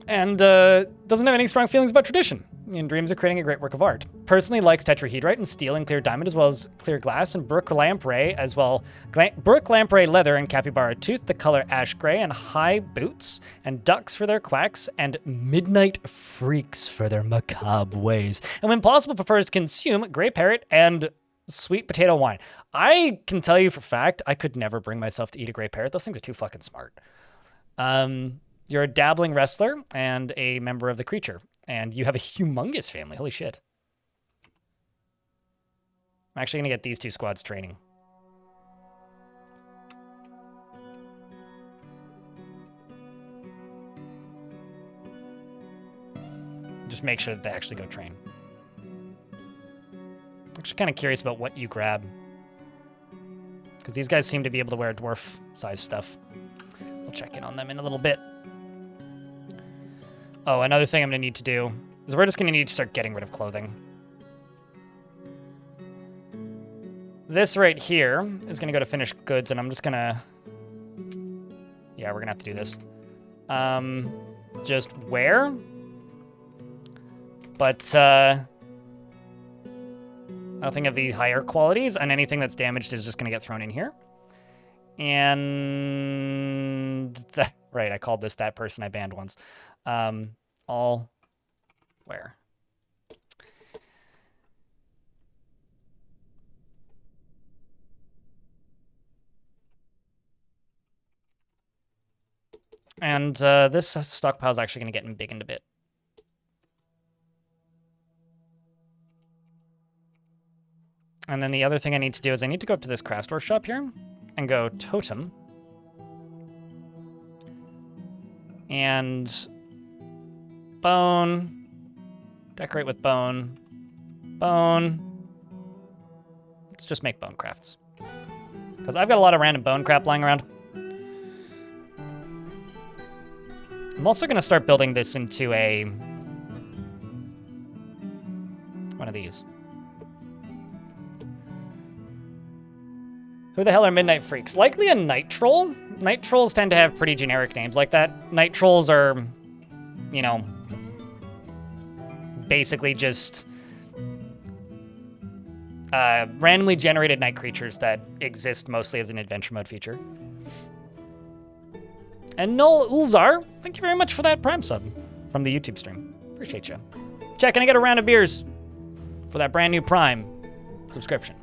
And doesn't have any strong feelings about tradition and dreams of creating a great work of art. Personally likes tetrahedrite and steel and clear diamond as well as clear glass and brook lamprey as well. Brook lamprey leather and capybara tooth, the color ash gray, and high boots and ducks for their quacks and midnight freaks for their macabre ways. And when possible prefers to consume gray parrot and sweet potato wine. I can tell you for fact, I could never bring myself to eat a gray parrot. Those things are too fucking smart. You're a dabbling wrestler and a member of the creature, and you have a humongous family. Holy shit. I'm actually going to get these two squads training. Just make sure that they actually go train. Actually kind of curious about what you grab. Because these guys seem to be able to wear dwarf-sized stuff. We'll check in on them in a little bit. Oh, another thing I'm going to need to do is we're just going to need to start getting rid of clothing. This right here is going to go to finished goods, and I'm just going to... Yeah, we're going to have to do this. Just wear. But, nothing of the higher qualities, and anything that's damaged is just going to get thrown in here. And Right, I called this that person I banned once. All where? And this stockpile is actually going to get big in a bit. And then the other thing I need to do is I need to go up to this craft workshop here and go totem. And bone. Decorate with bone. Bone. Let's just make bone crafts. Because I've got a lot of random bone crap lying around. I'm also going to start building this into one of these. Who the hell are Midnight Freaks? Likely a Night Troll. Night Trolls tend to have pretty generic names like that. Night Trolls are, you know, basically just randomly generated night creatures that exist mostly as an adventure mode feature. And Null Ulzar, thank you very much for that Prime sub from the YouTube stream. Appreciate you. Chat, can I get a round of beers for that brand new Prime subscription?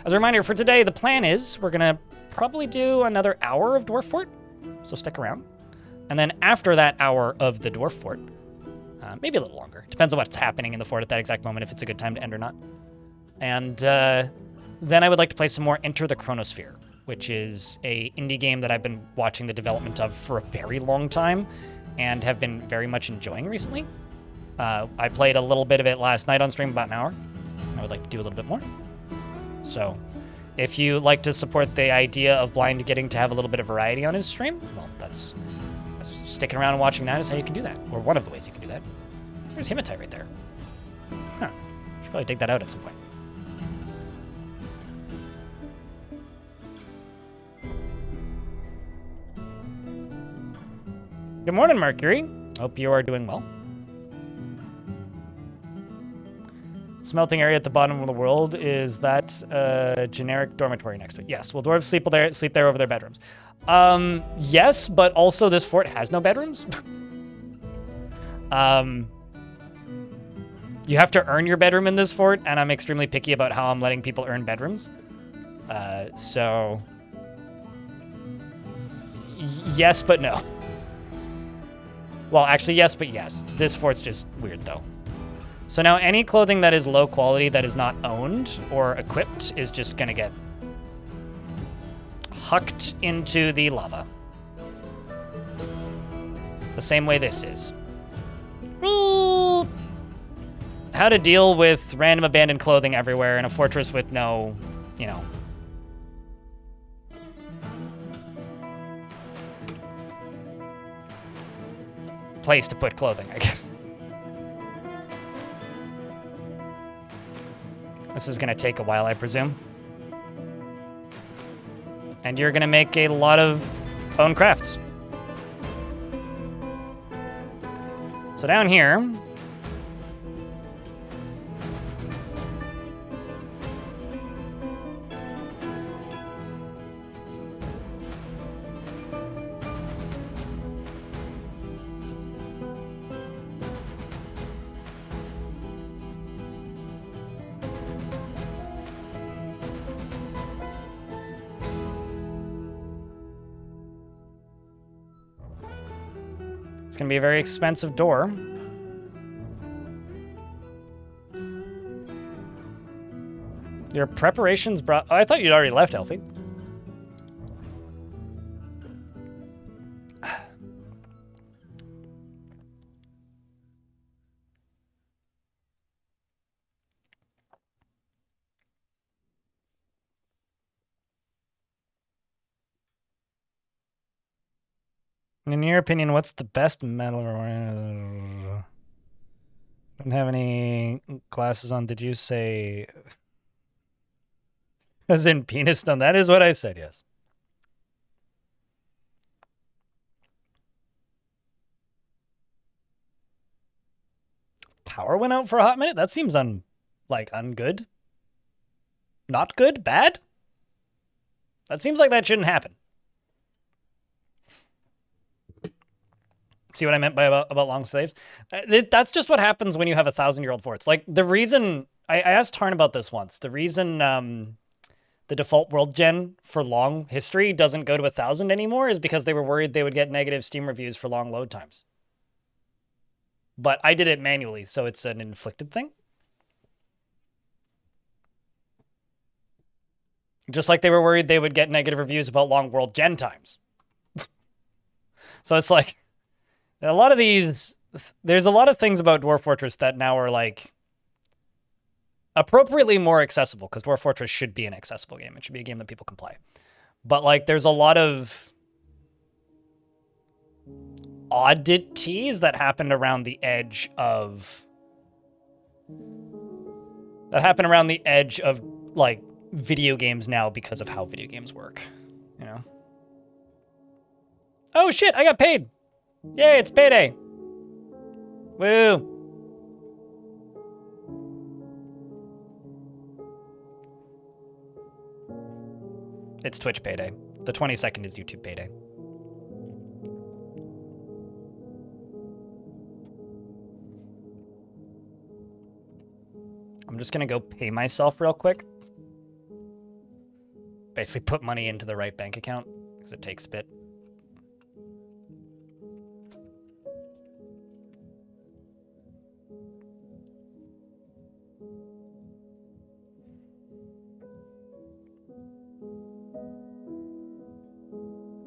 As a reminder, for today, the plan is we're going to probably do another hour of Dwarf Fort, so stick around. And then after that hour of the Dwarf Fort, maybe a little longer. Depends on what's happening in the fort at that exact moment, if it's a good time to end or not. And then I would like to play some more Enter the Chronosphere, which is a indie game that I've been watching the development of for a very long time and have been very much enjoying recently. I played a little bit of it last night on stream, about an hour. I would like to do a little bit more. So if you like to support the idea of Blind getting to have a little bit of variety on his stream, well, that's sticking around and watching that is how you can do that, or one of the ways you can do that. There's Hematite right there. Huh. Should probably take that out at some point. Good morning, Mercury. Hope you are doing well. Smelting area at the bottom of the world, is that a generic dormitory next to it? Yes. Will dwarves sleep there over their bedrooms? Yes, but also this fort has no bedrooms. You have to earn your bedroom in this fort, and I'm extremely picky about how I'm letting people earn bedrooms. So yes, but no. Well, actually, yes, but yes. This fort's just weird, though. So now any clothing that is low quality that is not owned or equipped is just going to get hucked into the lava. The same way this is. How to deal with random abandoned clothing everywhere in a fortress with no, you know, place to put clothing, I guess. This is going to take a while, I presume. And you're going to make a lot of bone crafts. So down here, it's going to be a very expensive door. Your preparations brought... Oh, I thought you'd already left, Elfie. In your opinion, what's the best metal? Don't have any glasses on. Did you say... As in penis stone? That is what I said, yes. Power went out for a hot minute? That seems ungood. Not good? Bad? That seems like that shouldn't happen. See what I meant by about long slaves? That's just what happens when you have 1,000-year-old forts. Like, the reason... I asked Tarn about this once. The reason the default world gen for long history doesn't go to 1,000 anymore is because they were worried they would get negative Steam reviews for long load times. But I did it manually, so it's an inflicted thing. Just like they were worried they would get negative reviews about long world gen times. So it's like... a lot of these, there's a lot of things about Dwarf Fortress that now are like appropriately more accessible, because Dwarf Fortress should be an accessible game. It should be a game that people can play. But like, there's a lot of oddities that happened around the edge of like video games now because of how video games work, you know? Oh shit, I got paid. Yay, it's payday. Woo. It's Twitch payday. The 22nd is YouTube payday. I'm just gonna go pay myself real quick. Basically put money into the right bank account, because it takes a bit.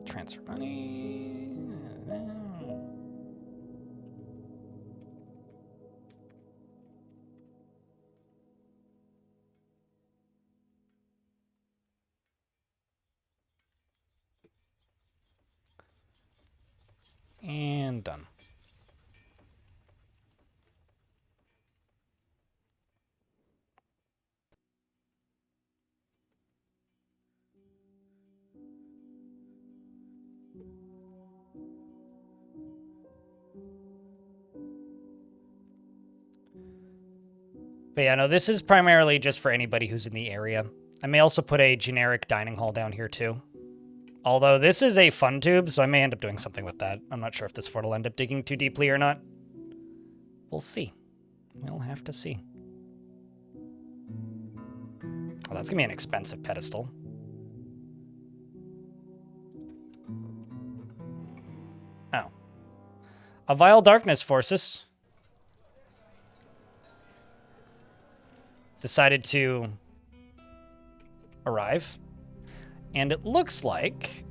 Transfer money. And done. But yeah, no, this is primarily just for anybody who's in the area. I may also put a generic dining hall down here too. Although this is a fun tube, so I may end up doing something with that. I'm not sure if this fort will end up digging too deeply or not. We'll see. We'll have to see. Oh, that's gonna be an expensive pedestal. Oh. A vile darkness forces decided to arrive, and it looks like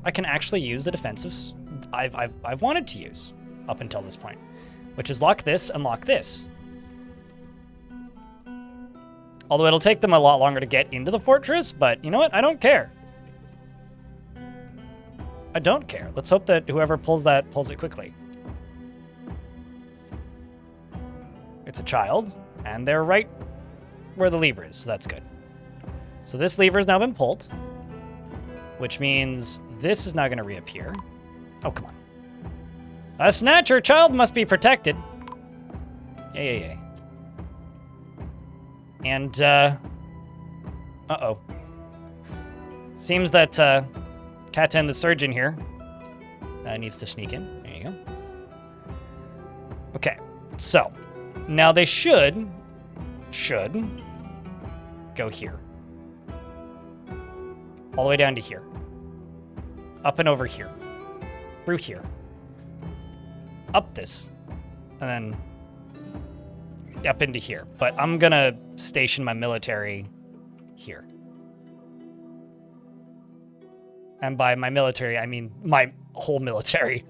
I can actually use the defensives I've wanted to use up until this point, which is lock this and lock this. Although it'll take them a lot longer to get into the fortress, but you know what? I don't care. I don't care. Let's hope that whoever pulls that pulls it quickly. It's a child, and they're right where the lever is, so that's good. So this lever has now been pulled, which means this is now going to reappear. Oh, come on. A snatcher child must be protected. Yay. And, uh-oh. Seems that, Katan the surgeon here needs to sneak in. There you go. Okay, so now they should go here. All the way down to here. Up and over here. Through here. Up this. And then up into here. But I'm gonna station my military here. And by my military, I mean my whole military.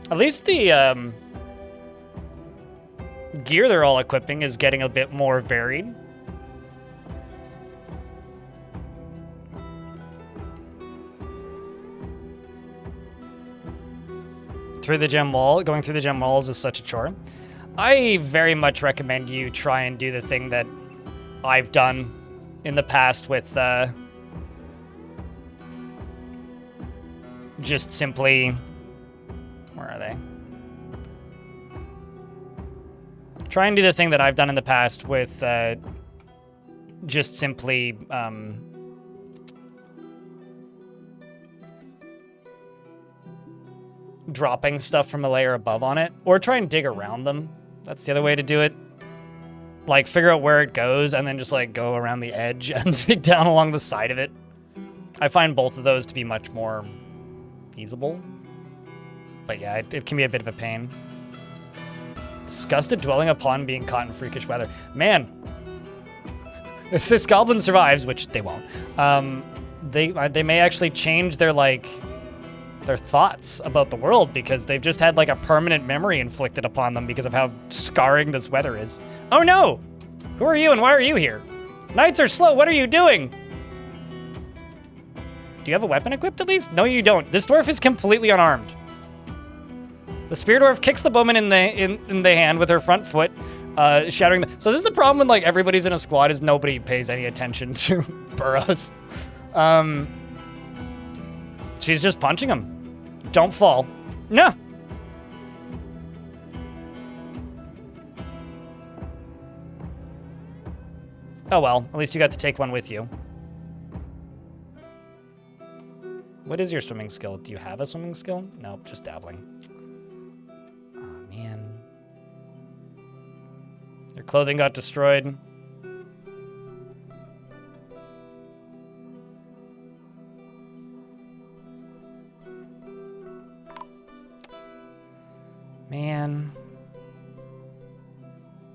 At least the gear they're all equipping is getting a bit more varied. Through the gem wall, going through the gem walls is such a chore. I very much recommend you try and do the thing that I've done in the past with just simply, where are they? Try and do the thing that I've done in the past with just simply dropping stuff from a layer above on it, or try and dig around them. That's the other way to do it. Like, figure out where it goes and then just, like, go around the edge and dig down along the side of it. I find both of those to be much more feasible. But yeah, it can be a bit of a pain. Disgusted dwelling upon being caught in freakish weather. Man, if this goblin survives, which they won't, they may actually change their, like, their thoughts about the world because they've just had, like, a permanent memory inflicted upon them because of how scarring this weather is. Oh no! Who are you and why are you here? Knights are slow, what are you doing? Do you have a weapon equipped at least? No, you don't. This dwarf is completely unarmed. The spear dwarf kicks the bowman in the hand with her front foot, shattering the... So this is the problem when, like, everybody's in a squad is nobody pays any attention to Burrows. She's just punching him. Don't fall. No! Oh well, at least you got to take one with you. What is your swimming skill? Do you have a swimming skill? Nope, just dabbling. Oh, man. Your clothing got destroyed. Man.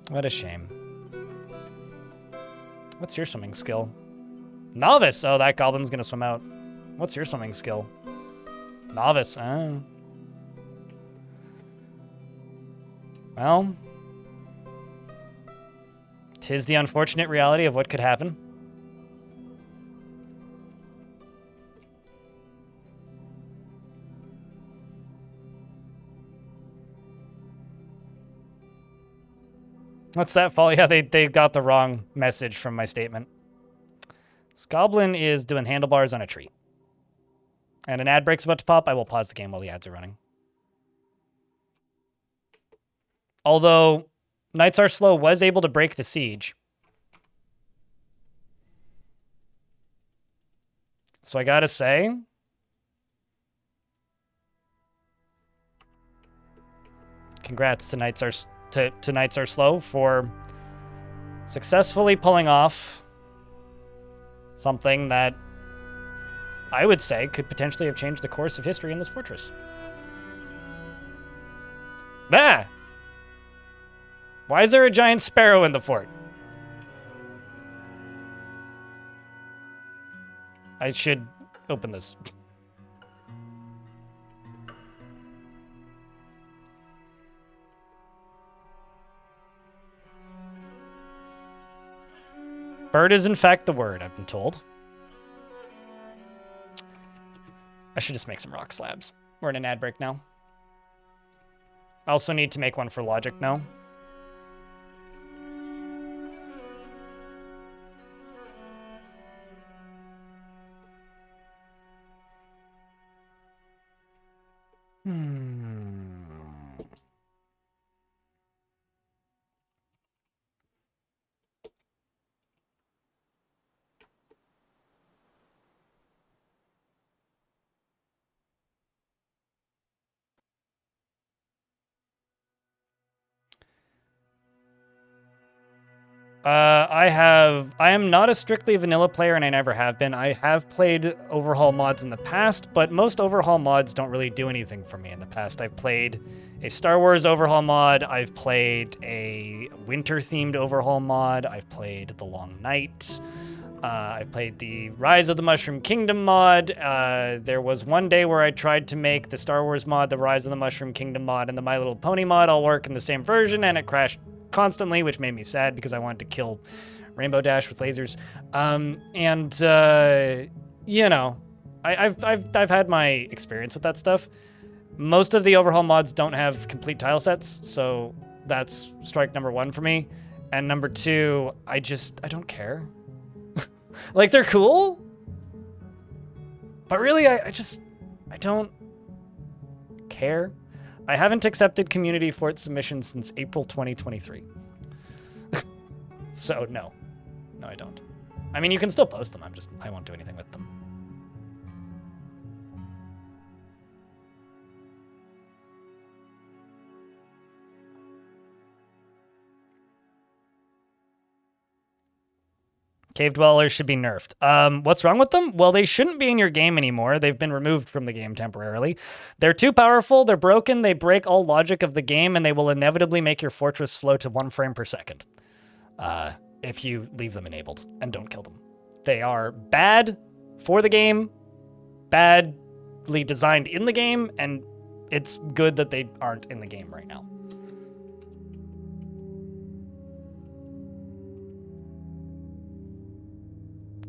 What a shame. What's your swimming skill? Novice! Oh, that goblin's gonna swim out. What's your swimming skill? Novice. Oh. Well. 'Tis the unfortunate reality of what could happen. What's that fall? Yeah, they got the wrong message from my statement. This goblin is doing handlebars on a tree. And an ad break's about to pop. I will pause the game while the ads are running. Although Knights Are Slow was able to break the siege. So I gotta say, congrats to Knights Are Slow for successfully pulling off something that I would say could potentially have changed the course of history in this fortress. Ah! Why is there a giant sparrow in the fort? I should open this. Bird is in fact the word, I've been told. I should just make some rock slabs. We're in an ad break now. I also need to make one for logic now. I am not a strictly vanilla player and I never have been. I have played overhaul mods in the past, but most overhaul mods don't really do anything for me in the past. I've played a Star Wars overhaul mod. I've played a winter-themed overhaul mod. I've played The Long Night. I played the Rise of the Mushroom Kingdom mod. There was one day where I tried to make the Star Wars mod, the Rise of the Mushroom Kingdom mod, and the My Little Pony mod all work in the same version, and it crashed constantly, which made me sad because I wanted to kill Rainbow Dash with lasers. You know, I've had my experience with that stuff. Most of the overhaul mods don't have complete tile sets, so that's strike number one for me. And number two, I don't care. Like, they're cool, but really, I don't care. I haven't accepted community fort submissions since April 2023. So, no. No, I don't. I mean, you can still post them. I won't do anything with them. Cave dwellers should be nerfed. What's wrong with them? Well, they shouldn't be in your game anymore. They've been removed from the game temporarily. They're too powerful, they're broken, they break all logic of the game, and they will inevitably make your fortress slow to 1 frame per second. If you leave them enabled and don't kill them. They are bad for the game, badly designed in the game, and it's good that they aren't in the game right now.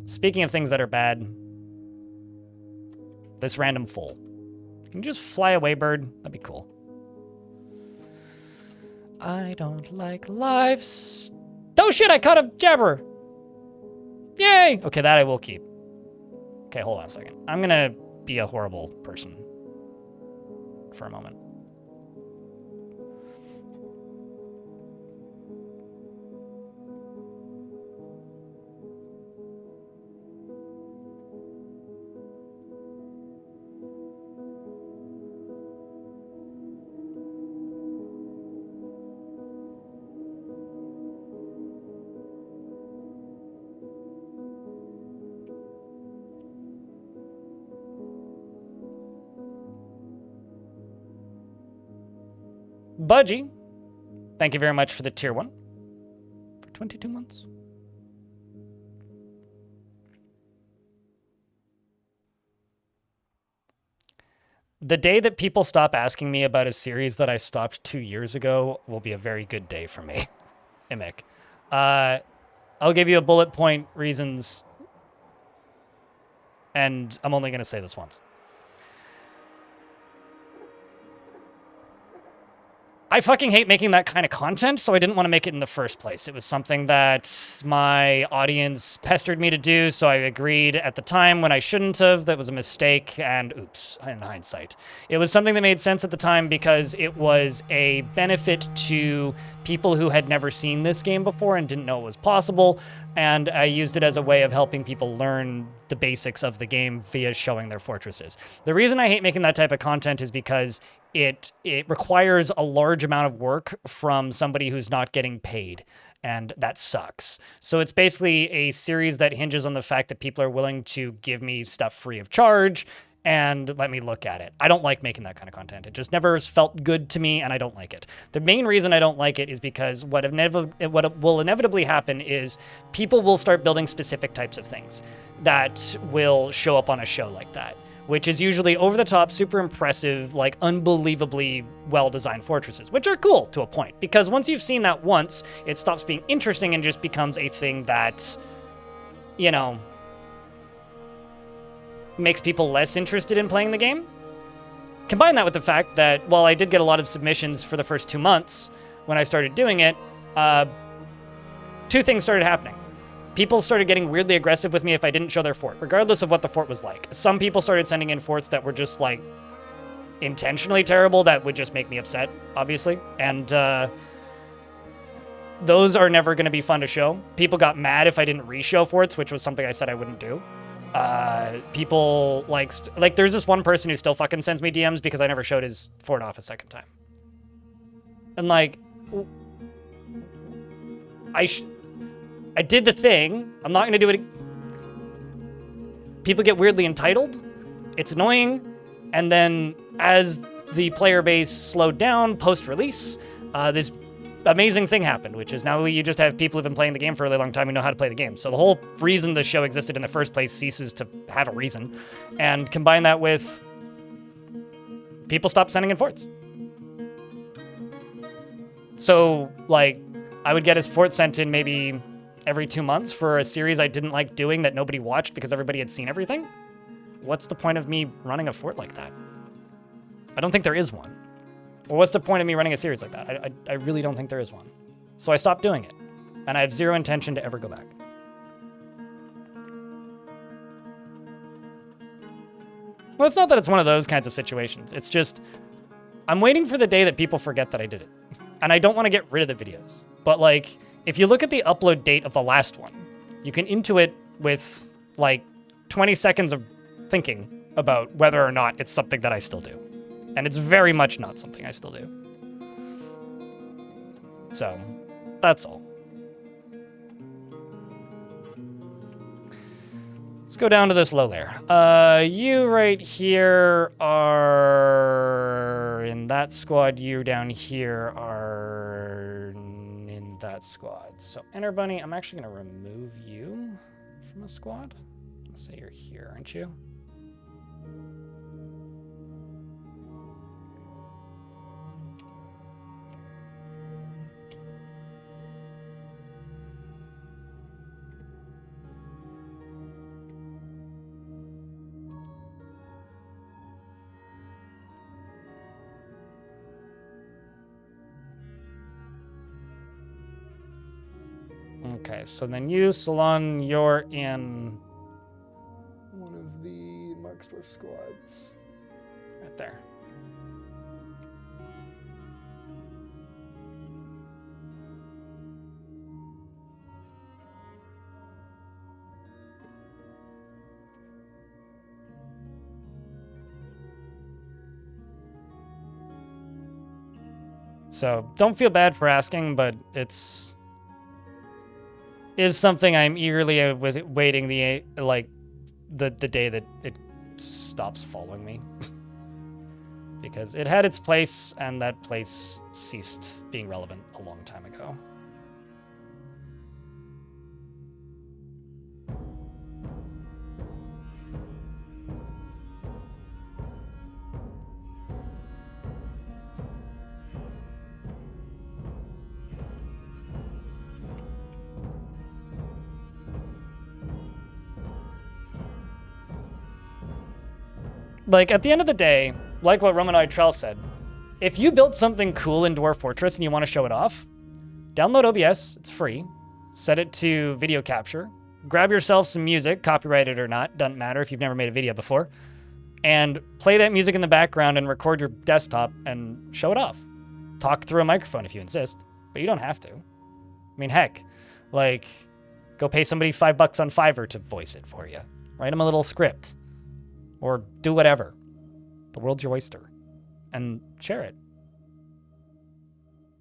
Speaking of things that are bad, this random foal. Can you just fly away, bird? That'd be cool. I don't like lives. Oh shit, I caught a jabber. Yay! Okay, that I will keep. Okay, hold on a second. I'm gonna be a horrible person for a moment. Budgie, thank you very much for the tier 1 for 22 months. The day that people stop asking me about a series that I stopped 2 years ago will be a very good day for me. Imic. I'll give you a bullet point reasons, and I'm only going to say this once. I fucking hate making that kind of content, so I didn't want to make it in the first place. It was something that my audience pestered me to do, so I agreed at the time when I shouldn't have. That was a mistake, and oops, in hindsight. It was something that made sense at the time because it was a benefit to people who had never seen this game before and didn't know it was possible, and I used it as a way of helping people learn the basics of the game via showing their fortresses. The reason I hate making that type of content is because it requires a large amount of work from somebody who's not getting paid, and that sucks. So it's basically a series that hinges on the fact that people are willing to give me stuff free of charge and let me look at it. I don't like making that kind of content. It just never felt good to me, and I don't like it. The main reason I don't like it is because what will inevitably happen is people will start building specific types of things that will show up on a show like that, which is usually over-the-top, super impressive, like unbelievably well-designed fortresses, which are cool to a point, because once you've seen that once, it stops being interesting and just becomes a thing that, you know, makes people less interested in playing the game. Combine that with the fact that while I did get a lot of submissions for the first 2 months when I started doing it, 2 things started happening. People started getting weirdly aggressive with me if I didn't show their fort, regardless of what the fort was like. Some people started sending in forts that were just, like, intentionally terrible that would just make me upset, obviously. And those are never going to be fun to show. People got mad if I didn't re-show forts, which was something I said I wouldn't do. People, like there's this one person who still fucking sends me DMs because I never showed his fort off a second time. And, like, I did the thing. I'm not going to do it. People get weirdly entitled. It's annoying. And then as the player base slowed down post-release, this amazing thing happened, which is now you just have people who've been playing the game for a really long time who know how to play the game. So the whole reason the show existed in the first place ceases to have a reason. And combine that with people stop sending in forts. So, like, I would get his fort sent in maybe every 2 months for a series I didn't like doing that nobody watched because everybody had seen everything. What's the point of me running a fort like that? I don't think there is one. Or what's the point of me running a series like that? I really don't think there is one. So I stopped doing it. And I have zero intention to ever go back. Well, it's not that it's one of those kinds of situations. It's just, I'm waiting for the day that people forget that I did it. And I don't want to get rid of the videos. But, like, if you look at the upload date of the last one, you can intuit with, like, 20 seconds of thinking about whether or not it's something that I still do. And it's very much not something I still do. So, that's all. Let's go down to this low layer. You right here are in that squad. You down here are in that squad. So Enter Bunny, I'm actually going to remove you from a squad. Let's say you're here, aren't you? Okay, so then you, Salon, you're in one of the Marksdorf squads. Right there. So don't feel bad for asking, but is something I'm eagerly waiting the day that it stops following me. Because it had its place, and that place ceased being relevant a long time ago. Like, at the end of the day, like what Romanoid Trell said, if you built something cool in Dwarf Fortress and you want to show it off, download OBS, it's free, set it to video capture, grab yourself some music, copyrighted or not, doesn't matter if you've never made a video before, and play that music in the background and record your desktop and show it off. Talk through a microphone if you insist, but you don't have to. I mean, heck, like, go pay somebody $5 on Fiverr to voice it for you. Write them a little script. Or do whatever. The world's your oyster. And share it.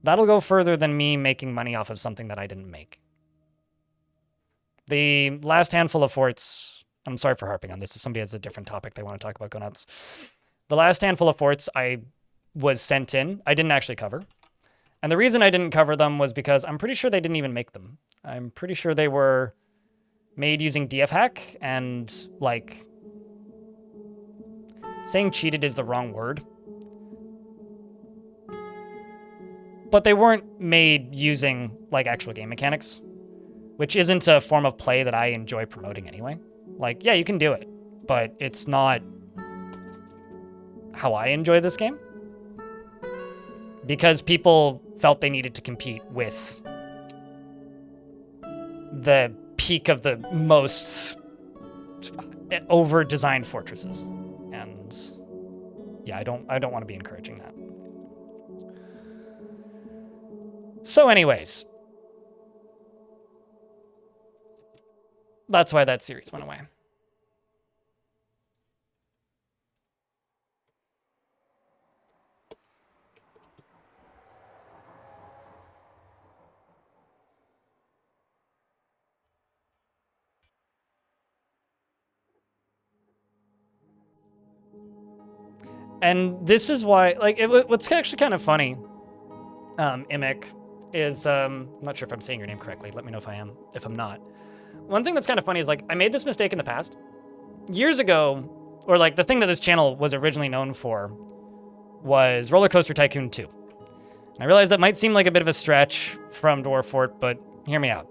That'll go further than me making money off of something that I didn't make. The last handful of forts, I'm sorry for harping on this. If somebody has a different topic they want to talk about, go nuts. The last handful of forts I was sent in, I didn't actually cover. And the reason I didn't cover them was because I'm pretty sure they didn't even make them. I'm pretty sure they were made using DF hack and, like, saying cheated is the wrong word. But they weren't made using, like, actual game mechanics, which isn't a form of play that I enjoy promoting anyway. Like, yeah, you can do it, but it's not how I enjoy this game. Because people felt they needed to compete with the peak of the most over-designed fortresses. And yeah, I don't want to be encouraging that. So anyways, that's why that series went away. And this is why, like, what's actually kind of funny, Imic, is, I'm not sure if I'm saying your name correctly. Let me know if I am. If I'm not. One thing that's kind of funny is, like, I made this mistake in the past. Years ago, or, like, the thing that this channel was originally known for was Roller Coaster Tycoon 2. And I realize that might seem like a bit of a stretch from Dwarf Fort, but hear me out.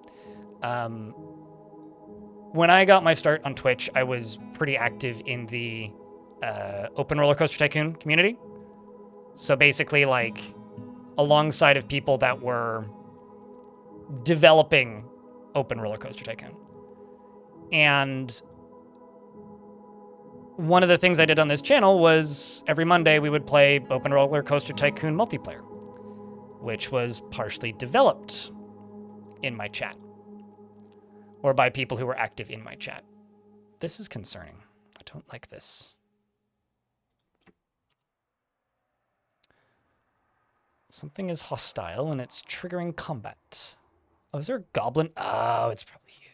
When I got my start on Twitch, I was pretty active in the Open Roller Coaster Tycoon community. So basically, like, alongside of people that were developing Open Roller Coaster Tycoon. And one of the things I did on this channel was every Monday we would play Open Roller Coaster Tycoon multiplayer, which was partially developed in my chat, or by people who were active in my chat. This is concerning. I don't like this. Something is hostile and it's triggering combat. Oh, is there a goblin? Oh, it's probably you.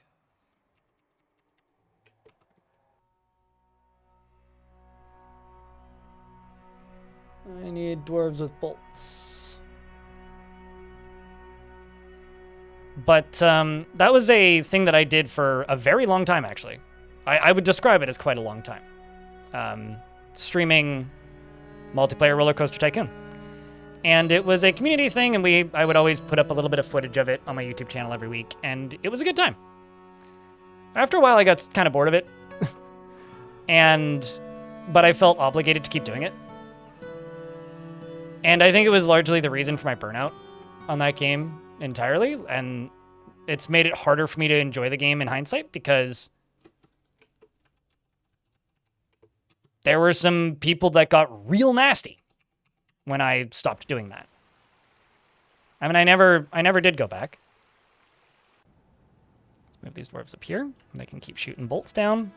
I need dwarves with bolts. But that was a thing that I did for a very long time, actually. I would describe it as quite a long time. Streaming multiplayer Roller Coaster Tycoon. And it was a community thing, and I would always put up a little bit of footage of it on my YouTube channel every week, and it was a good time. After a while, I got kind of bored of it. But I felt obligated to keep doing it. And I think it was largely the reason for my burnout on that game entirely, and it's made it harder for me to enjoy the game in hindsight, because there were some people that got real nasty when I stopped doing that. I mean, I never did go back. Let's move these dwarves up here. They can keep shooting bolts down.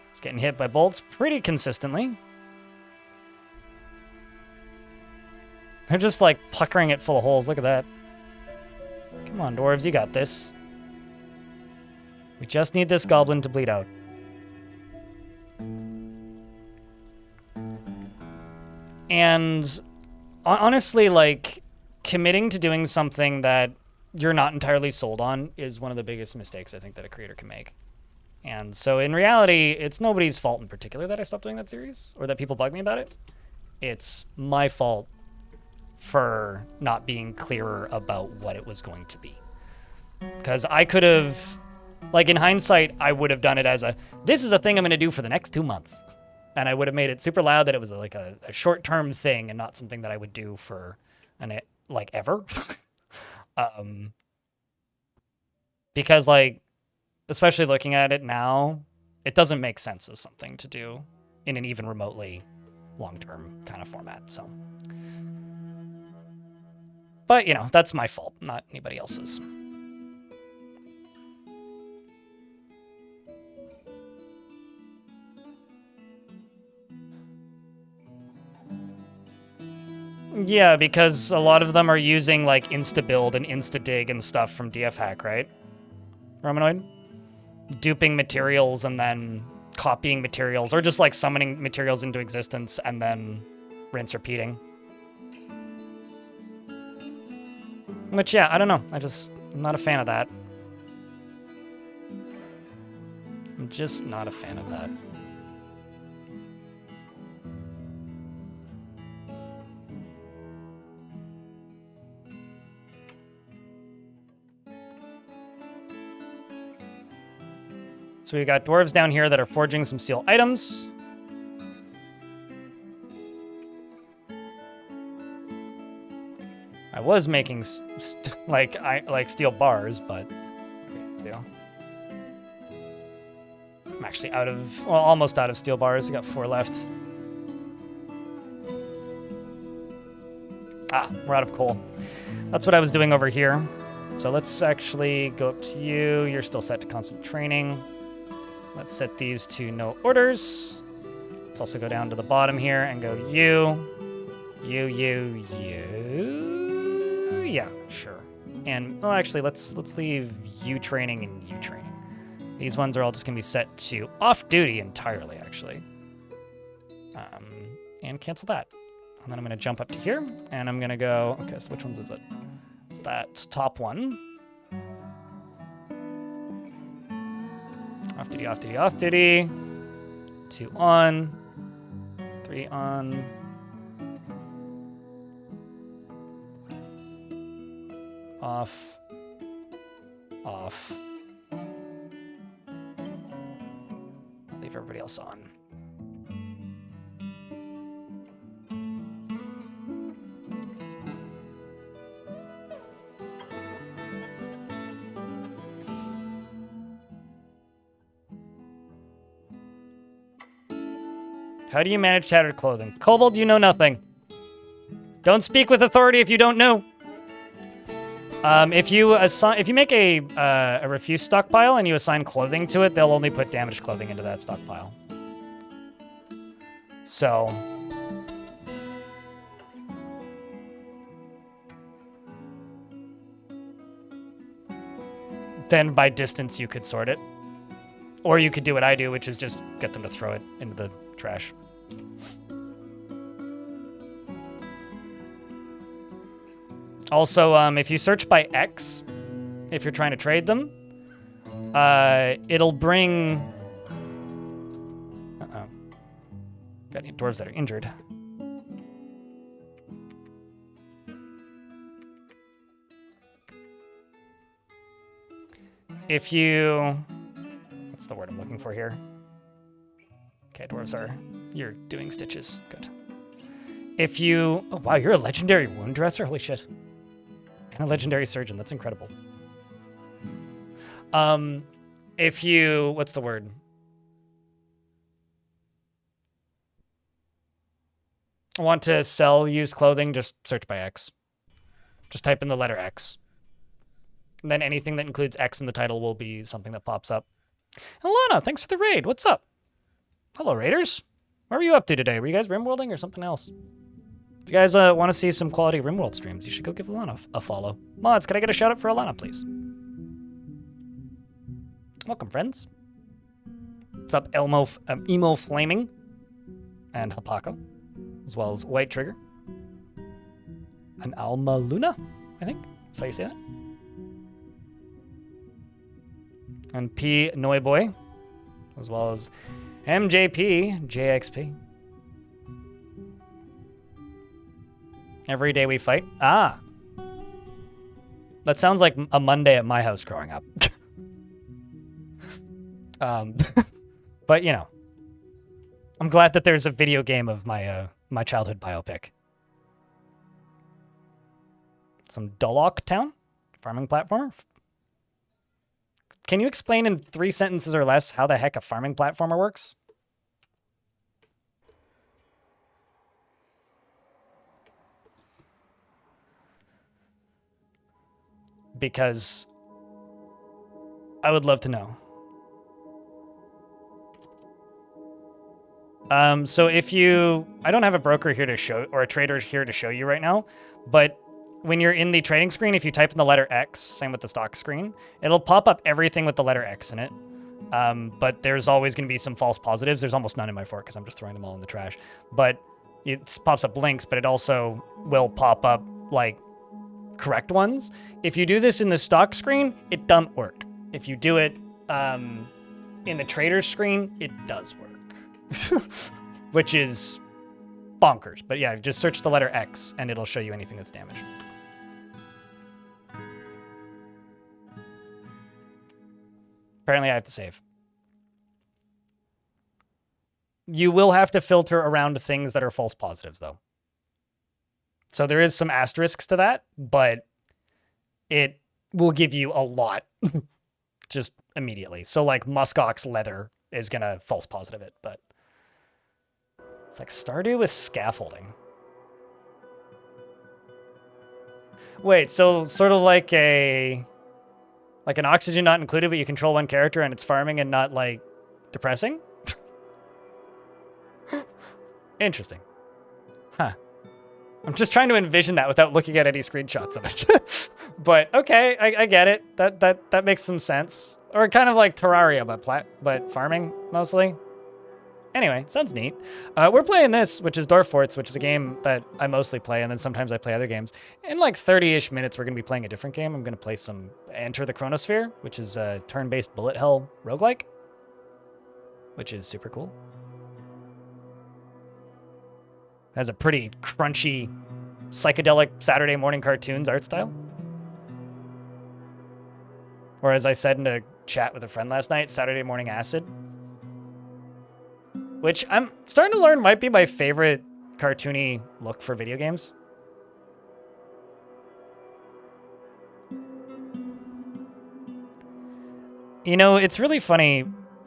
It's getting hit by bolts pretty consistently. They're just like puckering it full of holes. Look at that. Come on, dwarves, you got this. We just need this goblin to bleed out. And honestly, like, committing to doing something that you're not entirely sold on is one of the biggest mistakes I think that a creator can make. And so in reality, it's nobody's fault in particular that I stopped doing that series or that people bug me about it. It's my fault for not being clearer about what it was going to be. Because I could have, like, in hindsight, I would have done it as this is a thing I'm going to do for the next 2 months. And I would have made it super loud that it was like a short-term thing and not something that I would do for ever. Because, like, especially looking at it now, it doesn't make sense as something to do in an even remotely long-term kind of format. So, but, you know, that's my fault, not anybody else's. Yeah, because a lot of them are using, like, insta-build and insta-dig and stuff from DF Hack, right? Romanoid? Duping materials and then copying materials, or just, like, summoning materials into existence and then rinse repeating. Which, yeah, I don't know. I'm not a fan of that. I'm just not a fan of that. So we've got dwarves down here that are forging some steel items. I was making steel bars, but steel. I'm actually almost out of steel bars. We got 4 left. We're out of coal. That's what I was doing over here. So let's actually go up to you. You're still set to constant training. Let's set these to no orders. Let's also go down to the bottom here and go you. Yeah, sure. And, well, actually, let's leave you training and you training. These ones are all just going to be set to off-duty entirely, actually. And cancel that. And then I'm going to jump up to here, and I'm going to go... Okay, so which ones is it? It's that top one. Off duty, off duty, off duty. 2 on. 3 on. Off. Off. Leave everybody else on. How do you manage tattered clothing? Kobold, you know nothing. Don't speak with authority if you don't know. If you make a refuse stockpile and you assign clothing to it, they'll only put damaged clothing into that stockpile. So, then by distance you could sort it. Or you could do what I do, which is just get them to throw it into the trash. Also, if you search by X, if you're trying to trade them, it'll bring... Uh-oh. Got any dwarves that are injured. If you... What's the word I'm looking for here? Okay, dwarves are... You're doing stitches. Good. If you... Oh, wow, you're a legendary wound dresser? Holy shit. And a legendary surgeon. That's incredible. If you... What's the word? Want to sell used clothing, just search by X. Just type in the letter X. And then anything that includes X in the title will be something that pops up. Alana, thanks for the raid. What's up? Hello, raiders. What were you up to today? Were you guys rimworlding or something else? If you guys want to see some quality rimworld streams, you should go give Alana a follow. Mods, can I get a shout out for Alana, please? Welcome, friends. What's up, Emo Flaming and Hapako, as well as White Trigger and Alma Luna, I think. That's how you say that. And P Noiboy, as well as MJP JXP. Every day we fight. Ah. That sounds like a Monday at my house growing up. But, you know, I'm glad that there's a video game of my my childhood biopic. Some Dullock Town? Farming platformer? Can you explain in 3 sentences or less how the heck a farming platformer works? Because I would love to know. So if you... I don't have a broker here to show, or a trader here to show you right now, but when you're in the trading screen, if you type in the letter X, same with the stock screen, it'll pop up everything with the letter X in it. But there's always going to be some false positives. There's almost none in my fork because I'm just throwing them all in the trash. But it pops up links, but it also will pop up, like, correct ones. If you do this in the stock screen, it doesn't work. If you do it in the trader's screen, it does work. Which is bonkers. But yeah, just search the letter X and it'll show you anything that's damaged. Apparently I have to save. You will have to filter around things that are false positives, though. So there is some asterisks to that, but it will give you a lot just immediately. So like muskox leather is going to false positive it, but it's like Stardew with scaffolding. Wait, so sort of like an oxygen not included, but you control one character and it's farming and not like depressing? Interesting. Huh. I'm just trying to envision that without looking at any screenshots of it. But okay, I get it. That makes some sense. Or kind of like Terraria, but farming mostly. Anyway, sounds neat. We're playing this, which is Dwarf, which is a game that I mostly play, and then sometimes I play other games. In like 30-ish minutes, we're going to be playing a different game. I'm going to play some Enter the Chronosphere, which is a turn-based bullet hell roguelike, which is super cool. Has a pretty crunchy, psychedelic Saturday morning cartoons art style. Or as I said in a chat with a friend last night, Saturday morning acid. Which I'm starting to learn might be my favorite cartoony look for video games. You know, it's really funny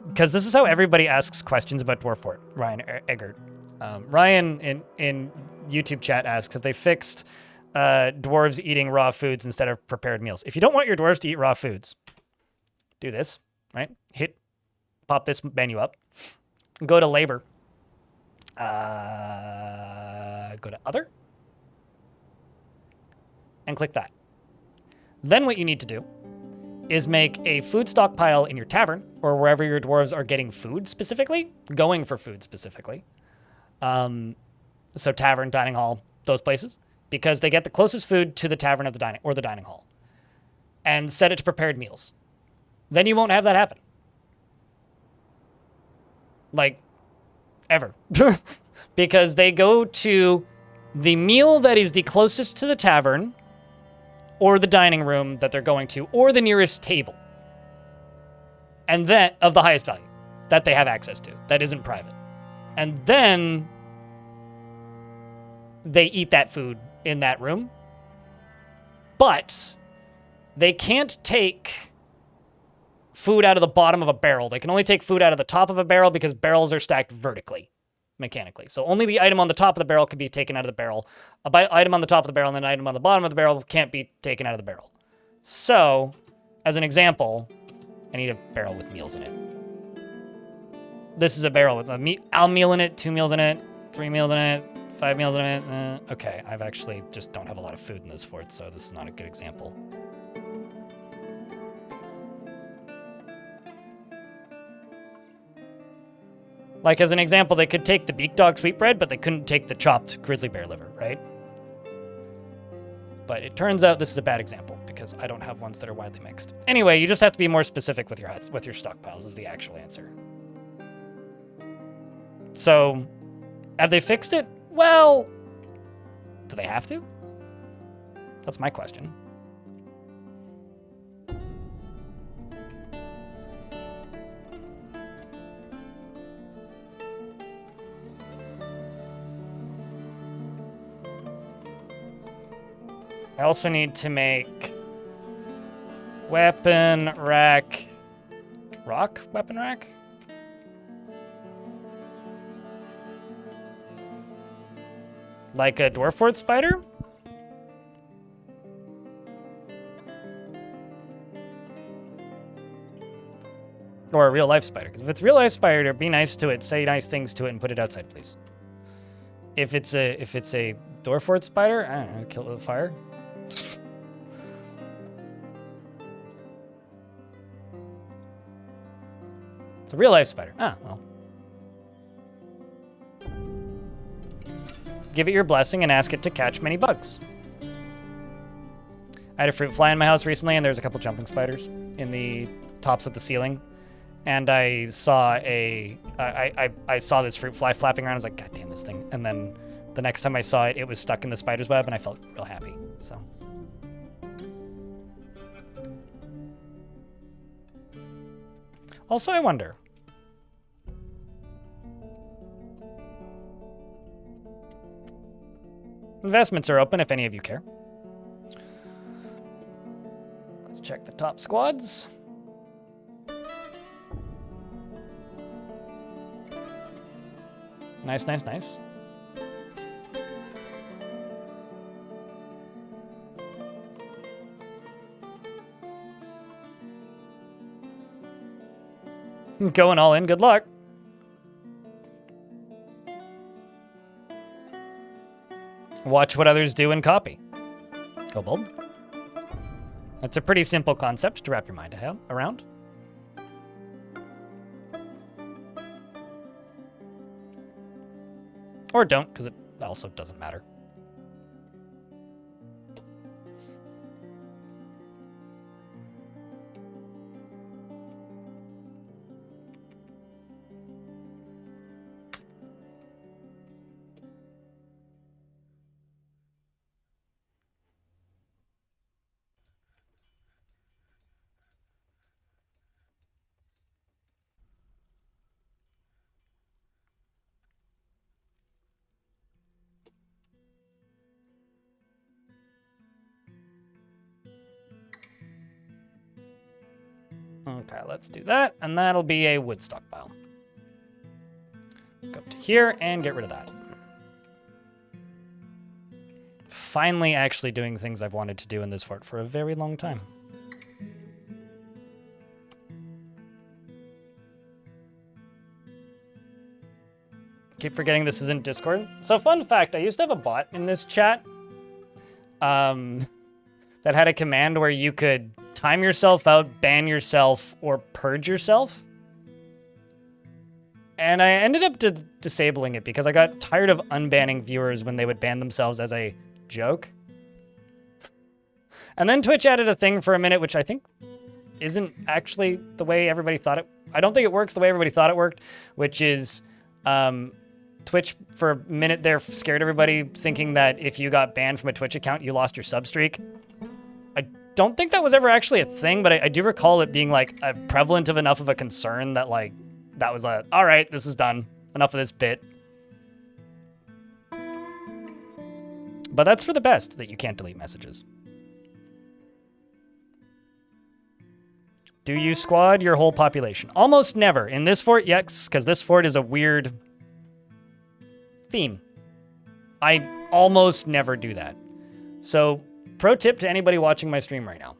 because this is how everybody asks questions about Dwarf Fort. Ryan Eggert. Ryan in YouTube chat asks if they fixed dwarves eating raw foods instead of prepared meals. If you don't want your dwarves to eat raw foods, do this, right? Pop this menu up, go to labor, go to other, and click that. Then what you need to do is make a food stockpile in your tavern or wherever your dwarves are getting food specifically, going for food specifically. So tavern, dining hall, those places, because they get the closest food to the tavern of the dining hall, and set it to prepared meals. Then you won't have that happen. Like, ever. Because they go to the meal that is the closest to the tavern, or the dining room that they're going to, or the nearest table. And then, of the highest value, that they have access to, that isn't private. And then they eat that food in that room. But they can't take food out of the bottom of a barrel. They can only take food out of the top of a barrel because barrels are stacked vertically, mechanically. So only the item on the top of the barrel can be taken out of the barrel. Item on the top of the barrel and an item on the bottom of the barrel can't be taken out of the barrel. So, as an example, I need a barrel with meals in it. This is a barrel with a meal in it, 2 meals in it, 3 meals in it, 5 meals in it. Okay, I've actually just don't have a lot of food in this fort, so this is not a good example. Like, as an example, they could take the beak dog sweetbread, but they couldn't take the chopped grizzly bear liver, right? But it turns out this is a bad example because I don't have ones that are widely mixed. Anyway, you just have to be more specific with your huts, with your stockpiles is the actual answer. So, have they fixed it? Well, do they have to? That's my question. I also need to make weapon rack, rock weapon rack? Like a dwarf fort spider? Or a real life spider. Because if it's real life spider, be nice to it, say nice things to it, and put it outside, please. If it's a dwarf fort spider, I don't know, kill it with fire. It's a real life spider. Ah, well. Give it your blessing and ask it to catch many bugs. I had a fruit fly in my house recently, and there's a couple jumping spiders in the tops of the ceiling. And I saw I saw this fruit fly flapping around. I was like, God damn this thing. And then the next time I saw it, it was stuck in the spider's web, and I felt real happy. So. Also, I wonder. Investments are open if any of you care. Let's check the top squads. Nice, nice, nice. Going all in, good luck. Watch what others do and copy. Kobold. That's a pretty simple concept to wrap your mind around. Or don't, because it also doesn't matter. Okay, let's do that, and that'll be a wood stockpile. Go up to here and get rid of that. Finally actually doing things I've wanted to do in this fort for a very long time. Keep forgetting this isn't Discord. So fun fact, I used to have a bot in this chat that had a command where you could time yourself out, ban yourself, or purge yourself And I ended up disabling it because I got tired of unbanning viewers when they would ban themselves as a joke. And then Twitch added a thing for a minute, which I think isn't actually the way everybody thought it. I don't think it works the way everybody thought it worked, which is Twitch for a minute there scared everybody thinking that if you got banned from a Twitch account, you lost your sub streak. I don't think that was ever actually a thing, but I do recall it being like prevalent of enough of a concern that like, that was a, all right, this is done. Enough of this bit. But that's for the best that you can't delete messages. Do you squad your whole population? Almost never. In this fort, yes, because this fort is a weird theme. I almost never do that. So, pro tip to anybody watching my stream right now.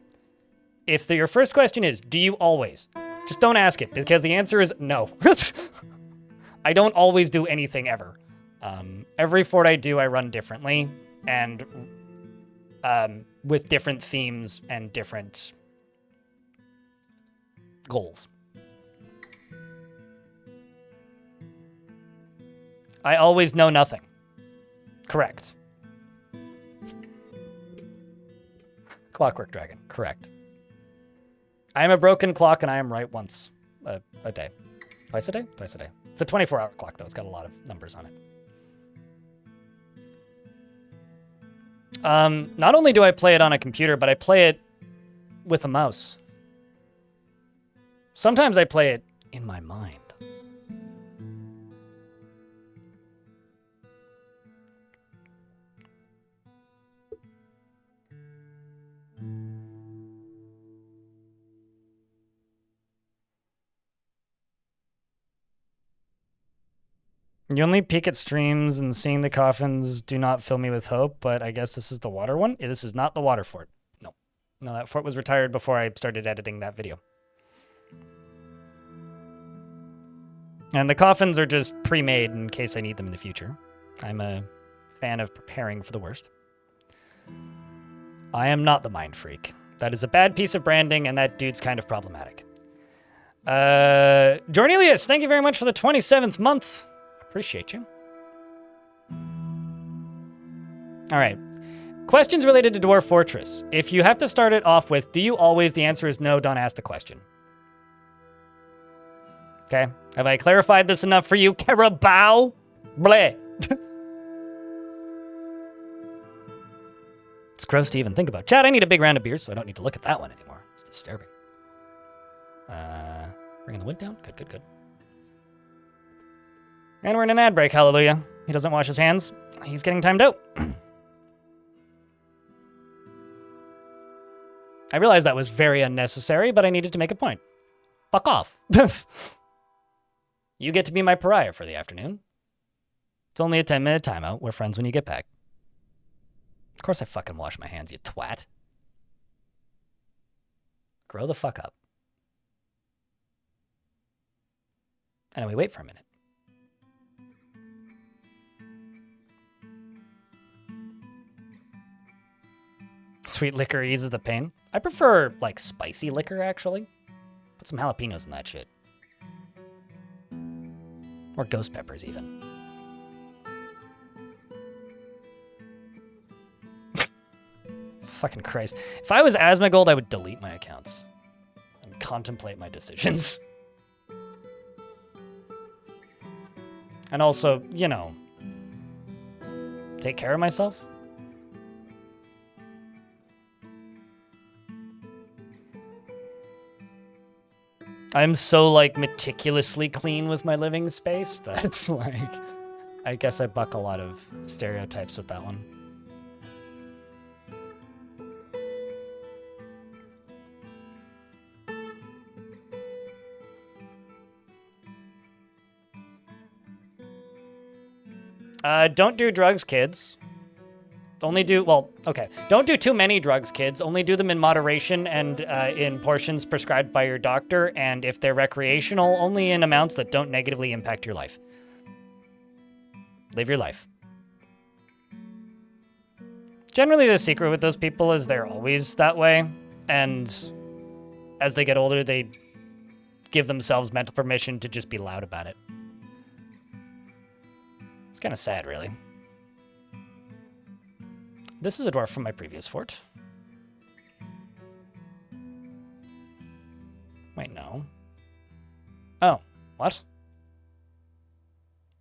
If your first question is, do you always? Just don't ask it, because the answer is no. I don't always do anything ever. Every fort I do, I run differently, and with different themes and different goals. I always know nothing. Correct. Clockwork Dragon. Correct. I am a broken clock and I am right once a day. Twice a day? Twice a day. It's a 24-hour clock, though. It's got a lot of numbers on it. Not only do I play it on a computer, but I play it with a mouse. Sometimes I play it in my mind. You only peek at streams and seeing the coffins do not fill me with hope, but I guess this is the water one? Yeah, this is not the water fort. No. No, that fort was retired before I started editing that video. And the coffins are just pre-made in case I need them in the future. I'm a fan of preparing for the worst. I am not the mind freak. That is a bad piece of branding, and that dude's kind of problematic. Jornelius, thank you very much for the 27th month. Appreciate you. All right. Questions related to Dwarf Fortress. If you have to start it off with, do you always? The answer is no, don't ask the question. Okay. Have I clarified this enough for you? Carabao? Bleh. It's gross to even think about. Chad, I need a big round of beers, so I don't need to look at that one anymore. It's disturbing. Bringing the wood down? Good, good, good. And we're in an ad break, hallelujah. He doesn't wash his hands. He's getting timed out. I realized that was very unnecessary, but I needed to make a point. Fuck off. You get to be my pariah for the afternoon. It's only a 10-minute timeout. We're friends when you get back. Of course I fucking wash my hands, you twat. Grow the fuck up. Anyway, wait for a minute. Sweet liquor eases the pain. I prefer, like, spicy liquor, actually. Put some jalapenos in that shit. Or ghost peppers, even. Fucking Christ. If I was Asmongold, I would delete my accounts. And contemplate my decisions. And also, you know, take care of myself. I'm so, like, meticulously clean with my living space that, like, I guess I buck a lot of stereotypes with that one. Don't do drugs, kids. Only do, well, okay. Don't do too many drugs, kids. Only do them in moderation and in portions prescribed by your doctor. And if they're recreational, only in amounts that don't negatively impact your life. Live your life. Generally, the secret with those people is they're always that way. And as they get older, they give themselves mental permission to just be loud about it. It's kind of sad, really. This is a dwarf from my previous fort. Wait, no. Oh, what?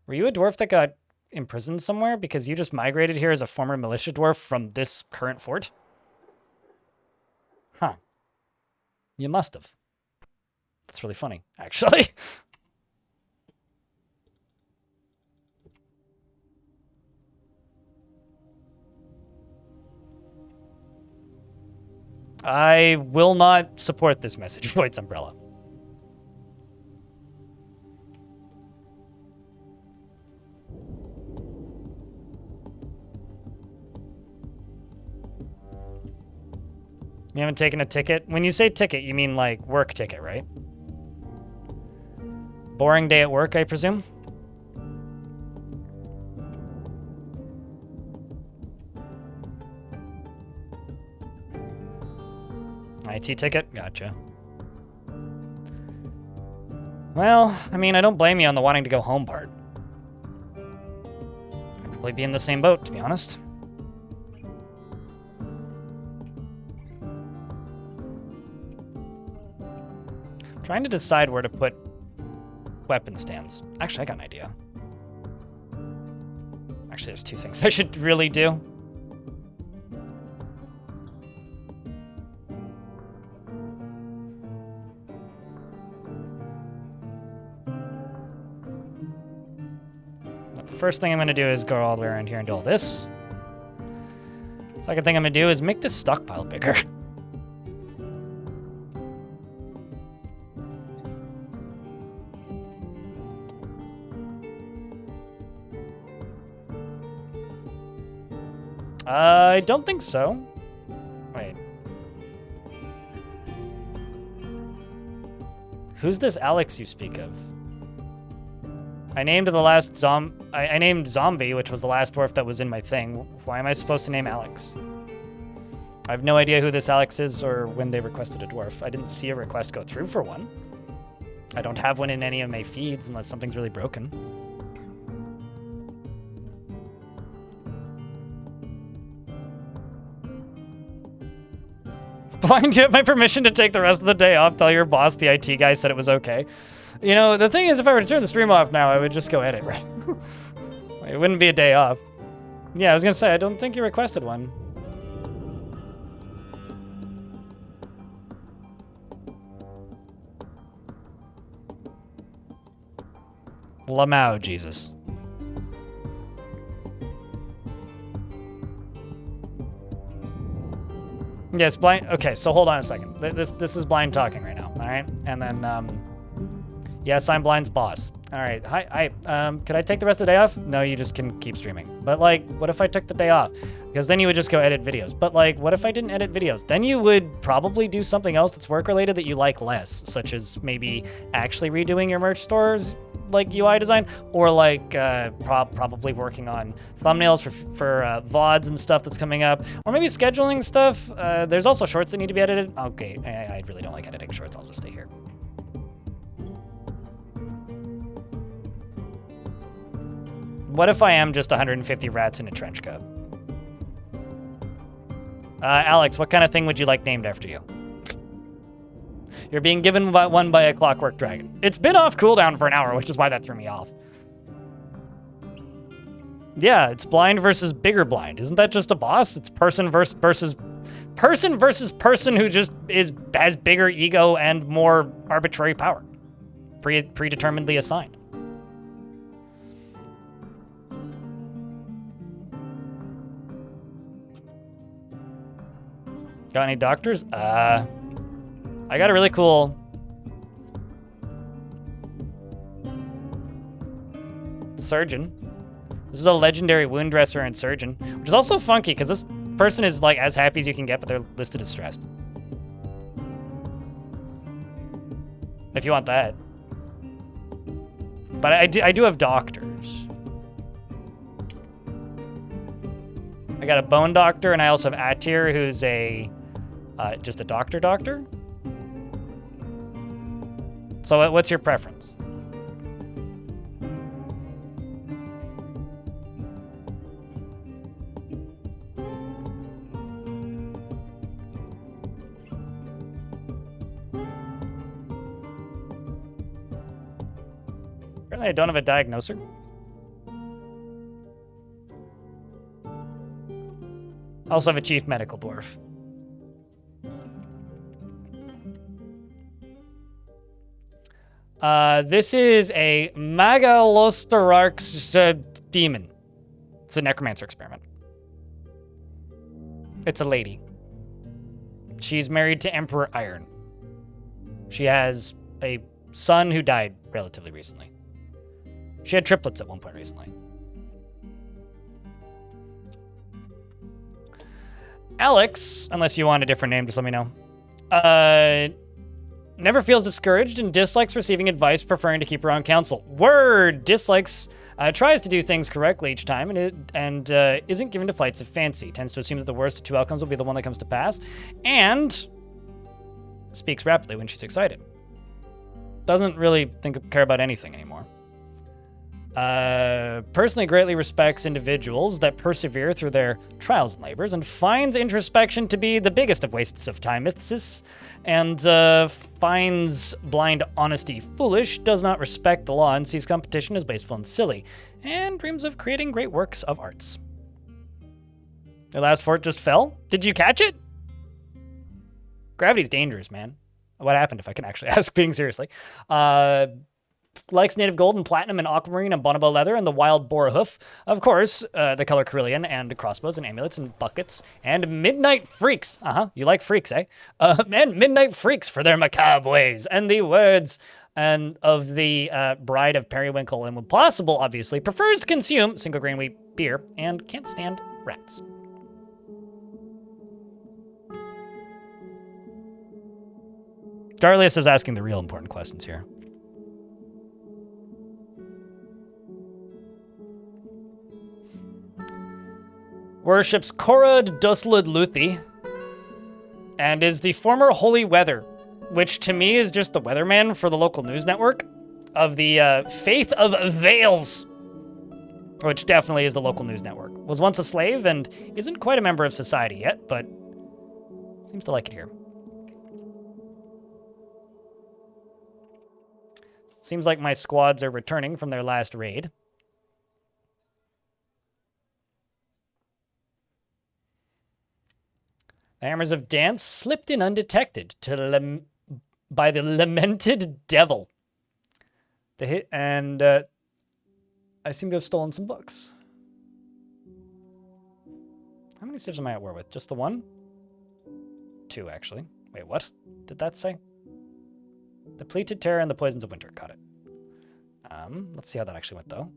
Were you a dwarf that got imprisoned somewhere because you just migrated here as a former militia dwarf from this current fort? Huh. You must have. That's really funny, actually. I will not support this message, Void's Umbrella. You haven't taken a ticket? When you say ticket, you mean like work ticket, right? Boring day at work, I presume? IT ticket? Gotcha. Well, I mean, I don't blame you on the wanting to go home part. I'd probably be in the same boat, to be honest. Trying to decide where to put weapon stands. Actually, I got an idea. Actually, there's two things I should really do. The first thing I'm going to do is go all the way around here and do all this. Second thing I'm going to do is make this stockpile bigger. I don't think so. Wait. Who's this Alex you speak of? I named the last I named Zombie, which was the last dwarf that was in my thing. Why am I supposed to name Alex? I have no idea who this Alex is or when they requested a dwarf. I didn't see a request go through for one. I don't have one in any of my feeds unless something's really broken. Blind, you have my permission to take the rest of the day off. Tell your boss the IT guy said it was okay. You know, the thing is, if I were to turn the stream off now, I would just go edit, right? It wouldn't be a day off. Yeah, I was gonna say, I don't think you requested one. Lamau, Jesus. Yes, blind. Okay, so hold on a second. This is blind talking right now. All right, and then yes, I'm blind's boss. All right. Hi. Could I take the rest of the day off? No, you just can keep streaming. But like, what if I took the day off? Because then you would just go edit videos. But like, what if I didn't edit videos? Then you would probably do something else that's work related that you like less, such as maybe actually redoing your merch stores, like UI design, or like probably working on thumbnails for VODs and stuff that's coming up, or maybe scheduling stuff. There's also shorts that need to be edited. Okay, I really don't like editing shorts. I'll just stay here. What if I am just 150 rats in a trench coat? Alex, what kind of thing would you like named after you? You're being given one by a clockwork dragon. It's been off cooldown for an hour, which is why that threw me off. Yeah, it's blind versus bigger blind. Isn't that just a boss? It's person versus person who just has bigger ego and more arbitrary power. Predeterminedly assigned. Got any doctors? I got a really cool surgeon. This is a legendary wound dresser and surgeon, which is also funky because this person is like as happy as you can get, but they're listed as stressed. If you want that. But I do have doctors. I got a bone doctor, and I also have Atir, who's just a doctor. So what's your preference? Apparently I don't have a diagnoser. I also have a chief medical dwarf. This is a Megalostorarx demon. It's a necromancer experiment. It's a lady. She's married to Emperor Iron. She has a son who died relatively recently. She had triplets at one point recently. Alex, unless you want a different name, just let me know. Never feels discouraged and dislikes receiving advice, preferring to keep her own counsel. Word! Dislikes, tries to do things correctly each time and isn't given to flights of fancy. Tends to assume that the worst of two outcomes will be the one that comes to pass. And speaks rapidly when she's excited. Doesn't really care about anything anymore. Personally greatly respects individuals that persevere through their trials and labors and finds introspection to be the biggest of wastes of time myths, and finds blind honesty foolish, does not respect the law and sees competition as wasteful and silly, and dreams of creating great works of arts. Your last fort just fell? Did you catch it? Gravity's dangerous, man. What happened, if I can actually ask, being seriously? Likes native gold and platinum and aquamarine and bonobo leather and the wild boar hoof. Of course, the color Carillion and crossbows and amulets and buckets and midnight freaks. You like freaks, eh? And midnight freaks for their macabre ways and the words and of the bride of Periwinkle, and when possible, obviously, prefers to consume single grain wheat beer and can't stand rats. Darlius is asking the real important questions here. Worships Korod Duslud Luthi, and is the former Holy Weather, which to me is just the weatherman for the local news network of the Faith of Vales, which definitely is the local news network. Was once a slave and isn't quite a member of society yet, but seems to like it here. Seems like my squads are returning from their last raid. The Hammers of Dance slipped in undetected by the lamented devil. I seem to have stolen some books. How many civs am I at war with? Just the one? 2, actually. Wait, what did that say? The Pleated Terror and the Poisons of Winter. Got it. Let's see how that actually went, though.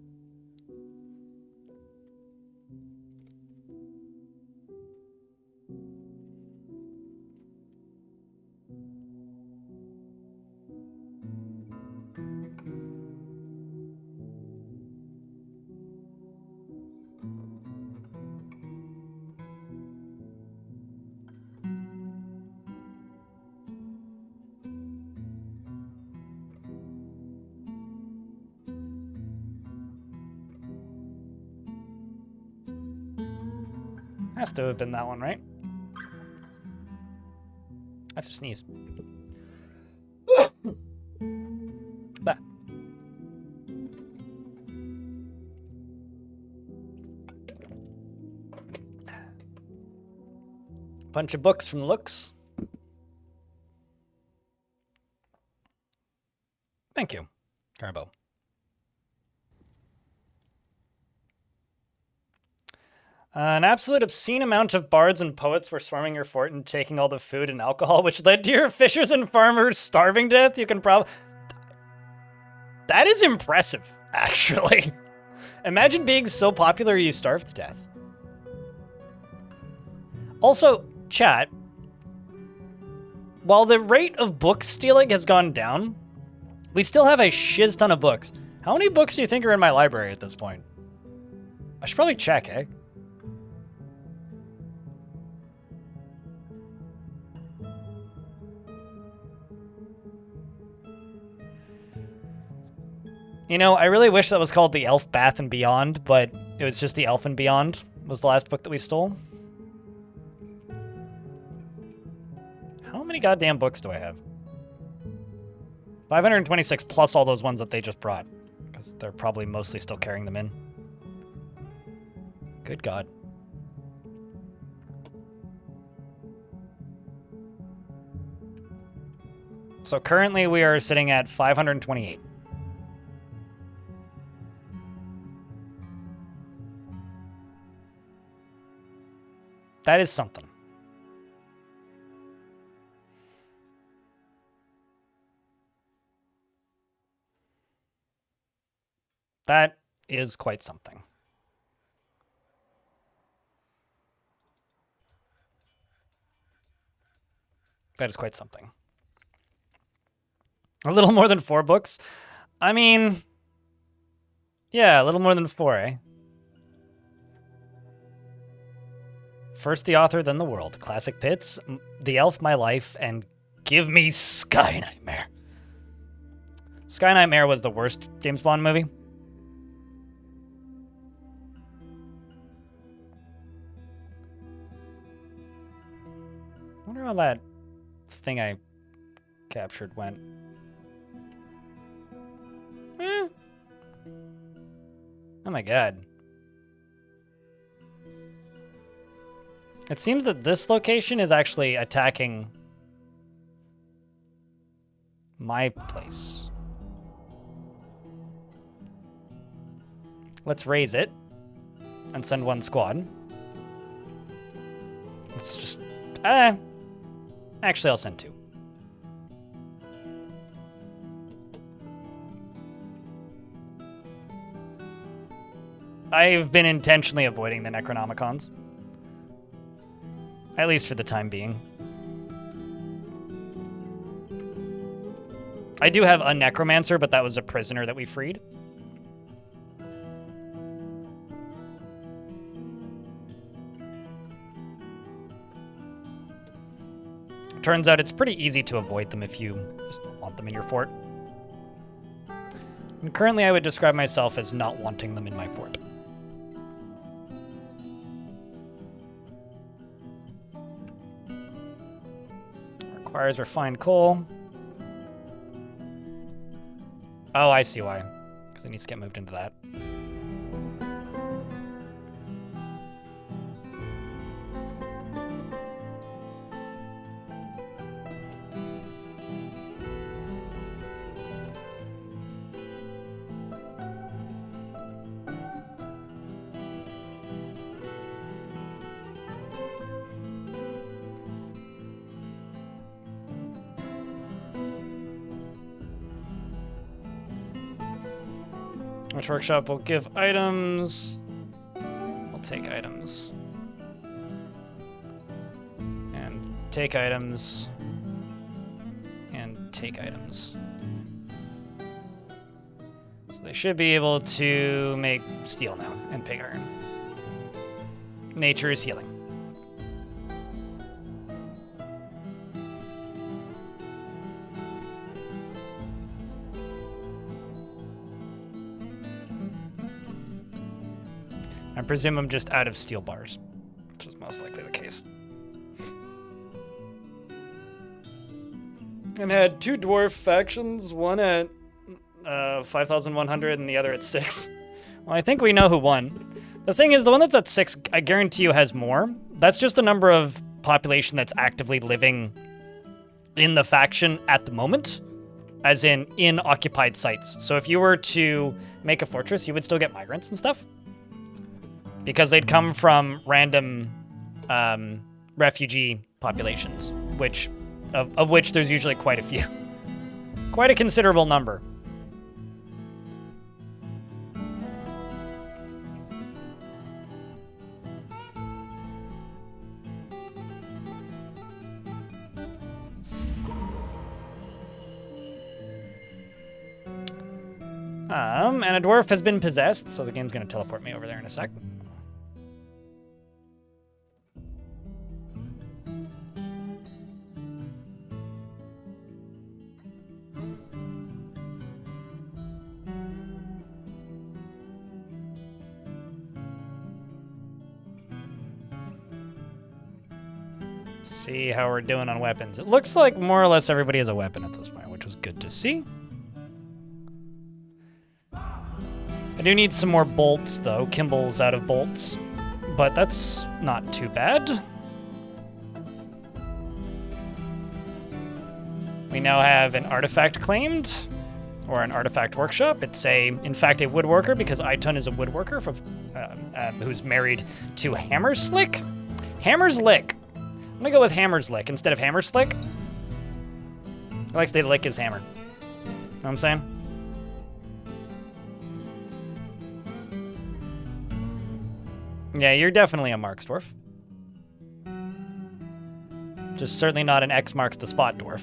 Has to have been that one, right? I have to sneeze. Bah. Bunch of books from the looks. Thank you, Carbo. An absolute obscene amount of bards and poets were swarming your fort and taking all the food and alcohol, which led to your fishers and farmers starving to death. You can probably... That is impressive, actually. Imagine being so popular you starve to death. Also, chat, while the rate of book stealing has gone down, we still have a shiz ton of books. How many books do you think are in my library at this point? I should probably check, eh? You know, I really wish that was called the Elf Bath and Beyond, but it was just the Elf and Beyond was the last book that we stole. How many goddamn books do I have? 526 plus all those ones that they just brought. because they're probably mostly still carrying them in. Good God. So currently we are sitting at 528. That is something. That is quite something. That is quite something. A little more than 4 books? I mean, yeah, a little more than 4, eh? First the author, then the world. Classic Pits, The Elf, My Life, and give me Sky Nightmare. Sky Nightmare was the worst James Bond movie. I wonder how that thing I captured went. Oh my God. It seems that this location is actually attacking my place. Let's raise it and send 1 squad. Let's just... actually, I'll send 2. I've been intentionally avoiding the Necronomicons. At least for the time being. I do have a Necromancer, but that was a prisoner that we freed. Turns out it's pretty easy to avoid them if you just don't want them in your fort. And currently I would describe myself as not wanting them in my fort. Requires refined coal. Oh, I see why. Because it needs to get moved into that. Which workshop will give items? We'll take items. And take items. And take items. So they should be able to make steel now and pig iron. Nature is healing. I presume I'm just out of steel bars, which is most likely the case. And had 2 dwarf factions, one at 5,100 and the other at 6. Well, I think we know who won. The thing is, the one that's at 6, I guarantee you has more. That's just the number of population that's actively living in the faction at the moment, as in occupied sites. So if you were to make a fortress, you would still get migrants and stuff. Because they'd come from random refugee populations, of which there's usually quite a few. Quite a considerable number. And a dwarf has been possessed, so the game's gonna teleport me over there in a sec. See how we're doing on weapons. It looks like more or less everybody has a weapon at this point, which was good to see. I do need some more bolts, though. Kimball's out of bolts. But that's not too bad. We now have an artifact claimed, or an artifact workshop. It's in fact, a woodworker, because Itun is a woodworker who's married to Hammerslick. Hammerslick. I'm gonna go with Hammerslick instead of Hammerslick. I like to say lick his hammer. Know what I'm saying? Yeah, you're definitely a Marks dwarf. Just certainly not an X marks the spot dwarf.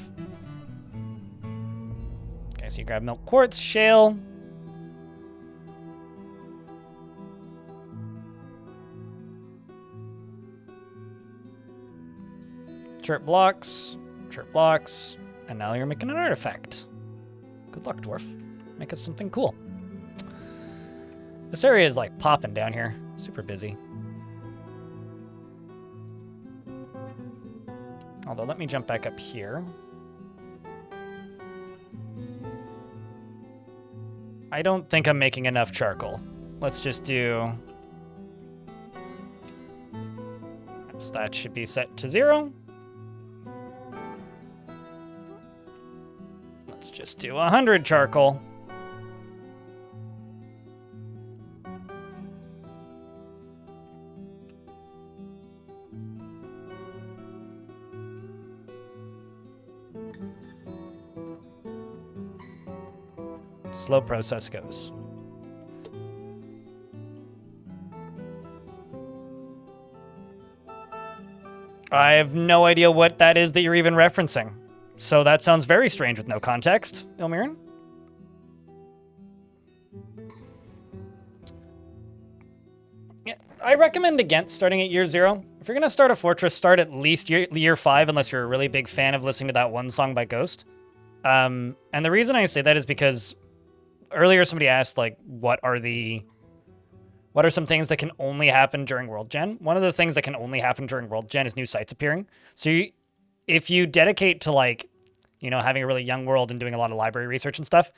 Okay, so you grab milk quartz, shale. Chirp blocks, and now you're making an artifact. Good luck, dwarf. Make us something cool. This area is like popping down here. Super busy. Although, let me jump back up here. I don't think I'm making enough charcoal. Let's just do... So that should be set to 0. Let's just do 100 charcoal. Slow process goes. I have no idea what that is that you're even referencing. So that sounds very strange with no context, Ilmirin. Yeah, I recommend against starting at year 0. If you're going to start a fortress, start at least year 5, unless you're a really big fan of listening to that one song by Ghost. And the reason I say that is because earlier somebody asked, like, what are some things that can only happen during World Gen? One of the things that can only happen during World Gen is new sites appearing. So if you dedicate to, like, you know, having a really young world and doing a lot of library research and stuff,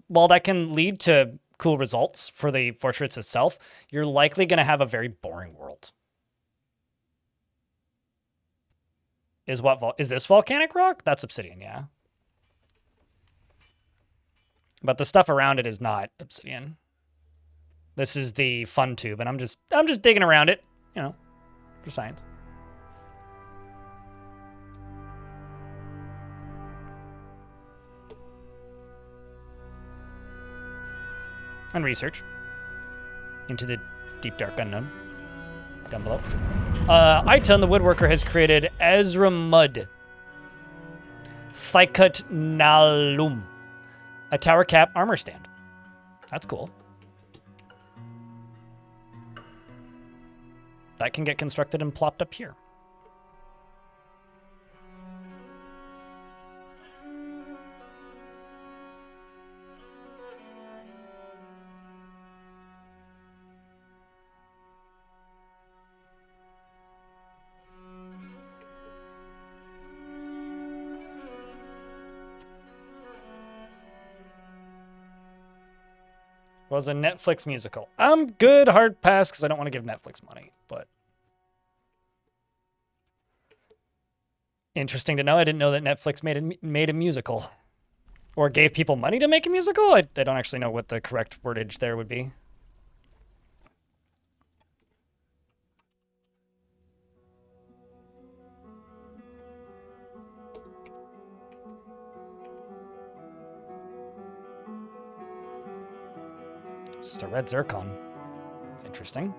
while that can lead to cool results for the fortress itself, you're likely going to have a very boring world. Is this volcanic rock? That's obsidian, yeah. But the stuff around it is not obsidian. This is the fun tube, and I'm just digging around it, you know, for science. And research into the deep dark unknown down below. Itun, the woodworker, has created Ezra Mud Thykut Nalum, a tower cap armor stand. That's cool. That can get constructed and plopped up here. Was a Netflix musical. I'm good, hard pass, because I don't want to give Netflix money, but interesting to know. I didn't know that Netflix made a musical. Or gave people money to make a musical? I don't actually know what the correct wordage there would be. It's just a red zircon. It's interesting.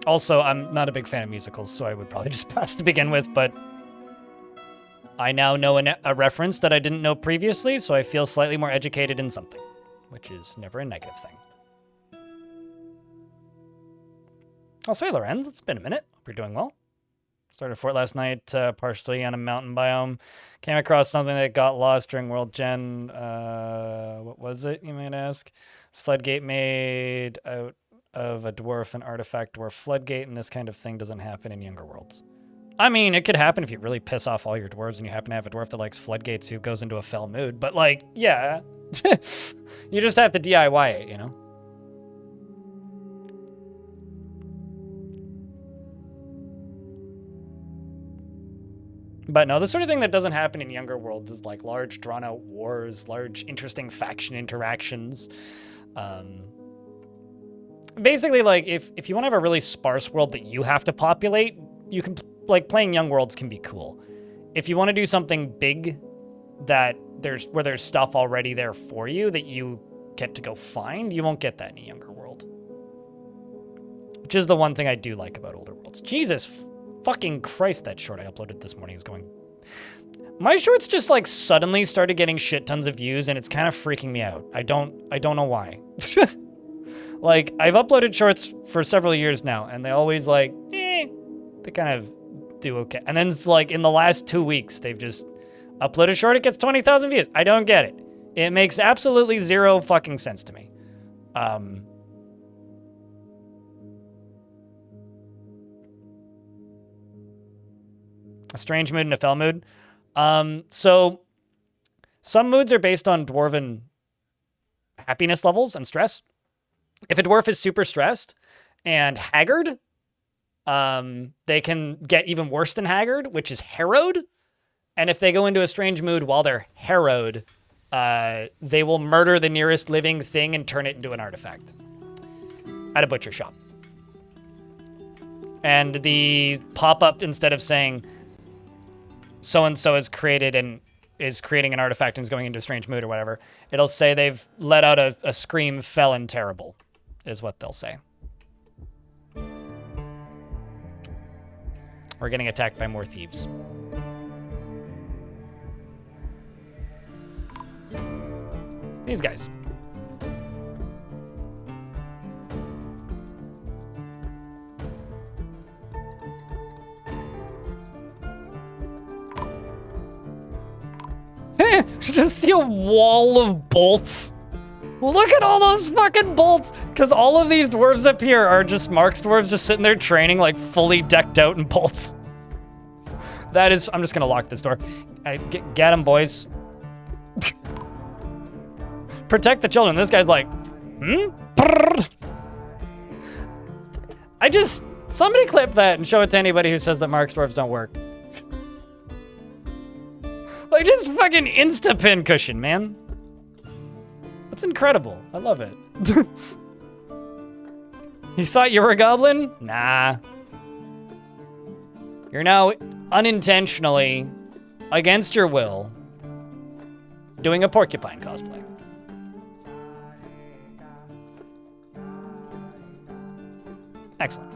Also, I'm not a big fan of musicals, so I would probably just pass to begin with, but I now know a reference that I didn't know previously, so I feel slightly more educated in something, which is never a negative thing. Also, hey, Lorenz, it's been a minute. Hope you're doing well. Started a fort last night, partially on a mountain biome. Came across something that got lost during World Gen. What was it, you might ask? Floodgate made out of a dwarf and artifact dwarf floodgate, and this kind of thing doesn't happen in Younger Worlds. I mean, it could happen if you really piss off all your dwarves and you happen to have a dwarf that likes floodgates who goes into a fell mood, but like, yeah. You just have to DIY it, you know? But no, the sort of thing that doesn't happen in Younger Worlds is like large drawn-out wars, large interesting faction interactions. Basically, like, if you want to have a really sparse world that you have to populate, you can, like, playing Young Worlds can be cool. If you want to do something big that where there's stuff already there for you that you get to go find, you won't get that in a Younger World. Which is the one thing I do like about older worlds. Jesus fucking Christ, that short I uploaded this morning is going... My shorts just, like, suddenly started getting shit tons of views, and it's kind of freaking me out. I don't know why. Like, I've uploaded shorts for several years now, and they always, like, they kind of do okay. And then it's like, in the last 2 weeks, they've just uploaded a short, it gets 20,000 views. I don't get it. It makes absolutely zero fucking sense to me. A strange mood and a fell mood. So some moods are based on dwarven happiness levels and stress. If a dwarf is super stressed and haggard, they can get even worse than haggard, which is harrowed. And if they go into a strange mood while they're harrowed, they will murder the nearest living thing and turn it into an artifact at a butcher shop. And the pop-up, instead of saying so-and-so is creating an artifact and is going into a strange mood or whatever, it'll say they've let out a scream felon terrible, is what they'll say. We're getting attacked by more thieves. These guys. Just see a wall of bolts. Look at all those fucking bolts. Because all of these dwarves up here are just Mark's dwarves just sitting there training, like fully decked out in bolts. That is, I'm just gonna lock this door. Get them, boys. Protect the children. This guy's like, somebody clip that and show it to anybody who says that Mark's dwarves don't work. Like, just fucking insta-pin cushion, man. That's incredible. I love it. You thought you were a goblin? Nah. You're now unintentionally, against your will, doing a porcupine cosplay. Excellent.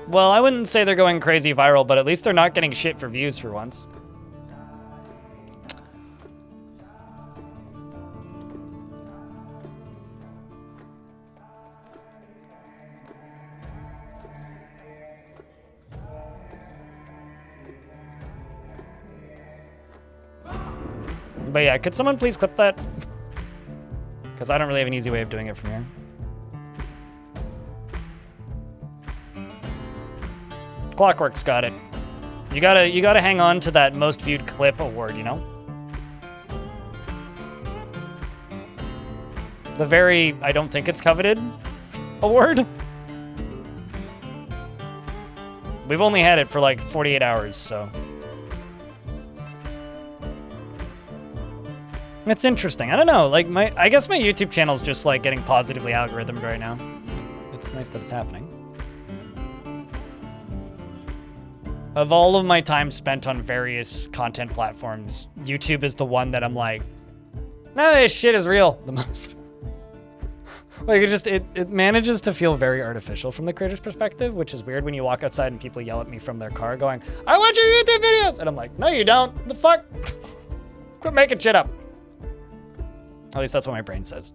Well, I wouldn't say they're going crazy viral, but at least they're not getting shit for views for once. But yeah, could someone please clip that? Because I don't really have an easy way of doing it from here. Clockwork's got it. You gotta hang on to that most viewed clip award, you know? The very, I don't think it's coveted award. We've only had it for like 48 hours, so. It's interesting. I don't know, like I guess my YouTube channel's just like getting positively algorithmed right now. It's nice that it's happening. Of all of my time spent on various content platforms, YouTube is the one that I'm like, nah, this shit is real the most. Like, it manages to feel very artificial from the creator's perspective, which is weird when you walk outside and people yell at me from their car going, I watch your YouTube videos! And I'm like, no you don't, the fuck? Quit making shit up. At least that's what my brain says.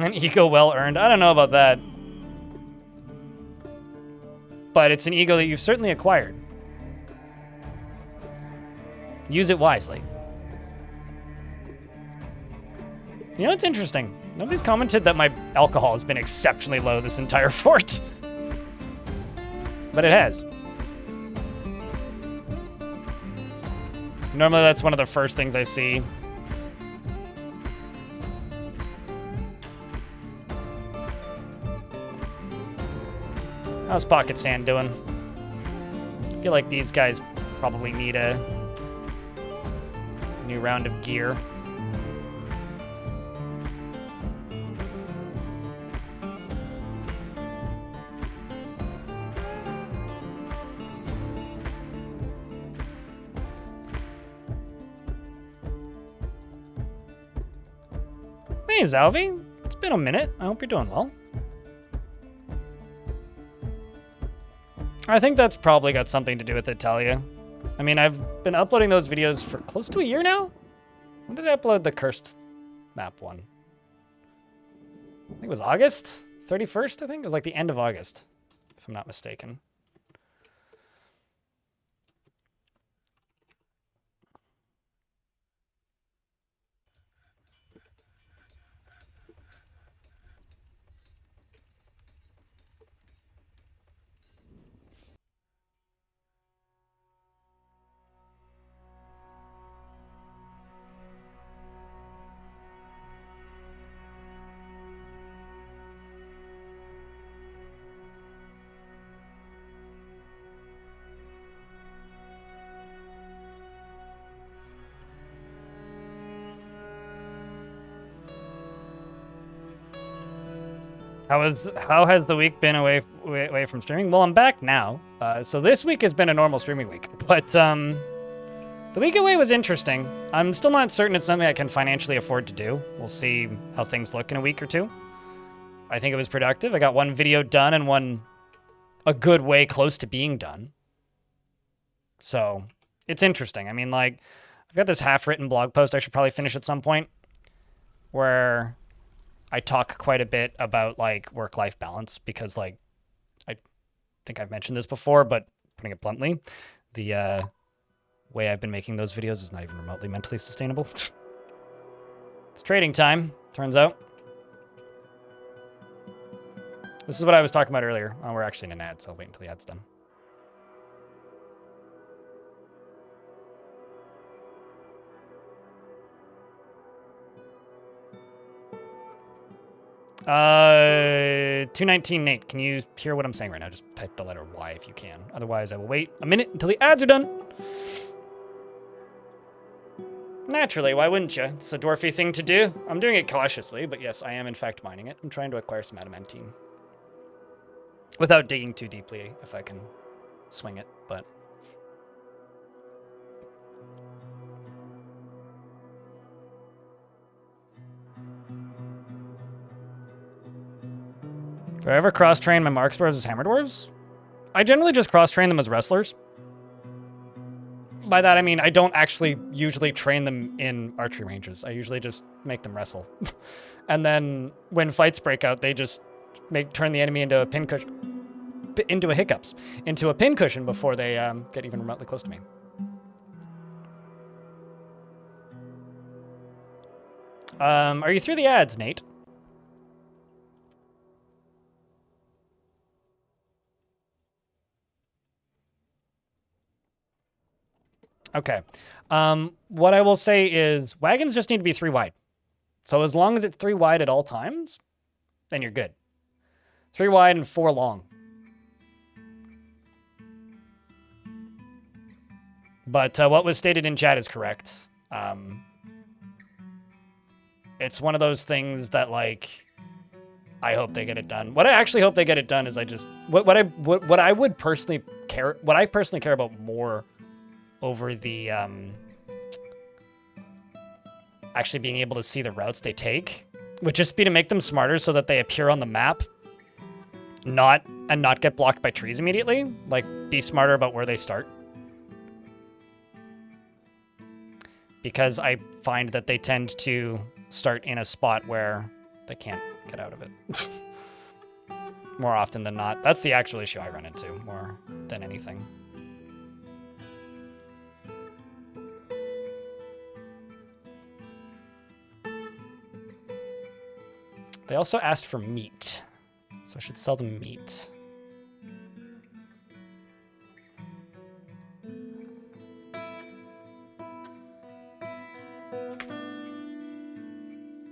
An ego well earned. I don't know about that. But it's an ego that you've certainly acquired. Use it wisely. You know, it's interesting. Nobody's commented that my alcohol has been exceptionally low this entire fort. But it has. Normally that's one of the first things I see. How's Pocket Sand doing? I feel like these guys probably need a new round of gear. Hey, Zalvi. It's been a minute. I hope you're doing well. I think that's probably got something to do with it, Talia. I mean, I've been uploading those videos for close to a year now. When did I upload the cursed map one? I think it was August 31st, I think. It was like the end of August, if I'm not mistaken. How has the week been away from streaming? Well, I'm back now. So this week has been a normal streaming week, but the week away was interesting. I'm still not certain it's something I can financially afford to do. We'll see how things look in a week or two. I think it was productive. I got one video done and one a good way close to being done. So it's interesting. I mean, like, I've got this half-written blog post I should probably finish at some point where I talk quite a bit about like work-life balance because like, I think I've mentioned this before, but putting it bluntly, the way I've been making those videos is not even remotely mentally sustainable. It's trading time, turns out. This is what I was talking about earlier. Oh, we're actually in an ad, so I'll wait until the ad's done. Uh, 219 Nate, can you hear what I'm saying right now? Just type the letter Y if you can. Otherwise, I will wait a minute until the ads are done. Naturally, why wouldn't you? It's a dwarfy thing to do. I'm doing it cautiously, but yes, I am in fact mining it. I'm trying to acquire some adamantine. Without digging too deeply, if I can swing it, but... Do I ever cross-train my Marks Dwarves as Hammer Dwarves? I generally just cross-train them as wrestlers. By that, I mean, I don't actually usually train them in archery ranges. I usually just make them wrestle. And then when fights break out, they just turn the enemy into a pincushion. Into a hiccups. Into a pincushion before they get even remotely close to me. Are you through the ads, Nate? Okay. What I will say is wagons just need to be 3 wide. So as long as it's 3 wide at all times, then you're good. 3 wide and 4 long. But what was stated in chat is correct. It's one of those things that, like, I hope they get it done. What I actually hope they get it done is what I personally care about more over the actually being able to see the routes they take would just be to make them smarter so that they appear on the map, not get blocked by trees immediately. Like, be smarter about where they start. Because I find that they tend to start in a spot where They can't get out of it. More often than not. That's the actual issue I run into more than anything. They also asked for meat, so I should sell them meat.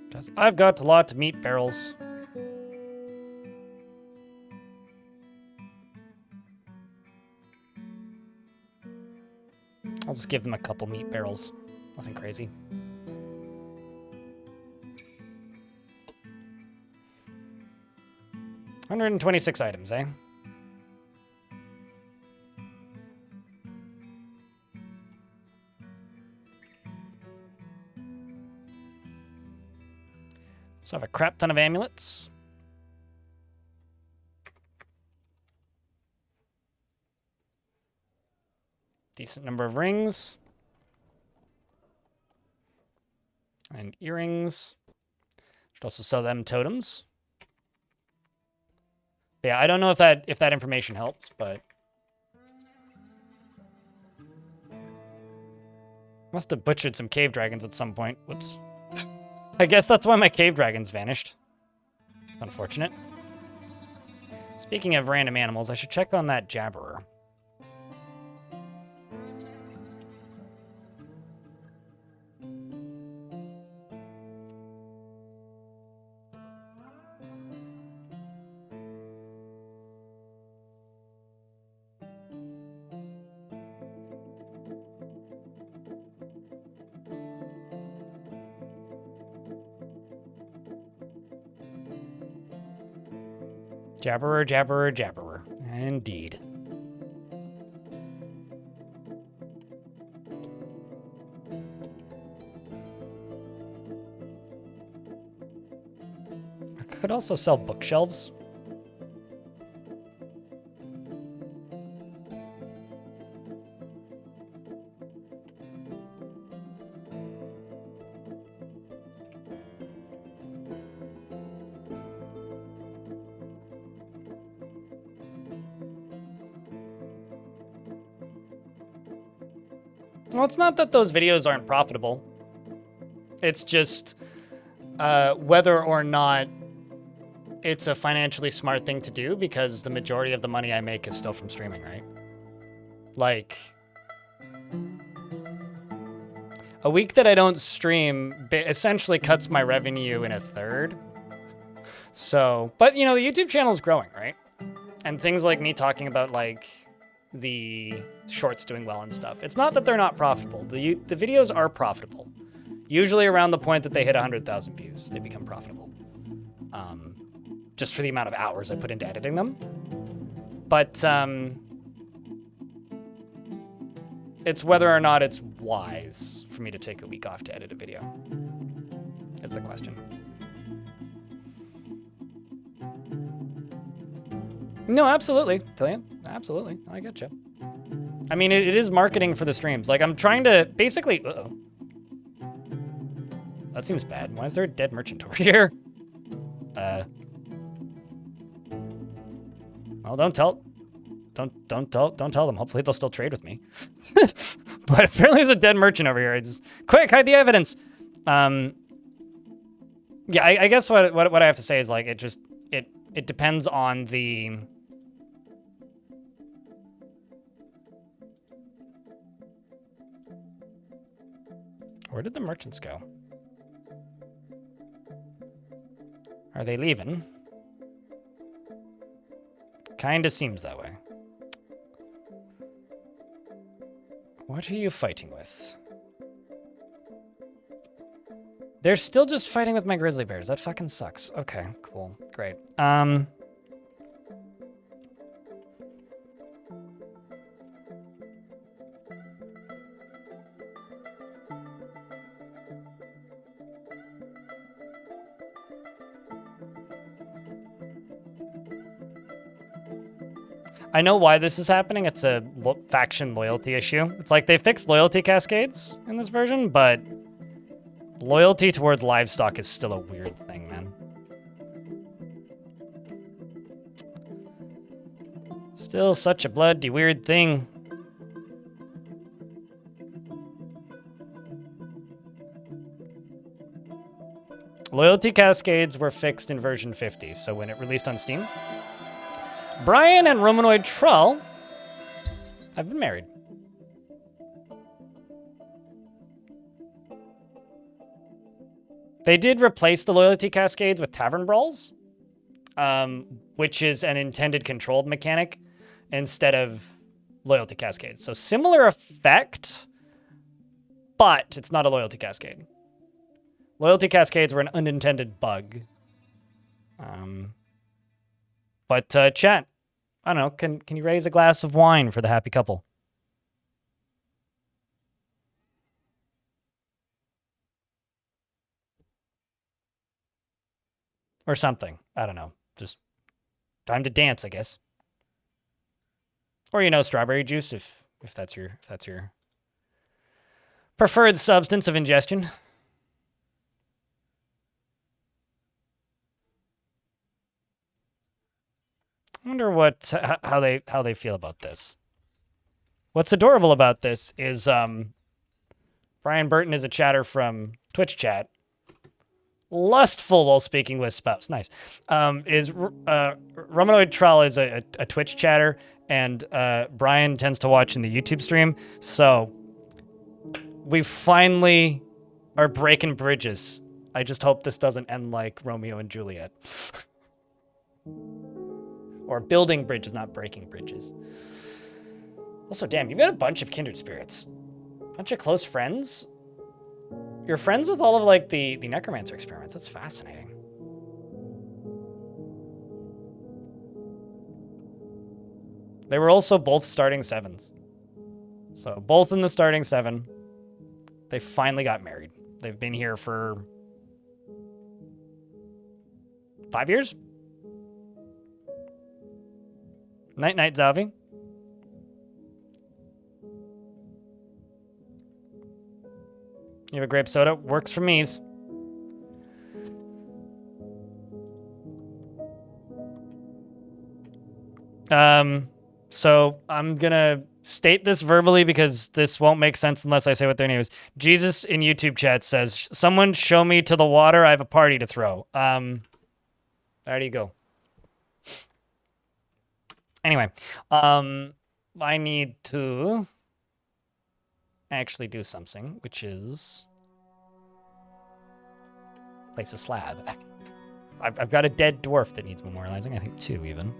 Because I've got a lot of meat barrels. I'll just give them a couple meat barrels. Nothing crazy. $126 items, eh? So I have a crap ton of amulets. Decent number of rings. And earrings. Should also sell them totems. But yeah, I don't know if that information helps, but must have butchered some cave dragons at some point. Whoops. I guess that's why my cave dragons vanished. It's unfortunate. Speaking of random animals, I should check on that jabberer. Jabberer, jabberer, jabberer. Indeed. I could also sell bookshelves. Well, it's not that those videos aren't profitable. It's just whether or not it's a financially smart thing to do, because the majority of the money I make is still from streaming, right? Like, a week that I don't stream essentially cuts my revenue in a third. So, but you know, the YouTube channel is growing, right? And things like me talking about like the shorts doing well and stuff. It's not that they're not profitable. The videos are profitable. Usually around the point that they hit 100,000 views, they become profitable. Just for the amount of hours I put into editing them. But it's whether or not it's wise for me to take a week off to edit a video. That's the question. No, absolutely, Tillian. Absolutely, I get you. I mean, it is marketing for the streams. Like, I'm trying to basically. Uh-oh. That seems bad. Why is there a dead merchant over here? Well, don't tell them. Hopefully, they'll still trade with me. But apparently, there's a dead merchant over here. It's quick, hide the evidence. Yeah, I guess what I have to say is like it depends on the. Where did the merchants go? Are they leaving? Kinda seems that way. What are you fighting with? They're still just fighting with my grizzly bears. That fucking sucks. Okay, cool. Great. I know why this is happening. It's a faction loyalty issue. It's like they fixed loyalty cascades in this version, but loyalty towards livestock is still a weird thing, man. Still such a bloody weird thing. Loyalty cascades were fixed in version 50, so when it released on Steam. Brian and Romanoid Trull have been married. They did replace the loyalty cascades with tavern brawls, which is an intended controlled mechanic instead of loyalty cascades. So similar effect, but it's not a loyalty cascade. Loyalty cascades were an unintended bug. But chat, I don't know, can you raise a glass of wine for the happy couple? Or something. I don't know. Just time to dance, I guess. Or, you know, strawberry juice if that's your preferred substance of ingestion. I wonder how they feel about this. What's adorable about this is Brian Burton is a chatter from Twitch chat. Lustful while speaking with spouse. Nice. Romanoid Trull is a Twitch chatter, and Brian tends to watch in the YouTube stream. So we finally are breaking bridges. I just hope this doesn't end like Romeo and Juliet. Or building bridges, not breaking bridges. Also, damn, you've got a bunch of kindred spirits. A bunch of close friends. You're friends with all of, like, the necromancer experiments. That's fascinating. They were also both starting 7s. So, both in the starting 7. They finally got married. They've been here for 5 years? Night-night, Zavi. You have a grape soda? Works for me's. So I'm gonna state this verbally because this won't make sense unless I say what their name is. Jesus in YouTube chat says, "Someone show me to the water. I have a party to throw." There you go. Anyway, I need to actually do something, which is place a slab. I've got a dead dwarf that needs memorializing. I think 2 even.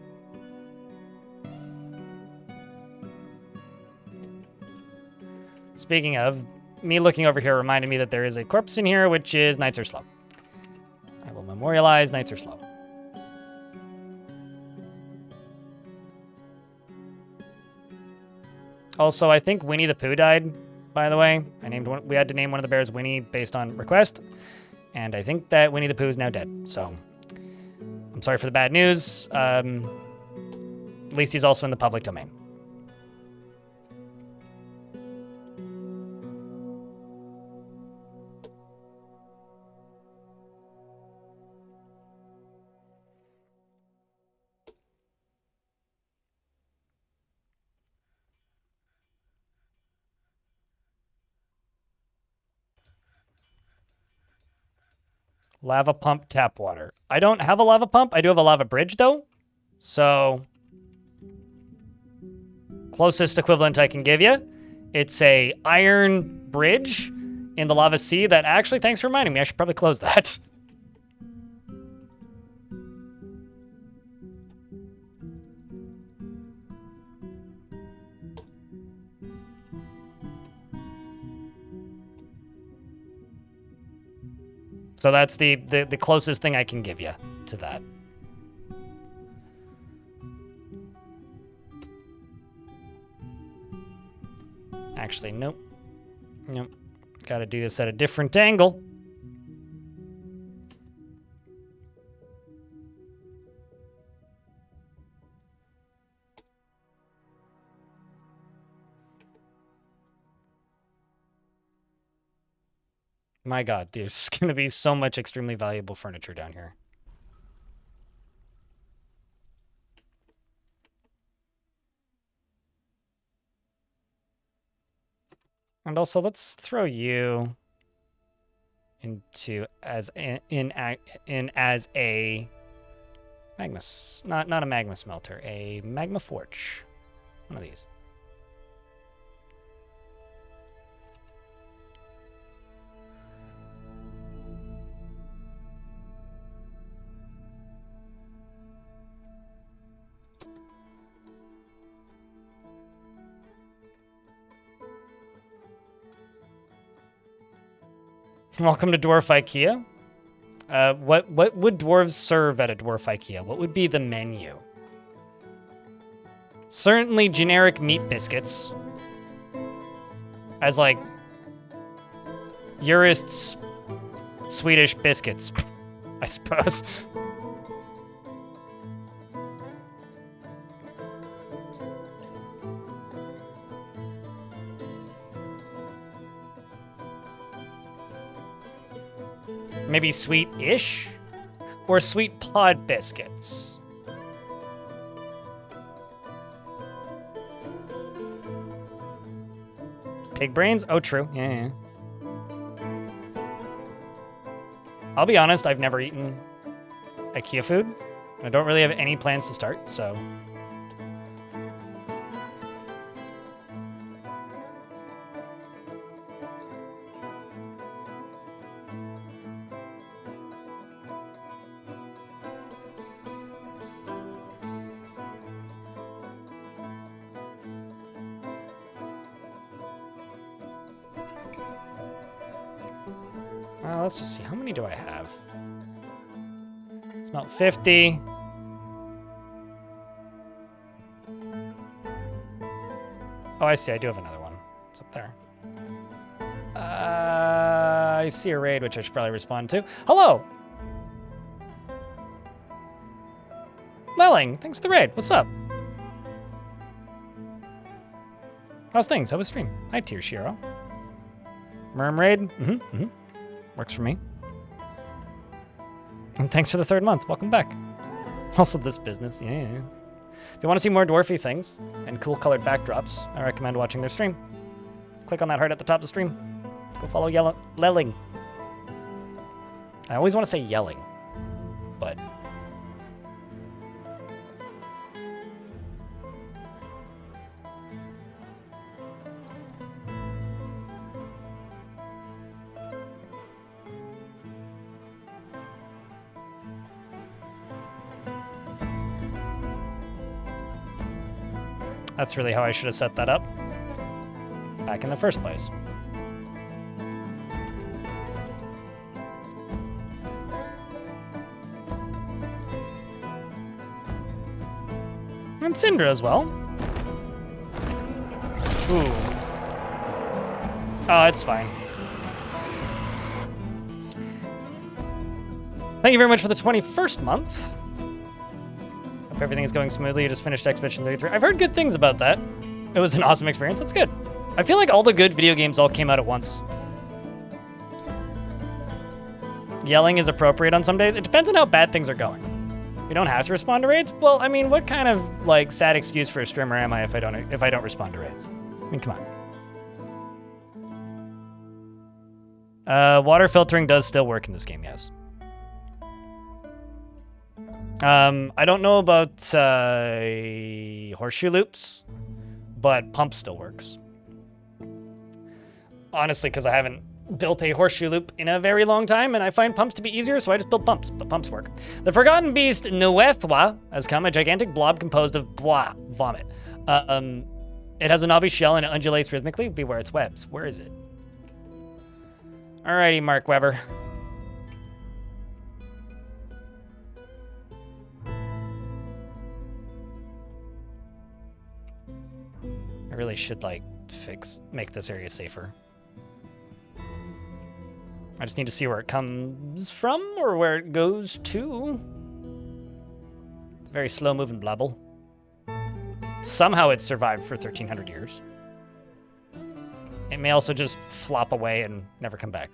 Speaking of, me looking over here reminded me that there is a corpse in here, which is Knights Are Slow. I will memorialize Knights Are Slow. Also, I think Winnie the Pooh died, by the way. We had to name one of the bears Winnie based on request. And I think that Winnie the Pooh is now dead. So, I'm sorry for the bad news. At least he's also in the public domain. Lava pump, tap water. I don't have a lava pump. I do have a lava bridge, though. So, closest equivalent I can give you. It's a iron bridge in the lava sea that actually, thanks for reminding me, I should probably close that. So that's the closest thing I can give you to that. Actually, nope. Nope. Gotta do this at a different angle. My God, there's going to be so much extremely valuable furniture down here. And also, let's throw you into as as a magma, not a magma smelter, a magma forge. One of these. Welcome to Dwarf IKEA. What would dwarves serve at a dwarf IKEA? What would be the menu? Certainly generic meat biscuits. As like Urist's Swedish biscuits, I suppose. Maybe sweet-ish? Or sweet pod biscuits? Pig brains? Oh, true. Yeah. I'll be honest, I've never eaten IKEA food. I don't really have any plans to start, so... let's just see. How many do I have? It's about 50. Oh, I see. I do have another one. It's up there. I see a raid, which I should probably respond to. Hello! Lelling, thanks for the raid. What's up? How's things? How was stream? Hi, Tier Shiro. Mermaid? Works for me. And thanks for the 3rd month. Welcome back. Also, this business. Yeah. If you want to see more dwarfy things and cool colored backdrops, I recommend watching their stream. Click on that heart at the top of the stream. Go follow Lelling. I always want to say yelling, but... That's really how I should have set that up back in the first place. And Syndra as well. Ooh. Oh, it's fine. Thank you very much for the 21st month. Hope everything is going smoothly. You just finished Expedition 33. I've heard good things about that. It was an awesome experience. That's good. I feel like all the good video games all came out at once. Yelling is appropriate on some days. It depends on how bad things are going. You don't have to respond to raids? Well, I mean, what kind of like sad excuse for a streamer am I if I don't respond to raids? I mean, come on. Water filtering does still work in this game, yes. I don't know about horseshoe loops, but pump still works. Honestly, because I haven't built a horseshoe loop in a very long time, and I find pumps to be easier, so I just build pumps, but pumps work. The Forgotten Beast Nuethwa has come, a gigantic blob composed of vomit. It has a knobby shell and it undulates rhythmically. Beware its webs. Where is it? Alrighty, Mark Webber. I really should, like, make this area safer. I just need to see where it comes from or where it goes to. It's a very slow-moving blobble. Somehow it's survived for 1,300 years. It may also just flop away and never come back.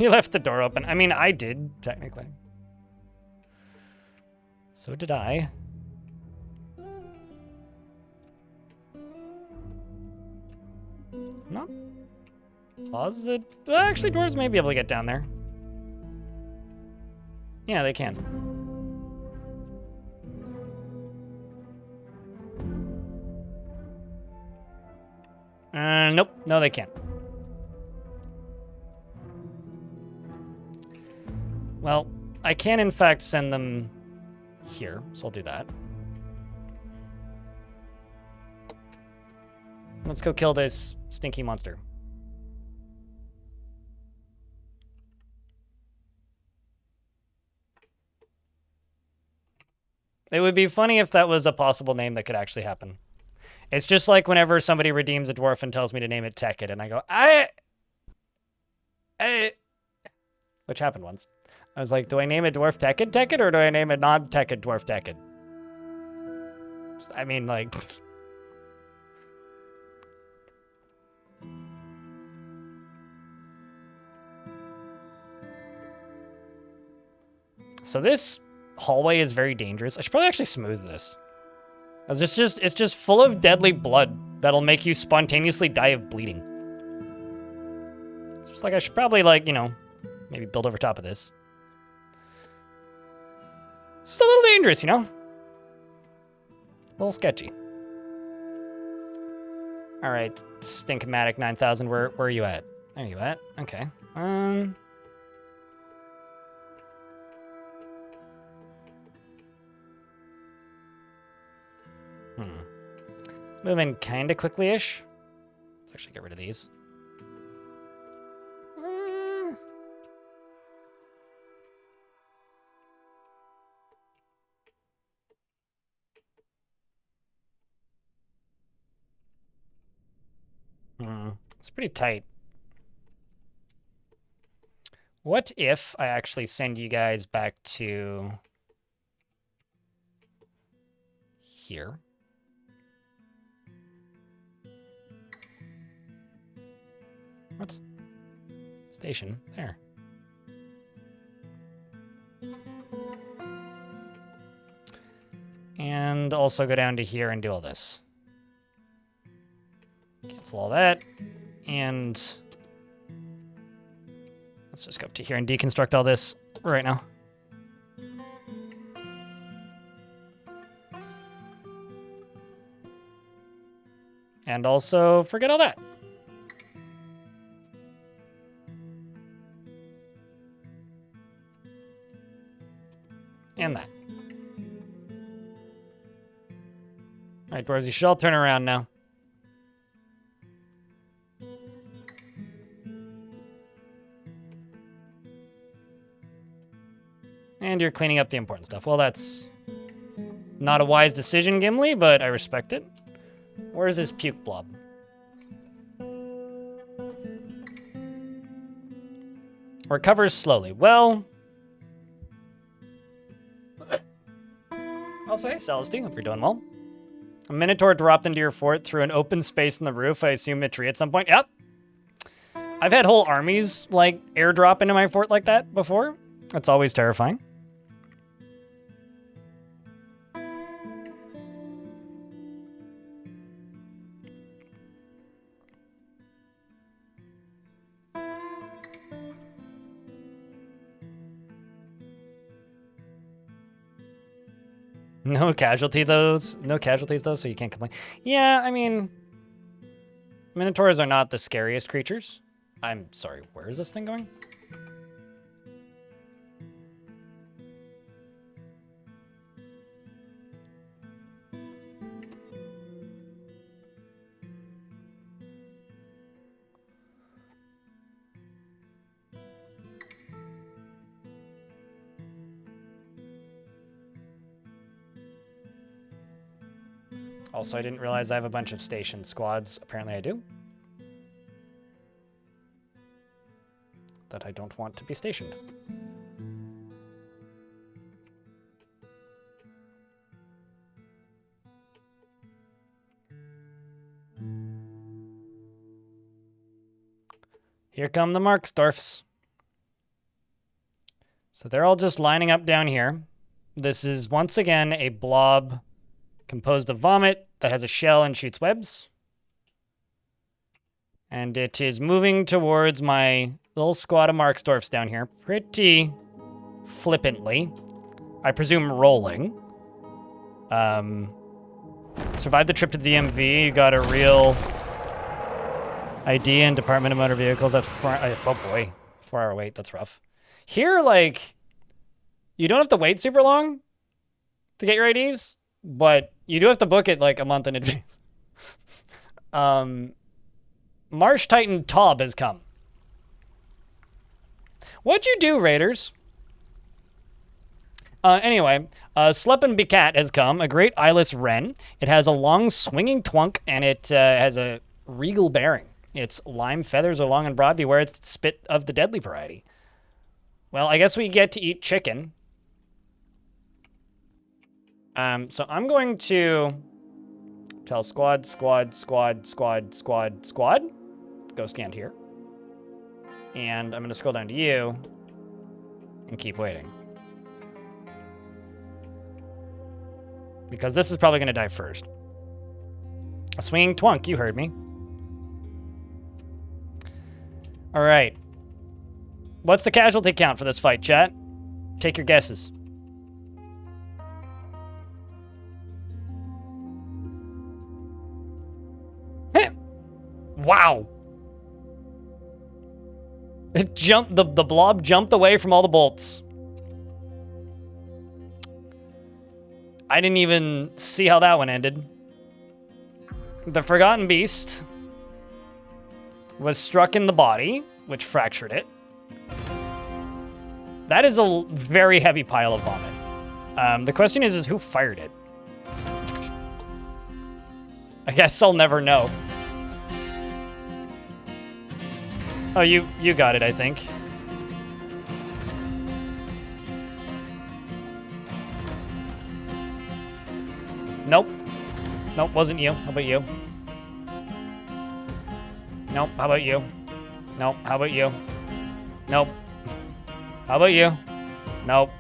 He left the door open. I mean, I did, technically. So did I. Not positive. Actually, dwarves may be able to get down there. Yeah, they can. Nope. No, they can't. Well, I can, in fact, send them here, so I'll do that. Let's go kill this stinky monster. It would be funny if that was a possible name that could actually happen. It's just like whenever somebody redeems a dwarf and tells me to name it Tekid, and I go, which happened once. I was like, do I name a dwarf Tekid, or do I name a non-Tekid dwarf Tekid? I mean, like... So this hallway is very dangerous. I should probably actually smooth this. It's just full of deadly blood that'll make you spontaneously die of bleeding. It's just like I should probably, like, you know, maybe build over top of this. It's just a little dangerous, you know? A little sketchy. All right, Stinkmatic 9000, where are you at? There you at? Okay. It's moving kind of quickly-ish. Let's actually get rid of these. It's pretty tight. What if I actually send you guys back to here? What? Station. There. And also go down to here and do all this. Cancel all that. And let's just go up to here and deconstruct all this right now. And also forget all that. And that. All right, dwarves, you should all turn around now. And you're cleaning up the important stuff. Well, that's not a wise decision, Gimli, but I respect it. Where's this puke blob? Recovers slowly. Well... Also, hey, Celestine, hope you're doing well. A minotaur dropped into your fort through an open space in the roof. I assume a tree at some point. Yep. I've had whole armies, like, airdrop into my fort like that before. That's always terrifying. No casualties though, so you can't complain. Yeah, I mean, minotaurs are not the scariest creatures. I'm sorry, where is this thing going? Also, I didn't realize I have a bunch of station squads. Apparently I do. That I don't want to be stationed. Here come the Marksdorfs. So they're all just lining up down here. This is, once again, a blob composed of vomit that has a shell and shoots webs. And it is moving towards my little squad of Marksdorfs down here pretty flippantly. I presume rolling. Survived the trip to the DMV. You got a real ID and Department of Motor Vehicles. That's oh boy, 4-hour wait. That's rough. Here, like, you don't have to wait super long to get your IDs, but you do have to book it like a month in advance. Marsh Titan Tob has come. What'd you do, Raiders? Anyway, Sleppen Bicat has come, a great eyeless wren. It has a long swinging twunk, and it has a regal bearing. Its lime feathers are long and broad. Beware its spit of the deadly variety. Well, I guess we get to eat chicken. So I'm going to tell squad. Go stand here. And I'm going to scroll down to you and keep waiting. Because this is probably going to die first. A swinging twunk, you heard me. All right. What's the casualty count for this fight, chat? Take your guesses. Wow. It jumped, the blob jumped away from all the bolts. I didn't even see how that one ended. The Forgotten Beast was struck in the body, which fractured it. That is a very heavy pile of vomit. The question is who fired it? I guess I'll never know. Oh, you got it, I think. Nope. Nope, wasn't you. How about you? Nope, how about you? Nope, how about you? Nope. How about you? Nope.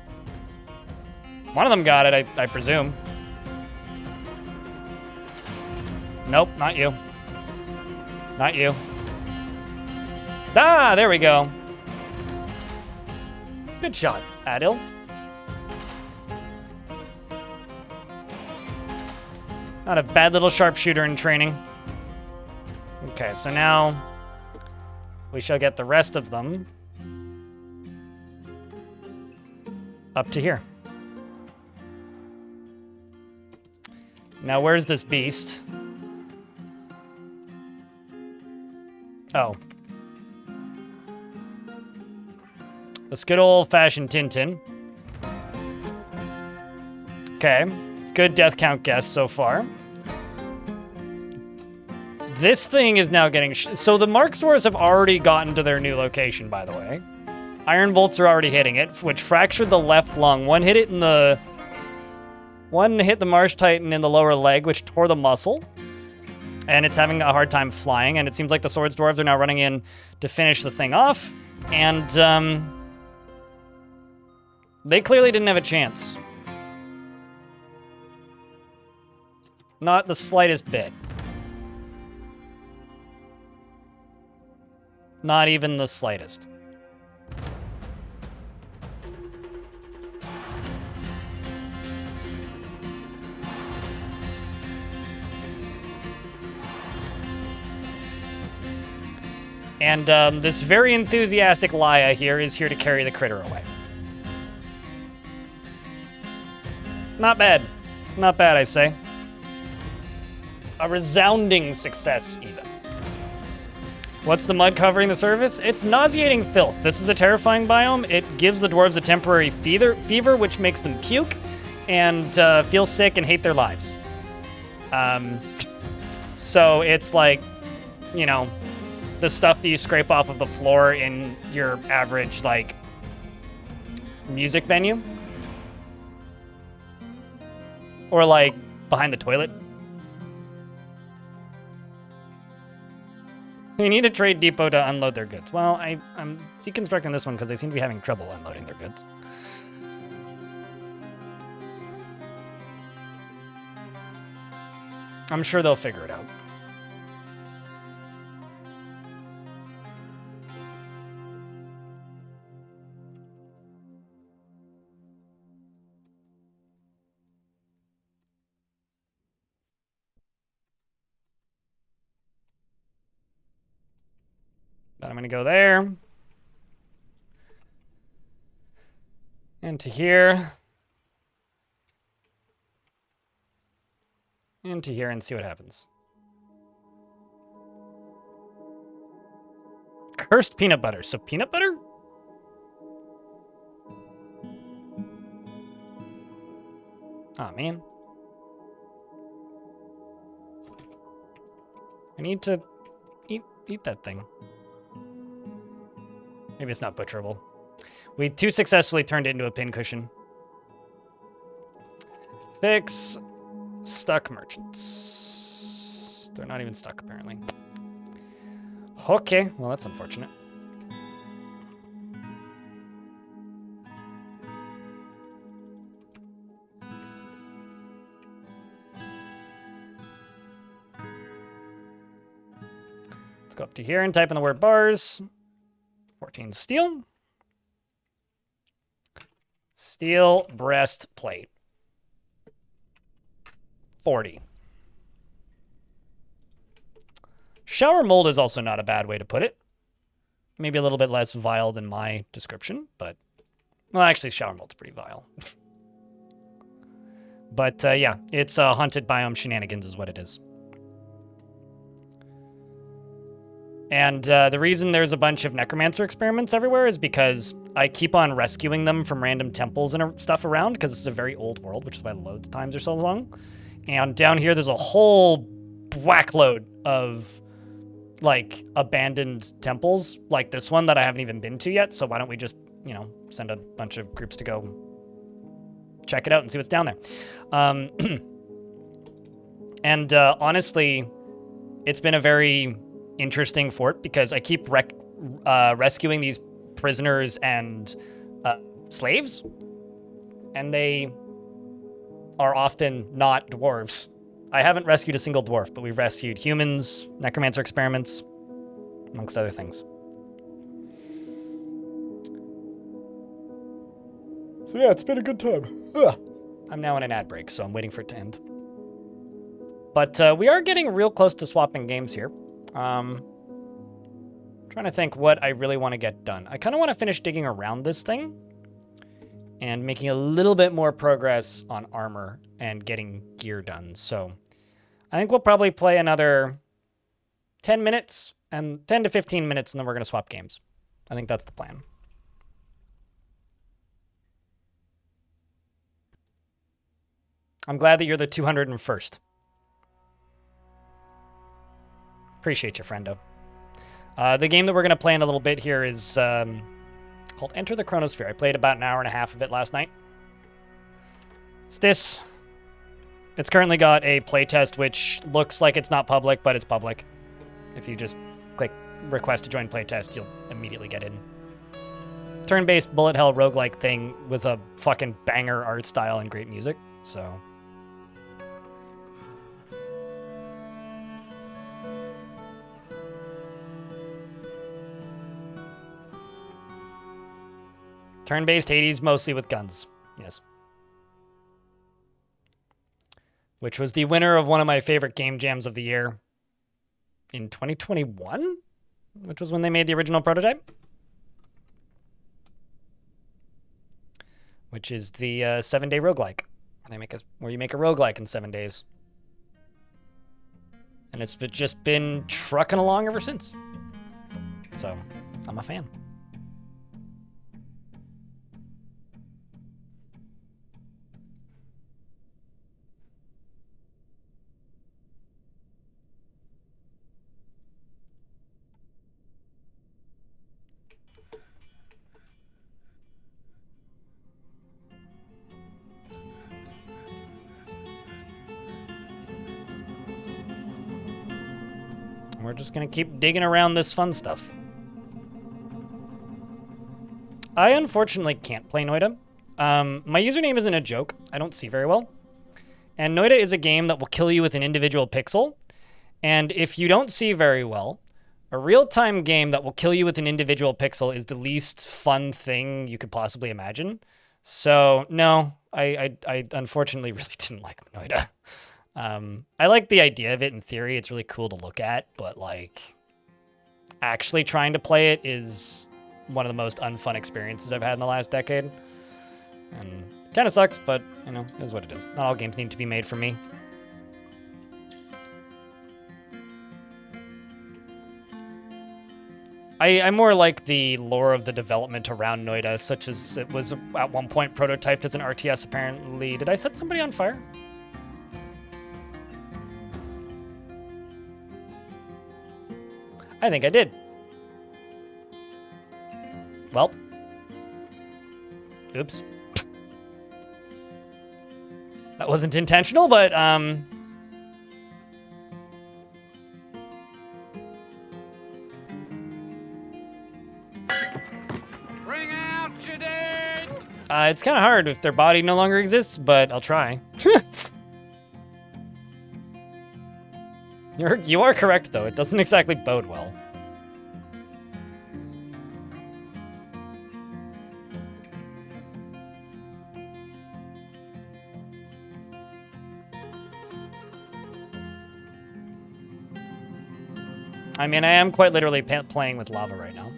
One of them got it, I presume. Nope, not you. Not you. Ah, there we go. Good shot, Adil. Not a bad little sharpshooter in training. Okay, so now we shall get the rest of them up to here. Now, where's this beast? Oh. Let's good old-fashioned Tintin. Okay. Good death count guess so far. This thing is now getting... So the Marksdorfs have already gotten to their new location, by the way. Iron bolts are already hitting it, which fractured the left lung. One hit the Marsh Titan in the lower leg, which tore the muscle. And it's having a hard time flying, and it seems like the Swords Dwarves are now running in to finish the thing off. And, they clearly didn't have a chance. Not the slightest bit. Not even the slightest. And this very enthusiastic Laia here is here to carry the critter away. Not bad. Not bad, I say. A resounding success, even. What's the mud covering the surface? It's nauseating filth. This is a terrifying biome. It gives the dwarves a temporary fever, which makes them puke and feel sick and hate their lives. So it's like, you know, the stuff that you scrape off of the floor in your average, like, music venue. Or, like, behind the toilet. They need a trade depot to unload their goods. Well, I'm deconstructing this one because they seem to be having trouble unloading their goods. I'm sure they'll figure it out. But I'm going to go there. And to here. And to here and see what happens. Cursed peanut butter. So peanut butter? Oh, man. I need to eat that thing. Maybe it's not butcherable. We too successfully turned it into a pincushion. Fix stuck merchants. They're not even stuck, apparently. Okay, well, that's unfortunate. Let's go up to here and type in the word bars. 14 steel. Steel breastplate. 40. Shower mold is also not a bad way to put it. Maybe a little bit less vile than my description, but... Well, actually, shower mold's pretty vile. But, yeah, it's haunted biome shenanigans is what it is. And the reason there's a bunch of necromancer experiments everywhere is because I keep on rescuing them from random temples and stuff around, because it's a very old world, which is why the load times are so long. And down here, there's a whole whackload of, like, abandoned temples, like this one that I haven't even been to yet. So why don't we just, you know, send a bunch of groups to go check it out and see what's down there. And honestly, it's been a very interesting fort because I keep rescuing these prisoners and slaves, and they are often not dwarves. I haven't rescued a single dwarf, but we've rescued humans, necromancer experiments, amongst other things. So yeah, it's been a good time. Ugh. I'm now in an ad break, so I'm waiting for it to end. But we are getting real close to swapping games here. Trying to think what I really want to get done. I kind of want to finish digging around this thing and making a little bit more progress on armor and getting gear done. So I think we'll probably play another 10 minutes and 10 to 15 minutes, and then we're going to swap games. I think that's the plan. I'm glad that you're the 201st. Appreciate you, friendo. The game that we're going to play in a little bit here is called Enter the Chronosphere. I played about an hour and a half of it last night. It's this. It's currently got a playtest, which looks like it's not public, but it's public. If you just click request to join playtest, you'll immediately get in. Turn-based bullet hell roguelike thing with a fucking banger art style and great music, so... Turn-based Hades, mostly with guns. Yes. Which was the winner of one of my favorite game jams of the year in 2021, which was when they made the original prototype. Which is the 7-day roguelike. Where you make a roguelike in 7 days. And it's just been trucking along ever since. So, I'm a fan. We're we're just gonna keep digging around this fun stuff. I unfortunately can't play Noida. My username isn't a joke. I don't see very well. And Noida is a game that will kill you with an individual pixel. And if you don't see very well, a real-time game that will kill you with an individual pixel is the least fun thing you could possibly imagine. So, no, I unfortunately really didn't like Noida. I like the idea of it in theory. It's really cool to look at, but, like, actually trying to play it is one of the most unfun experiences I've had in the last decade. And kind of sucks, but, you know, it is what it is. Not all games need to be made for me. I more like the lore of the development around Noida, such as it was at one point prototyped as an RTS, apparently. Did I set somebody on fire? I think I did. Well. Oops. That wasn't intentional, but, Bring out your dead! it's kind of hard if their body no longer exists, but I'll try. You are correct, though. It doesn't exactly bode well. I mean, I am quite literally playing with lava right now.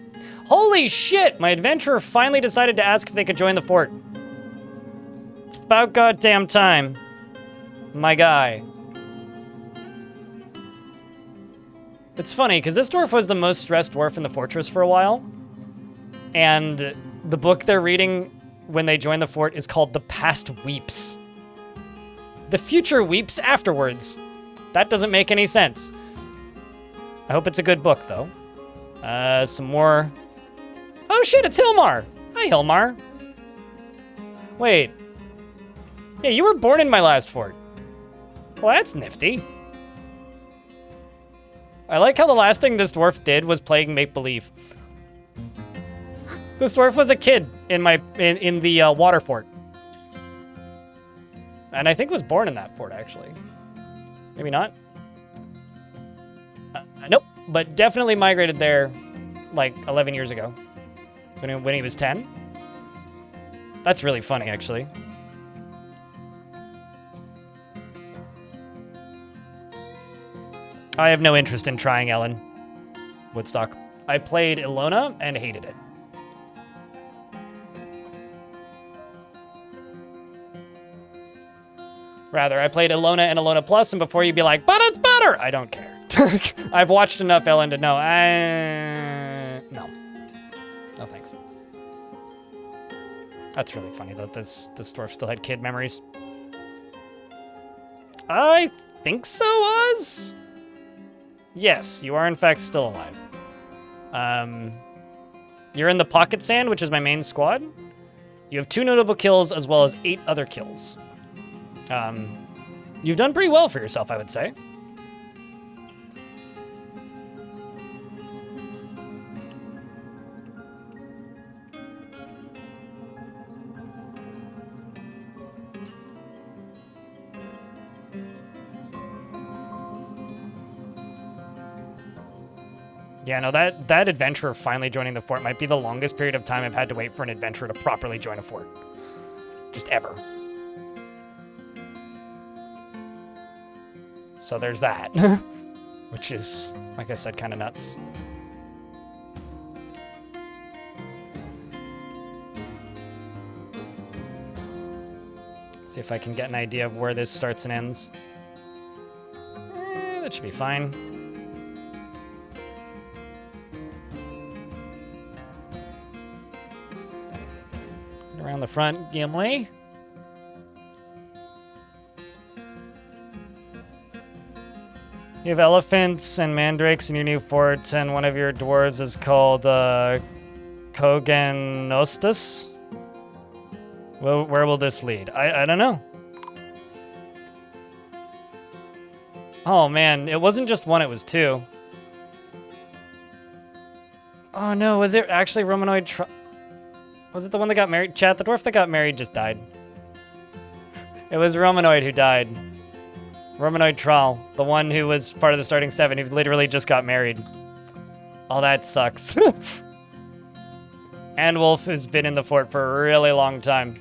Holy shit! My adventurer finally decided to ask if they could join the fort. It's about goddamn time. My guy. It's funny, because this dwarf was the most stressed dwarf in the fortress for a while. And the book they're reading when they join the fort is called The Past Weeps. The future weeps afterwards. That doesn't make any sense. I hope it's a good book, though. Some more... Oh shit, it's Hilmar! Hi, Hilmar. Wait. Yeah, you were born in my last fort. Well, that's nifty. I like how the last thing this dwarf did was playing make-believe. This dwarf was a kid in the water fort. And I think was born in that fort, actually. Maybe not. Nope, but definitely migrated there like 11 years ago. So when he was 10. That's really funny, actually. I have no interest in trying Ellen Woodstock. I played Ilona and hated it. Rather, I played Ilona and Ilona Plus, and before you'd be like, but it's better! I don't care. I've watched enough Ellen to know. No. No thanks. That's really funny that this dwarf still had kid memories. I think so, Oz? Yes, you are in fact still alive. You're in the Pocket Sand, which is my main squad. You have 2 notable kills as well as 8 other kills. You've done pretty well for yourself, I would say. Yeah, no, that adventurer finally joining the fort might be the longest period of time I've had to wait for an adventurer to properly join a fort. Just ever. So there's that. Which is, like I said, kind of nuts. Let's see if I can get an idea of where this starts and ends. That should be fine. Around the front, Gimli. You have elephants and mandrakes in your new fort, and one of your dwarves is called Koganostus. Well, where will this lead? I don't know. Oh man, it wasn't just 1, it was 2. Oh no, was it actually Romanoid was it the one that got married? Chat, the dwarf that got married just died. It was Romanoid who died. Romanoid Troll, the one who was part of the starting 7, who literally just got married. Oh, that sucks. And Wolf has been in the fort for a really long time.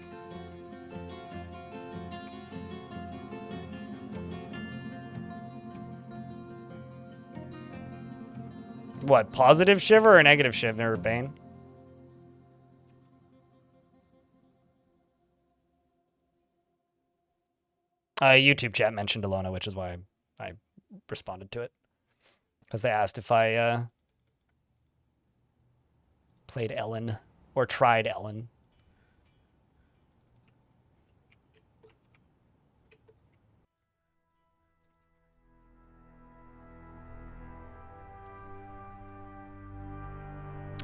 What, positive shiver or negative shiver, Bane? YouTube chat mentioned Alona, which is why I responded to it. Because they asked if I played Ellen or tried Ellen.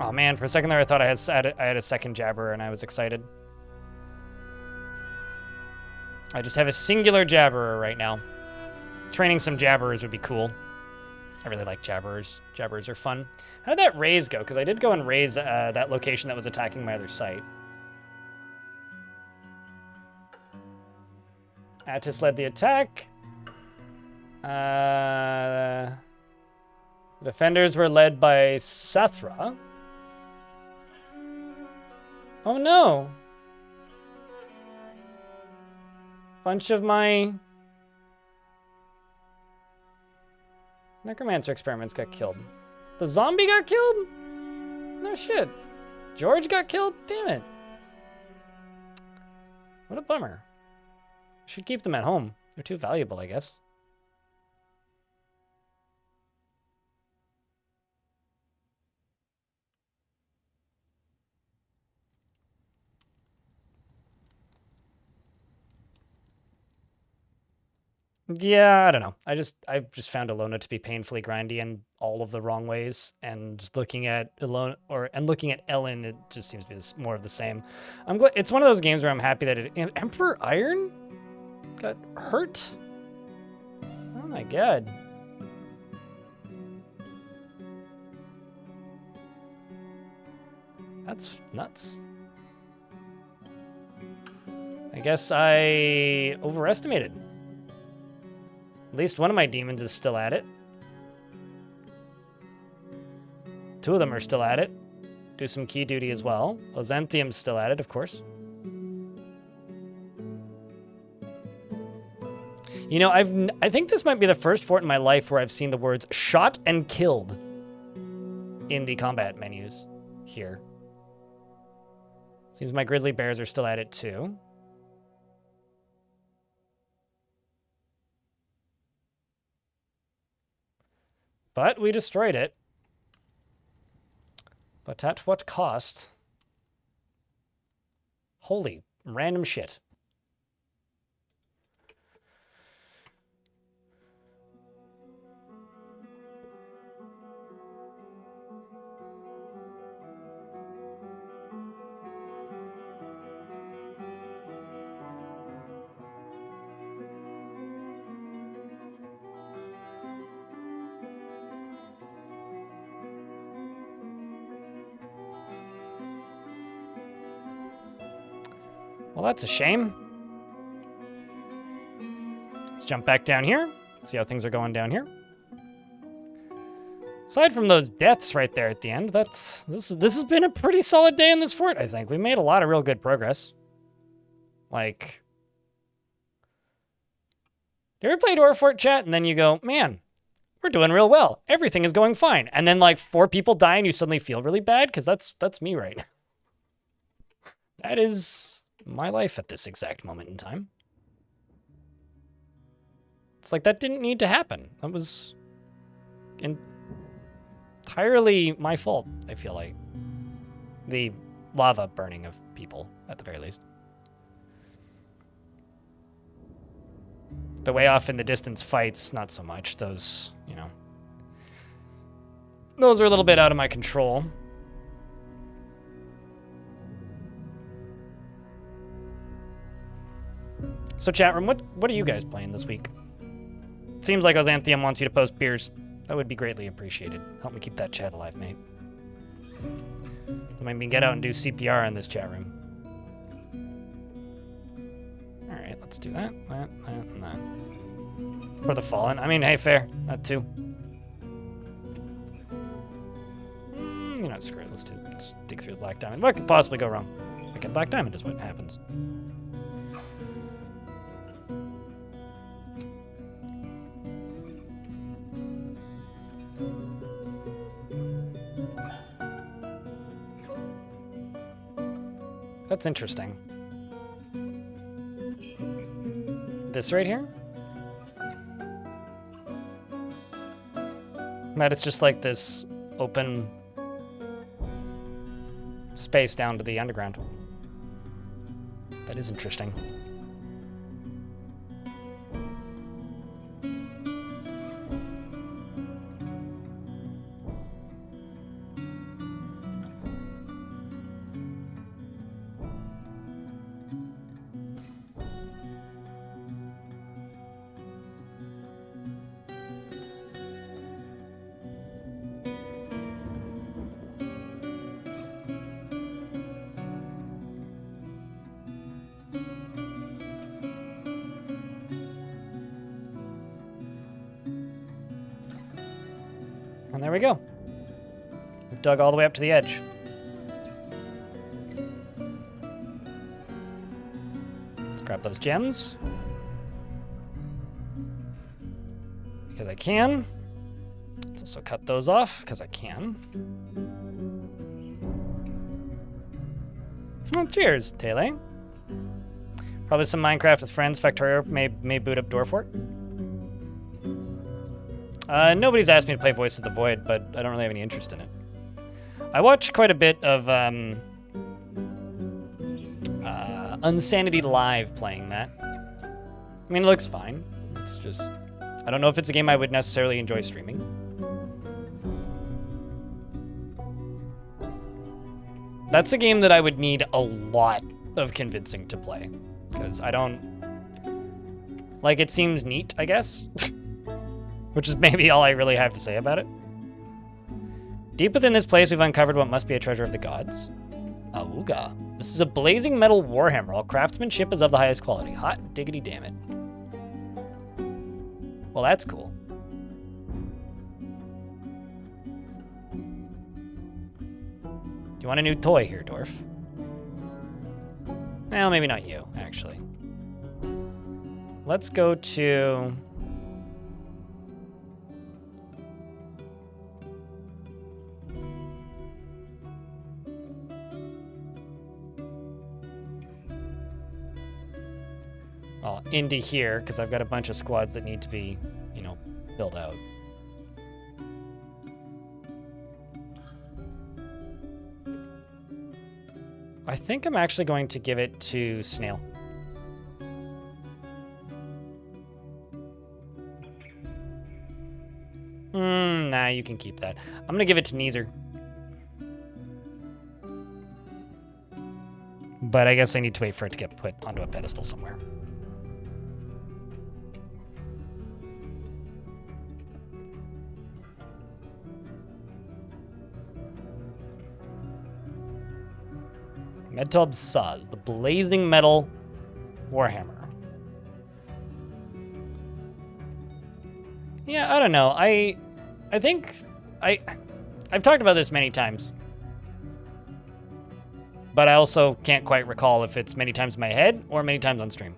Oh man, for a second there I thought I had a second jabber and I was excited. I just have a singular jabberer right now. Training some jabberers would be cool. I really like jabberers. Jabberers are fun. How did that raise go? Because I did go and raise that location that was attacking my other site. Attis led the attack. The defenders were led by Sathra. Oh no! Bunch of my necromancer experiments got killed. The zombie got killed? No shit. George got killed? Damn it. What a bummer. Should keep them at home. They're too valuable, I guess. Yeah, I don't know. I've just found Alona to be painfully grindy in all of the wrong ways, and looking at Ellen, it just seems to be more of the same. I'm glad it's one of those games where I'm happy that Emperor Iron got hurt. Oh my god. That's nuts. I guess I overestimated. At least one of my demons is still at it. 2 of them are still at it. Do some key duty as well. Ozanthium's still at it, of course. You know, I think this might be the first fort in my life where I've seen the words shot and killed in the combat menus here. Seems my grizzly bears are still at it too. But we destroyed it. But at what cost? Holy random shit. Well, that's a shame. Let's jump back down here, see how things are going down here. Aside from those deaths right there at the end, this has been a pretty solid day in this fort, I think. We made a lot of real good progress. Like, you ever play Dwarf Fort chat and then you go, man, we're doing real well. Everything is going fine. And then like 4 people die and you suddenly feel really bad? Because that's me right now. That is my life at this exact moment in time. It's like that didn't need to happen. That was entirely my fault, I feel like. The lava burning of people, at the very least. The way off in the distance fights, not so much. Those, you know, those are a little bit out of my control. So chat room, what are you guys playing this week? Seems like Ozanthium wants you to post beers. That would be greatly appreciated. Help me keep that chat alive, mate. That made me get out and do CPR in this chat room. Alright, let's do that, and that. For the fallen. I mean, hey, fair. That too. You know, screw it. Let's dig through the black diamond. What could possibly go wrong? Like a black diamond is what happens. That's interesting. This right here? That it's just like this open space down to the underground. That is interesting. And there we go. We've dug all the way up to the edge. Let's grab those gems. Because I can. Let's also cut those off, because I can. Oh, cheers, Tele. Probably some Minecraft with friends. Factorio may boot up Dwarf. Nobody's asked me to play Voice of the Void, but I don't really have any interest in it. I watch quite a bit of Unsanity Live playing that. I mean, it looks fine. It's just, I don't know if it's a game I would necessarily enjoy streaming. That's a game that I would need a lot of convincing to play, because I don't, like, it seems neat, I guess. Which is maybe all I really have to say about it. Deep within this place, we've uncovered what must be a treasure of the gods. Auga. This is a blazing metal warhammer. All craftsmanship is of the highest quality. Hot diggity damn it. Well, that's cool. Do you want a new toy here, Dwarf? Well, maybe not you, actually. Let's go to... well, into here, because I've got a bunch of squads that need to be, you know, filled out. I think I'm actually going to give it to Snail. Nah, you can keep that. I'm going to give it to Neezer. But I guess I need to wait for it to get put onto a pedestal somewhere. Medtob Saz, the blazing metal warhammer. Yeah, I don't know. I think I've talked about this many times. But I also can't quite recall if it's many times in my head or many times on stream.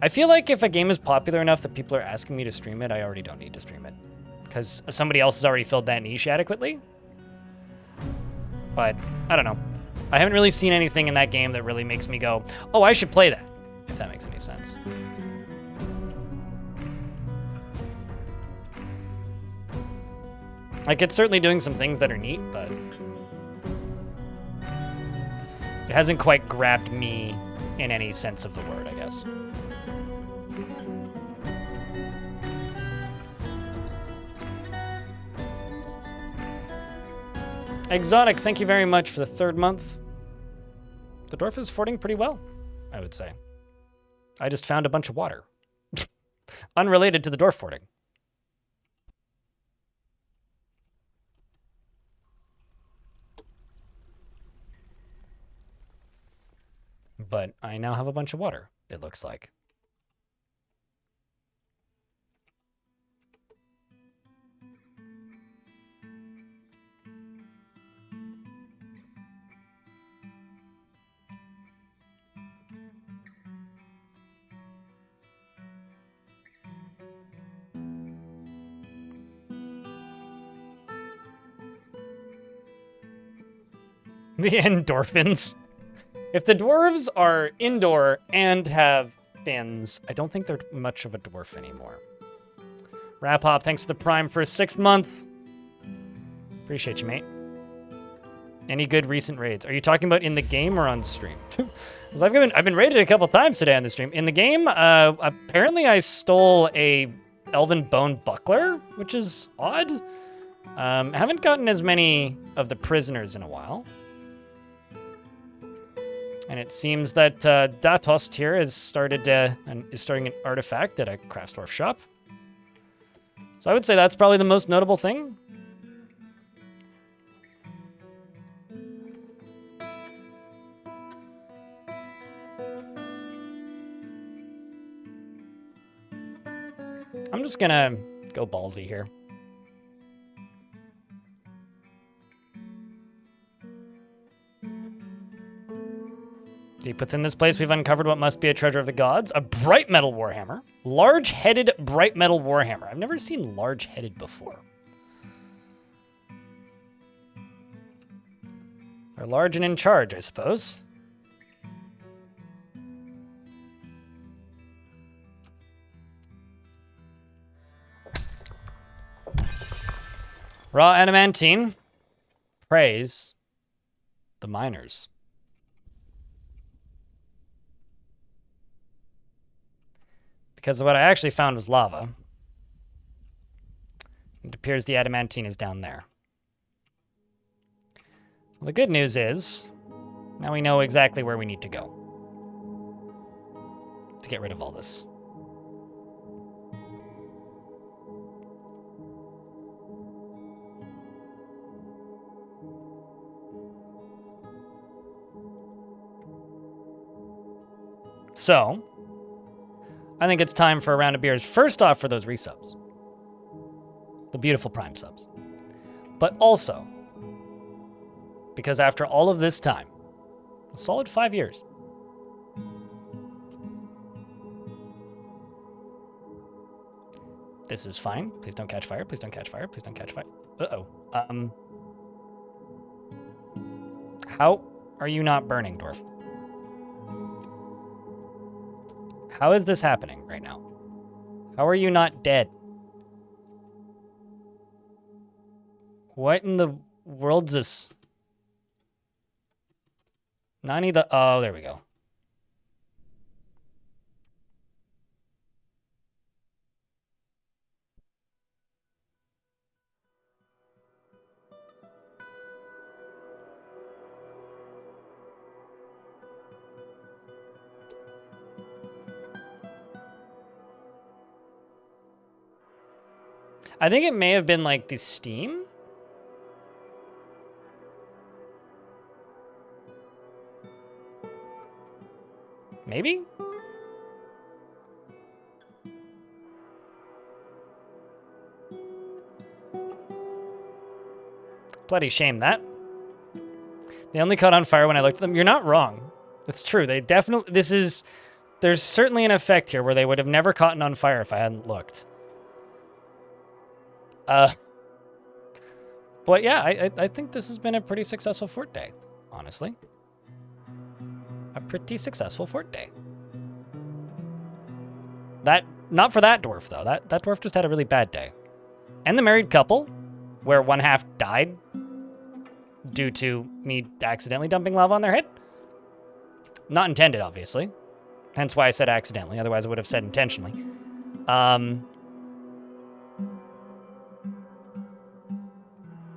I feel like if a game is popular enough that people are asking me to stream it, I already don't need to stream it. Because somebody else has already filled that niche adequately. But, I don't know. I haven't really seen anything in that game that really makes me go, oh, I should play that, if that makes any sense. Like, it's certainly doing some things that are neat, but it hasn't quite grabbed me in any sense of the word, I guess. Exotic, thank you very much for the 3rd month. The dwarf is fording pretty well, I would say. I just found a bunch of water. Unrelated to the dwarf fording. but I now have a bunch of water, it looks like. The endorphins. If the dwarves are indoor and have fins, I don't think they're much of a dwarf anymore. Rap Hop, thanks for the Prime for a 6th month. Appreciate you, mate. Any good recent raids? Are you talking about in the game or on stream? Because I've been raided a couple times today on the stream. In the game, apparently I stole a elven bone buckler, which is odd. Haven't gotten as many of the prisoners in a while. And it seems that Datost here has started is starting an artifact at a Craftsdwarf shop. So I would say that's probably the most notable thing. I'm just gonna go ballsy here. Deep within this place, we've uncovered what must be a treasure of the gods. A bright metal warhammer. Large-headed bright metal warhammer. I've never seen large-headed before. They're large and in charge, I suppose. Raw adamantine. Praise the miners. Because what I actually found was lava. It appears the adamantine is down there. Well, the good news is, now we know exactly where we need to go to get rid of all this. So, I think it's time for a round of beers. First off, for those resubs. The beautiful Prime subs. But also, because after all of this time, a solid 5 years, this is fine. Please don't catch fire. Please don't catch fire. Please don't catch fire. Uh-oh. How are you not burning, Dwarf? How is this happening right now? How are you not dead? What in the world's this? Nani the... Oh, there we go. I think it may have been like the Steam. Maybe? Bloody shame that. They only caught on fire when I looked at them. You're not wrong. It's true. They definitely... There's certainly an effect here where they would have never caught on fire if I hadn't looked. But yeah, I think this has been a pretty successful fort day, honestly. A pretty successful fort day. Not for that dwarf, though. That dwarf just had a really bad day. And the married couple, where one half died due to me accidentally dumping lava on their head. Not intended, obviously. Hence why I said accidentally, otherwise I would have said intentionally.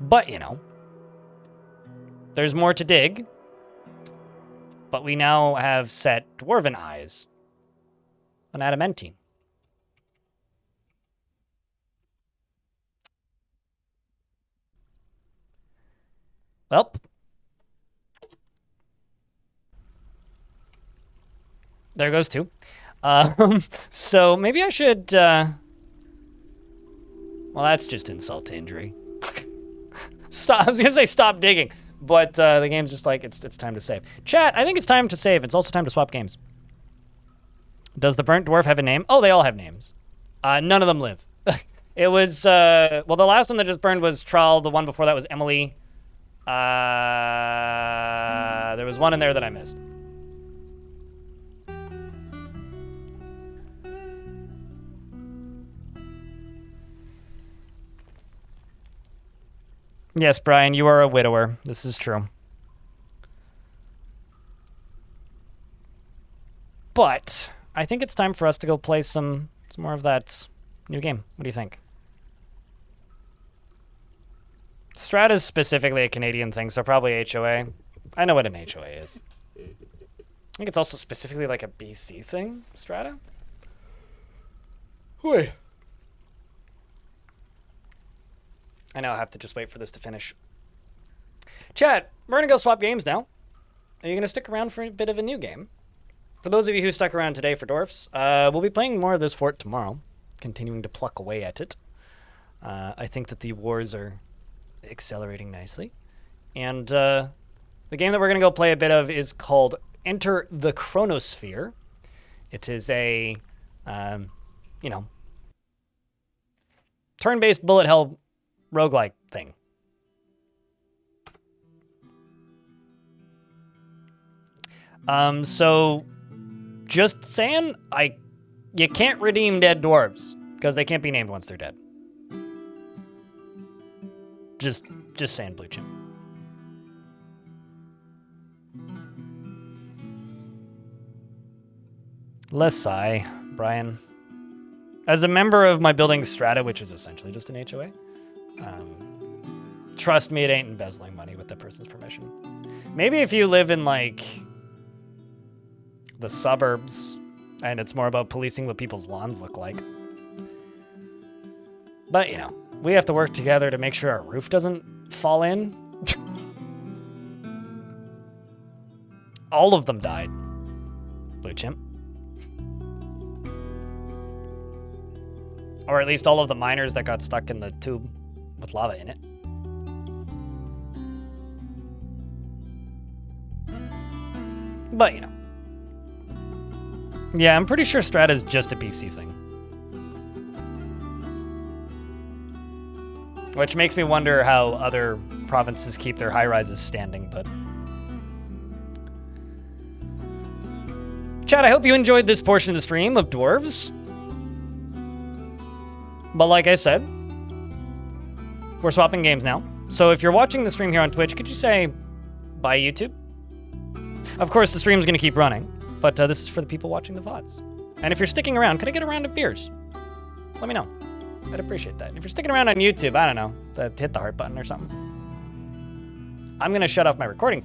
But, you know, there's more to dig. But we now have set dwarven eyes on adamantine. Well, There goes two. So maybe I should, well, that's just insult to injury. Stop, I was gonna say stop digging, but the game's just like, it's time to save. Chat, I think it's time to save. It's also time to swap games. Does the burnt dwarf have a name? Oh, they all have names. None of them live. It was, well, the last one that just burned was Trall. The one before that was Emily. There was one in there that I missed. Yes, Brian, you are a widower. This is true. But I think it's time for us to go play some more of that new game. What do you think? Strat is specifically a Canadian thing, so probably HOA. I know what an HOA is. I think it's also specifically like a BC thing, Strata. Wait. I know I have to just wait for this to finish. Chat, we're gonna go swap games now. Are you gonna stick around for a bit of a new game? For those of you who stuck around today for Dwarfs, we'll be playing more of this fort tomorrow, continuing to pluck away at it. I think that the wars are accelerating nicely. And the game that we're gonna go play a bit of is called Enter the Chronosphere. It is a, you know, turn-based bullet hell roguelike thing. So just saying, you can't redeem dead dwarves because they can't be named once they're dead. Just saying, Blue Chip. Less sigh, Brian. As a member of my building strata, which is essentially just an HOA, trust me, it ain't embezzling money with the person's permission. Maybe if you live in, like, the suburbs, and it's more about policing what people's lawns look like. But, you know, we have to work together to make sure our roof doesn't fall in. All of them died. Blue Chimp. Or at least all of the miners that got stuck in the tube with lava in it. But, you know. Yeah, I'm pretty sure Strata is just a BC thing. Which makes me wonder how other provinces keep their high-rises standing, but... Chat, I hope you enjoyed this portion of the stream of Dwarves. But like I said, we're swapping games now. So if you're watching the stream here on Twitch, could you say, bye YouTube? Of course, the stream's gonna keep running, but this is for the people watching the VODs. And if you're sticking around, could I get a round of beers? Let me know. I'd appreciate that. If you're sticking around on YouTube, I don't know, hit the heart button or something. I'm gonna shut off my recording